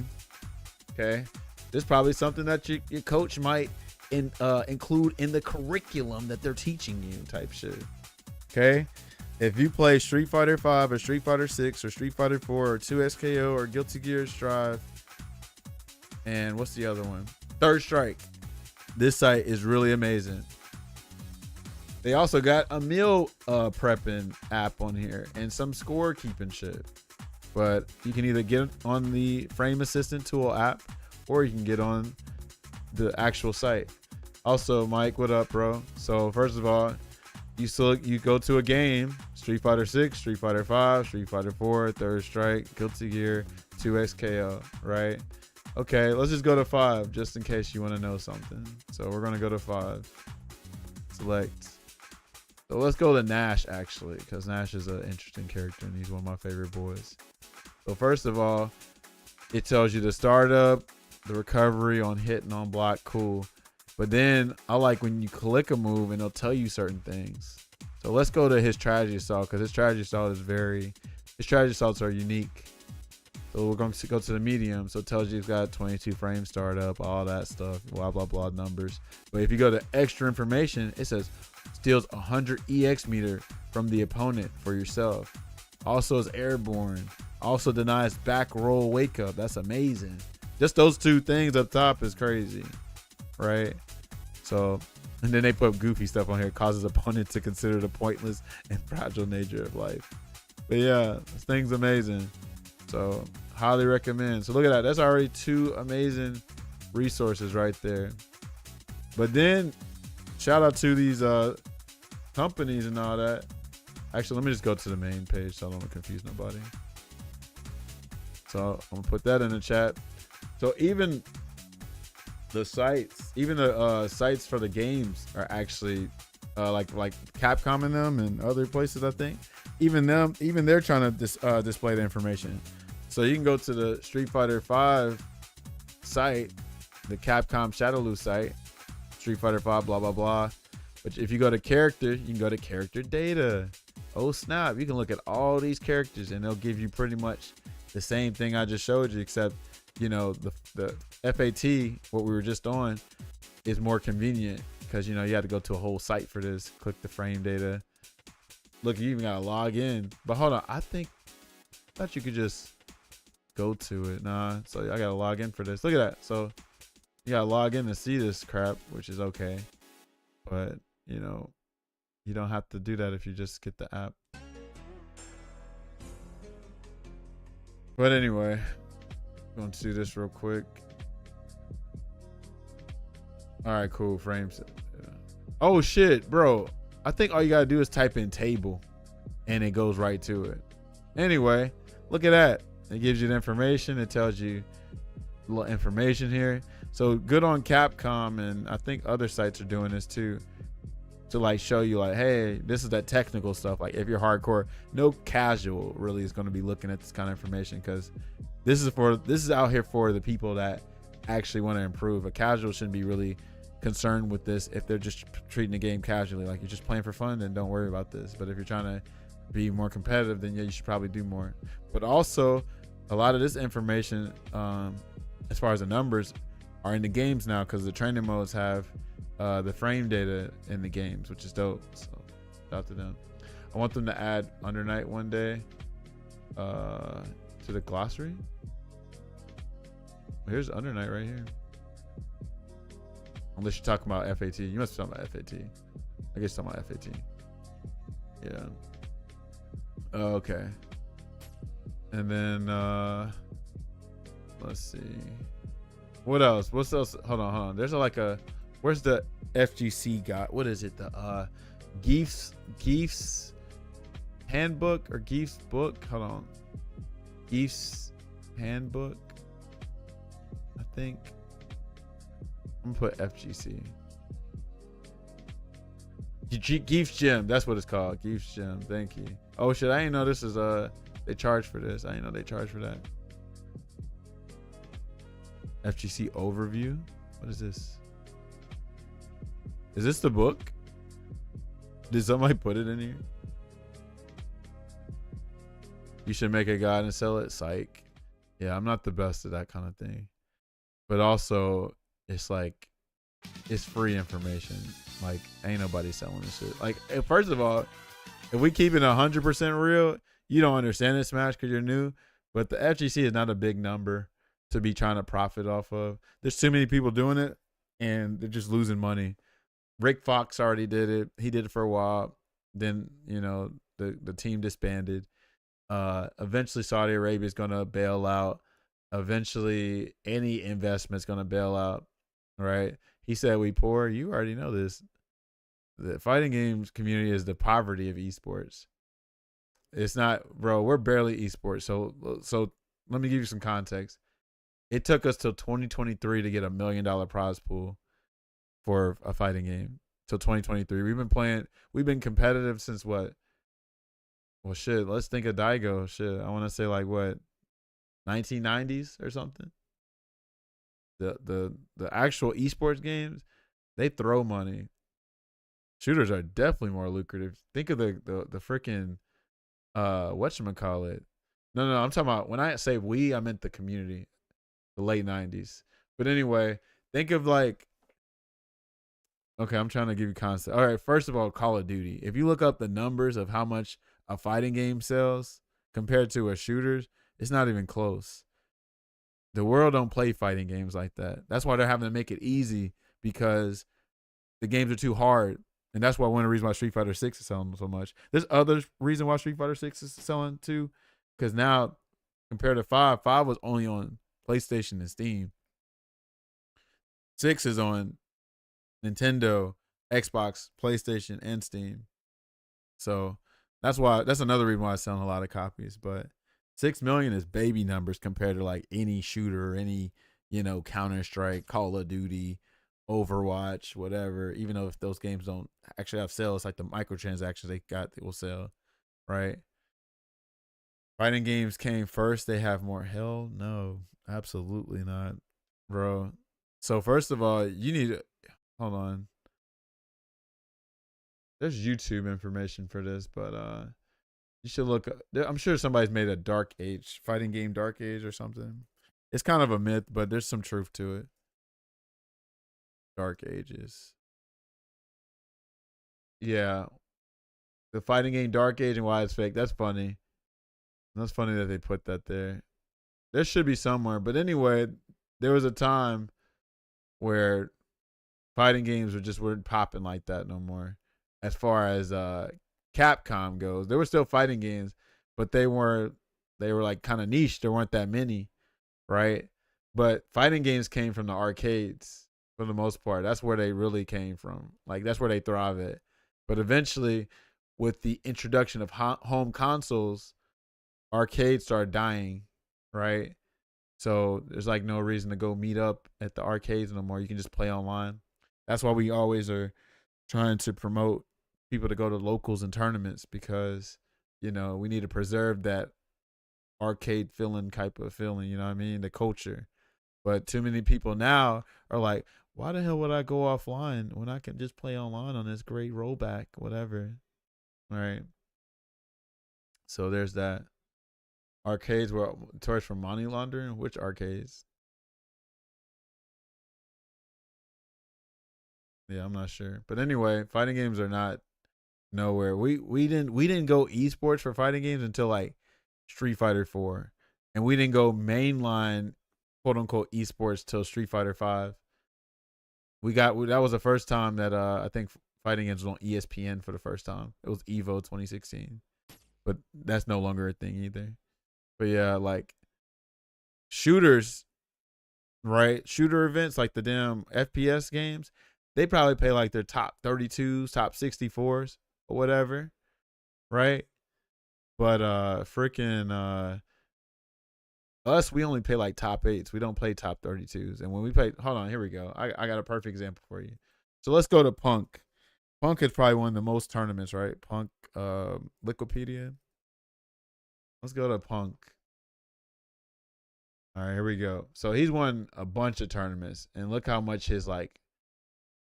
Speaker 1: Okay, this is probably something that your coach might include in the curriculum that they're teaching you, type shit. Okay, if you play Street Fighter 5 or Street Fighter 6 or Street Fighter 4 or 2SKO or Guilty Gear Strive, and what's the other one? Third Strike. This site is really amazing. They also got a meal prepping app on here and some score keeping shit. But you can either get on the Frame Assistant tool app or you can get on the actual site. Also, Mike, what up, bro? So first of all, you go to a game, Street Fighter 6, Street Fighter 5, Street Fighter 4, Third Strike, Guilty Gear, 2SKO, right? Okay, let's just go to 5 just in case you want to know something. So we're going to go to 5. Select. So let's go to Nash, actually, because Nash is an interesting character and he's one of my favorite boys. So first of all, it tells you the startup, the recovery on hit and on block, cool. But then I like when you click a move and it'll tell you certain things. So let's go to his strategy assault because his strategy assault his strategy assaults are unique. So we're going to go to the medium. So it tells you it's got 22 frame startup, all that stuff, blah, blah, blah numbers. But if you go to extra information, it says steals 100 EX meter from the opponent for yourself. Also is airborne. Also denies back roll wake up. That's amazing. Just those two things up top is crazy, right? So, and then they put goofy stuff on here. Causes opponent to consider the pointless and fragile nature of life. But yeah, this thing's amazing. So highly recommend. So look at that. That's already 2 amazing resources right there. But then shout out to these companies and all that. Actually, let me just go to the main page so I don't confuse nobody. So I'm gonna put that in the chat. So even the sites, sites for the games are actually like Capcom and them and other places, I think. Even they're trying to display the information. So you can go to the Street Fighter 5 site, the Capcom Shadowloo site, Street Fighter 5, blah, blah, blah. But if you go to character, you can go to character data. Oh, snap. You can look at all these characters and they'll give you pretty much the same thing I just showed you, except, you know, the FAT, what we were just on, is more convenient because, you know, you had to go to a whole site for this. Click the frame data. Look, you even got to log in. But hold on. I thought you could just go to it. Nah, so I got to log in for this. Look at that. So you got to log in to see this crap, which is okay. But, you know, you don't have to do that if you just get the app. But anyway, I'm going to do this real quick. All right, cool. Frames. Oh, shit, bro. I think all you got to do is type in table and it goes right to it. Anyway, look at that. It gives you the information. It tells you a little information here. So good on Capcom, and I think other sites are doing this too, to like show you like, hey, this is that technical stuff. Like if you're hardcore, no casual really is going to be looking at this kind of information, because this is out here for the people that actually want to improve. A casual shouldn't be really concerned with this. If they're just treating the game casually, like you're just playing for fun, then don't worry about this. But if you're trying to be more competitive, then yeah, you should probably do more. But also a lot of this information, as far as the numbers, are in the games now, because the training modes have the frame data in the games, which is dope. So shout out to them. I want them to add Under Night one day to the glossary. Here's Under Night right here. Unless you're talking about FAT. You must be talking about FAT. I guess you're talking about FAT. Yeah. Okay. And then Let's see. What else? What's else? Hold on. There's like a. Where's the FGC got? What is it? The Geef's handbook or Geef's book? Hold on. Geef's handbook. I think. I'm gonna put FGC. Geef's Gym. That's what it's called. Geef's Gym. Thank you. Oh shit! I didn't know this is they charge for this. I didn't know they charge for that. FGC overview. What is this? Is this the book? Did somebody put it in here? You should make a guide and sell it. Psych. Yeah, I'm not the best at that kind of thing. But also, it's like, it's free information. Like, ain't nobody selling this shit. Like, first of all, if we keep it 100% real, you don't understand it, Smash, because you're new. But the FGC is not a big number to be trying to profit off of. There's too many people doing it, and they're just losing money. Rick Fox already did it. He did it for a while. Then, you know, the team disbanded. Eventually, Saudi Arabia is going to bail out. Eventually, any investment's going to bail out, right? He said we poor. You already know this. The fighting games community is the poverty of esports. It's not, bro, we're barely esports. So let me give you some context. It took us till 2023 to get $1 million prize pool for a fighting game. Till 2023. We've been competitive since what? Well, shit, let's think of Daigo. Shit, I want to say like what? 1990s or something. The actual esports games, they throw money. Shooters are definitely more lucrative. Think of the freaking whatchamacallit. No, I'm talking about, when I say we, I meant the community. The late 90s. But anyway, think of like, okay, I'm trying to give you concept. All right, first of all, Call of Duty. If you look up the numbers of how much a fighting game sells compared to a shooter's, it's not even close. The world don't play fighting games like that. That's why they're having to make it easy, because the games are too hard. And that's why one of the reasons why Street Fighter 6 is selling so much. There's other reason why Street Fighter 6 is selling too, because now compared to 5 was only on PlayStation and Steam. 6 is on Nintendo, Xbox, PlayStation, and Steam. So that's another reason why it's selling a lot of copies. But 6 million is baby numbers compared to like any shooter or any, you know, Counter-Strike, Call of Duty, Overwatch, whatever. Even though if those games don't actually have sales, like the microtransactions they will sell, right? Fighting games came first. They have more. Hell no, absolutely not, bro. So first of all, you need to hold on. There's YouTube information for this, but you should look. I'm sure somebody's made a Dark Age fighting game, Dark Age or something. It's kind of a myth, but there's some truth to it. Dark Ages. Yeah, the fighting game Dark Age and why it's fake. That's funny. That's funny that they put that there. There should be somewhere. But anyway, there was a time where fighting games weren't popping like that no more. As far as Capcom goes, there were still fighting games, but they were like kind of niche. There weren't that many, right? But fighting games came from the arcades for the most part. That's where they really came from. Like, that's where they thrive at. But eventually, with the introduction of home consoles, arcades started dying, right? So there's like no reason to go meet up at the arcades no more. You can just play online. That's why we always are trying to promote people to go to locals and tournaments, because, you know, we need to preserve that arcade type of feeling, you know what I mean? The culture. But too many people now are like, why the hell would I go offline when I can just play online on this great rollback, whatever. All right. So there's that. Arcades were charged for money laundering. Which arcades? Yeah, I'm not sure. But anyway, fighting games are not nowhere. We didn't go esports for fighting games until like Street Fighter 4, and we didn't go mainline quote unquote esports till Street Fighter 5. That was the first time that I think fighting games was on ESPN for the first time. It was Evo 2016, but that's no longer a thing either. But yeah, like shooters right? Shooter events like the damn FPS games, they probably pay like their top 32s, top 64s, or whatever, right? But freaking us, we only pay like top 8s. We don't play top 32s. And when we play, hold on, here we go. I got a perfect example for you. So let's go to Punk. Punk is probably won the most tournaments, right? Punk, Wikipedia. Let's go to Punk. All right, here we go. So he's won a bunch of tournaments, and look how much his like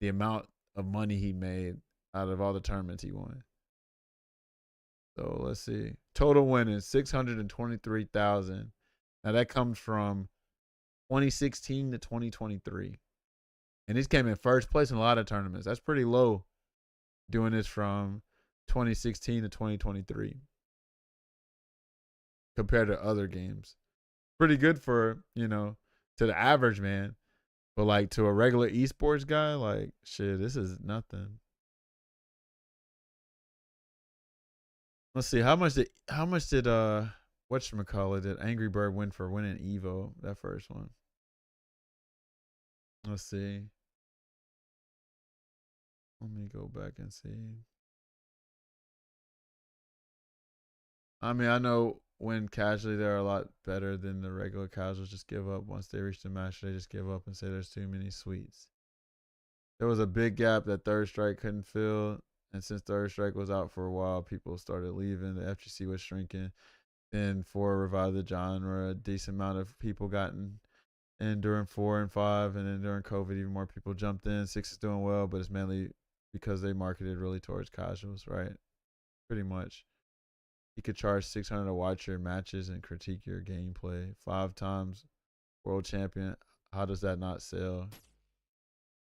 Speaker 1: the amount of money he made out of all the tournaments he won. So let's see. Total winnings 623,000. Now that comes from 2016 to 2023. And he's came in first place in a lot of tournaments. That's pretty low doing this from 2016 to 2023 compared to other games. Pretty good for, to the average man. But like to a regular esports guy, like shit, this is nothing. Let's see, how much did whatchamacallit did Angry Bird win for winning Evo, that first one? Let's see. Let me go back and see. I mean, I know when casually they're a lot better than the regular casuals. Just give up once they reach the match. They just give up and say there's too many sweets. There was a big gap that Third Strike couldn't fill, and since Third Strike was out for a while, people started leaving. The FGC was shrinking. And 4 revived the genre. A decent amount of people got in during 4 and 5, and then during COVID, even more people jumped in. 6 is doing well, but it's mainly because they marketed really towards casuals, right? Pretty much. You could charge $600 to watch your matches and critique your gameplay. 5 times world champion. How does that not sell?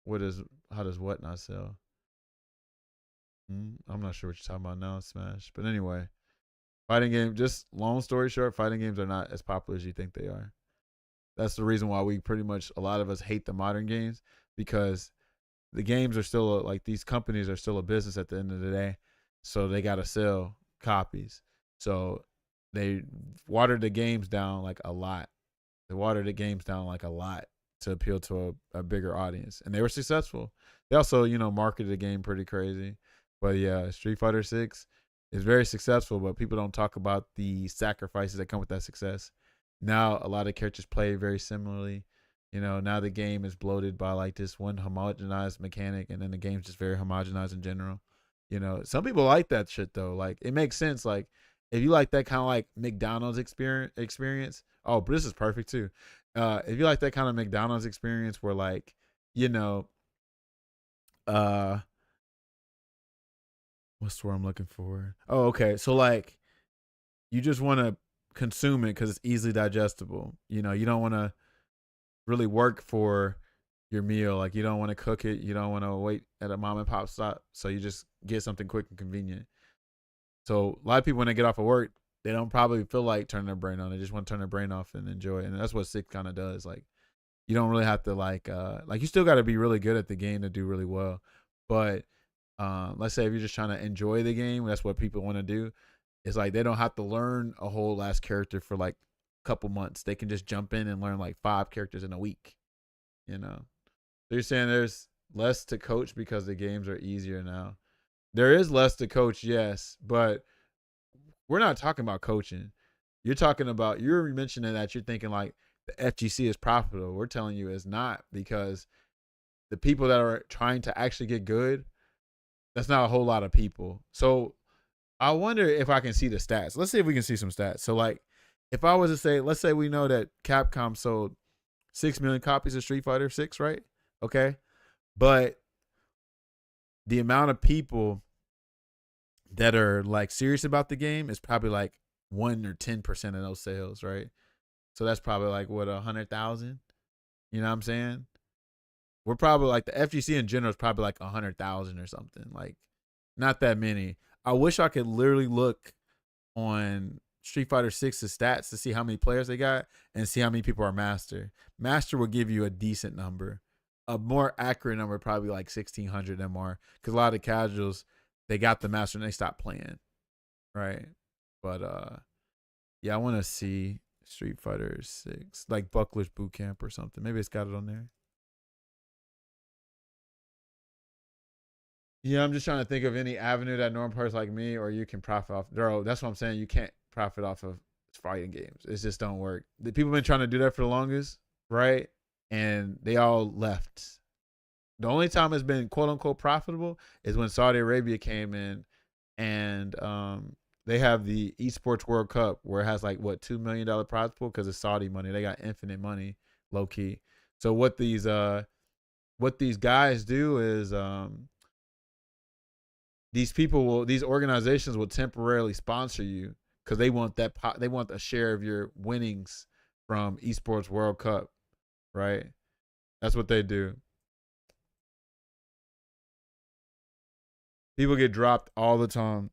Speaker 1: How does what not sell? I'm not sure what you're talking about now, Smash. But anyway, fighting game, just long story short, fighting games are not as popular as you think they are. That's the reason why we pretty much, a lot of us hate the modern games, because the games are still like, these companies are still a business at the end of the day. So they got to sell copies. So they watered the games down like a lot. They watered the games down like a lot to appeal to a bigger audience. And they were successful. They also, marketed the game pretty crazy. But yeah, Street Fighter 6 is very successful, but people don't talk about the sacrifices that come with that success. Now a lot of characters play very similarly. Now the game is bloated by like this one homogenized mechanic, and then the game's just very homogenized in general. Some people like that shit though. Like, it makes sense. Like, if you like that kind of like McDonald's experience. Oh, but this is perfect too. If you like that kind of McDonald's experience where like, what's the word I'm looking for? Oh, okay. So like, you just want to consume it because it's easily digestible. You don't want to really work for your meal. Like, you don't want to cook it. You don't want to wait at a mom and pop stop. So you just get something quick and convenient. So a lot of people, when they get off of work, they don't probably feel like turning their brain on. They just want to turn their brain off and enjoy it. And that's what 6 kind of does. Like, you don't really have to like you still got to be really good at the game to do really well. But let's say if you're just trying to enjoy the game, that's what people want to do. It's like they don't have to learn a whole last character for like a couple months. They can just jump in and learn like 5 characters in a week. So you're saying there's less to coach because the games are easier now. There is less to coach, yes, but we're not talking about coaching. You're mentioning that you're thinking like the FGC is profitable. We're telling you it's not, because the people that are trying to actually get good, that's not a whole lot of people. So I wonder if I can see the stats. Let's see if we can see some stats. So like, if I was to say, let's say we know that Capcom sold 6 million copies of Street Fighter 6, right? Okay. But the amount of people that are like serious about the game is probably like 1 or 10% of those sales, right? So that's probably like what, 100,000? You know what I'm saying? We're probably like, the FGC in general is probably like 100,000 or something. Like, not that many. I wish I could literally look on Street Fighter 6's stats to see how many players they got and see how many people are master. Master will give you a decent number. A more accurate number, probably like 1,600 MR, because a lot of casuals, they got the master and they stopped playing, right? But yeah, I want to see Street Fighter 6, like Buckler's Boot Camp or something. Maybe it's got it on there. Yeah, I'm just trying to think of any avenue that normal person like me or you can profit off. Bro, that's what I'm saying. You can't profit off of fighting games. It just don't work. The people been trying to do that for the longest, right? And they all left. The only time it's been quote unquote profitable is when Saudi Arabia came in and they have the Esports World Cup where it has like what $2 million prize pool because it's Saudi money. They got infinite money, low key. So what these guys do is these organizations will temporarily sponsor you because they want they want a share of your winnings from Esports World Cup, right? That's what they do. People get dropped all the time.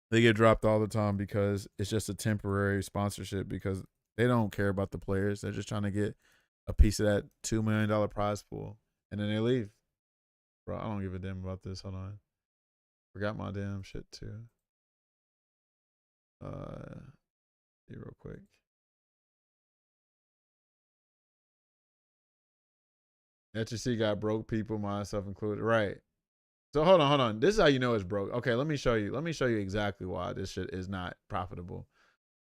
Speaker 1: They get dropped all the time because it's just a temporary sponsorship because they don't care about the players. They're just trying to get a piece of that $2 million prize pool and then they leave. Bro, I don't give a damn about this. Hold on. Forgot my damn shit too. See real quick. HSC got broke people, myself included. Right. So hold on. This is how you know it's broke. Okay, let me show you. Let me show you exactly why this shit is not profitable.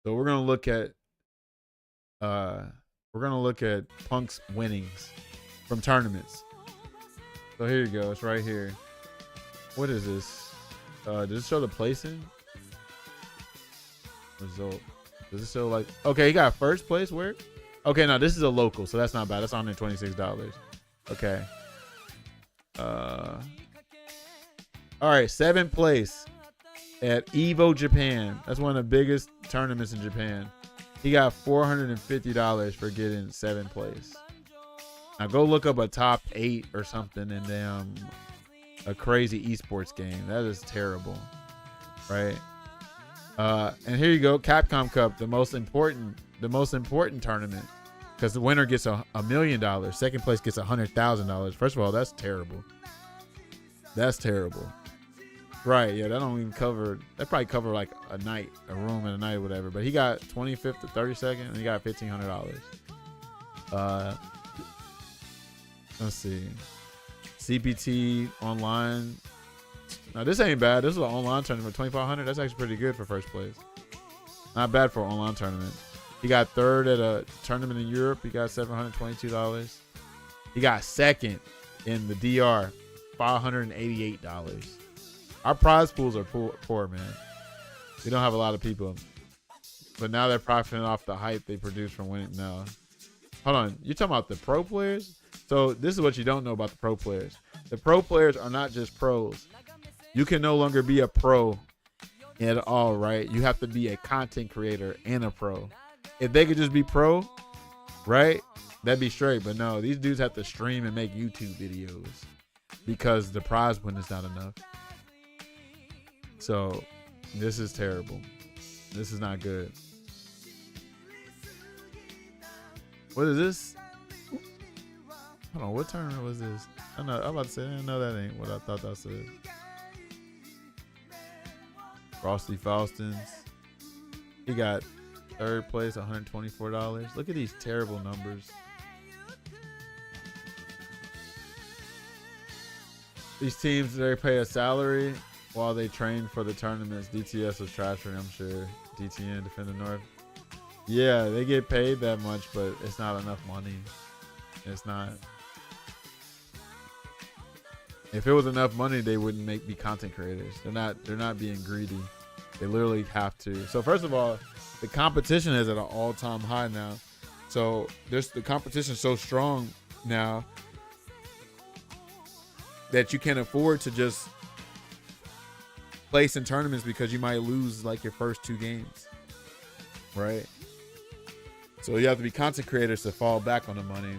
Speaker 1: So we're gonna look at Punk's winnings from tournaments. So here you go. It's right here. What is this? Does it show the placing? Result. Does it show like okay, he got first place where? Okay, now this is a local, so that's not bad. That's $126. Okay. All right, 7th place at Evo Japan. That's one of the biggest tournaments in Japan. He got $450 for getting 7th place. Now go look up a top 8 or something in damn a crazy esports game. That is terrible, right? And here you go, Capcom Cup, the most important tournament, because the winner gets $1 million. 2nd place gets $100,000. First of all, that's terrible. That's terrible. Right, yeah, that don't even cover. That probably cover like a night, a room and a night or whatever. But he got 25th to 32nd, and he got $1,500. Let's see, CPT online. Now this ain't bad. This is an online tournament, 2,500. That's actually pretty good for first place. Not bad for an online tournament. He got 3rd at a tournament in Europe. He got $722. He got 2nd in the DR, $588. Our prize pools are poor, man. We don't have a lot of people. But now they're profiting off the hype they produce from winning. No. Hold on. You're talking about the pro players? So this is what you don't know about the pro players. The pro players are not just pros. You can no longer be a pro at all, right? You have to be a content creator and a pro. If they could just be pro, right? That'd be straight. But no, these dudes have to stream and make YouTube videos because the prize win is not enough. So this is terrible. This is not good. What is this? Hold on, what tournament was this? I know, I'm about to say, I didn't know that ain't what I thought that said. Frosty Faustins. He got 3rd place, $124. Look at these terrible numbers. These teams, they pay a salary while they train for the tournaments. DTS was trash for them, I'm sure. DTN, Defend the North. Yeah, they get paid that much, but it's not enough money. It's not. If it was enough money, they wouldn't be content creators. They're not being greedy. They literally have to. So first of all, the competition is at an all-time high now. So the competition so strong now that you can't afford to just place in tournaments because you might lose like your first 2 games, right? So you have to be content creators to fall back on the money.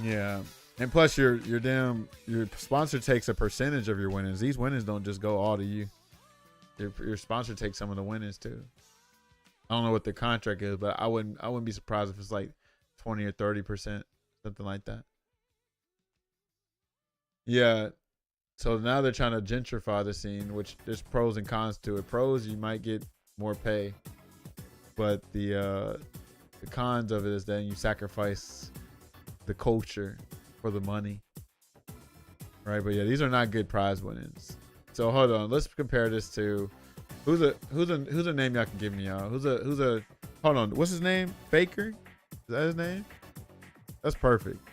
Speaker 1: Yeah, and plus your sponsor takes a percentage of your winnings. These winnings don't just go all to you. Your sponsor takes some of the winnings too. I don't know what the contract is, but I wouldn't be surprised if it's like 20 or 30%, something like that. Yeah, So now they're trying to gentrify the scene, which there's pros and cons to it. Pros, you might get more pay, but the cons of it is that you sacrifice the culture for the money, right? But yeah, these are not good prize winnings. So hold on, let's compare this to who's a name y'all can give me, y'all. Who's a hold on, what's his name? Faker? Is that his name? That's perfect.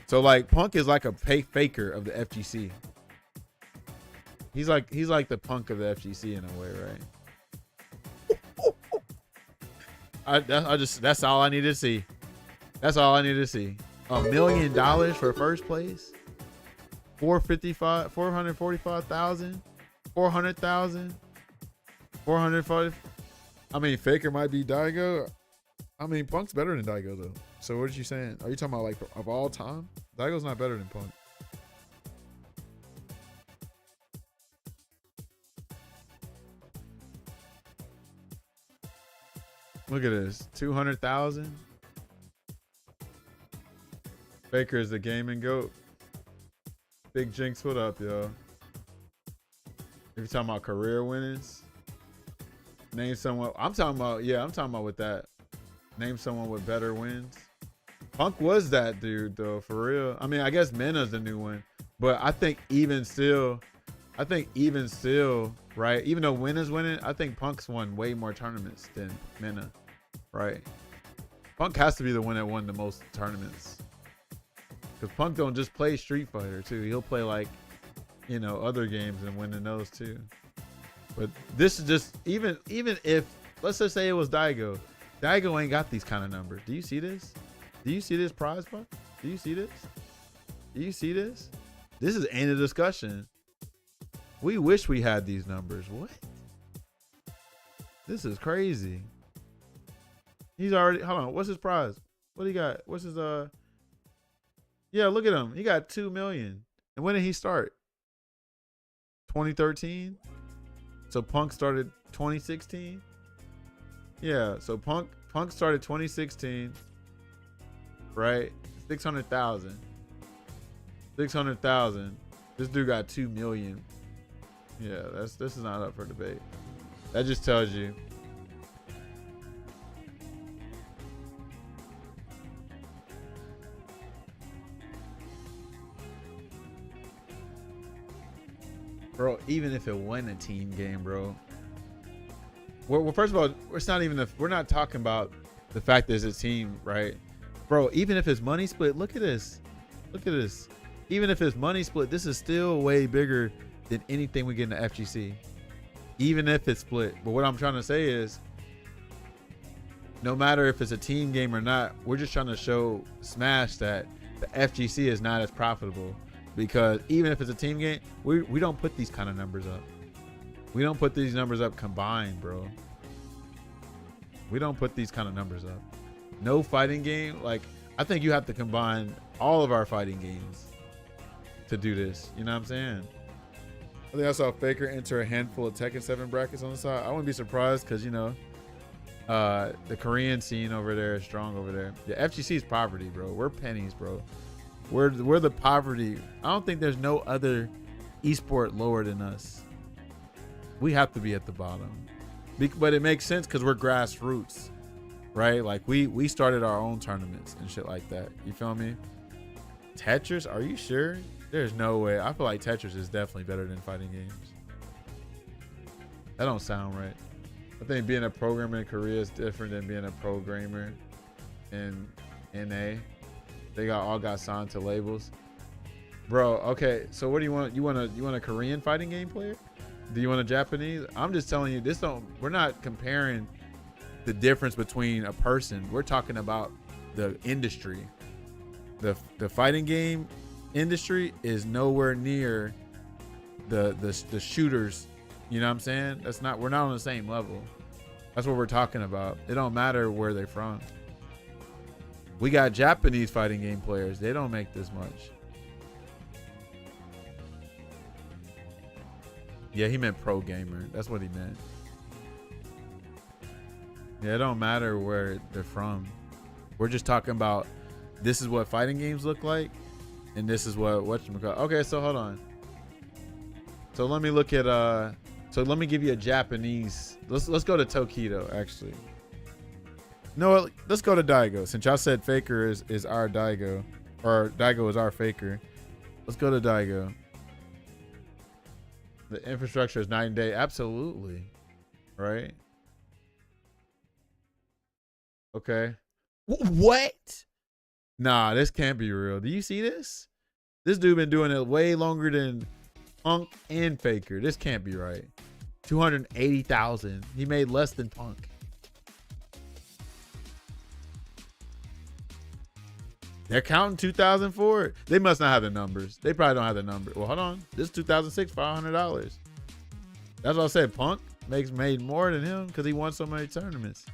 Speaker 1: So like Punk is like a faker of the FGC. He's like the Punk of the FGC in a way, right? That's all I need to see. That's all I need to see. $1 million for first place. 445,000, 400,000, 440. I mean, Faker might be Daigo. I mean, Punk's better than Daigo though. So what are you saying? Are you talking about like of all time? Daigo's not better than Punk. Look at this, 200,000. Faker is the gaming goat. Big Jinx, what up, yo? If you're talking about career winnings, name someone. I'm talking about with that. Name someone with better wins. Punk was that dude though, for real. I mean, I guess Mena's the new one, but I think even still, right? Even though Win is winning, I think Punk's won way more tournaments than Mena, right? Punk has to be the one that won the most tournaments. Because Punk don't just play Street Fighter too. He'll play like, you know, other games and win in those too. But this is just even if let's just say it was Daigo. Daigo ain't got these kind of numbers. Do you see this? Do you see this prize fund? Do you see this? Do you see this? This is ain't a discussion. We wish we had these numbers. What? This is crazy. He's already hold on. What's his prize? What he got? What's his Yeah, look at him. He got 2 million. And when did he start? 2013? So Punk started 2016? Yeah, so Punk started 2016. Right? 600,000. 600,000. This dude got 2 million. Yeah, this is not up for debate. That just tells you. Bro, even if it wasn't a team game, bro. Well, first of all, we're not talking about the fact that it's a team, right? Bro, even if it's money split, look at this. Look at this. Even if it's money split, this is still way bigger than anything we get in the FGC. Even if it's split. But what I'm trying to say is, no matter if it's a team game or not, we're just trying to show Smash that the FGC is not as profitable. Because even if it's a team game, we don't put these kind of numbers up. We don't put these numbers up combined, bro. We don't put these kind of numbers up. No fighting game. Like, I think you have to combine all of our fighting games to do this. You know what I'm saying? I think I saw Faker enter a handful of Tekken 7 brackets on the side. I wouldn't be surprised because, you know, the Korean scene over there is strong over there. The FGC is poverty, bro. We're pennies, bro. We're the poverty. I don't think there's no other esport lower than us. We have to be at the bottom. But it makes sense because we're grassroots, right? Like we started our own tournaments and shit like that. You feel me? Tetris? Are you sure? There's no way. I feel like Tetris is definitely better than fighting games. That don't sound right. I think being a programmer in Korea is different than being a programmer in NA. They all got signed to labels. Bro, okay, so what do you want? You want a Korean fighting game player? Do you want a Japanese? I'm just telling you, we're not comparing the difference between a person. We're talking about the industry. The fighting game industry is nowhere near the shooters. You know what I'm saying? We're not on the same level. That's what we're talking about. It don't matter where they're from. We got Japanese fighting game players. They don't make this much. Yeah, he meant pro gamer. That's what he meant. Yeah, it don't matter where they're from. We're just talking about this is what fighting games look like. And this is whatchamacallit. Okay, so hold on. So let me look at so let me give you a Japanese. Let's go to Tokido actually. No, let's go to Daigo. Since y'all said Faker is our Daigo, or Daigo is our Faker. Let's go to Daigo. The infrastructure is night and day. Absolutely. Right? Okay. What? Nah, this can't be real. Do you see this? This dude been doing it way longer than Punk and Faker. This can't be right. 280,000. He made less than Punk. They're counting 2004. They must not have the numbers. They probably don't have the number. Well, hold on. This is 2006, $500. That's what I said. Punk made more than him because he won so many tournaments.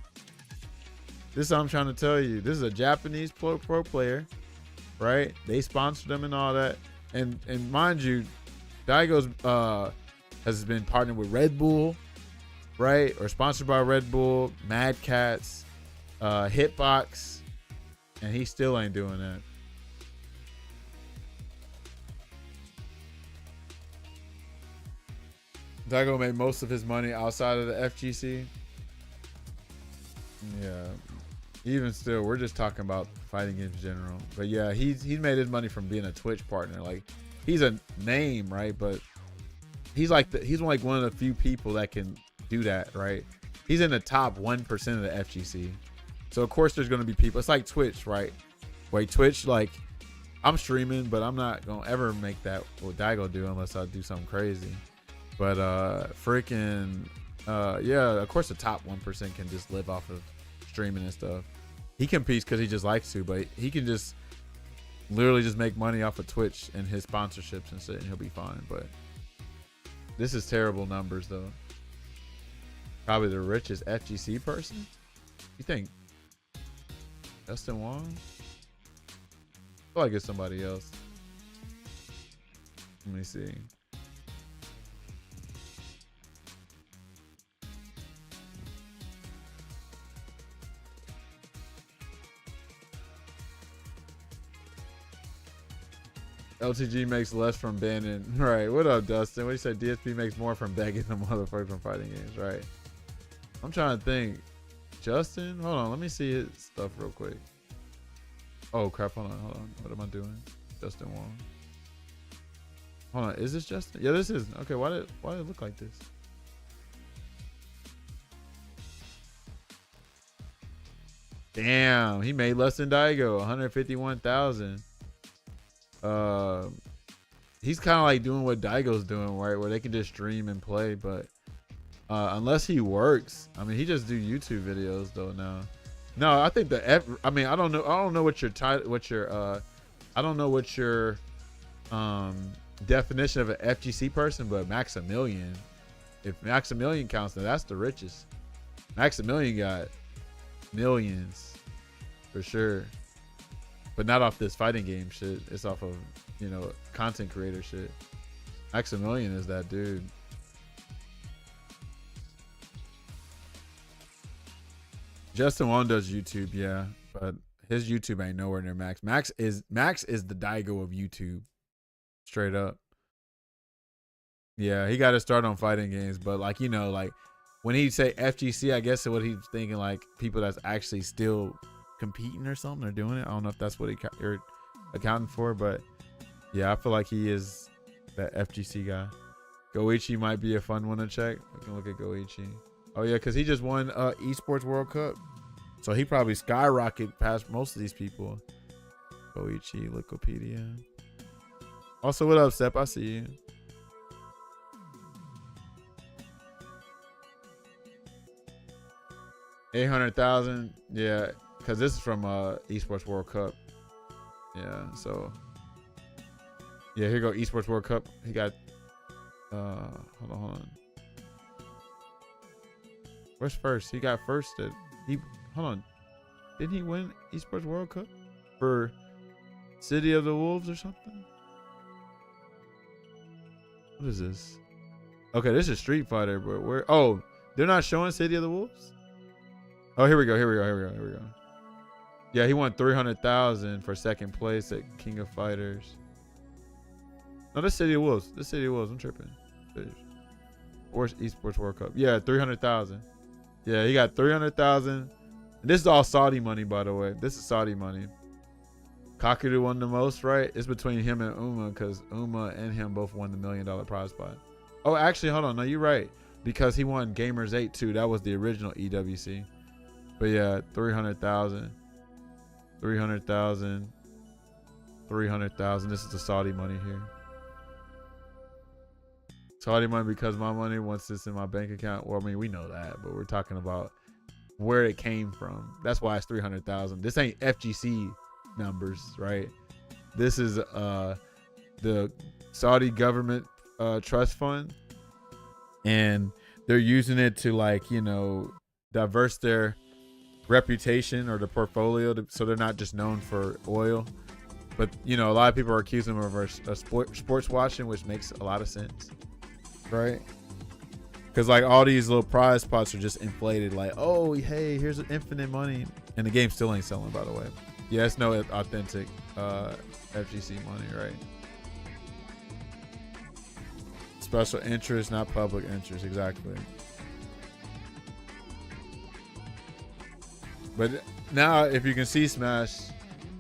Speaker 1: This is what I'm trying to tell you. This is a Japanese pro player, right? They sponsored them and all that. And mind you, Daigo's has been partnered with Red Bull, right? Or sponsored by Red Bull, Mad Cats, Hitbox. And he still ain't doing that. Daigo made most of his money outside of the FGC. Yeah. Even still, we're just talking about fighting in general. But yeah, he's made his money from being a Twitch partner. Like, he's a name, right? But he's like one of the few people that can do that, right? He's in the top 1% of the FGC. So of course there's gonna be people. It's like Twitch, right? Wait, Twitch, like, I'm streaming, but I'm not gonna ever make that what Daigo do unless I do something crazy. But yeah, of course the top 1% can just live off of streaming and stuff. He competes because he just likes to, but he can just literally just make money off of Twitch and his sponsorships and shit, and he'll be fine. But this is terrible numbers though. Probably the richest FGC person. You think Justin Wong? I feel like it's somebody else. Let me see. LTG makes less from banning. Right. What up, Dustin? What do you say? DSP makes more from begging the motherfuckers from fighting games. Right. I'm trying to think. Justin? Hold on. Let me see his stuff real quick. Oh, crap. Hold on. What am I doing? Justin Wong. Hold on. Is this Justin? Yeah, this is. Okay. Why did it look like this? Damn. He made less than Daigo. 151,000. He's kind of like doing what Daigo's doing, right? Where they can just stream and play, but unless he works, I mean, he just do YouTube videos though now. No, I think I mean, I don't know what your I don't know what your definition of an FGC person, but Maximilian, if Maximilian counts, then that's the richest. Maximilian got millions for sure. But not off this fighting game shit. It's off of, you know, content creator shit. Maximilian is that dude. Justin Wong does YouTube, yeah, but his YouTube ain't nowhere near Max. Max is the Daigo of YouTube, straight up. Yeah, he got to start on fighting games, but like, you know, like when he say FGC, I guess what he's thinking, like people that's actually still competing or something or doing it. I don't know if that's what you're accounting for, but yeah, I feel like he is that FGC guy. Goichi might be a fun one to check. We can look at Goichi. Oh yeah, because he just won esports World Cup, so he probably skyrocketed past most of these people. Goichi, Wikipedia. Also, what up, Step? I see you. $800,000. Yeah. Because this is from Esports World Cup. Yeah, so. Yeah, here go Esports World Cup. He got. Hold on. Where's first? He got first. Hold on. Didn't he win Esports World Cup for City of the Wolves or something? What is this? Okay, this is Street Fighter, but where? Oh, they're not showing City of the Wolves? Oh, here we go. Yeah, he won $300,000 for second place at King of Fighters. No, this City of Wolves. This City of Wolves. I'm tripping. Sports Esports World Cup. Yeah, 300,000. Yeah, he got 300,000. This is all Saudi money, by the way. This is Saudi money. Kakadu won the most, right? It's between him and Uma because Uma and him both won the $1 million prize pot. Oh, actually, hold on. No, you're right. Because he won Gamers 8 too. That was the original EWC. But yeah, 300,000. 300,000. 300,000. This is the Saudi money here. Saudi money because my money, once it's in my bank account. Well, I mean, we know that, but we're talking about where it came from. That's why it's 300,000. This ain't FGC numbers, right? This is the Saudi government trust fund, and they're using it to, like, you know, diverse their reputation or the portfolio so they're not just known for oil. But, you know, a lot of people are accusing them of sports washing, which makes a lot of sense, right? Because, like, all these little prize pots are just inflated, like, oh, hey, here's infinite money, and the game still ain't selling, by the way. Yeah, it's no authentic FGC money, right? Special interest, not public interest, exactly. But now, if you can see Smash,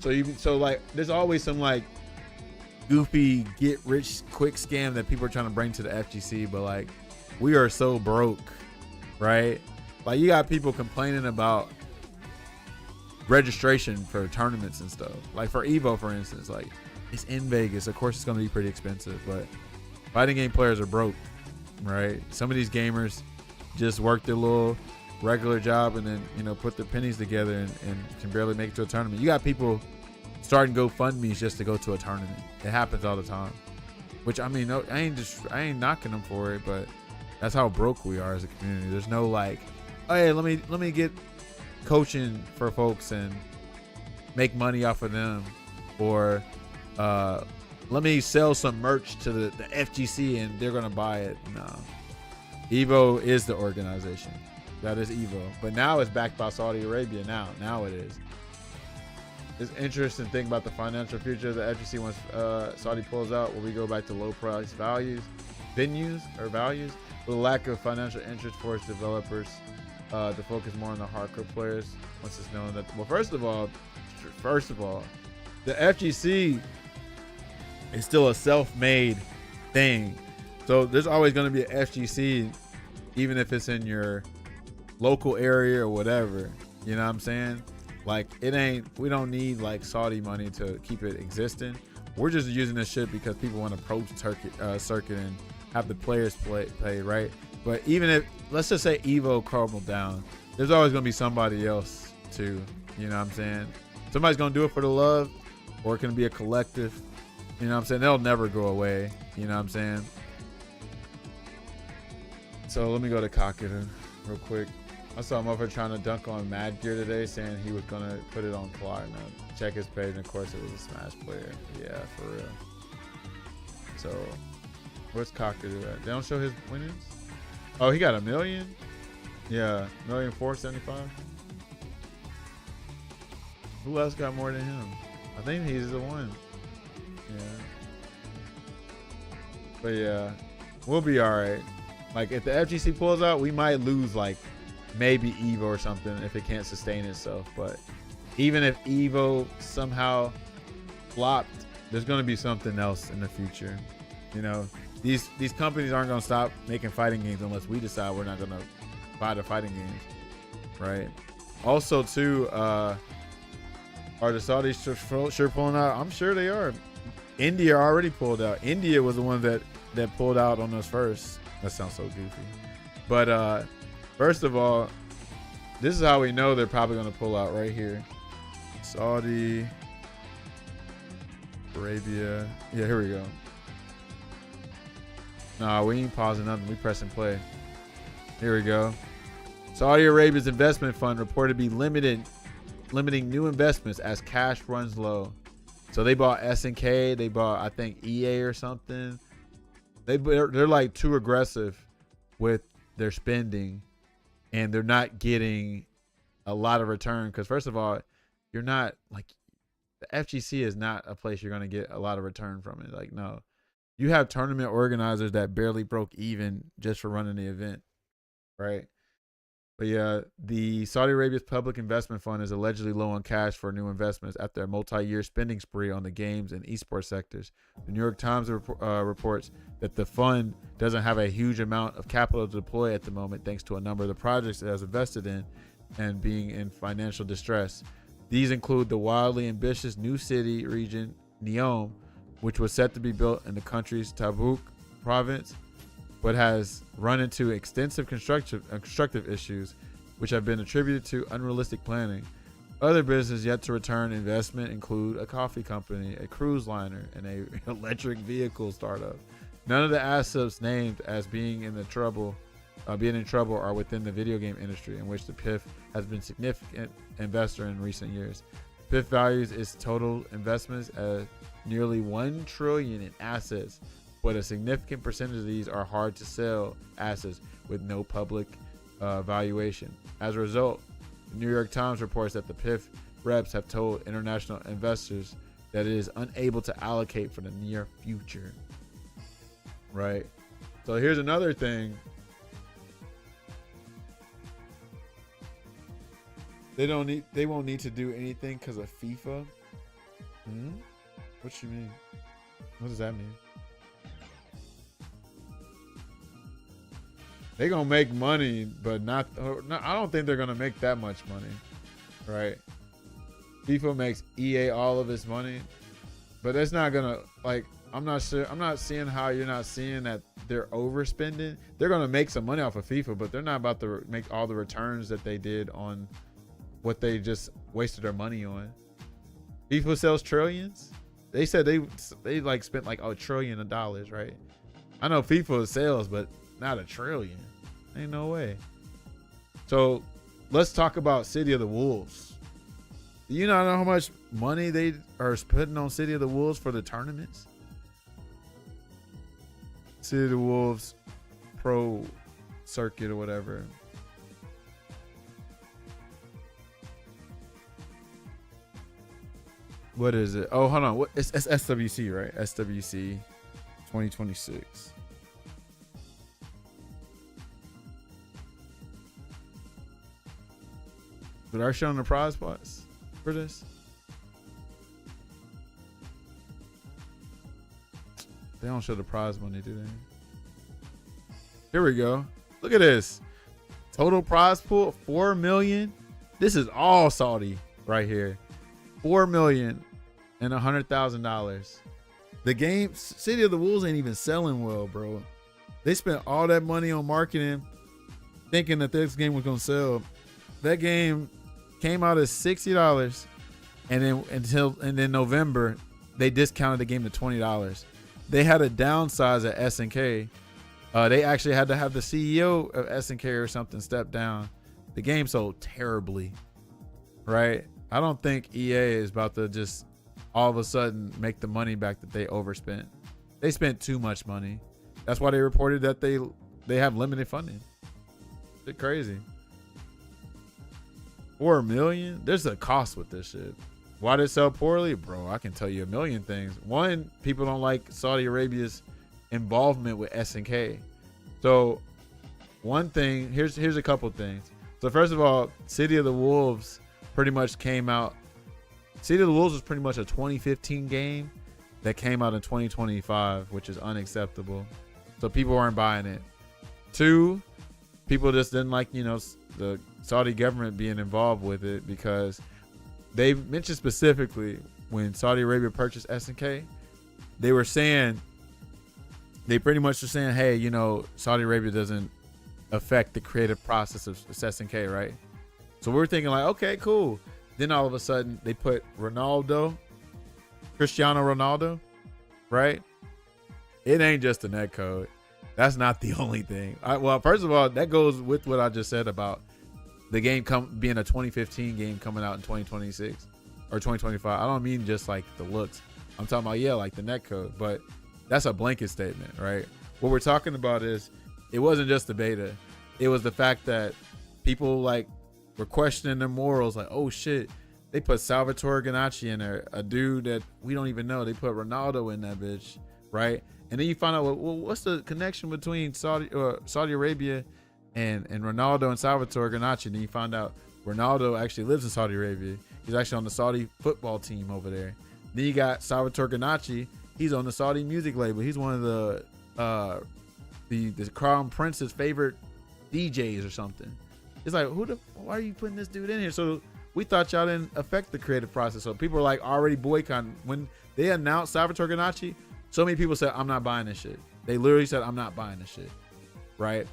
Speaker 1: so like, there's always some like goofy get rich quick scam that people are trying to bring to the FGC, but like, we are so broke, right? Like, you got people complaining about registration for tournaments and stuff. Like for Evo, for instance, like, it's in Vegas. Of course, it's going to be pretty expensive, but fighting game players are broke, right? Some of these gamers just work their little regular job and then, you know, put their pennies together and can barely make it to a tournament. You got people starting GoFundMe's just to go to a tournament. It happens all the time, which, I mean, no, I ain't knocking them for it, but that's how broke we are as a community. There's no like, oh, hey, let me get coaching for folks and make money off of them, or let me sell some merch to the FGC and they're gonna buy it. No, Evo is the organization. That is Evo, but now it's backed by Saudi Arabia. Now it is. It's interesting thing about the financial future of the FGC once Saudi pulls out. Will we go back to low price values with a lack of financial interest for its developers to focus more on the hardcore players once it's known that, well, first of all, the FGC is still a self-made thing. So there's always going to be an FGC, even if it's in your local area or whatever. You know what I'm saying? Like, we don't need like Saudi money to keep it existing. We're just using this shit because people want to pro circuit and have the players play, right? But even if, let's just say Evo crumbled down, there's always going to be somebody else too. You know what I'm saying? Somebody's going to do it for the love, or it can be a collective. You know what I'm saying? They'll never go away. You know what I'm saying? So let me go to Kakadu real quick. I saw a motherfucker trying to dunk on Mad Gear today, saying he was going to put it on Fly. Now, check his page, and of course it was a Smash player. Yeah, for real. So, where's Kakadu at? They don't show his winnings? Oh, he got 1 million? Yeah, 1,475,000. Who else got more than him? I think he's the one. Yeah. But yeah, we'll be all right. Like, if the FGC pulls out, we might lose like maybe Evo or something if it can't sustain itself. But even if Evo somehow flopped, there's going to be something else in the future. You know, these companies aren't going to stop making fighting games unless we decide we're not going to buy the fighting games, right? Also, too, are the Saudis sure pulling out? I'm sure they are. India already pulled out. India was the one that pulled out on us first. That sounds so goofy. But first of all, this is how we know they're probably going to pull out right here. Saudi Arabia. Yeah, here we go. Nah, we ain't pausing nothing. We pressing play. Here we go. Saudi Arabia's investment fund reported to be limiting new investments as cash runs low. So they bought SNK. They bought, I think, EA or something. They're like too aggressive with their spending, and they're not getting a lot of return. Because first of all, you're not like, the FGC is not a place you're going to get a lot of return from it. Like, no, You have tournament organizers that barely broke even just for running the event, right? But yeah, the Saudi Arabia's public investment fund is allegedly low on cash for new investments after a multi-year spending spree on the games and esports sectors. The New York Times reports that the fund doesn't have a huge amount of capital to deploy at the moment, thanks to a number of the projects it has invested in and being in financial distress. These include the wildly ambitious new city region, Neom, which was set to be built in the country's Tabuk province, but has run into extensive constructive issues, which have been attributed to unrealistic planning. Other businesses yet to return investment include a coffee company, a cruise liner, and an electric vehicle startup. None of the assets named as being in trouble are within the video game industry, in which the PIF has been a significant investor in recent years. PIF values its total investments as nearly $1 trillion in assets, but a significant percentage of these are hard to sell assets with no public valuation. As a result, the New York Times reports that the PIF reps have told international investors that it is unable to allocate for the near future. Right. So here's another thing. They won't need to do anything because of FIFA. What you mean? What does that mean? They're gonna make money, but not. I don't think they're gonna make that much money, right? FIFA makes EA all of its money, but it's not gonna like. I'm not sure. I'm not seeing how you're not seeing that they're overspending. They're gonna make some money off of FIFA, but they're not about to make all the returns that they did on what they just wasted their money on. FIFA sells trillions. They said they like spent like $1 trillion, right? I know FIFA sales, but not $1 trillion. Ain't no way. So let's talk about City of the Wolves. Do you not know how much money they are putting on City of the Wolves for the tournaments? City of the Wolves Pro Circuit or whatever. What is it? Oh, hold on. It's SWC, right? SWC 2026. But are showing the prize spots for this? They don't show the prize money, do they? Here we go. Look at this. Total prize pool, 4 million. This is all Saudi right here. $4,100,000. The game, City of the Wolves ain't even selling well, bro. They spent all that money on marketing, thinking that this game was gonna sell. That game came out as $60, and then November they discounted the game to $20. They had a downsize at SNK. They actually had to have the CEO of SNK or something step down. The game sold terribly, right? I don't think EA is about to just all of a sudden make the money back that they overspent. They spent too much money. That's why they reported that they have limited funding. It's crazy. 4 million? There's a cost with this shit. Why did it sell poorly? Bro, I can tell you a million things. One, people don't like Saudi Arabia's involvement with SNK. So one thing, here's a couple things. So first of all, City of the Wolves pretty much came out. City of the Wolves was pretty much a 2015 game that came out in 2025, which is unacceptable. So people weren't buying it. Two, people just didn't like, the Saudi government being involved with it, because they mentioned specifically when Saudi Arabia purchased SNK, they pretty much were saying, hey, Saudi Arabia doesn't affect the creative process of SNK, right? So we're thinking like, okay, cool. Then all of a sudden they put Cristiano Ronaldo, right? It ain't just a netcode. That's not the only thing. Well, first of all, that goes with what I just said about the game being a 2015 game coming out in 2026 or 2025. I don't mean just like the looks. I'm talking about, like the netcode, but that's a blanket statement, right? What we're talking about is it wasn't just the beta. It was the fact that people were questioning their morals. Like, oh shit, they put Salvatore Ganacci in there, a dude that we don't even know. They put Ronaldo in that bitch, right? And then you find out, well, what's the connection between Saudi Arabia and Ronaldo and Salvatore Ganacci? And then you find out Ronaldo actually lives in Saudi Arabia. He's actually on the Saudi football team over there. Then you got Salvatore Ganacci. He's on the Saudi music label. He's one of the Crown Prince's favorite DJs or something. It's like, why are you putting this dude in here? So we thought y'all didn't affect the creative process. So people are like already boycotting. When they announced Salvatore Ganacci, so many people said, I'm not buying this shit. They literally said, I'm not buying this shit. Right?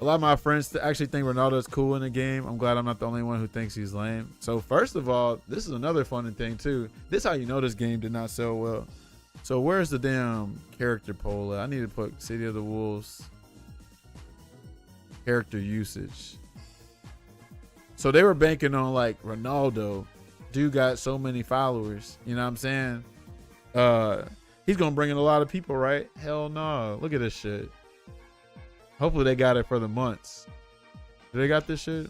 Speaker 1: A lot of my friends actually think Ronaldo's cool in the game. I'm glad I'm not the only one who thinks he's lame. So first of all, this is another funny thing too. This is how you know this game did not sell well. So where's the damn character poll at? I need to put City of the Wolves character usage. So they were banking on like Ronaldo. Dude got so many followers. You know what I'm saying? He's gonna bring in a lot of people, right? Hell no. Look at this shit. Hopefully they got it for the months. Do they got this shit?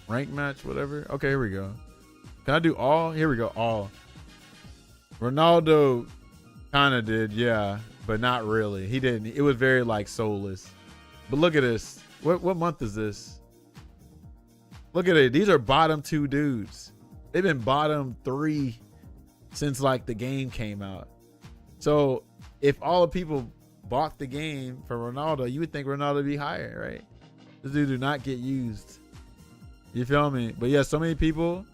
Speaker 1: Rank match, whatever. Okay, here we go. Can I do all? Here we go, all. Ronaldo kind of did, yeah, but not really. He didn't. It was very like soulless. But look at this. What month is this? Look at it. These are bottom 2 dudes. They've been bottom 3 since like the game came out. So if all the people bought the game for Ronaldo, you would think Ronaldo would be higher, right? This dude do not get used. You feel me? But yeah, so many people,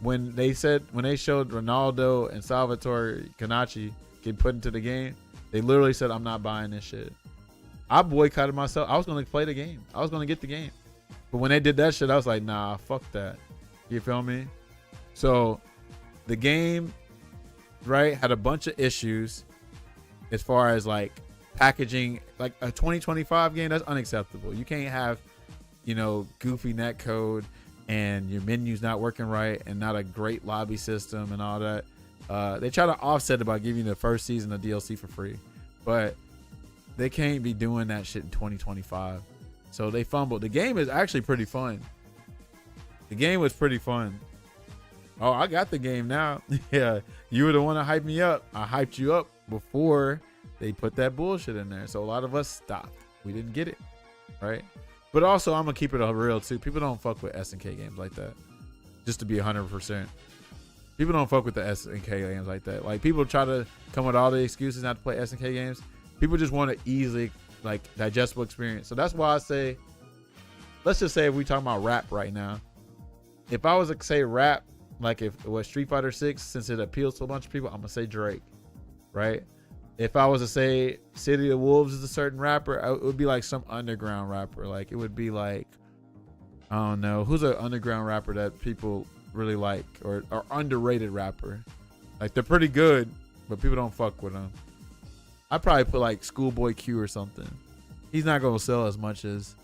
Speaker 1: when they showed Ronaldo and Salvatore Ganacci get put into the game, they literally said, I'm not buying this shit. I boycotted myself. I was going to play the game. I was going to get the game. But when they did that shit, I was like, nah, fuck that. You feel me? So the game, right, had a bunch of issues as far as like packaging. Like a 2025 game, that's unacceptable. You can't have, goofy net code and your menu's not working right and not a great lobby system and all that. They try to offset it by giving you the first season of DLC for free, but they can't be doing that shit in 2025. So they fumbled. The game is actually pretty fun. The game was pretty fun. Oh, I got the game now. Yeah, you were the one to hype me up. I hyped you up before they put that bullshit in there. So a lot of us stopped. We didn't get it, right? But also, I'm going to keep it real, too. People don't fuck with SNK games like that. Just to be 100%. People don't fuck with the SNK games like that. Like, people try to come with all the excuses not to play SNK games. People just want an easily, like, digestible experience. So that's why I say, let's just say if we talking about rap right now. If I was to say rap, like if it was Street Fighter 6, since it appeals to a bunch of people, I'm going to say Drake, right? If I was to say City of Wolves is a certain rapper, it would be like some underground rapper. Like it would be like, I don't know, who's an underground rapper that people really like or underrated rapper? Like they're pretty good, but people don't fuck with them. I'd probably put like Schoolboy Q or something. He's not going to sell as much as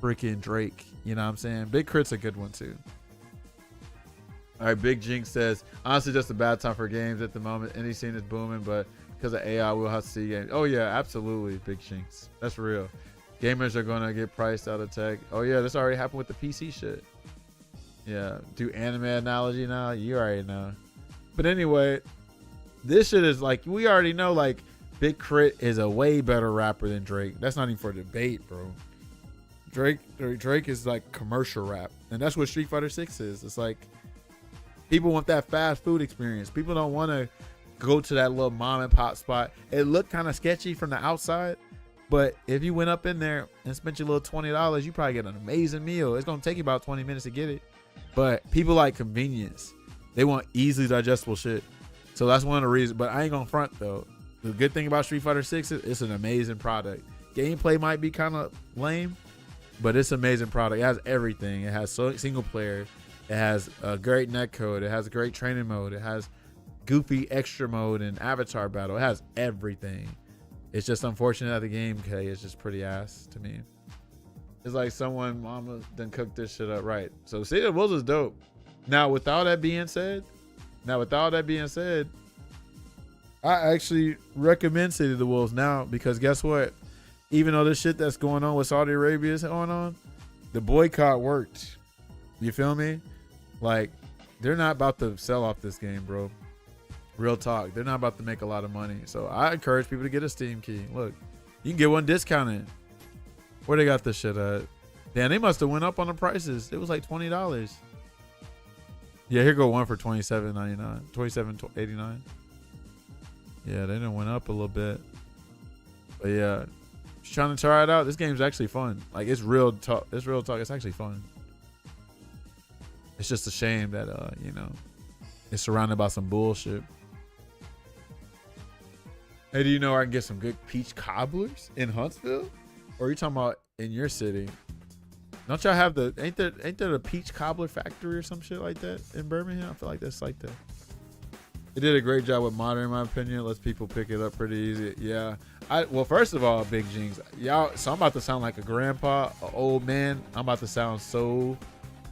Speaker 1: freaking Drake. You know what I'm saying? Big Crit's a good one too. All right, Big Jinx says, honestly, just a bad time for games at the moment. Any scene is booming, but because of AI, we'll have to see games. Oh, yeah, absolutely, Big Jinx. That's real. Gamers are going to get priced out of tech. Oh, yeah, this already happened with the PC shit. Yeah, do anime analogy now? You already know. But anyway, this shit is like, we already know, like, Big Crit is a way better rapper than Drake. That's not even for debate, bro. Drake is like commercial rap. And that's what Street Fighter 6 is. It's like, people want that fast food experience. People don't want to go to that little mom and pop spot. It looked kind of sketchy from the outside, but if you went up in there and spent your little $20, you probably get an amazing meal. It's going to take you about 20 minutes to get it. But people like convenience. They want easily digestible shit. So that's one of the reasons. But I ain't going to front, though. The good thing about Street Fighter 6 is it's an amazing product. Gameplay might be kind of lame, but it's an amazing product. It has everything. It has single player. It has a great netcode. It has a great training mode. It has goofy extra mode and avatar battle. It has everything. It's just unfortunate that the gameplay is just pretty ass to me. It's like someone mama done cooked this shit up right. So City of Wolves is dope. Now with all that being said, I actually recommend City of the Wolves now because guess what? Even though this shit that's going on with Saudi Arabia is going on, the boycott worked. You feel me? Like, they're not about to sell off this game, bro. Real talk. They're not about to make a lot of money. So I encourage people to get a Steam key. Look, you can get one discounted. Where they got this shit at? Damn, they must have went up on the prices. It was like $20. Yeah, here go one for $27.99, $27.89. Yeah, they done went up a little bit. But yeah, just trying to try it out. This game's actually fun. Like it's real talk. It's real talk. It's actually fun. It's just a shame that you know, it's surrounded by some bullshit. Hey, do you know I can get some good peach cobblers in Huntsville? Or are you talking about in your city? Don't y'all have the ain't there a peach cobbler factory or some shit like that in Birmingham? I feel like that's like that. They did a great job with modern, in my opinion. Lets people pick it up pretty easy. Yeah. Well, first of all, Big Jinx, y'all. So I'm about to sound like a grandpa, an old man. I'm about to sound so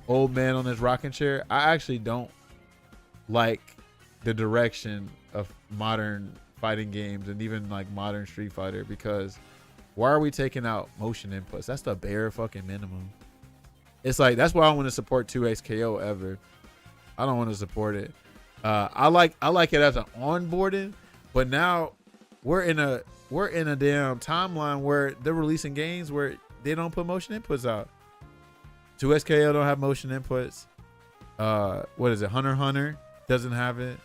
Speaker 1: old man on this rocking chair. I actually don't like the direction of modern fighting games and even like modern Street Fighter, because why are we taking out motion inputs? That's the bare fucking minimum. It's like, that's why I want to support 2XKO ever. I don't want to support it. I like it as an onboarding, but now we're in a damn timeline where they're releasing games where they don't put motion inputs out. 2SKO don't have motion inputs. What is it? Hunter x Hunter doesn't have it.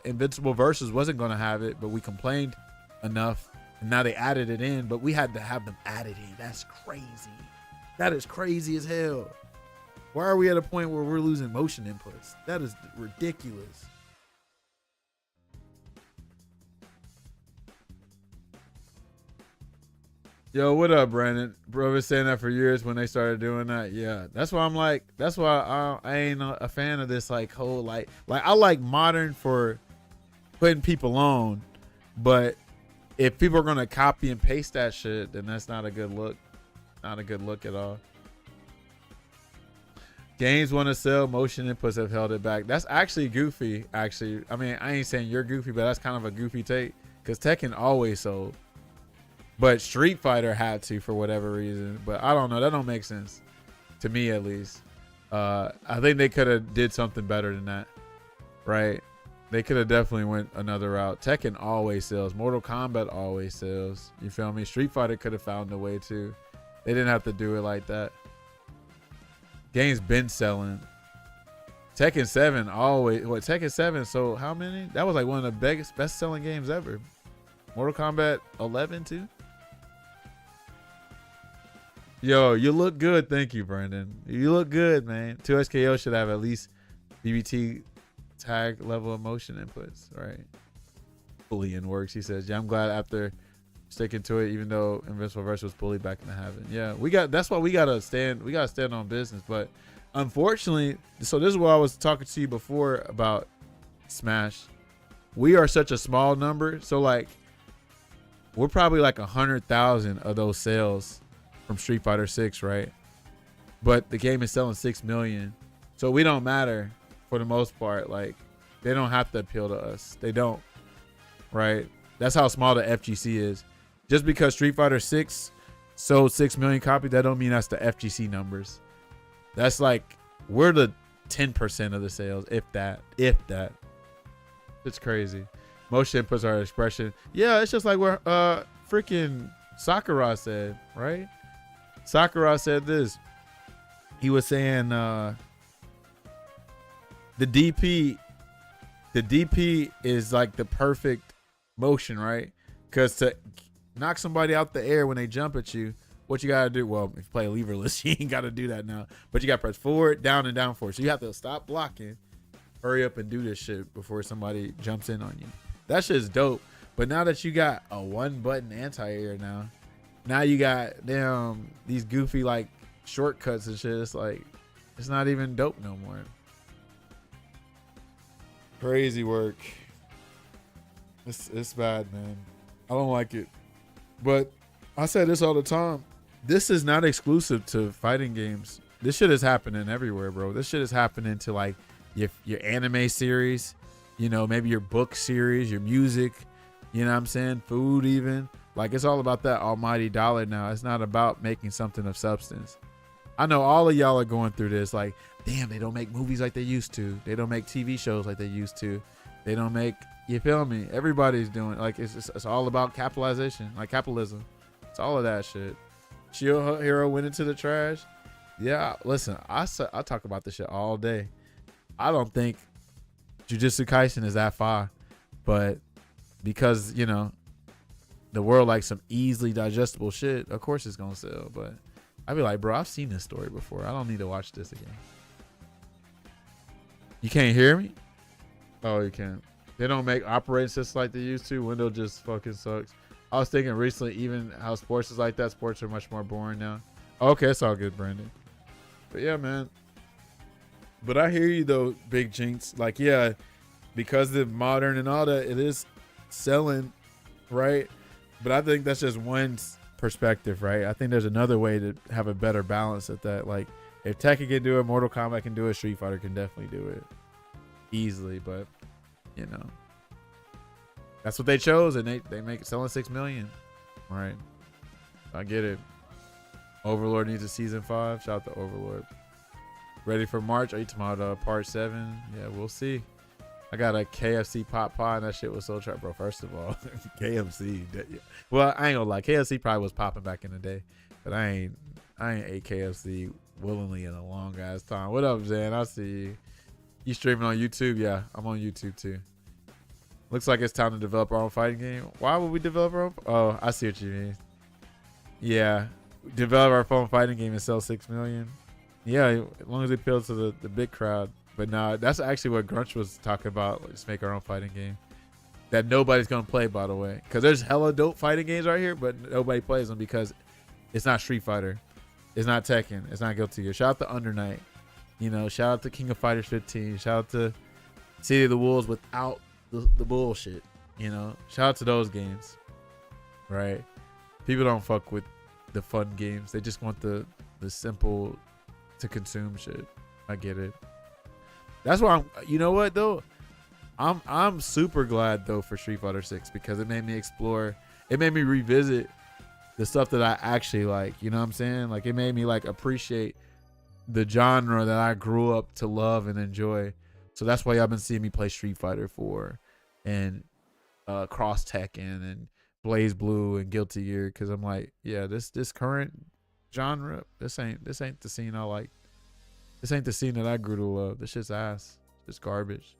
Speaker 1: Invincible Versus wasn't going to have it, but we complained enough, and now they added it in, but we had to have them added in. That's crazy. That is crazy as hell. Why are we at a point where we're losing motion inputs? That is ridiculous. Yo, what up, Brandon? Bro, been saying that for years when they started doing that. Yeah, that's why I'm like, that's why I ain't a fan of this like whole like I like modern for putting people on, but if people are gonna copy and paste that shit, then that's not a good look. Not a good look at all. Games want to sell, motion inputs have held it back. That's actually goofy. Actually, I mean, I ain't saying you're goofy, but that's kind of a goofy take, because Tekken always sold. But Street Fighter had to for whatever reason. But I don't know. That don't make sense to me, at least. I think they could have did something better than that, right? They could have definitely went another route. Tekken always sells. Mortal Kombat always sells. You feel me? Street Fighter could have found a way too. They didn't have to do it like that. Game's been selling. Tekken 7 always. What, Tekken 7? So how many? That was like one of the best selling games ever. Mortal Kombat 11 too. Yo, you look good. Thank you, Brandon. You look good, man. 2SKO should have at least BBT tag level of motion inputs, right? Bullying works, he says. Yeah, I'm glad after sticking to it, even though Invincible Versus was bullied back into heaven. Yeah, that's why we gotta stand on business. But unfortunately, so this is what I was talking to you before about Smash. We are such a small number, so like we're probably like 100,000 of those sales from Street Fighter 6, right? But the game is selling 6 million, so we don't matter for the most part. Like, they don't have to appeal to us. They don't, right? That's how small the FGC is. Just because Street Fighter 6 sold 6 million copies, that don't mean that's the FGC numbers. That's like, we're the 10% of the sales, if that. It's crazy. Motion inputs are expression. Yeah, it's just like where freaking Sakura said, right? Sakura said this. He was saying the DP is like the perfect motion, right? Because to knock somebody out the air when they jump at you, what you gotta do? Well, if you play leverless, you ain't gotta do that now. But you gotta press forward, down, and down forward. So you have to stop blocking, hurry up and do this shit before somebody jumps in on you. That shit's dope. But now that you got a one button anti-air now you got damn these goofy like shortcuts and shit. It's like, it's not even dope no more. Crazy work. It's bad, man. I don't like it. But I say this all the time. This is not exclusive to fighting games. This shit is happening everywhere, bro. This shit is happening to like your anime series, you know, maybe your book series, your music, you know what I'm saying? Food even. Like, it's all about that almighty dollar now. It's not about making something of substance. I know all of y'all are going through this. Like, damn, they don't make movies like they used to. They don't make TV shows like they used to. They don't make, you feel me? Everybody's doing, like, it's all about capitalization, like capitalism. It's all of that shit. Shield Hero went into the trash. Yeah, listen, I talk about this shit all day. I don't think Jujutsu Kaisen is that far, but because, you know, the world likes some easily digestible shit, of course it's gonna sell. But I'd be like, bro, I've seen this story before. I don't need to watch this again. You can't hear me? Oh, you can't. They don't make operating systems like they used to. Windows just fucking sucks. I was thinking recently, even how sports is like that. Sports are much more boring now. Okay, it's all good, Brandon. But yeah, man. But I hear you though, Big Jinx. Like, yeah, because the modern and all that, it is selling, right? But I think that's just one perspective, right? I think there's another way to have a better balance at that. Like, if Tekken can do it, Mortal Kombat can do it, Street Fighter can definitely do it easily. But, you know, that's what they chose, and they make it selling 6 million, right? I get it. Overlord needs a season 5. Shout out to Overlord. Ready for March? Are you talking about part 7? Yeah, we'll see. I got a KFC pot pie, and that shit was so trap, bro. First of all, KFC. Well, I ain't gonna lie. KFC probably was popping back in the day, but I ain't ate KFC willingly in a long ass time. What up, Zan? I see you. You streaming on YouTube? Yeah, I'm on YouTube too. Looks like it's time to develop our own fighting game. Why would we develop our own? Oh, I see what you mean. Yeah, develop our own fighting game and sell 6 million. Yeah, as long as it appeals to the big crowd. But nah, that's actually what Grunch was talking about. Let's make our own fighting game that nobody's gonna play, by the way. Because there's hella dope fighting games right here, but nobody plays them because it's not Street Fighter, it's not Tekken, it's not Guilty Gear. Shout out to Under Night, you know. Shout out to King of Fighters 15. Shout out to City of the Wolves without the bullshit, you know. Shout out to those games, right? People don't fuck with the fun games. They just want the simple to consume shit. I get it. That's why you know what though? I'm super glad though for Street Fighter 6 because it made me explore. It made me revisit the stuff that I actually like. You know what I'm saying? Like, it made me like appreciate the genre that I grew up to love and enjoy. So that's why y'all been seeing me play Street Fighter 4 and Cross Tekken and Blaze Blue and Guilty Gear, because I'm like, yeah, this current genre, this ain't the scene I like. This ain't the scene that I grew to love. This shit's ass. It's garbage.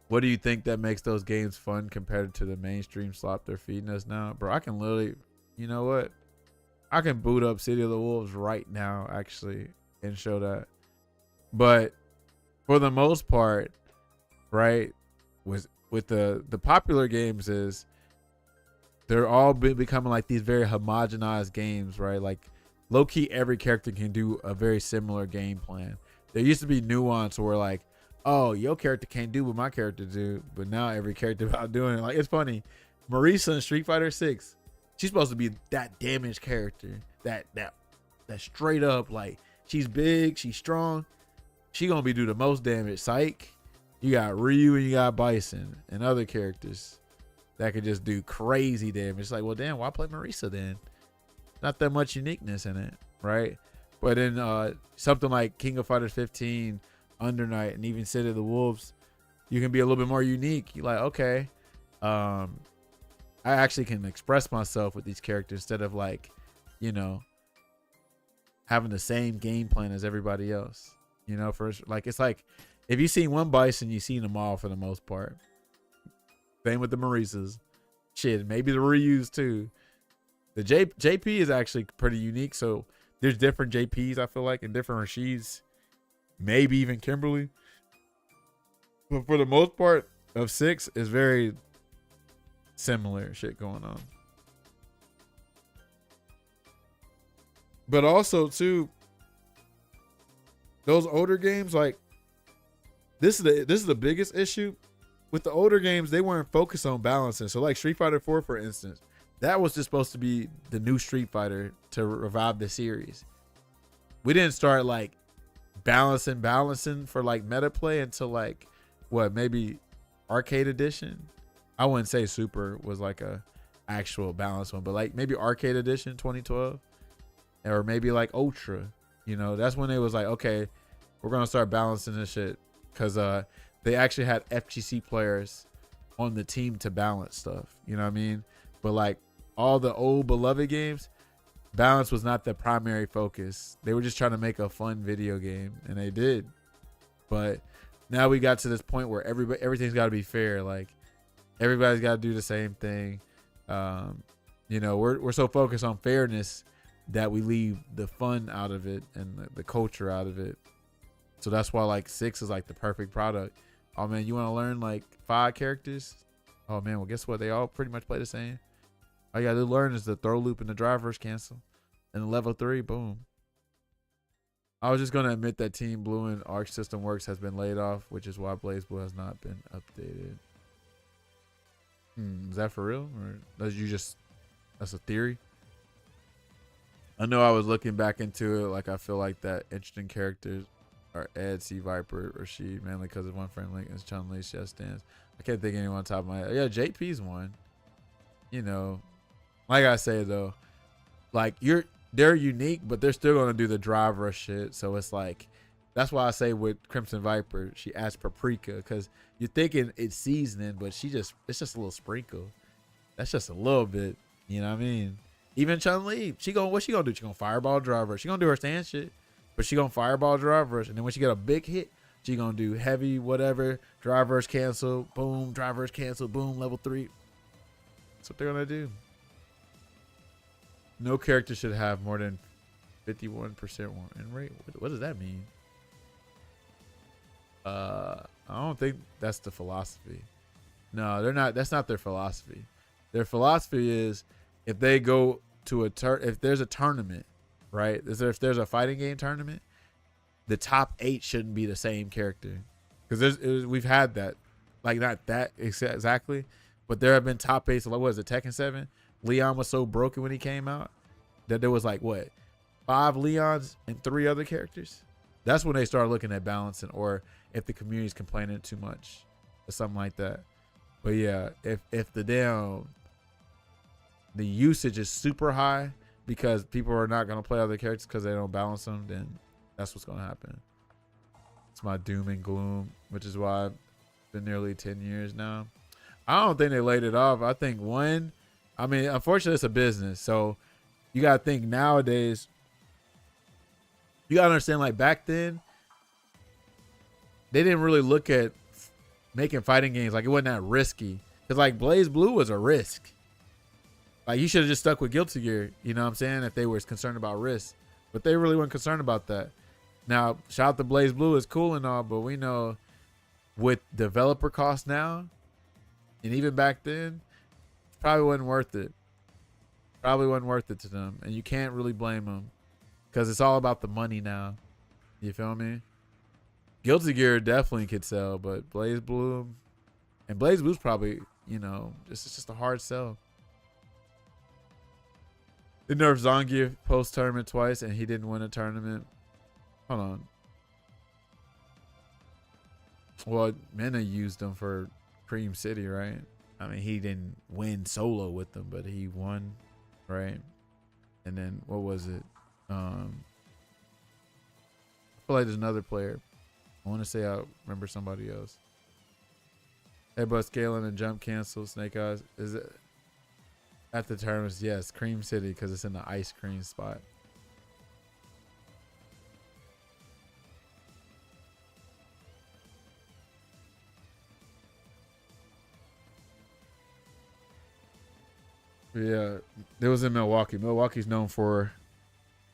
Speaker 1: What do you think that makes those games fun compared to the mainstream slop they're feeding us now? Bro, I can literally, you know what? I can boot up City of the Wolves right now, actually, and show that. But for the most part, right, with the popular games is they're all becoming like these very homogenized games, right? Like, low-key, every character can do a very similar game plan. There used to be nuance where like, oh, your character can't do what my character do, but now every character about doing it. Like, it's funny. Marisa in Street Fighter 6, she's supposed to be that damaged character, that straight up, like, she's big, she's strong, she gonna be do the most damage. Psych, you got Ryu and you got Bison and other characters that could just do crazy damage. It's like, well, damn, why play Marisa then? Not that much uniqueness in it, right? But in something like King of Fighters 15, Under Night, and even City of the Wolves, you can be a little bit more unique. You're like, okay, I actually can express myself with these characters instead of like, you know, having the same game plan as everybody else. You know, like, it's like if you seen one Bison, you seen them all for the most part. Same with the Marisas. Shit, maybe the Ryus too. The JP is actually pretty unique. So there's different JPs, I feel like, and different Rashids. Maybe even Kimberly. But for the most part of 6 is very similar shit going on. But also too, those older games, like, this is the biggest issue. With the older games, they weren't focused on balancing. So like Street Fighter 4, for instance, that was just supposed to be the new Street Fighter to revive the series. We didn't start like balancing for like meta play until like what, maybe Arcade Edition. I wouldn't say Super was like a actual balanced one, but like maybe Arcade Edition 2012, or maybe like Ultra. You know, that's when it was like, okay, we're gonna start balancing this shit, because they actually had FGC players on the team to balance stuff. You know what I mean? But like all the old beloved games, balance was not the primary focus. They were just trying to make a fun video game, and they did. But now we got to this point where everything's got to be fair. Like everybody's got to do the same thing. You know, we're so focused on fairness that we leave the fun out of it and the culture out of it. So that's why like 6 is like the perfect product. Oh man, you want to learn like 5 characters? Oh man, well guess what? They all pretty much play the same. All you gotta learn is the throw loop and the drivers cancel. And the level 3, boom. I was just gonna admit that Team Blue and Arc System Works has been laid off, which is why Blaze Blue has not been updated. Is that for real? Or that's a theory? I know I was looking back into it, like I feel like that interesting characters are Ed, C Viper, or she, mainly because of one friend link is Chun-Li, Chef Stands. I can't think of anyone on top of my head. Yeah, JP's one. You know, like I say though, like they're unique, but they're still gonna do the drive rush shit. So it's like, that's why I say with Crimson Viper, she adds paprika, because you're thinking it's seasoning, but it's just a little sprinkle. That's just a little bit, you know what I mean? Even Chun-Li, what she gonna do? She gonna fireball drive rush. She gonna do her stand shit, but she gonna fireball drive rush, and then when she get a big hit, she gonna do heavy whatever, drive rush cancel, boom, drive rush cancel, boom, level 3. That's what they're gonna do. No character should have more than 51% win rate. What does that mean? I don't think that's the philosophy. No, they're not. That's not their philosophy. Their philosophy is if they go to if there's a tournament, right? If there's a fighting game tournament, the top 8 shouldn't be the same character, because we've had that, like not that exactly, but there have been top 8s. Like, what is it, Tekken 7? Leon was so broken when he came out that there was like 5 Leons and 3 other characters. That's when they start looking at balancing, or if the community's complaining too much or something like that. But yeah, if the usage is super high because people are not going to play other characters because they don't balance them, then that's what's going to happen. It's my doom and gloom, which is why it's been nearly 10 years now. I don't think they laid it off. I think unfortunately it's a business. So you got to think nowadays, you got to understand, like back then, they didn't really look at making fighting games. Like it wasn't that risky. Because like Blaze Blue was a risk. Like you should have just stuck with Guilty Gear, you know what I'm saying, if they were concerned about risk. But they really weren't concerned about that. Now, shout out to Blaze Blue, is cool and all, but we know with developer costs now, and even back then, it probably wasn't worth it. Probably wasn't worth it to them. And you can't really blame them, because it's all about the money now. You feel me? Guilty Gear definitely could sell, but Blaze Blue, and Blaze Blue's probably, it's just a hard sell. They nerfed Zangief post-tournament twice, and he didn't win a tournament. Hold on. Well, Mena used him for Cream City, right? I mean, he didn't win solo with them, but he won, right? And then, what was it? I feel like there's another player. I want to say I remember somebody else. Headbutt scaling and jump cancel, Snake Eyes. Is it at the tournaments? Yes, Cream City, because it's in the ice cream spot. But yeah, it was in Milwaukee. Milwaukee's known for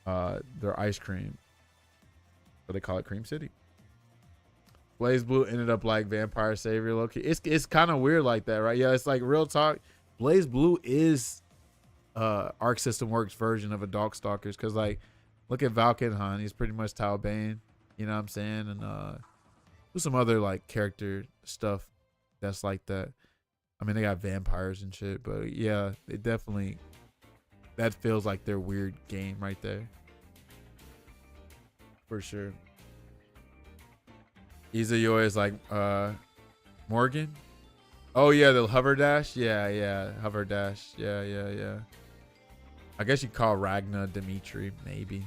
Speaker 1: their ice cream, so they call it Cream City. Blaze Blue ended up like Vampire Savior Loki. It's kind of weird like that, right? Yeah, it's like real talk. Blaze Blue is Arc System Works version of a Darkstalkers, because like look at Valkenhan, he's pretty much Tao Bane, you know what I'm saying? And do some other like character stuff that's like that. I mean, they got vampires and shit, but yeah, they definitely, that feels like their weird game right there. For sure. Izuyo is like Morgan. Oh yeah, the hover dash. Yeah, hover dash. Yeah. I guess you call Ragna Dimitri, maybe.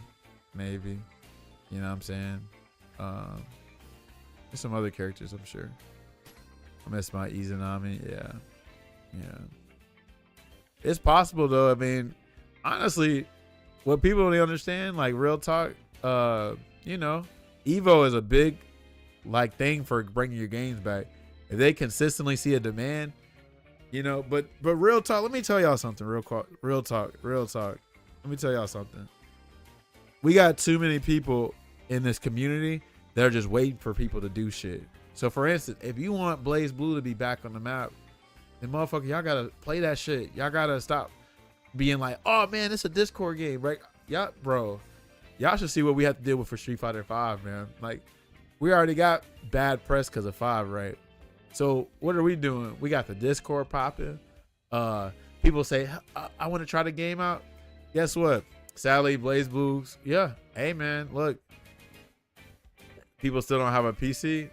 Speaker 1: You know what I'm saying? There's some other characters, I'm sure. I miss my Izanami. Yeah. Yeah. It's possible though. I mean, honestly, what people don't understand, like real talk, you know, Evo is a big like thing for bringing your games back. If they consistently see a demand, you know, but real talk, let me tell y'all something real talk. Let me tell y'all something. We got too many people in this community that are just waiting for people to do shit. So for instance, if you want Blaze Blue to be back on the map, then motherfucker, y'all gotta play that shit. Y'all gotta stop being like, oh man, it's a Discord game, right? Y'all, bro, y'all should see what we have to deal with for Street Fighter 5, man. Like, we already got bad press because of 5, right? So what are we doing? We got the Discord popping. People say, I want to try the game out. Guess what? Sadly, Blaze Blues. Yeah. Hey man, look. People still don't have a PC.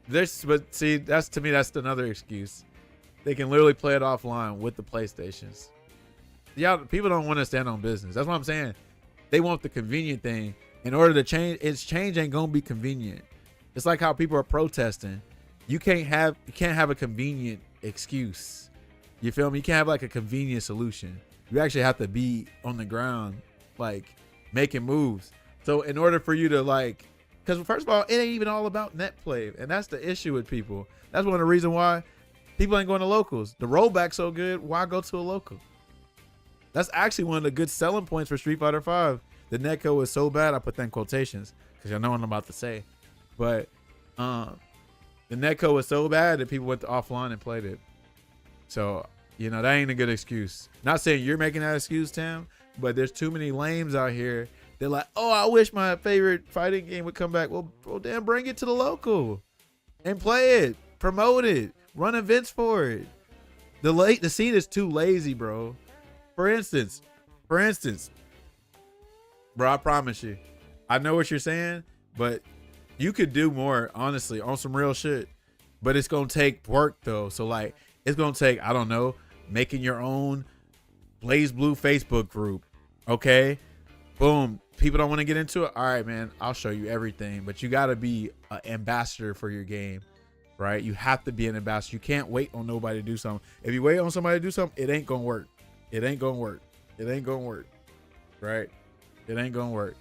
Speaker 1: But see, that's to me, that's another excuse. They can literally play it offline with the PlayStations. Yeah, people don't want to stand on business. That's what I'm saying. They want the convenient thing. In order to change, change ain't gonna be convenient. It's like how people are protesting. You can't have a convenient excuse. You feel me? You can't have like a convenient solution. You actually have to be on the ground, like making moves. So in order for you to like, because first of all, it ain't even all about net play, and that's the issue with people. That's one of the reasons why people ain't going to locals. The rollback's so good, why go to a local? That's actually one of the good selling points for Street Fighter 5. The netcode is so bad, I put that in quotations because y'all know what I'm about to say. But the netcode was so bad that people went to offline and played it. So, you know, that ain't a good excuse. Not saying you're making that excuse, Tam, but there's too many lames out here. They're like, oh, I wish my favorite fighting game would come back. Well, damn, bring it to the local and play it, promote it, run events for it. The scene is too lazy, bro. For instance, bro, I promise you, I know what you're saying, but you could do more, honestly, on some real shit. But it's gonna take work though. So like, it's gonna take, I don't know, making your own Blaze Blue Facebook group. Okay, boom. People don't want to get into it. All right, man, I'll show you everything. But you gotta be an ambassador for your game, right? You have to be an ambassador. You can't wait on nobody to do something. If you wait on somebody to do something, it ain't gonna work. It ain't gonna work. It ain't gonna work, right? It ain't gonna work.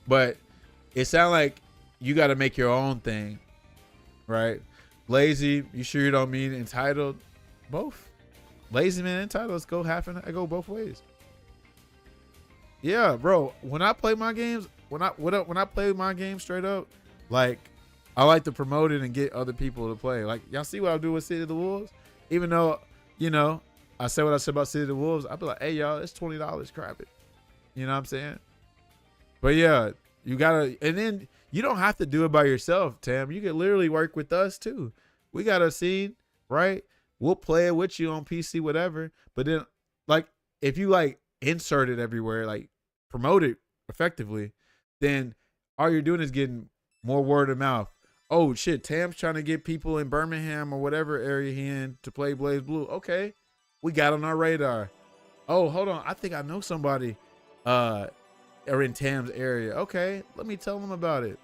Speaker 1: But it sounds like you got to make your own thing, right? Lazy, you sure you don't mean entitled? Both. Lazy man, entitled. Let's go half and I go both ways. Yeah, bro. When I play my games, when I play my game straight up, like I like to promote it and get other people to play. Like y'all see what I do with City of the Wolves? Even though, you know, I said what I said about City of the Wolves, I'd be like, hey y'all, it's $20. Crap it. You know what I'm saying? But yeah, you gotta, and then you don't have to do it by yourself, Tam. You can literally work with us too. We got a scene, right? We'll play it with you on PC, whatever. But then, like, if you like insert it everywhere, like promote it effectively, then all you're doing is getting more word of mouth. Oh shit, Tam's trying to get people in Birmingham or whatever area he in to play Blaze Blue. Okay, we got on our radar. Oh, hold on, I think I know somebody are in Tam's area. Okay, let me tell them about it.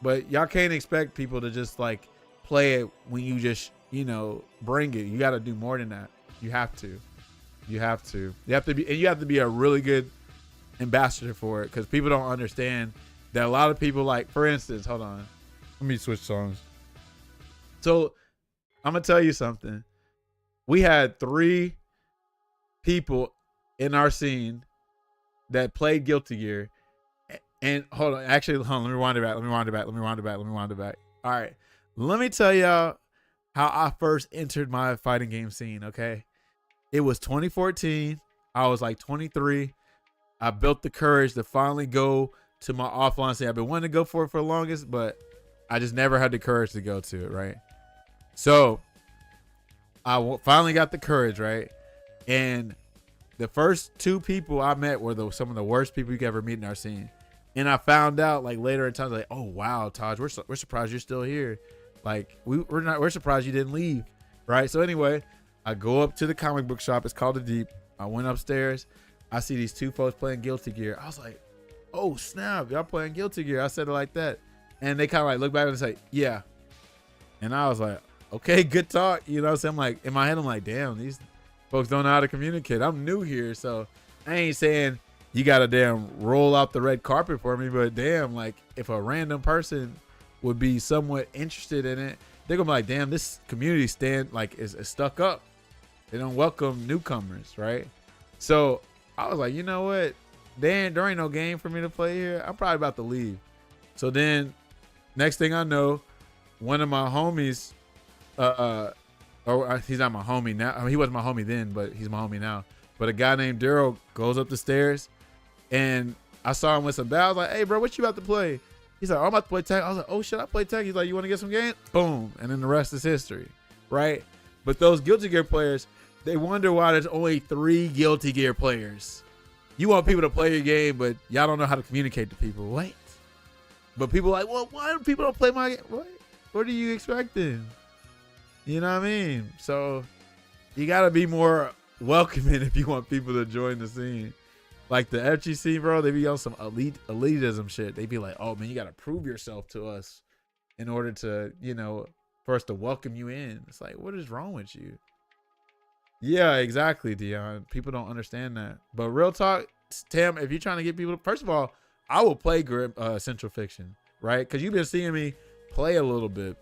Speaker 1: But y'all can't expect people to just like play it when you just, you know, bring it. You got to do more than that. You have to. You have to be, and you have to be a really good ambassador for it, because people don't understand that a lot of people, like, for instance, hold on, let me switch songs. So I'm gonna tell you something. We had 3 people in our scene that played Guilty Gear, and hold on, actually, hold on, let me wind it back. All right, let me tell y'all how I first entered my fighting game scene. Okay, it was 2014. I was like 23. I built the courage to finally go to my offline scene. I've been wanting to go for it for the longest, but I just never had the courage to go to it, right? So I finally got the courage, right? And the first 2 people I met were some of the worst people you could ever meet in our scene. And I found out like later in time, like, oh wow, Taj, we're surprised you're still here. Like we're surprised you didn't leave, right? So anyway, I go up to the comic book shop. It's called The Deep. I went upstairs. I see these 2 folks playing Guilty Gear. I was like, oh snap, y'all playing Guilty Gear. I said it like that. And they kind of like look back and say, yeah. And I was like, okay, good talk. You know what I'm saying? I'm like, in my head, I'm like, damn, these folks don't know how to communicate. I'm new here, so I ain't saying you got to damn roll out the red carpet for me, but damn, like if a random person would be somewhat interested in it, they're gonna be like, damn, this community is stuck up. They don't welcome newcomers, right? So I was like, you know what? There ain't no game for me to play here. I'm probably about to leave. So then next thing I know, one of my homies, he's not my homie now. I mean, he wasn't my homie then, but he's my homie now. But a guy named Daryl goes up the stairs, and I saw him with some ball. I was like, hey, bro, what you about to play? He's like, oh, I'm about to play tag. I was like, oh, shit, I play tag. He's like, you want to get some game? Boom. And then the rest is history, right? But those Guilty Gear players, they wonder why there's only 3 Guilty Gear players. You want people to play your game, but y'all don't know how to communicate to people. What? But people are like, well, why do people don't play my game? What are you expecting? You know what I mean? So you got to be more welcoming if you want people to join the scene. Like the FGC, bro, they be on some elitism shit. They be like, oh, man, you got to prove yourself to us in order to, for us to welcome you in. It's like, what is wrong with you? Yeah, exactly, Dion. People don't understand that. But real talk, Tam, if you're trying to get people, first of all, I will play Central Fiction, right? Because you've been seeing me play a little bit.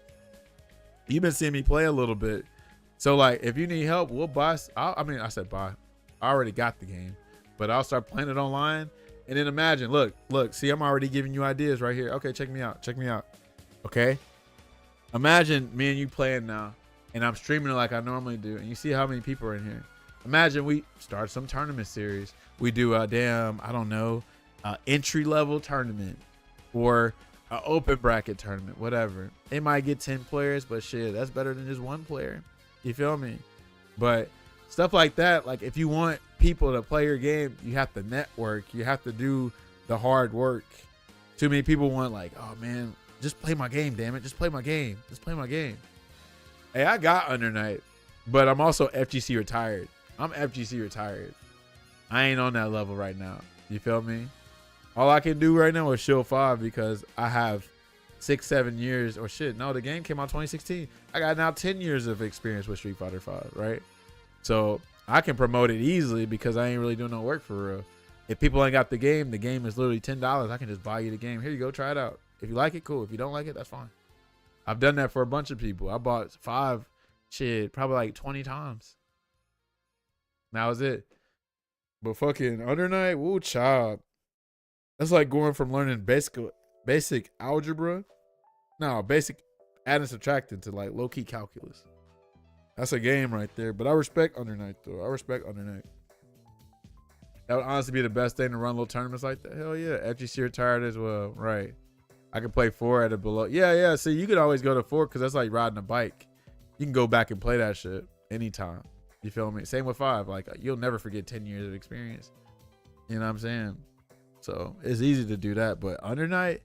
Speaker 1: So, like, if you need help, we'll buy. I said buy. I already got the game. But I'll start playing it online. And then imagine, look, see, I'm already giving you ideas right here. Okay, check me out. Okay? Imagine me and you playing now. And I'm streaming it like I normally do. And you see how many people are in here. Imagine we start some tournament series. We do entry-level tournament. Or an open bracket tournament, whatever. It might get 10 players, but shit, that's better than just 1 player. You feel me? But stuff like that, like if you want people to play your game, you have to network. You have to do the hard work. Too many people want like, oh man, just play my game, damn it. Just play my game. Hey, I got Under Night, but I'm also FGC retired. I ain't on that level right now. You feel me? All I can do right now is Shield 5 because I have 6-7 years or shit. No, the game came out 2016. I got now 10 years of experience with Street Fighter 5, right? So I can promote it easily because I ain't really doing no work for real. If people ain't got the game is literally $10. I can just buy you the game. Here you go, try it out. If you like it, cool. If you don't like it, that's fine. I've done that for a bunch of people. I bought 5, probably like 20 times. That was it. But fucking Under Night, woo child. That's like going from learning basic algebra. No, basic adding and subtracting to like low-key calculus. That's a game right there. But I respect Under Night, though. That would honestly be the best thing to run little tournaments like that. Hell yeah. FGC retired as well. Right. I can play 4 at a below. Yeah. See, you could always go to 4 because that's like riding a bike. You can go back and play that shit anytime. You feel me? Same with 5. Like, you'll never forget 10 years of experience. You know what I'm saying? So, it's easy to do that. But Under Night,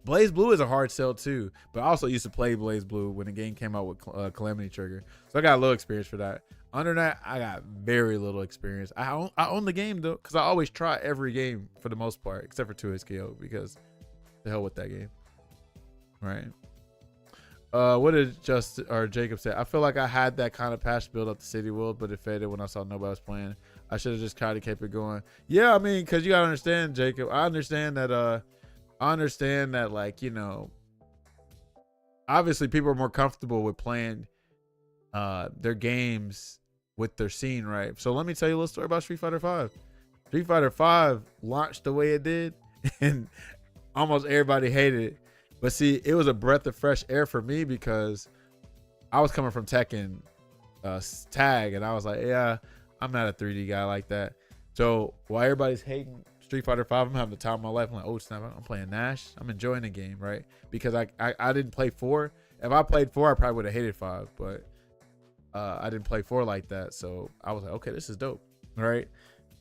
Speaker 1: Blaze Blue is a hard sell too. But I also used to play Blaze Blue when the game came out with Calamity Trigger. So, I got a little experience for that. Under Night, I got very little experience. I own the game, though, because I always try every game for the most part, except for 2SKO, because the hell with that game. Right. What did Jacob say? I feel like I had that kind of passion build up the City World, but it faded when I saw nobody was playing. I should have just tried to keep it going. Yeah, I mean, because you got to understand, Jacob. I understand that, like, you know, obviously people are more comfortable with playing their games with their scene, right? So let me tell you a little story about Street Fighter 5. Street Fighter 5 launched the way it did, and almost everybody hated it. But see, it was a breath of fresh air for me because I was coming from Tekken tag, and I was like, yeah, I'm not a 3D guy like that. So while everybody's hating Street Fighter 5, I'm having the time of my life. I'm like, oh snap, I'm playing Nash. I'm enjoying the game, right? Because I didn't play 4. If I played 4, I probably would have hated 5, but I didn't play 4 like that. So I was like, okay, this is dope, right?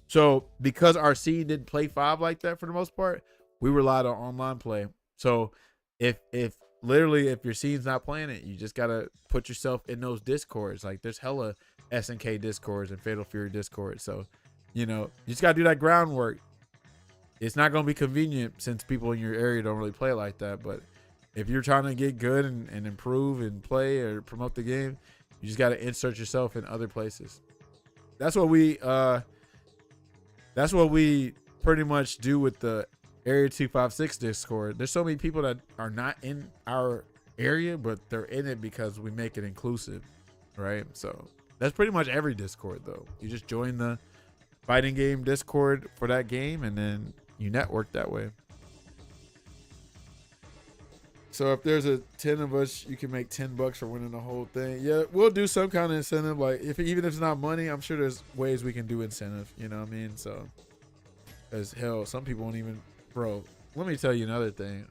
Speaker 1: So because our scene didn't play 5 like that for the most part, we relied on online play. So if your scene's not playing it, you just gotta put yourself in those discords. Like there's hella SNK discords and Fatal Fury discords. So, you know, you just gotta do that groundwork. it's not going to be convenient since people in your area don't really play it like that. But if you're trying to get good and improve and play or promote the game, you just got to insert yourself in other places. That's what we pretty much do with the Area 256 Discord. There's so many people that are not in our area, but they're in it because we make it inclusive, right? So that's pretty much every Discord, though. You just join the fighting game Discord for that game, and then you network that way. So if there's a 10 of us, you can make $10 for winning the whole thing. Yeah, we'll do some kind of incentive. Like even if it's not money, I'm sure there's ways we can do incentive. You know what I mean? So as hell, some people won't even. Bro, let me tell you another thing.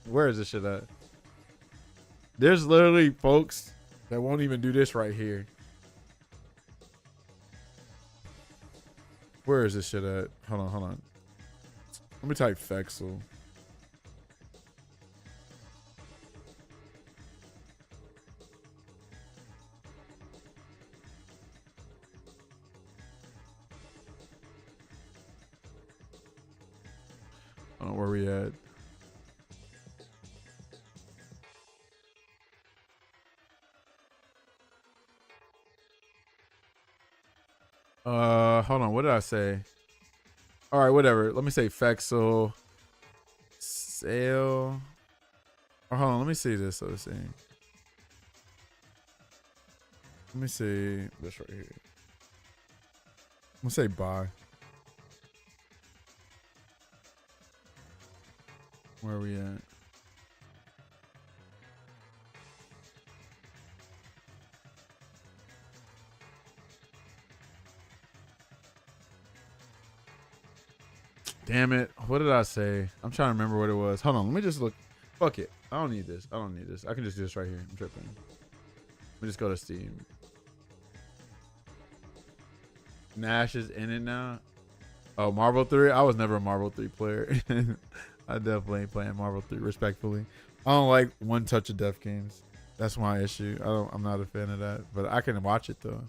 Speaker 1: Where is this shit at? There's literally folks that won't even do this right here. Where is this shit at? Hold on. Let me type Fexel. I don't know where we at. Hold on. What did I say? All right, whatever. Let me say Fexel. Sale. Oh, hold on. Let me see this other thing. Let me see this right here. I'm gonna say buy. Where are we at? Damn it. What did I say? I'm trying to remember what it was. Hold on. Let me just look. Fuck it. I don't need this. I can just do this right here. I'm tripping. Let me just go to Steam. Nash is in it now. Oh, Marvel 3? I was never a Marvel 3 player. I definitely ain't playing Marvel 3 respectfully. I don't like one touch of death games. That's my issue. I'm not a fan of that. But I can watch it though.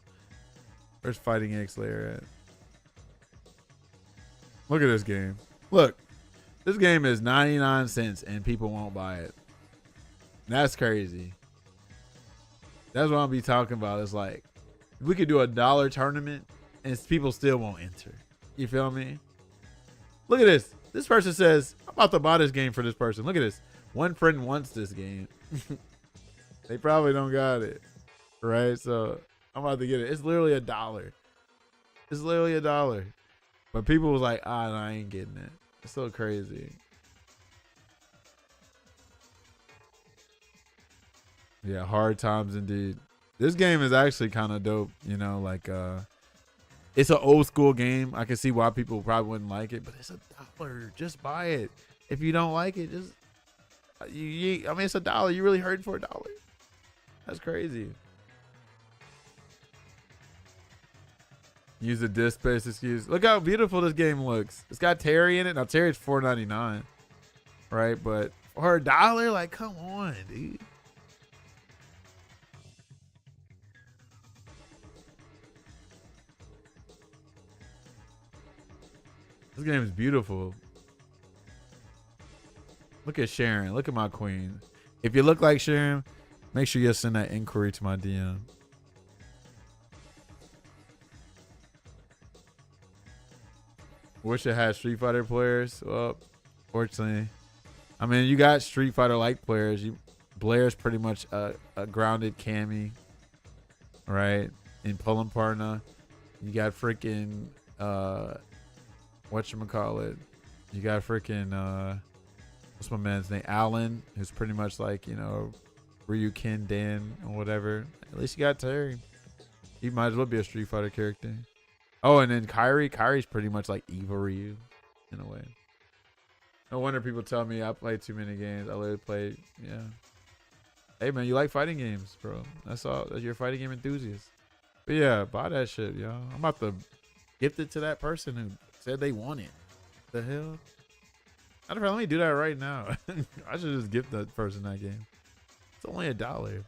Speaker 1: Where's Fighting X Layer at? Look at this game. Look. This game is 99 cents and people won't buy it. That's crazy. That's what I'll be talking about. It's like we could do a $1 tournament and people still won't enter. You feel me? Look at this. This person says, I'm about to buy this game for this person. Look at this. One friend wants this game. They probably don't got it. Right? So I'm about to get it. It's literally $1. It's literally $1. But people was like, no, I ain't getting it. It's so crazy. Yeah, hard times indeed. This game is actually kind of dope. You know, like, it's an old school game. I can see why people probably wouldn't like it, but it's $1. Just buy it. If you don't like it, just I mean, it's $1. You really hurting for $1? That's crazy. Use the disk space excuse. Look how beautiful this game looks. It's got Terry in it. Now Terry's $4.99, right? But for $1, like, come on, dude. This game is beautiful. Look at Sharon. Look at my queen. If you look like Sharon, make sure you send that inquiry to my DM. Wish it had Street Fighter players. Well, fortunately, I mean, you got Street Fighter like players. Blair's pretty much a grounded Cammy, right? In Parna, you got freaking whatchamacallit. You got freaking what's my man's name? Alan, who's pretty much like, you know, Ryukin Dan or whatever. At least you got Terry. He might as well be a Street Fighter character. Oh, and then Kyrie. Kyrie's pretty much like Eva Ryu in a way. No wonder people tell me I play too many games. I literally play, yeah. Hey man, you like fighting games, bro. That's all. You're a fighting game enthusiast. But yeah, buy that shit, yo. I'm about to gift it to that person who said they want it. The hell? Matter of fact, let me do that right now. I should just gift that person that game. It's only $1.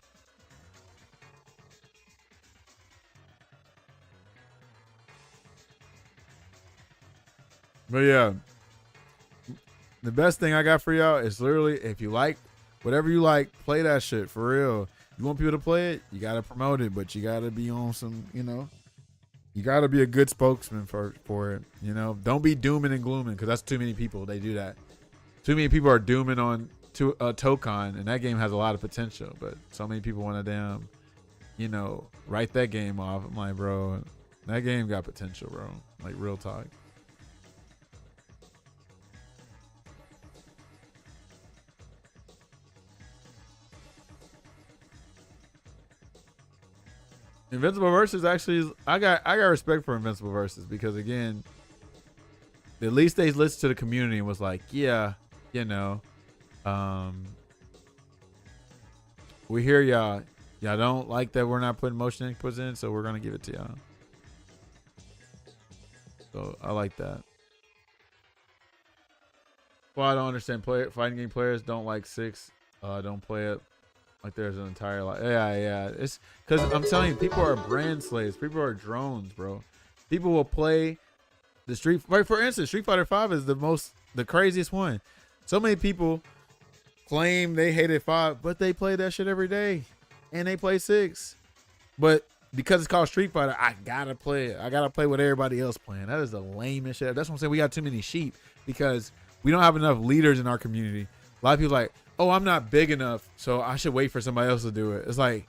Speaker 1: But yeah, the best thing I got for y'all is literally, if you like whatever you like, play that shit for real. You want people to play it, you gotta promote it, but you gotta be on some, you know, you gotta be a good spokesman for it. You know, don't be dooming and glooming, because that's too many people. They do that. Too many people are dooming on Tokon, and that game has a lot of potential, but so many people want to damn, you know, write that game off. I'm like, bro, that game got potential, bro. Like, real talk. Invincible Versus actually, I got respect for Invincible Versus, because again, at least they listened to the community and was like, yeah, you know, we hear y'all. Y'all don't like that we're not putting motion inputs in, so we're gonna give it to y'all. So I like that. Well, I don't understand. Fighting game players don't like 6. Don't play it. Like there's an entire lot. Yeah. It's because I'm telling you, people are brand slaves. People are drones, bro. People will play the Street. Like for instance, Street Fighter 5 is the craziest one. So many people claim they hated 5, but they play that shit every day, and they play 6. But because it's called Street Fighter, I gotta play it. I gotta play what everybody else playing. That is the lamest shit. That's what I'm saying. We got too many sheep because we don't have enough leaders in our community. A lot of people like, oh, I'm not big enough, so I should wait for somebody else to do it. It's like,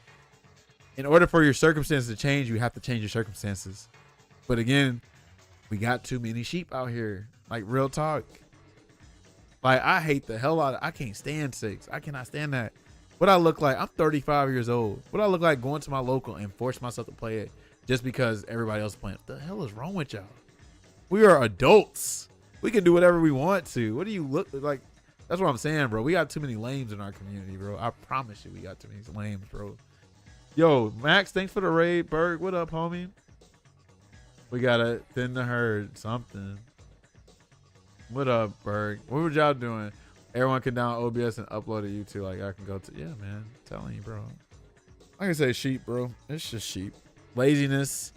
Speaker 1: in order for your circumstances to change, you have to change your circumstances. But again, we got too many sheep out here. Like, real talk. Like, I hate the hell out of, I can't stand 6. I cannot stand that. What I look like, I'm 35 years old. What I look like going to my local and force myself to play it just because everybody else is playing. What the hell is wrong with y'all? We are adults. We can do whatever we want to. What do you look like? That's what I'm saying, bro. We got too many lames in our community, bro. I promise you we got too many lames, bro. Yo, Max, thanks for the raid. Berg, what up, homie? We got to thin the herd, something. What up, Berg? What were y'all doing? Everyone can download OBS and upload it to YouTube. Like, I can go to, yeah, man. I'm telling you, bro. I can say sheep, bro. It's just sheep. Laziness.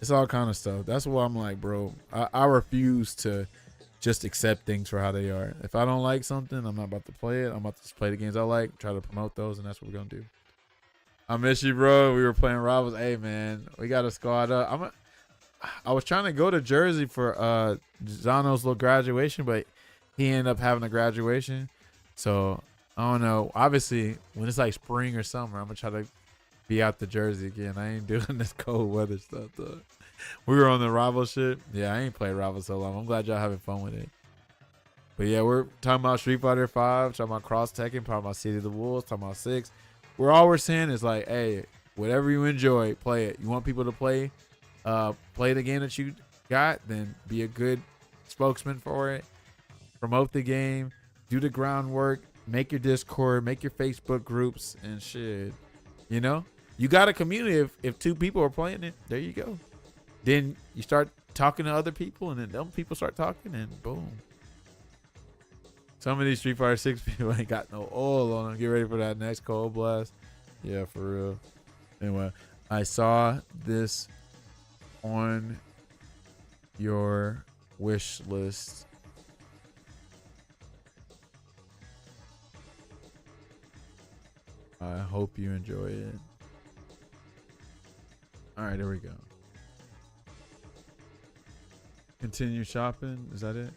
Speaker 1: It's all kind of stuff. That's why I'm like, bro, I refuse to just accept things for how they are. If I don't like something, I'm not about to play it. I'm about to just play the games I like, try to promote those, and that's what we're gonna do. I miss you, bro. We were playing rivals. Hey, man, we got a squad up. I was trying to go to Jersey for Zano's little graduation, but he ended up having a graduation. So I don't know. Obviously, when it's like spring or summer, I'm gonna try to be out to Jersey again. I ain't doing this cold weather stuff though. We were on the rival shit. Yeah, I ain't played rival so long. I'm glad y'all having fun with it. But yeah, we're talking about Street Fighter 5, talking about Cross Tekken, talking about City of the Wolves, talking about 6. All we're saying is like, hey, whatever you enjoy, play it. You want people to play the game that you got, then be a good spokesman for it. Promote the game, do the groundwork, make your Discord, make your Facebook groups and shit. You know, you got a community. If 2 people are playing it, there you go. Then you start talking to other people, and then them people start talking, and boom. Some of these Street Fighter 6 people ain't got no oil on them. Get ready for that next cold blast. Yeah, for real. Anyway, I saw this on your wish list. I hope you enjoy it. All right, here we go. Continue shopping. Is that it?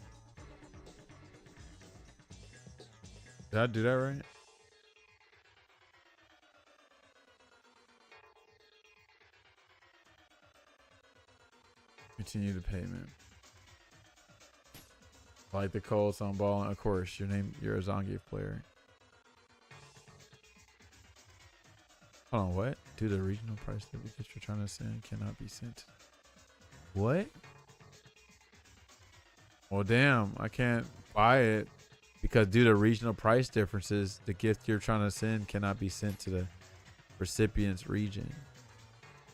Speaker 1: Did I do that right? Continue the payment. Like the Colts on ball. Of course, you're a Zangief player. Hold on, what? Due to the regional price that because you're trying to send cannot be sent. What? Well, damn, I can't buy it because due to regional price differences, the gift you're trying to send cannot be sent to the recipient's region.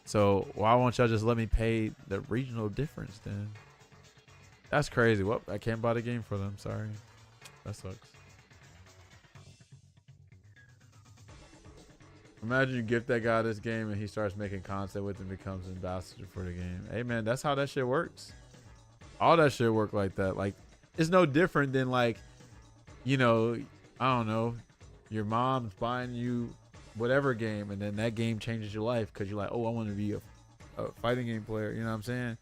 Speaker 1: So why won't y'all just let me pay the regional difference then? That's crazy. Well, I can't buy the game for them. Sorry. That sucks. Imagine you gift that guy this game and he starts making content with it and becomes ambassador for the game. Hey, man, that's how that shit works. All that shit work like that. Like, it's no different than like you know, I don't know, your mom's buying you whatever game, and then that game changes your life because you're like, oh, I want to be a fighting game player. You know what I'm saying?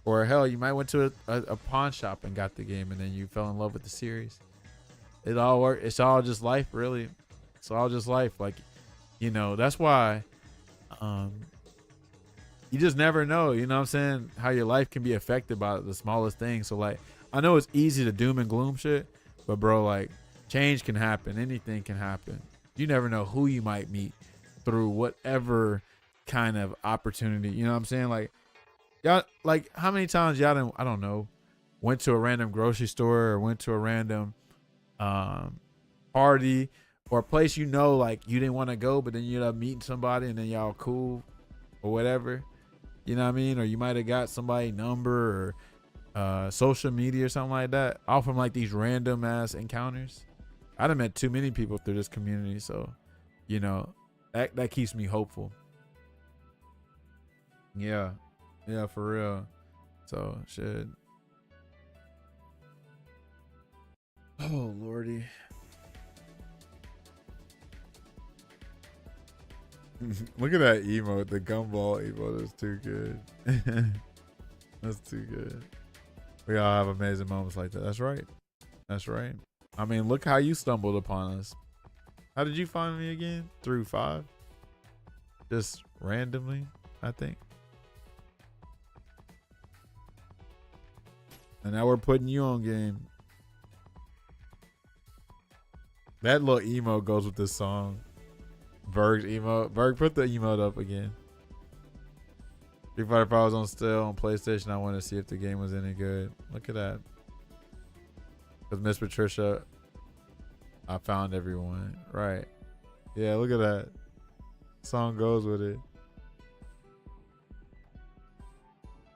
Speaker 1: Or hell, you might went to a pawn shop and got the game, and then you fell in love with the series. It all work. It's all just life, really. It's all just life. Like, you know, that's why you just never know, you know what I'm saying, how your life can be affected by the smallest thing. So like, I know it's easy to doom and gloom shit, but bro, like, change can happen. Anything can happen. You never know who you might meet through whatever kind of opportunity. You know what I'm saying? Like, y'all, like, how many times y'all done, I don't know, went to a random grocery store or went to a random party or a place, you know, like you didn't want to go, but then you end up meeting somebody and then y'all cool or whatever. You know what I mean? Or you might have got somebody's number or social media or something like that off from like these random ass encounters. I done met too many people through this community, so you know that keeps me hopeful. Yeah, for real. So shit. Oh lordy. Look at that emote, the gumball emote is too good. That's too good. We all have amazing moments like that. That's right. That's right. I mean, look how you stumbled upon us. How did you find me again? Through 5? Just randomly, I think. And now we're putting you on game. That little emote goes with this song. Berg's emote. Berg, put the emote up again. Street Fighter 5 was on sale on PlayStation. I wanted to see if the game was any good. Look at that. With Miss Patricia, I found everyone. Right. Yeah, look at that. Song goes with it.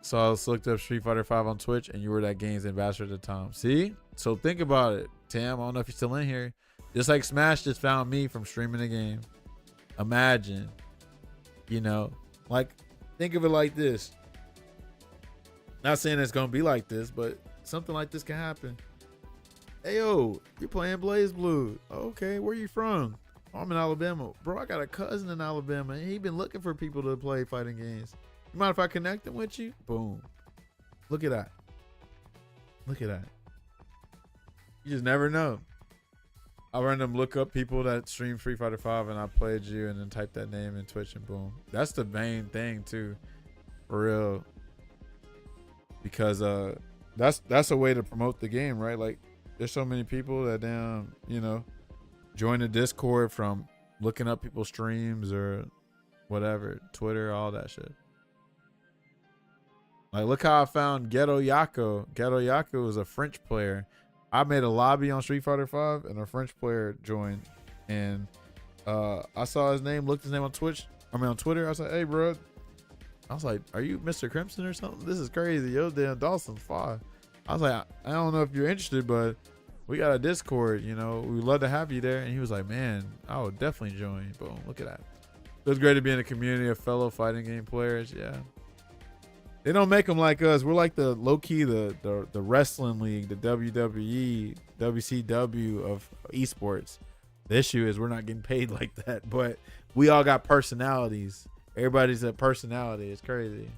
Speaker 1: So I just looked up Street Fighter 5 on Twitch, and you were that game's ambassador at the time. See? So think about it, Tam. I don't know if you're still in here. Just like Smash just found me from streaming the game. Imagine, you know, like, think of it like this. Not saying it's gonna be like this, but something like this can happen. Hey yo, you're playing Blaze Blue. Okay, where you from? Oh, I'm in Alabama. Bro, I got a cousin in Alabama, and he been looking for people to play fighting games. You mind if I connect him with you? Boom. Look at that. Look at that. You just never know. I random look up people that stream Street Fighter 5 and I played you and then type that name in Twitch and boom. That's the main thing too. For real. Because that's a way to promote the game, right? Like there's so many people that damn, you know, join the Discord from looking up people's streams or whatever, Twitter, all that shit. Like look how I found Ghetto Yako. Ghetto Yako is a French player. I made a lobby on Street Fighter 5 and a French player joined, and I saw his name, looked his name on Twitch. I mean on Twitter. I was like, "Hey, bro," I was like, "Are you Mr. Crimson or something? This is crazy, yo, damn Dawson's 5." I was like, "I don't know if you're interested, but we got a Discord. You know, we'd love to have you there." And he was like, "Man, I would definitely join." Boom, look at that. It was great to be in a community of fellow fighting game players. Yeah. They don't make them like us. We're like the low key, the wrestling league, the WWE, WCW of esports. The issue is we're not getting paid like that, but we all got personalities. Everybody's a personality. It's crazy.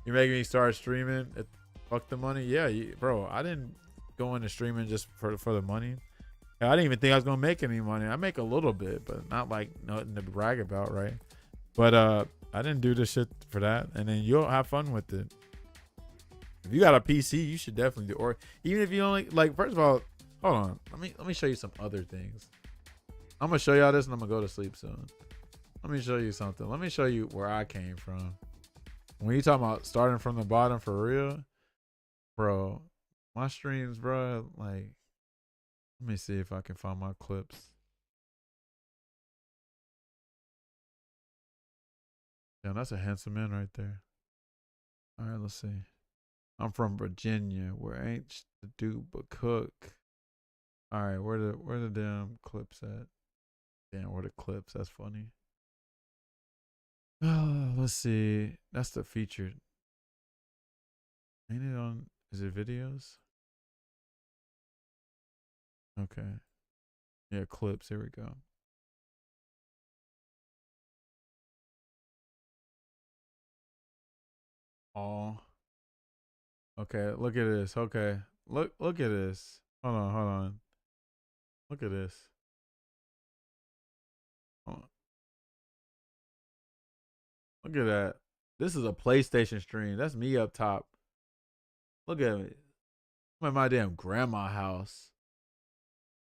Speaker 1: You're making me start streaming. Fuck the money. Yeah, bro. I didn't go into streaming just for the money. I didn't even think I was gonna make any money. I make a little bit, but not like nothing to brag about, right? But I didn't do this shit for that. And then you'll have fun with it. If you got a PC, you should definitely do. Or even if you only like, first of all, hold on. Let me show you some other things. I'm gonna show y'all this, and I'm gonna go to sleep soon. Let me show you something. Let me show you where I came from. When you talking about starting from the bottom for real, bro, my streams, bro, like, let me see if I can find my clips. Yeah, that's a handsome man right there. All right, let's see. I'm from Virginia, where ain't shit to do but cook. All right, where the damn clips at? Damn, where the clips? That's funny. Let's see. That's the featured. Ain't it on? Is it videos? Okay. Yeah, clips. Here we go. Oh. Okay, look at this. Okay. Look at this. Hold on. Look at this. Hold on. Look at that. This is a PlayStation stream. That's me up top. Look at me. I'm at my damn grandma house.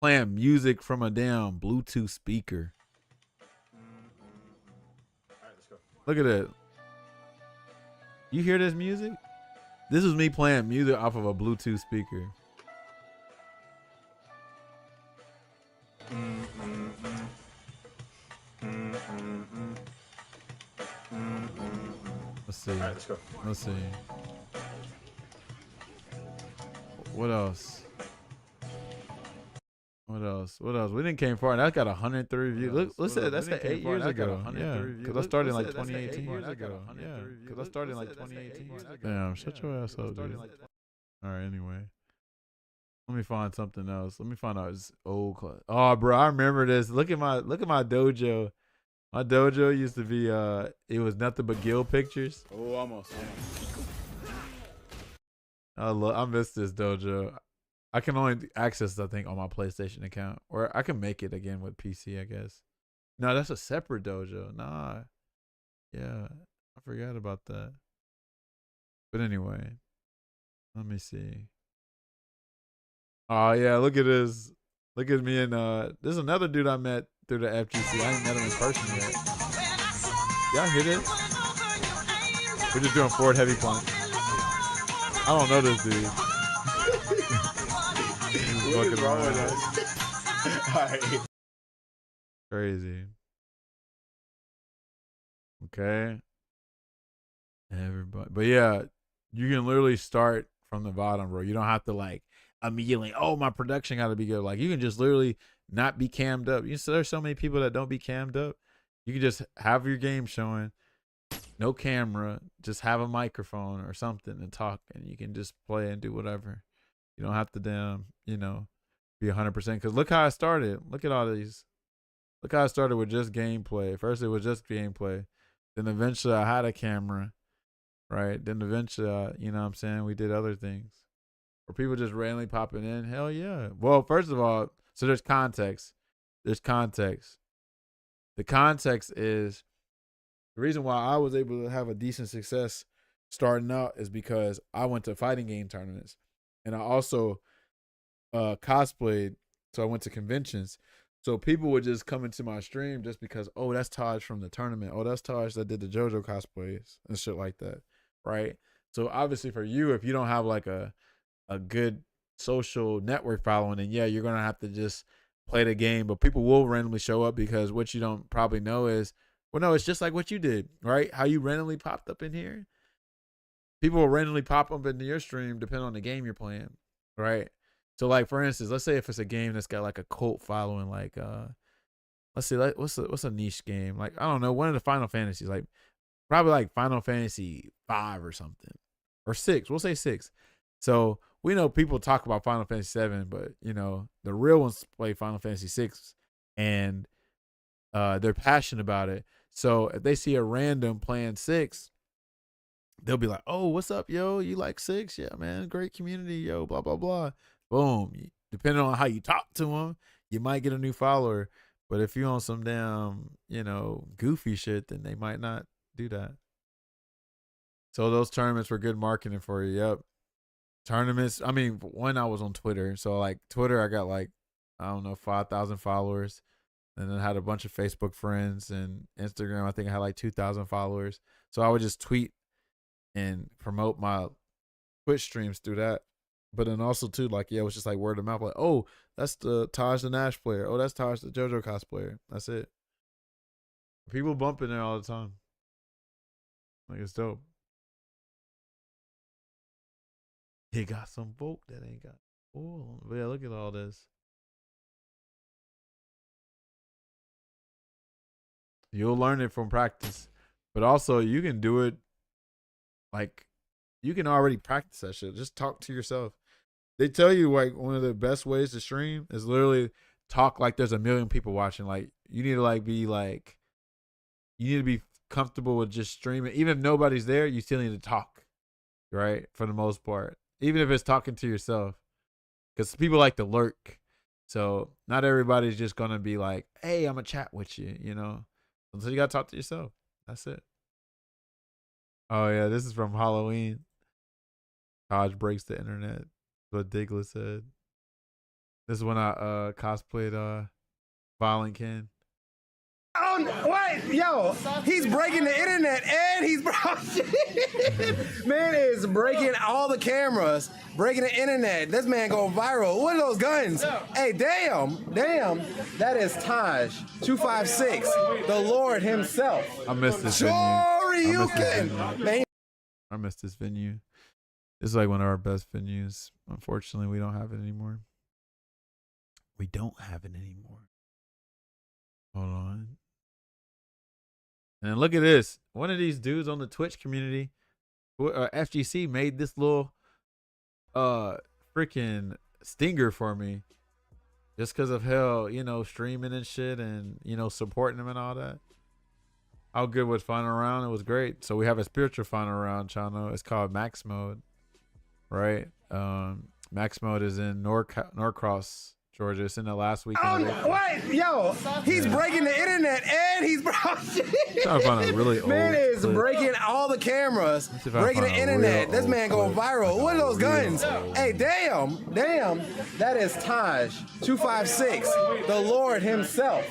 Speaker 1: Playing music from a damn Bluetooth speaker.
Speaker 2: All right, let's go.
Speaker 1: Look at that. You hear this music? This is me playing music off of a Bluetooth speaker. Let's see.
Speaker 2: All right, let's go.
Speaker 1: Let's see. What else? What else? What else? We didn't came far. That got 103 views. Look, let's say that's the 8 years ago. Yeah, because I started in like 2018. Yeah, because I started in like 2018. Damn, shut your ass up, dude. All right, anyway. Let me find something else. Let me find out his old class. Oh, bro, I remember this. Look at my dojo. My dojo used to be it was nothing but Gil pictures.
Speaker 2: Oh, almost.
Speaker 1: I miss this dojo. I can only access I think on my PlayStation account, or I can make it again with PC, I guess. No, that's a separate dojo. Nah, yeah, I forgot about that. But anyway, let me see. Oh yeah, look at this. Look at me and there's another dude I met through the FGC. I ain't met him in person yet. Y'all hear this? We're just doing forward heavy punch. I don't know this dude.
Speaker 2: What is wrong with us? All right.
Speaker 1: Crazy. Okay. Everybody. But yeah, you can literally start from the bottom, bro. You don't have to like immediately, oh, my production got to be good. Like you can just literally not be cammed up. You know, there's so many people that don't be cammed up. You can just have your game showing, no camera, just have a microphone or something and talk, and you can just play and do whatever. You don't have to damn, you know, be 100%. Because look how I started. Look at all these. Look how I started with just gameplay. First it was just gameplay. Then eventually I had a camera, right? Then eventually, you know what I'm saying, we did other things. Or people just randomly popping in. Hell yeah. Well, first of all, so there's context. There's context. The context is the reason why I was able to have a decent success starting out is because I went to fighting game tournaments. And I also cosplayed, so I went to conventions. So people would just come into my stream just because, oh, that's Taj from the tournament. Oh, that's Taj that did the JoJo cosplays and shit like that, right? So obviously for you, if you don't have like a good social network following, then yeah, you're going to have to just play the game. But people will randomly show up because what you don't probably know is, well, no, it's just like what you did, right? How you randomly popped up in here. People will randomly pop up into your stream depending on the game you're playing, right? So like for instance, let's say if it's a game that's got like a cult following, like let's see, like what's a niche game? Like I don't know, one of the Final Fantasies, like probably like Final Fantasy 5 or something, or 6. We'll say 6. So we know people talk about Final Fantasy 7, but you know the real ones play Final Fantasy 6, and they're passionate about it. So if they see a random playing 6. They'll be like, oh, what's up, yo? You like 6? Yeah, man. Great community, yo, blah, blah, blah. Boom. Depending on how you talk to them, you might get a new follower. But if you're on some damn, you know, goofy shit, then they might not do that. So those tournaments were good marketing for you. Yep. Tournaments. I mean, when I was on Twitter. So like Twitter, I got like, I don't know, 5,000 followers. And then I had a bunch of Facebook friends, and Instagram, I think I had like 2,000 followers. So I would just tweet and promote my Twitch streams through that. But then also too, like, yeah, it was just like word of mouth, like, oh, that's the Taj the Nash player. Oh, that's Taj the JoJo cosplayer. That's it. People bumping there all the time. Like, it's dope. He got some folk that ain't got oil. But yeah, look at all this. You'll learn it from practice. But also you can do it. Like, you can already practice that shit. Just talk to yourself. They tell you like one of the best ways to stream is literally talk like there's a million people watching. Like you need to you need to be comfortable with just streaming. Even if nobody's there, you still need to talk, right? For the most part, even if it's talking to yourself, because people like to lurk. So not everybody's just gonna be like, "Hey, I'm gonna chat with you," you know. So you gotta talk to yourself. That's it. Oh yeah, this is from Halloween. Taj breaks the internet. What Digla said. This is when I cosplayed Violent Ken.
Speaker 7: Oh, what? Yo, he's breaking the internet and he's man is breaking all the cameras, breaking the internet. This man go viral. What are those guns? Hey, damn, that is Taj 256, the Lord himself.
Speaker 1: I missed this venue. I missed this venue. This is like one of our best venues. Unfortunately, we don't have it anymore. We don't have it anymore. Hold on. And look at this. One of these dudes on the Twitch community, FGC, made this little freaking stinger for me. Just because of hell, you know, streaming and shit and, you know, supporting them and all that. How good was Final Round? It was great. So we have a spiritual Final Round channel. It's called Max Mode. Right? Max Mode is in Norcross, Georgia. It's in the last week.
Speaker 7: Oh, what? Yo, he's breaking the internet and he's
Speaker 1: trying to find a really old
Speaker 7: man is
Speaker 1: clip.
Speaker 7: breaking all the cameras, breaking the internet. This man go viral. What are those guns? Hey, damn, that is Taj 256, the Lord himself.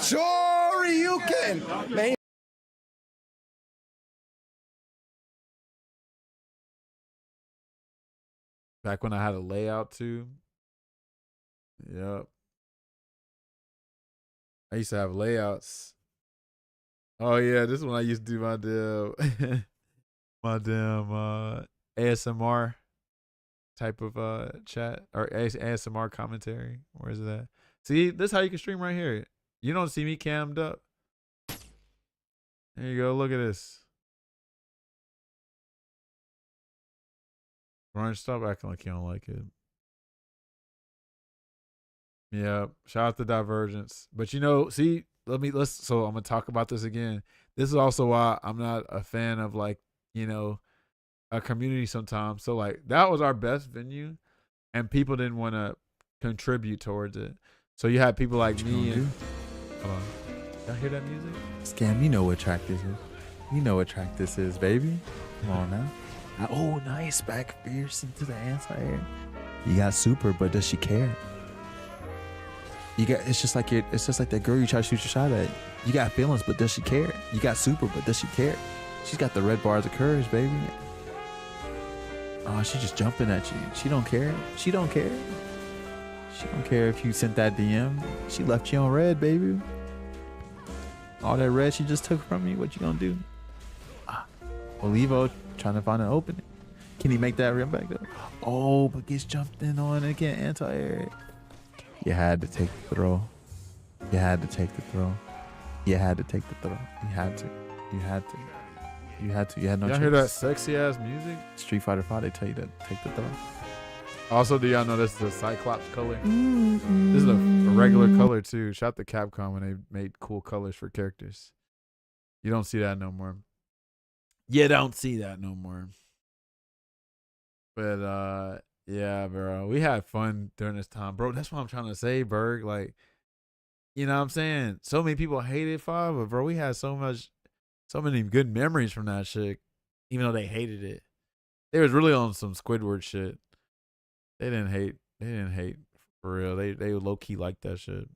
Speaker 7: Sure you can, man.
Speaker 1: Back when I had a layout too. Yep. I used to have layouts. Oh yeah, this is when I used to do my damn ASMR type of chat or ASMR commentary. Where is it at? See, this is how you can stream right here. You don't see me cammed up. There you go. Look at this. Ryan, stop acting like you don't like it. Yeah, shout out to Divergence. But you know, see, so I'm gonna talk about this again. This is also why I'm not a fan of like, you know, a community sometimes. So like that was our best venue and people didn't want to contribute towards it. So you had people like me and hold on. Y'all hear that music?
Speaker 8: Scam, you know what track this is. You know what track this is, baby. Come on now. Oh, nice. Back fierce into the anti-air. You got super, but does she care? It's just like that girl you try to shoot your shot at. You got feelings, but does she care? You got super, but does she care? She's got the red bars of courage, baby. Oh, she's just jumping at you. She don't care. She don't care. She don't care if you sent that DM. She left you on red, baby. All that red she just took from you, what you gonna do? Olivo trying to find an opening. Can he make that rim back up? Oh, but gets jumped in on and can't anti-air. You had to take the throw. You had to take the throw. You had to take the throw. You had to. You had to. You had to. You had no choice.
Speaker 1: Y'all hear that sexy ass music?
Speaker 8: Street Fighter 5, they tell you to take the throw.
Speaker 1: Also, do y'all know this is a Cyclops color? This is a regular color too. Shout out to Capcom when they made cool colors for characters. You don't see that no more. You don't see that no more. But yeah, bro, we had fun during this time, bro. That's what I'm trying to say, Berg. Like, you know what I'm saying? So many people hated 5, but bro, we had so many good memories from that shit, even though they hated it. They was really on some Squidward shit. They didn't hate for real. They low key liked that shit.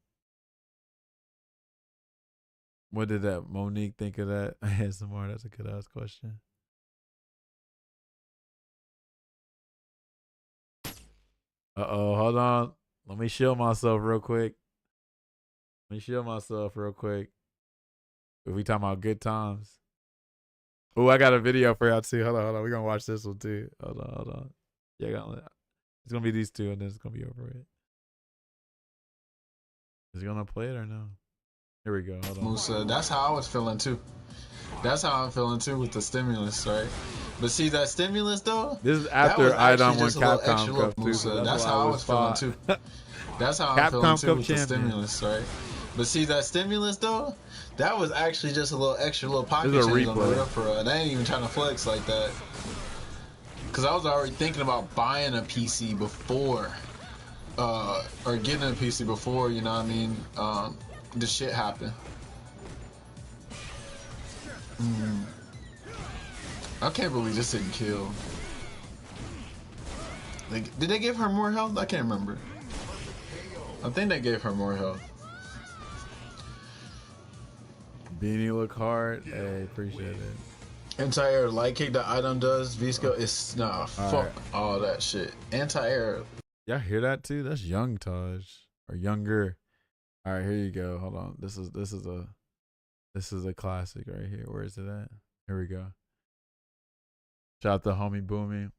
Speaker 1: What did that Monique think of that? ASMR, that's a good ass question. Uh-oh, hold on. Let me shield myself real quick. If we talking about good times. Oh, I got a video for y'all too. Hold on. We're going to watch this one too. Hold on. Yeah, it's going to be these two and then it's going to be over with. Is he going to play it or no? Here we go. Hold on.
Speaker 9: Musa, that's how I was feeling too. That's how I'm feeling too with the stimulus, right? But see that stimulus though.
Speaker 1: This is
Speaker 9: That was
Speaker 1: after
Speaker 9: actually
Speaker 1: Idon won
Speaker 9: just a little
Speaker 1: Capcom
Speaker 9: extra little
Speaker 1: Cup too.
Speaker 9: boost.
Speaker 1: So that's
Speaker 9: That's
Speaker 1: why
Speaker 9: how I
Speaker 1: I
Speaker 9: was feeling
Speaker 1: fought.
Speaker 9: too. That's how I'm feeling
Speaker 1: Capcom
Speaker 9: too
Speaker 1: Cup
Speaker 9: with
Speaker 1: champion.
Speaker 9: the stimulus, right? But see that stimulus though, that was actually just a little extra little pocket
Speaker 1: This is a
Speaker 9: change on the
Speaker 1: replay.
Speaker 9: real for real. And I ain't even trying to flex like that. Cause I was already thinking about buying a PC before, or getting a PC before, you know what I mean? The shit happened. I can't believe this didn't kill. Like, did they give her more health? I can't remember. I think they gave her more health.
Speaker 1: Beanie look hard. Hey, appreciate it.
Speaker 9: Anti-air light kick that item does, V-skill is nah, fuck
Speaker 1: right.
Speaker 9: all that shit. Anti-air.
Speaker 1: Y'all hear that too? That's young Taj or younger. All right, here you go. Hold on. This is a classic right here. Where is it at? Here we go. Shout out to homie Boomy.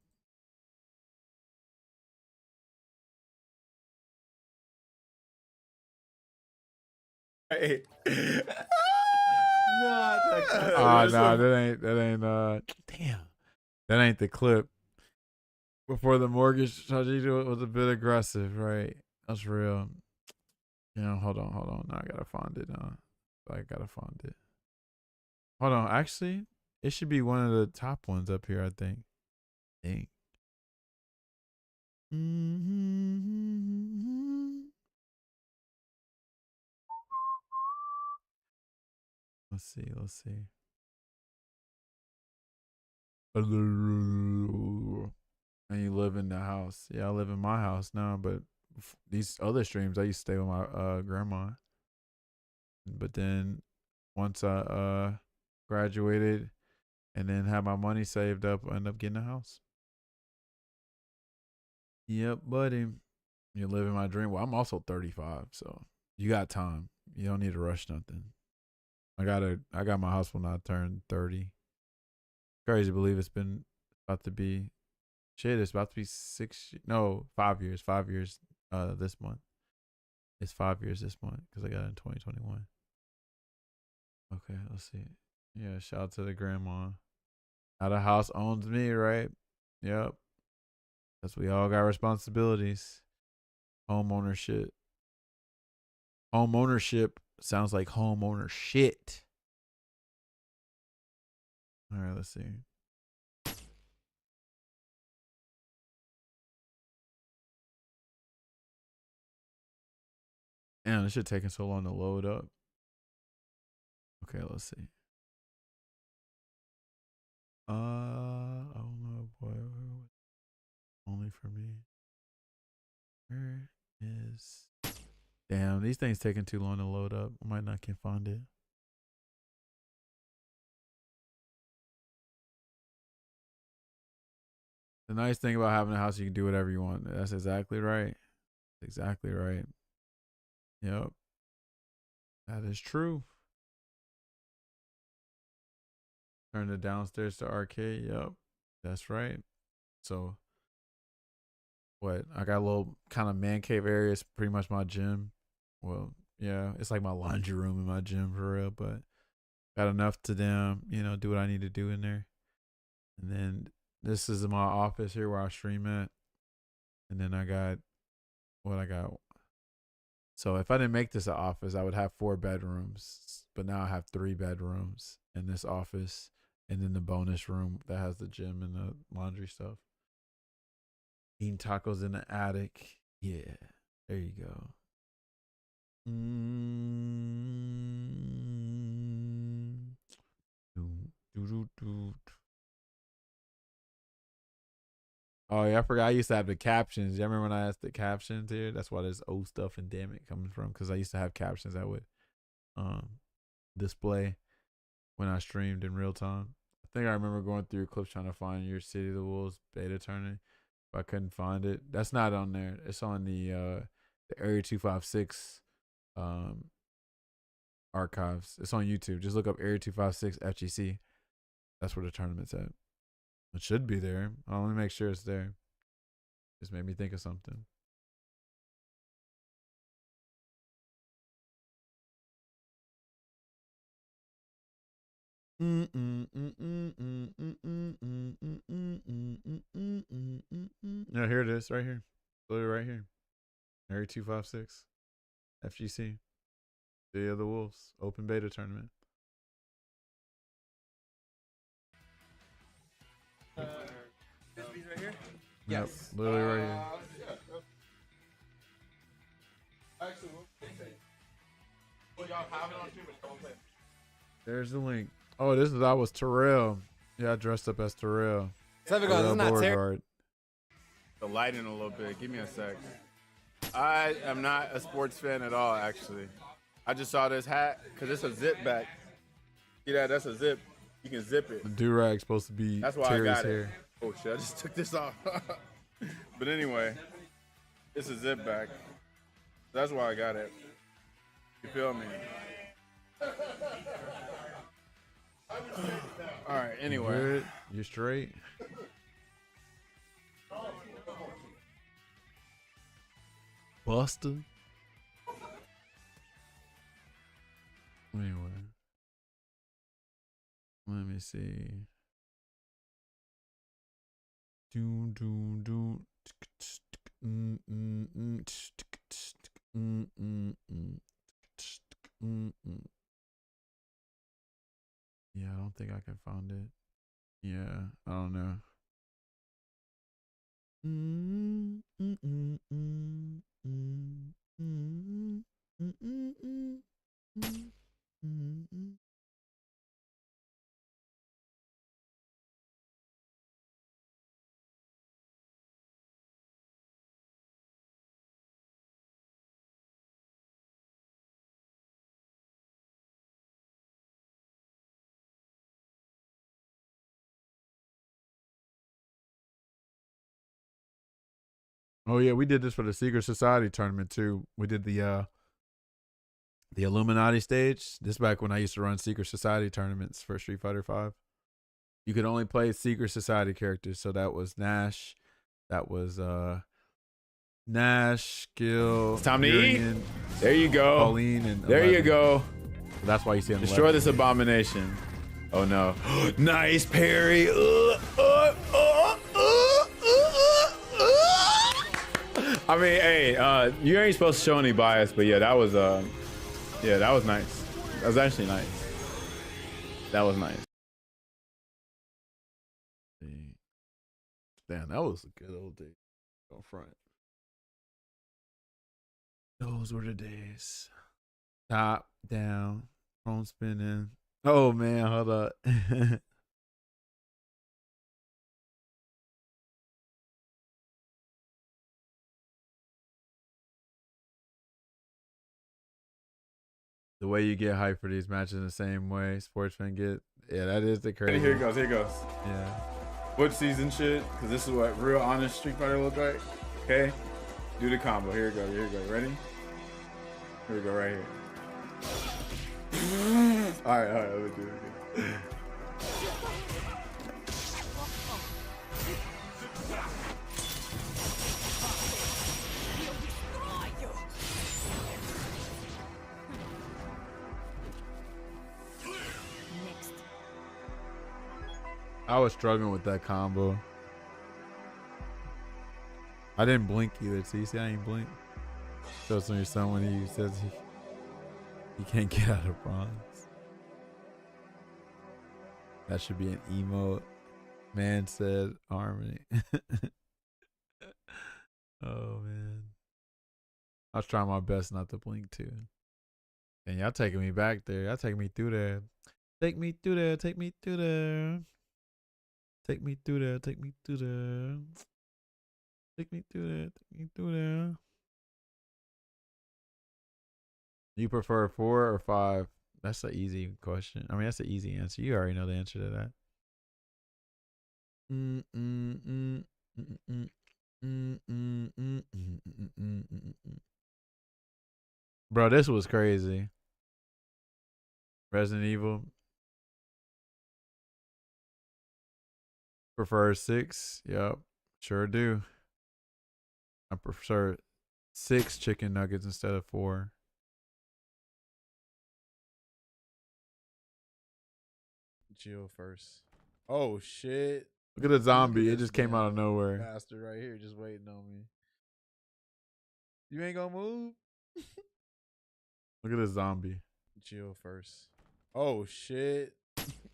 Speaker 1: Hey. Oh no, that ain't damn. That ain't the clip. Before the mortgage, Tajito was a bit aggressive, right? That's real. You know, hold on. Now I gotta find it. Hold on. Actually, it should be one of the top ones up here, I think. Let's see. And you live in the house. Yeah, I live in my house now, but these other streams, I used to stay with my grandma. But then once I graduated and then had my money saved up, I ended up getting a house. Yep, buddy. You're living my dream. Well, I'm also 35, so you got time. You don't need to rush nothing. I got my house when I turned 30. Crazy to believe it's about to be 5 years. 5 years this month. It's 5 years this month because I got it in 2021. Okay, let's see. Yeah, shout out to the grandma. Now the house owns me, right? Yep. Because we all got responsibilities. Home ownership. Home ownership sounds like home owner shit. All right, let's see. Damn, this shit taking so long to load up. Okay, let's see. Oh no, boy. Only for me. Where is... Damn, these things taking too long to load up. I might not can find it. The nice thing about having a house, you can do whatever you want. That's exactly right. Exactly right. Yep. That is true. Turn the downstairs to arcade. Yep. That's right. So, what? I got a little kind of man cave area. It's pretty much my gym. Well, yeah, it's like my laundry room in my gym for real, but got enough to do what I need to do in there. And then this is my office here where I stream at. And then I got what I got. So if I didn't make this an office, I would have 4 bedrooms. But now I have 3 bedrooms in this office. And then the bonus room that has the gym and the laundry stuff. Eating tacos in the attic. Yeah. There you go. Oh yeah, I forgot. I used to have the captions. You remember when I asked the captions here? That's why there's old stuff and damn it coming from. Because I used to have captions that would display when I streamed in real time. I think I remember going through clips trying to find your City of the Wolves beta tournament, but I couldn't find it. That's not on there. It's on the Area 256 archives. It's on YouTube. Just look up Area 256 FGC. That's where the tournament's at. It should be there. I'll only make sure it's there. Just made me think of something. No, here it is, right here. Literally right here. Area 256. FGC. Day of the Wolves. Open beta tournament.
Speaker 7: This piece right here?
Speaker 1: Yep,
Speaker 7: Yes.
Speaker 1: literally right here.
Speaker 3: Actually, y'all have it on stream, but don't play.
Speaker 1: There's the link. Oh, that was Terrell. Yeah, I dressed up as Terrell.
Speaker 7: So because it's not
Speaker 1: Beauregard.
Speaker 2: The lighting a little bit. Give me a sec. I am not a sports fan at all, actually. I just saw this hat because it's a zip back. See that? That's a zip. You can zip it.
Speaker 1: The do-rag's supposed to be
Speaker 2: That's why
Speaker 1: Terry's
Speaker 2: I got
Speaker 1: hair.
Speaker 2: it. Oh shit! I just took this off. But anyway, it's a zip back. That's why I got it. You feel me? All right. Anyway,
Speaker 1: Good. You straight? Buster. Anyway, let me see. Doom doom doom. Yeah, I don't think I can find it. Yeah, I don't know. Oh yeah, we did this for the Secret Society tournament too. We did the Illuminati stage. This back when I used to run Secret Society tournaments for Street Fighter V. You could only play Secret Society characters, so that was Nash, that was Nash, Gil,
Speaker 2: it's time to
Speaker 1: Urian,
Speaker 2: eat. There you go.
Speaker 1: Pauline, and
Speaker 2: there
Speaker 1: 11.
Speaker 2: you go.
Speaker 1: That's why you see him.
Speaker 2: Destroy this abomination. Oh no! Nice parry. I mean, hey, you ain't supposed to show any bias, but yeah, that was nice. That was actually nice. That was nice.
Speaker 1: Damn, that was a good old day. On front. Those were the days. Top, down, phone spinning. Oh man, hold up. The way you get hyped for these matches the same way sportsmen get. Yeah, that is the crazy.
Speaker 2: Here it goes. Here it goes.
Speaker 1: Yeah.
Speaker 2: What season shit? Because this is what real honest Street Fighter look like. Okay, do the combo. Here we go. Here we go. Ready? Here we go. Right here. All right. Let me do it.
Speaker 1: I was struggling with that combo. I didn't blink either. See, I ain't blink. Shows on your son when he says he can't get out of bronze. That should be an emote. Man said harmony. Oh man. I was trying my best not to blink too. And y'all taking me back there. Y'all taking me through there. Take me through there. Take me through there. Take me through there. Take me through there. Take me through there. Take me through there. You prefer 4 or 5? That's an easy question. I mean, that's an easy answer. You already know the answer to that. Bro, this was crazy. Resident Evil. Prefer 6? Yep, sure do. I prefer 6 chicken nuggets instead of 4. chill first. Oh shit! Look at the zombie. It just came out of nowhere. Bastard right here, just waiting on me. You ain't gonna move. Look at this zombie. Chill first. Oh shit!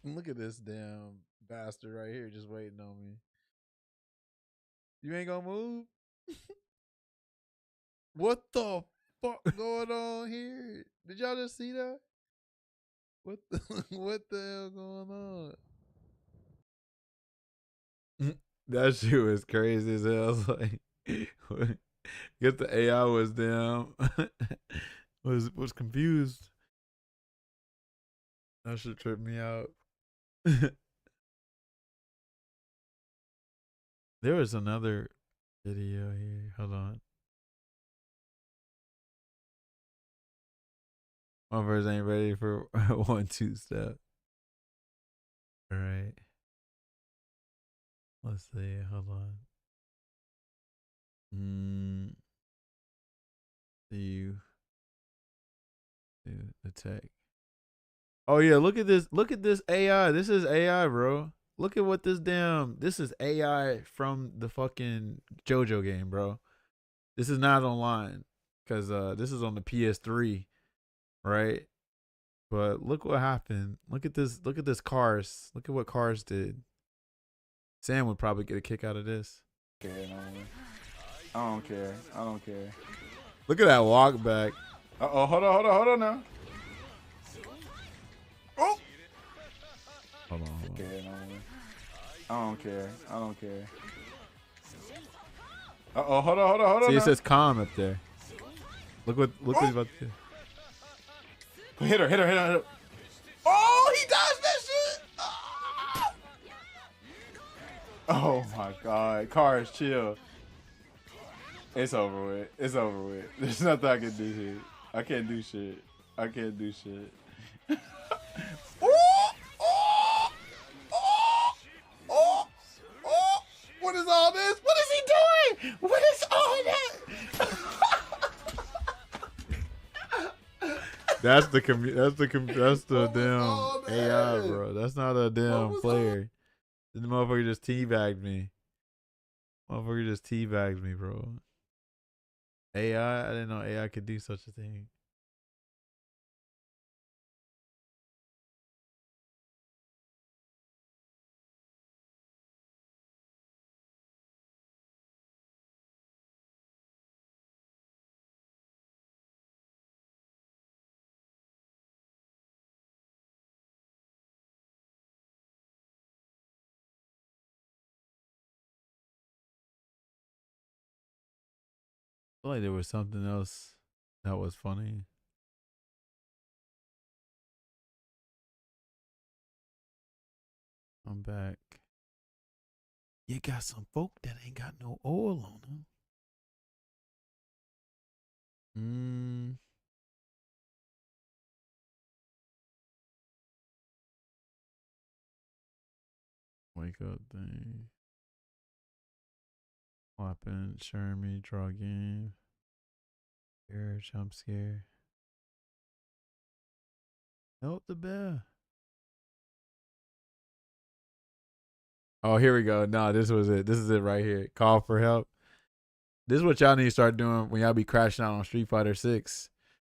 Speaker 1: Look at this damn bastard right here, just waiting on me. You ain't gonna move. What the fuck going on here? Did y'all just see that? What the what the hell going on? That shit was crazy as hell. I was like, get the AI was down. was confused. That shit tripped me out. There was another video here. Hold on. My verse ain't ready for 1-2 step. All right. Let's see. Hold on. See you. The tech. Oh yeah, look at this. Look at this AI. This is AI, bro. Look at what this is AI from the fucking JoJo game, bro. This is not online because this is on the PS3, right? But look what happened. Look at this. Look at this Cars. Look at what Cars did. Sam would probably get a kick out of this.
Speaker 2: I don't care. I don't care.
Speaker 1: Look at that walk back.
Speaker 2: Uh-oh, hold on now. Oh!
Speaker 1: Hold on.
Speaker 2: I don't care. Uh-oh, hold on.
Speaker 1: See, it says calm up there. Look what he's about to do.
Speaker 2: Hit her. Oh, he does that shit! Ah! Oh my god. Cars, chill. It's over with. There's nothing I can do here. I can't do shit. What is all this? What is he doing? What is all that?
Speaker 1: That's the damn AI, bro. That's not a damn player. The motherfucker just teabagged me. Bro. AI? I didn't know AI could do such a thing. I feel like there was something else that was funny. I'm back. You got some folk that ain't got no oil on them. Wake up thing. Whopping, Shermie, draw game. Scare, jump scare. Help the bear. Oh, here we go. No, this was it. This is it right here. Call for help. This is what y'all need to start doing when y'all be crashing out on Street Fighter 6.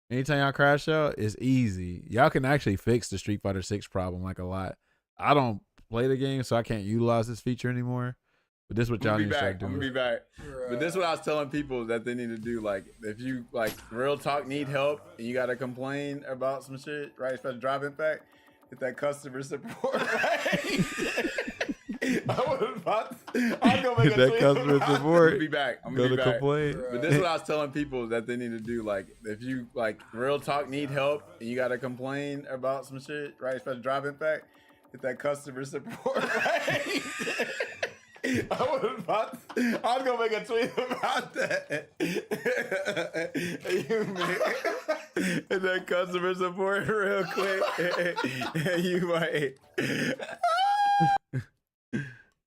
Speaker 1: Anytime y'all crash out, it's easy. Y'all can actually fix the Street Fighter 6 problem like a lot. I don't play the game, so I can't utilize this feature anymore. But this is what y'all need to start doing.
Speaker 2: I'm gonna be back. But this is what I was telling people that they need to do. Like, if you, like, real talk need help and you gotta complain about some shit, right? Especially driving back, get that customer support, right? I'm gonna make
Speaker 1: that customer support.
Speaker 2: I'm gonna be back.
Speaker 1: Complain.
Speaker 2: But this is what I was telling people that they need to do. Like, if you, like, real talk need help and you gotta complain about some shit, right? Especially driving back, get that customer support, right? I was gonna make a tweet about that. And that customer support real quick. You might.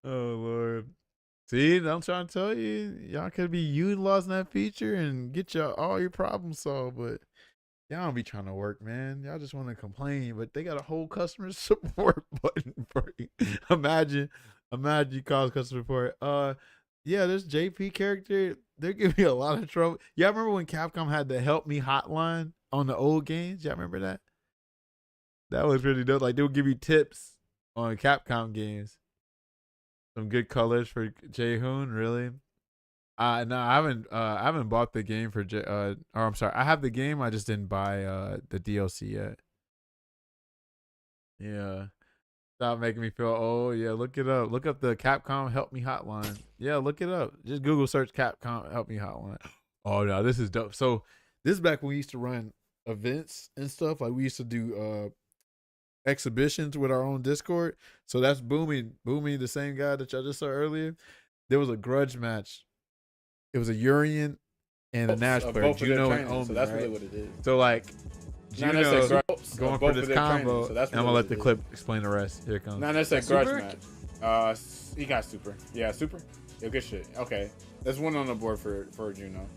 Speaker 1: Oh Lord. See, I'm trying to tell you, y'all could be utilizing that feature and get all your problems solved, but Y'all don't be trying to work, man. Y'all just want to complain, but they got a whole customer support button for you. Imagine you call customer support. Yeah, this JP character, they're giving me a lot of trouble. Y'all remember when Capcom had the help me hotline on the old games? Y'all remember that? That was really dope. Like, they would give you tips on Capcom games. Some good colors for Jae-hoon, really. No, I haven't bought the game for or I'm sorry, I have the game, I just didn't buy the DLC yet. Yeah. Stop making me feel old. Yeah, look it up. Look up the Capcom Help Me Hotline. Yeah, look it up. Just Google search Capcom Help Me Hotline. Oh no, this is dope. So this is back when we used to run events and stuff. Like we used to do exhibitions with our own Discord. So that's Boomy, the same guy that y'all just saw earlier. There was a grudge match. It was a Urian and a Nash player, Juno and Omen.
Speaker 2: So that's
Speaker 1: right?
Speaker 2: really what it is.
Speaker 1: So like Juno going for this combo,
Speaker 2: so that's
Speaker 1: and I'm gonna let the clip explain the rest. Here it comes.
Speaker 2: Not necessarily grudge match. He got super. Yeah, super. Yeah, good shit. Okay, there's one on the board for Juno.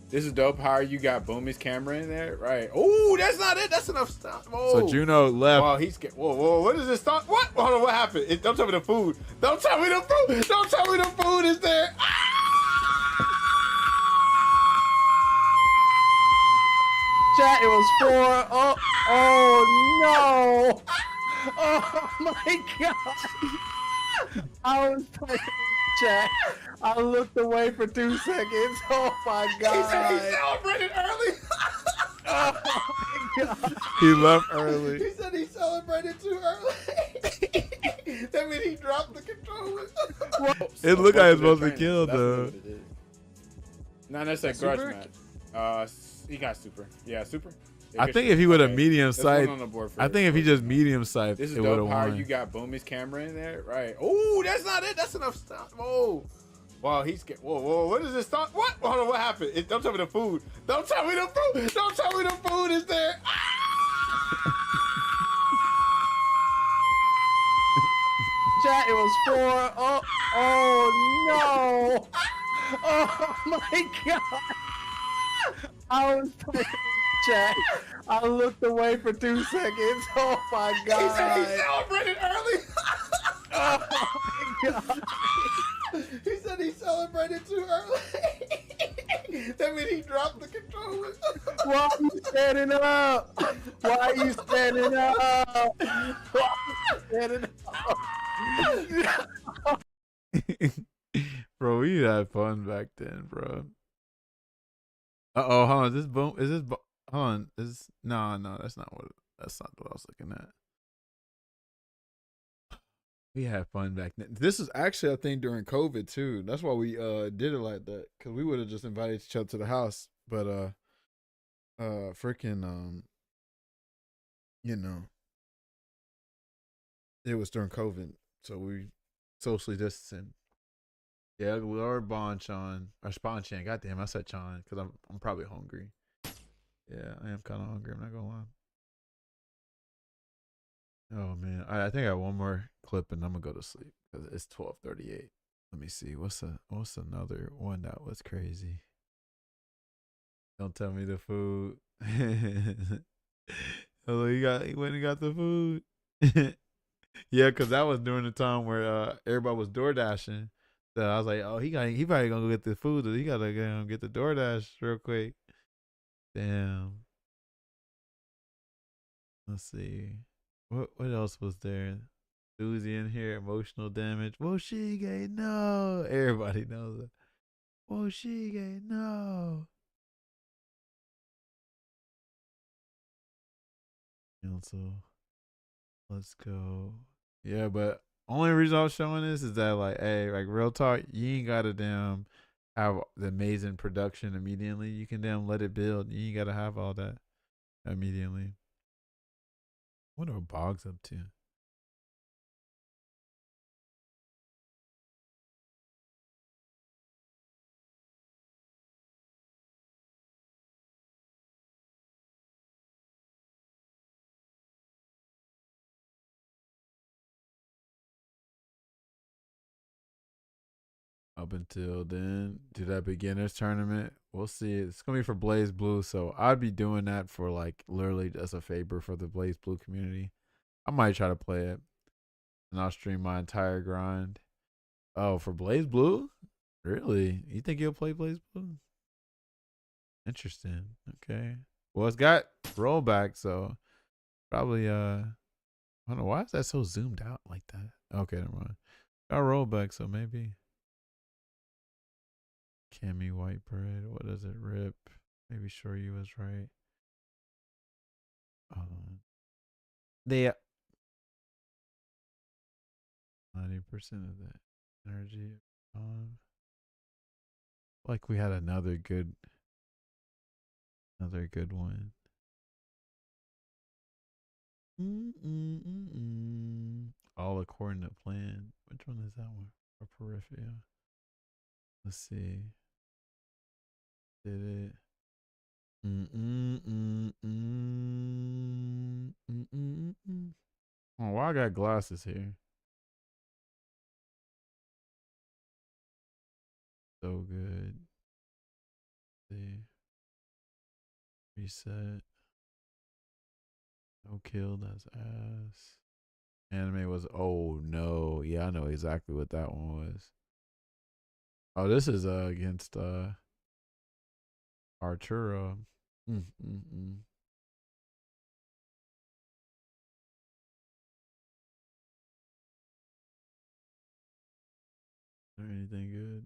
Speaker 2: This is dope. How you got Boomy's camera in there, right? Oh, that's not it. That's enough stuff. Whoa.
Speaker 1: So Juno left.
Speaker 2: Wow, he's whoa. What is this stuff? What? Hold on. What happened? Don't tell me the food. Don't tell me the food. Don't tell me the food is there.
Speaker 7: Chat, it was 4. Oh no! Oh my god! I was typing chat. I looked away for 2 seconds. Oh my god!
Speaker 2: He said he celebrated early.
Speaker 7: Oh my god!
Speaker 1: He left early.
Speaker 2: He said he celebrated too early. That means he dropped the controller.
Speaker 1: It looked like it was supposed to kill though.
Speaker 2: Not necessarily grudge match. He got super. Yeah, super. Yeah,
Speaker 1: I think if he would have medium sight,
Speaker 2: I
Speaker 1: think if he just medium sight,
Speaker 2: this is
Speaker 1: it would have
Speaker 2: dope. How
Speaker 1: won.
Speaker 2: you got Boomy's camera in there, right? Oh, that's not it. That's enough stuff. Whoa. Wow, he's whoa. What is this stuff? What? Hold on. What happened? Don't tell me the food. Don't tell me the food. Don't tell me the food is there.
Speaker 7: Chat, it was 4. Oh no! Oh my god! I was typing chat. I looked away for 2 seconds. Oh my god!
Speaker 2: He said he celebrated early.
Speaker 7: Oh my god!
Speaker 2: He said he celebrated too early. That means he dropped the controller.
Speaker 7: Why are you standing up? Why are you standing up? Why are you standing up?
Speaker 1: Bro, we had fun back then, bro. Uh-oh, hold on. Is this boom? Is this hold on. No, that's not what I was looking at. We had fun back then. This is actually, I think, during COVID too. That's why we did it like that, because we would have just invited each other to the house. But freaking you know, it was during COVID, so we socially distancing. Yeah, Lord Bonchan or Sponchan. Goddamn, I said Chan because I'm probably hungry. Yeah, I am kind of hungry. I'm not gonna lie. Oh man, I think I got one more clip and I'm gonna go to sleep because it's 12:38. Let me see. What's another one that was crazy? Don't tell me the food. Hello, you went and got the food. Yeah, because that was during the time where everybody was door dashing. So I was like, oh, he probably gonna go get the food. He gotta go get the DoorDash real quick. Damn. Let's see. What else was there? Susie in here, emotional damage. Woshige, no. Everybody knows it. Woshige, no. Cancel. Let's go. Yeah, but only reason I was showing this is that, like, hey, like, real talk, you ain't gotta damn have the amazing production immediately. You can damn let it build. You ain't gotta have all that immediately. What are Boggs up to? up until then. Do that beginners tournament. We'll see. It's gonna be for Blaze Blue, so I'd be doing that for like literally as a favor for the Blaze Blue community. I might try to play it, and I'll stream my entire grind. Oh, for Blaze Blue? Really? You think you'll play Blaze Blue? Interesting. Okay. Well, it's got rollback, so probably I don't know, why is that so zoomed out like that? Okay, never mind. Got rollback, so maybe. Cammy white bread. What does it rip? Maybe sure you was right. Hold on. They 90% of that energy on. Like we had another good one. All according to plan. Which one is that one? Or peripheral? Let's see. Did it? Oh, why I got glasses here? So good. See. Reset. No kill, that's ass. Anime was, oh no. Yeah, I know exactly what that one was. Oh, this is against Arturo. Is there anything good?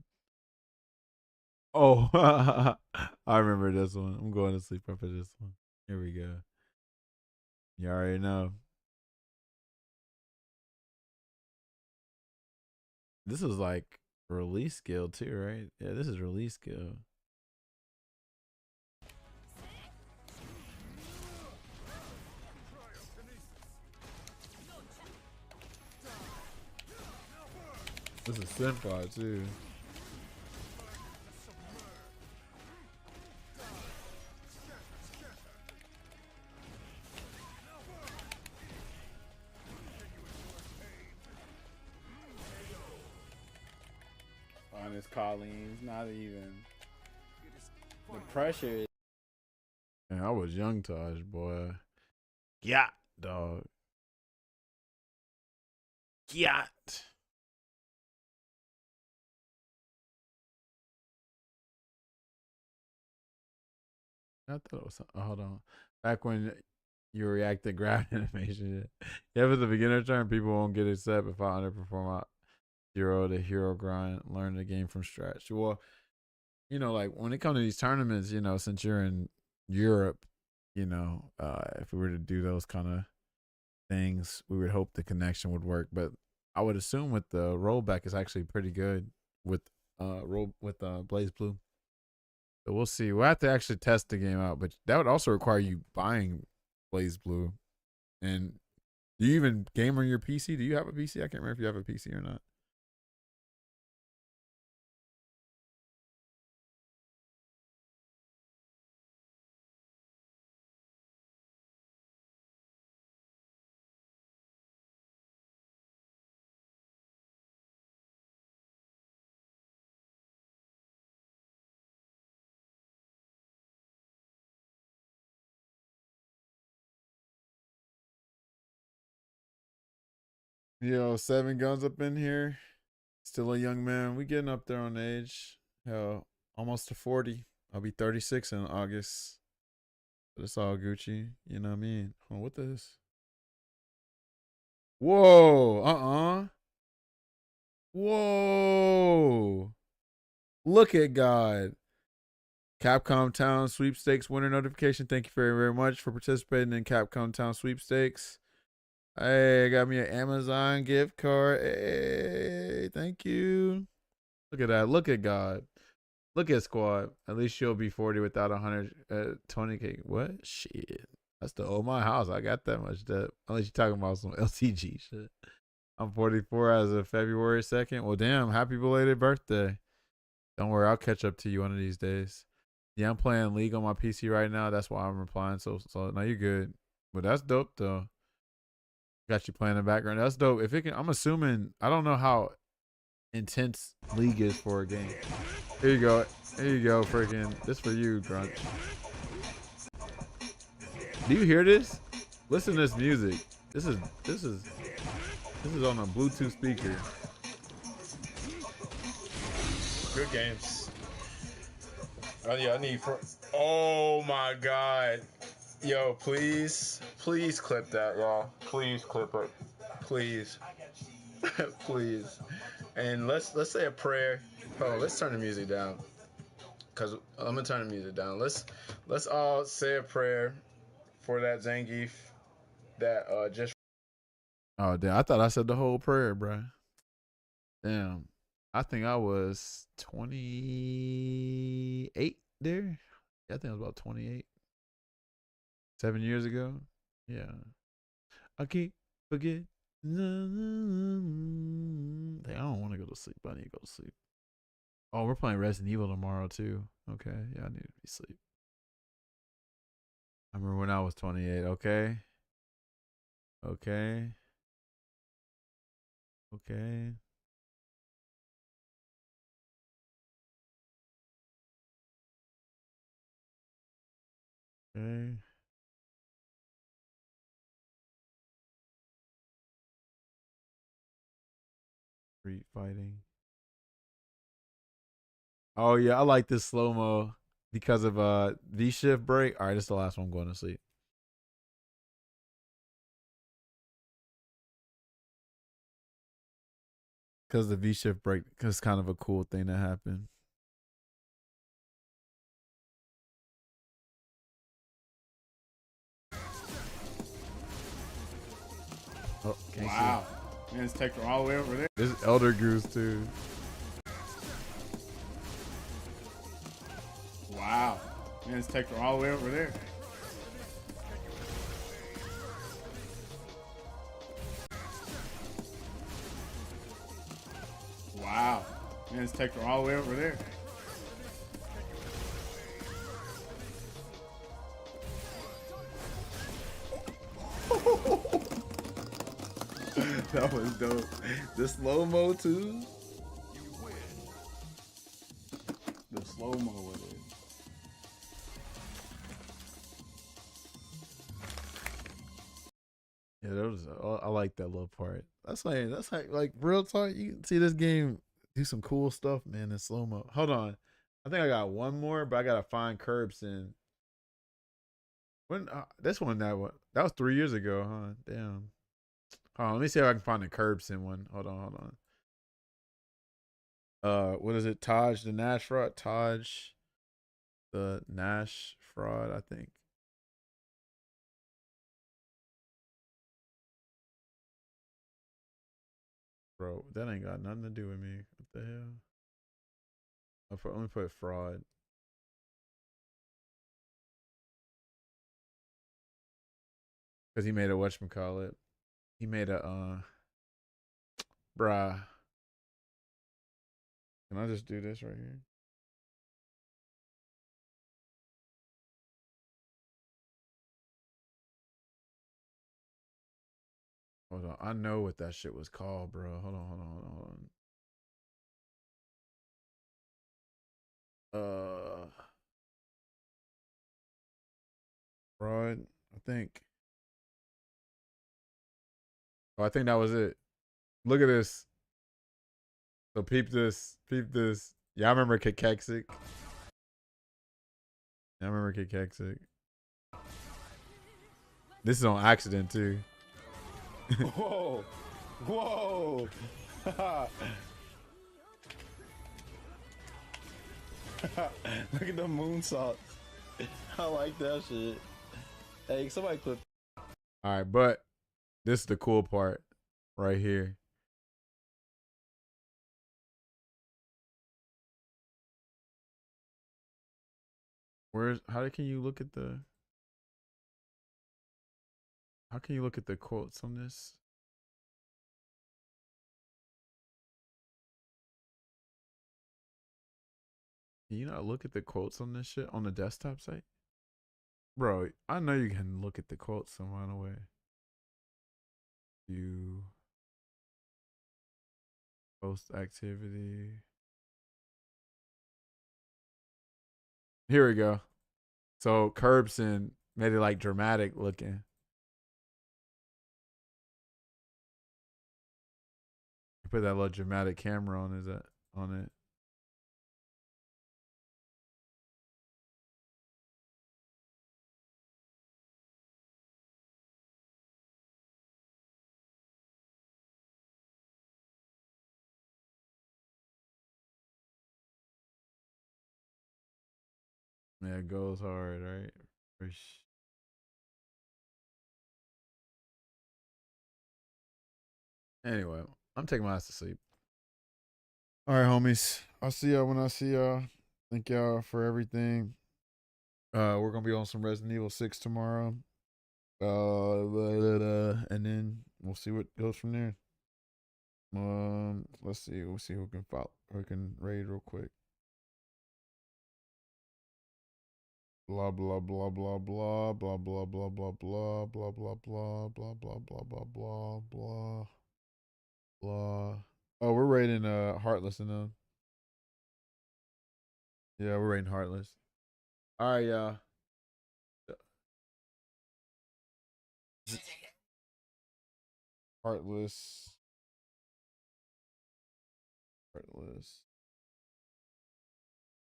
Speaker 1: Oh, I remember this one. I'm going to sleep after this one. Here we go. You already know. This is like release skill too, right? Yeah, this is release skill. This is Senpai too.
Speaker 2: Honest Colleen's not even. The pressure is.
Speaker 1: Man, I was young Taj, boy. Yeah, dog. Yeah. I thought it was. Oh, hold on. Back when you react to grab animation. Yeah, for the beginner turn, people won't get upset if I underperform out 0 to hero grind, learn the game from scratch. Well, you know, like when it comes to these tournaments, you know, since you're in Europe, you know, if we were to do those kind of things, we would hope the connection would work. But I would assume with the rollback is actually pretty good with Blaze Blue. So we'll see. We'll have to actually test the game out, but that would also require you buying Blaze Blue. And do you even game on your PC? Do you have a PC? I can't remember if you have a PC or not. Yo, 7 guns up in here. Still a young man. We getting up there on age. Hell, almost to 40. I'll be 36 in August. But it's all Gucci. You know what I mean? Oh, what this? Whoa. Whoa. Look at God. Capcom Town Sweepstakes winner notification. Thank you very, very much for participating in Capcom Town Sweepstakes. Hey, got me an Amazon gift card. Hey, thank you. Look at that. Look at God. Look at squad. At least you'll be 40 without 120K. What? Shit. That's the old my house. I got that much debt. Unless you're talking about some LCG shit. I'm 44 as of February 2nd. Well, damn. Happy belated birthday. Don't worry. I'll catch up to you one of these days. Yeah, I'm playing League on my PC right now. That's why I'm replying. So now you're good. But that's dope, though. Got you playing in the background. That's dope. If it can, I'm assuming, I don't know how intense league is for a game. Here you go. Here you go, freaking. This for you, Grunch. Do you hear this? Listen to this music. This is on a Bluetooth speaker.
Speaker 2: Good games. Oh yeah, I need for. Oh my god. Yo, please clip that, y'all. Please clip it. Please. Please. And let's say a prayer. Oh, let's turn the music down. Cause I'm gonna turn the music down. Let's all say a prayer for that Zangief that just.
Speaker 1: Oh damn! I thought I said the whole prayer, bro. Damn. I think I was 28 there. Yeah, I think I was about 28. 7 years ago. Yeah. I keep forgetting. Dang, I don't want to go to sleep. I need to go to sleep. Oh, we're playing Resident Evil tomorrow too. Okay. Yeah, I need to be asleep. I remember when I was 28. Okay. Okay. Okay. Okay. Street fighting. Oh yeah, I like this slow mo because of V shift break. All right, this is the last one I'm going to sleep. Because the V shift break is kind of a cool thing that happened. Oh, can't
Speaker 2: Wow. Man, it's taking her all the way over there.
Speaker 1: see. This is Elder Goose too.
Speaker 2: Wow. Man, it's taking her all the way over there. Wow. Man, it's taking her all the way over there.
Speaker 7: That was dope. The slow mo too.
Speaker 2: The slow mo with it.
Speaker 1: Yeah, that was. I like that little part. That's like real talk. You can see this game do some cool stuff, man. In slow mo. Hold on, I think I got one more, but I gotta find Curbson. When this one that was 3 years ago, huh? Damn. Hold on, let me see if I can find the Curbson one. Hold on. What is it? Taj the Nash fraud. Taj the Nash fraud. I think. Bro, that ain't got nothing to do with me. What the hell? Let me put fraud. Because he made a whatchamacallit. He made a bruh. Can I just do this right here? Hold on. I know what that shit was called, bro. Hold on. Fraud, I think. Oh, I think that was it. Look at this. So peep this. Yeah, I remember Kakexic. This is on accident too.
Speaker 2: Whoa. Whoa.
Speaker 7: Look at the moonsaults. I like that shit. Hey, somebody clip.
Speaker 1: All right, but this is the cool part right here. How can you look at the quotes on this? Can you not look at the quotes on this shit on the desktop site? Bro, I know you can look at the quotes some other way. Post activity. Here we go. So Curbson made it like dramatic looking. Put that little dramatic camera on it. Yeah, it goes hard, right? Anyway, I'm taking my ass to sleep. All right, homies. I'll see y'all when I see y'all. Thank y'all for everything. We're gonna be on some Resident Evil 6 tomorrow. And then we'll see what goes from there. Let's see. We'll see who can follow, who can raid real quick. Blah blah blah blah blah blah blah blah blah blah blah blah blah blah blah blah blah blah blah blah. Oh, we're raiding Heartless and them. Yeah, we're raiding Heartless. All right, y'all. Heartless.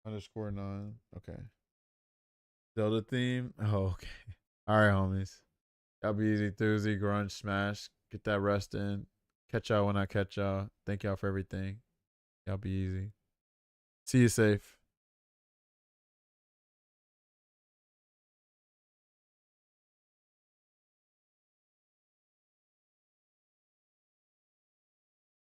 Speaker 1: _9. Okay. Zelda theme. Oh, okay. All right, homies. Y'all be easy Thursday. Grunge smash. Get that rest in. Catch y'all when I catch y'all. Thank y'all for everything. Y'all be easy. See you safe.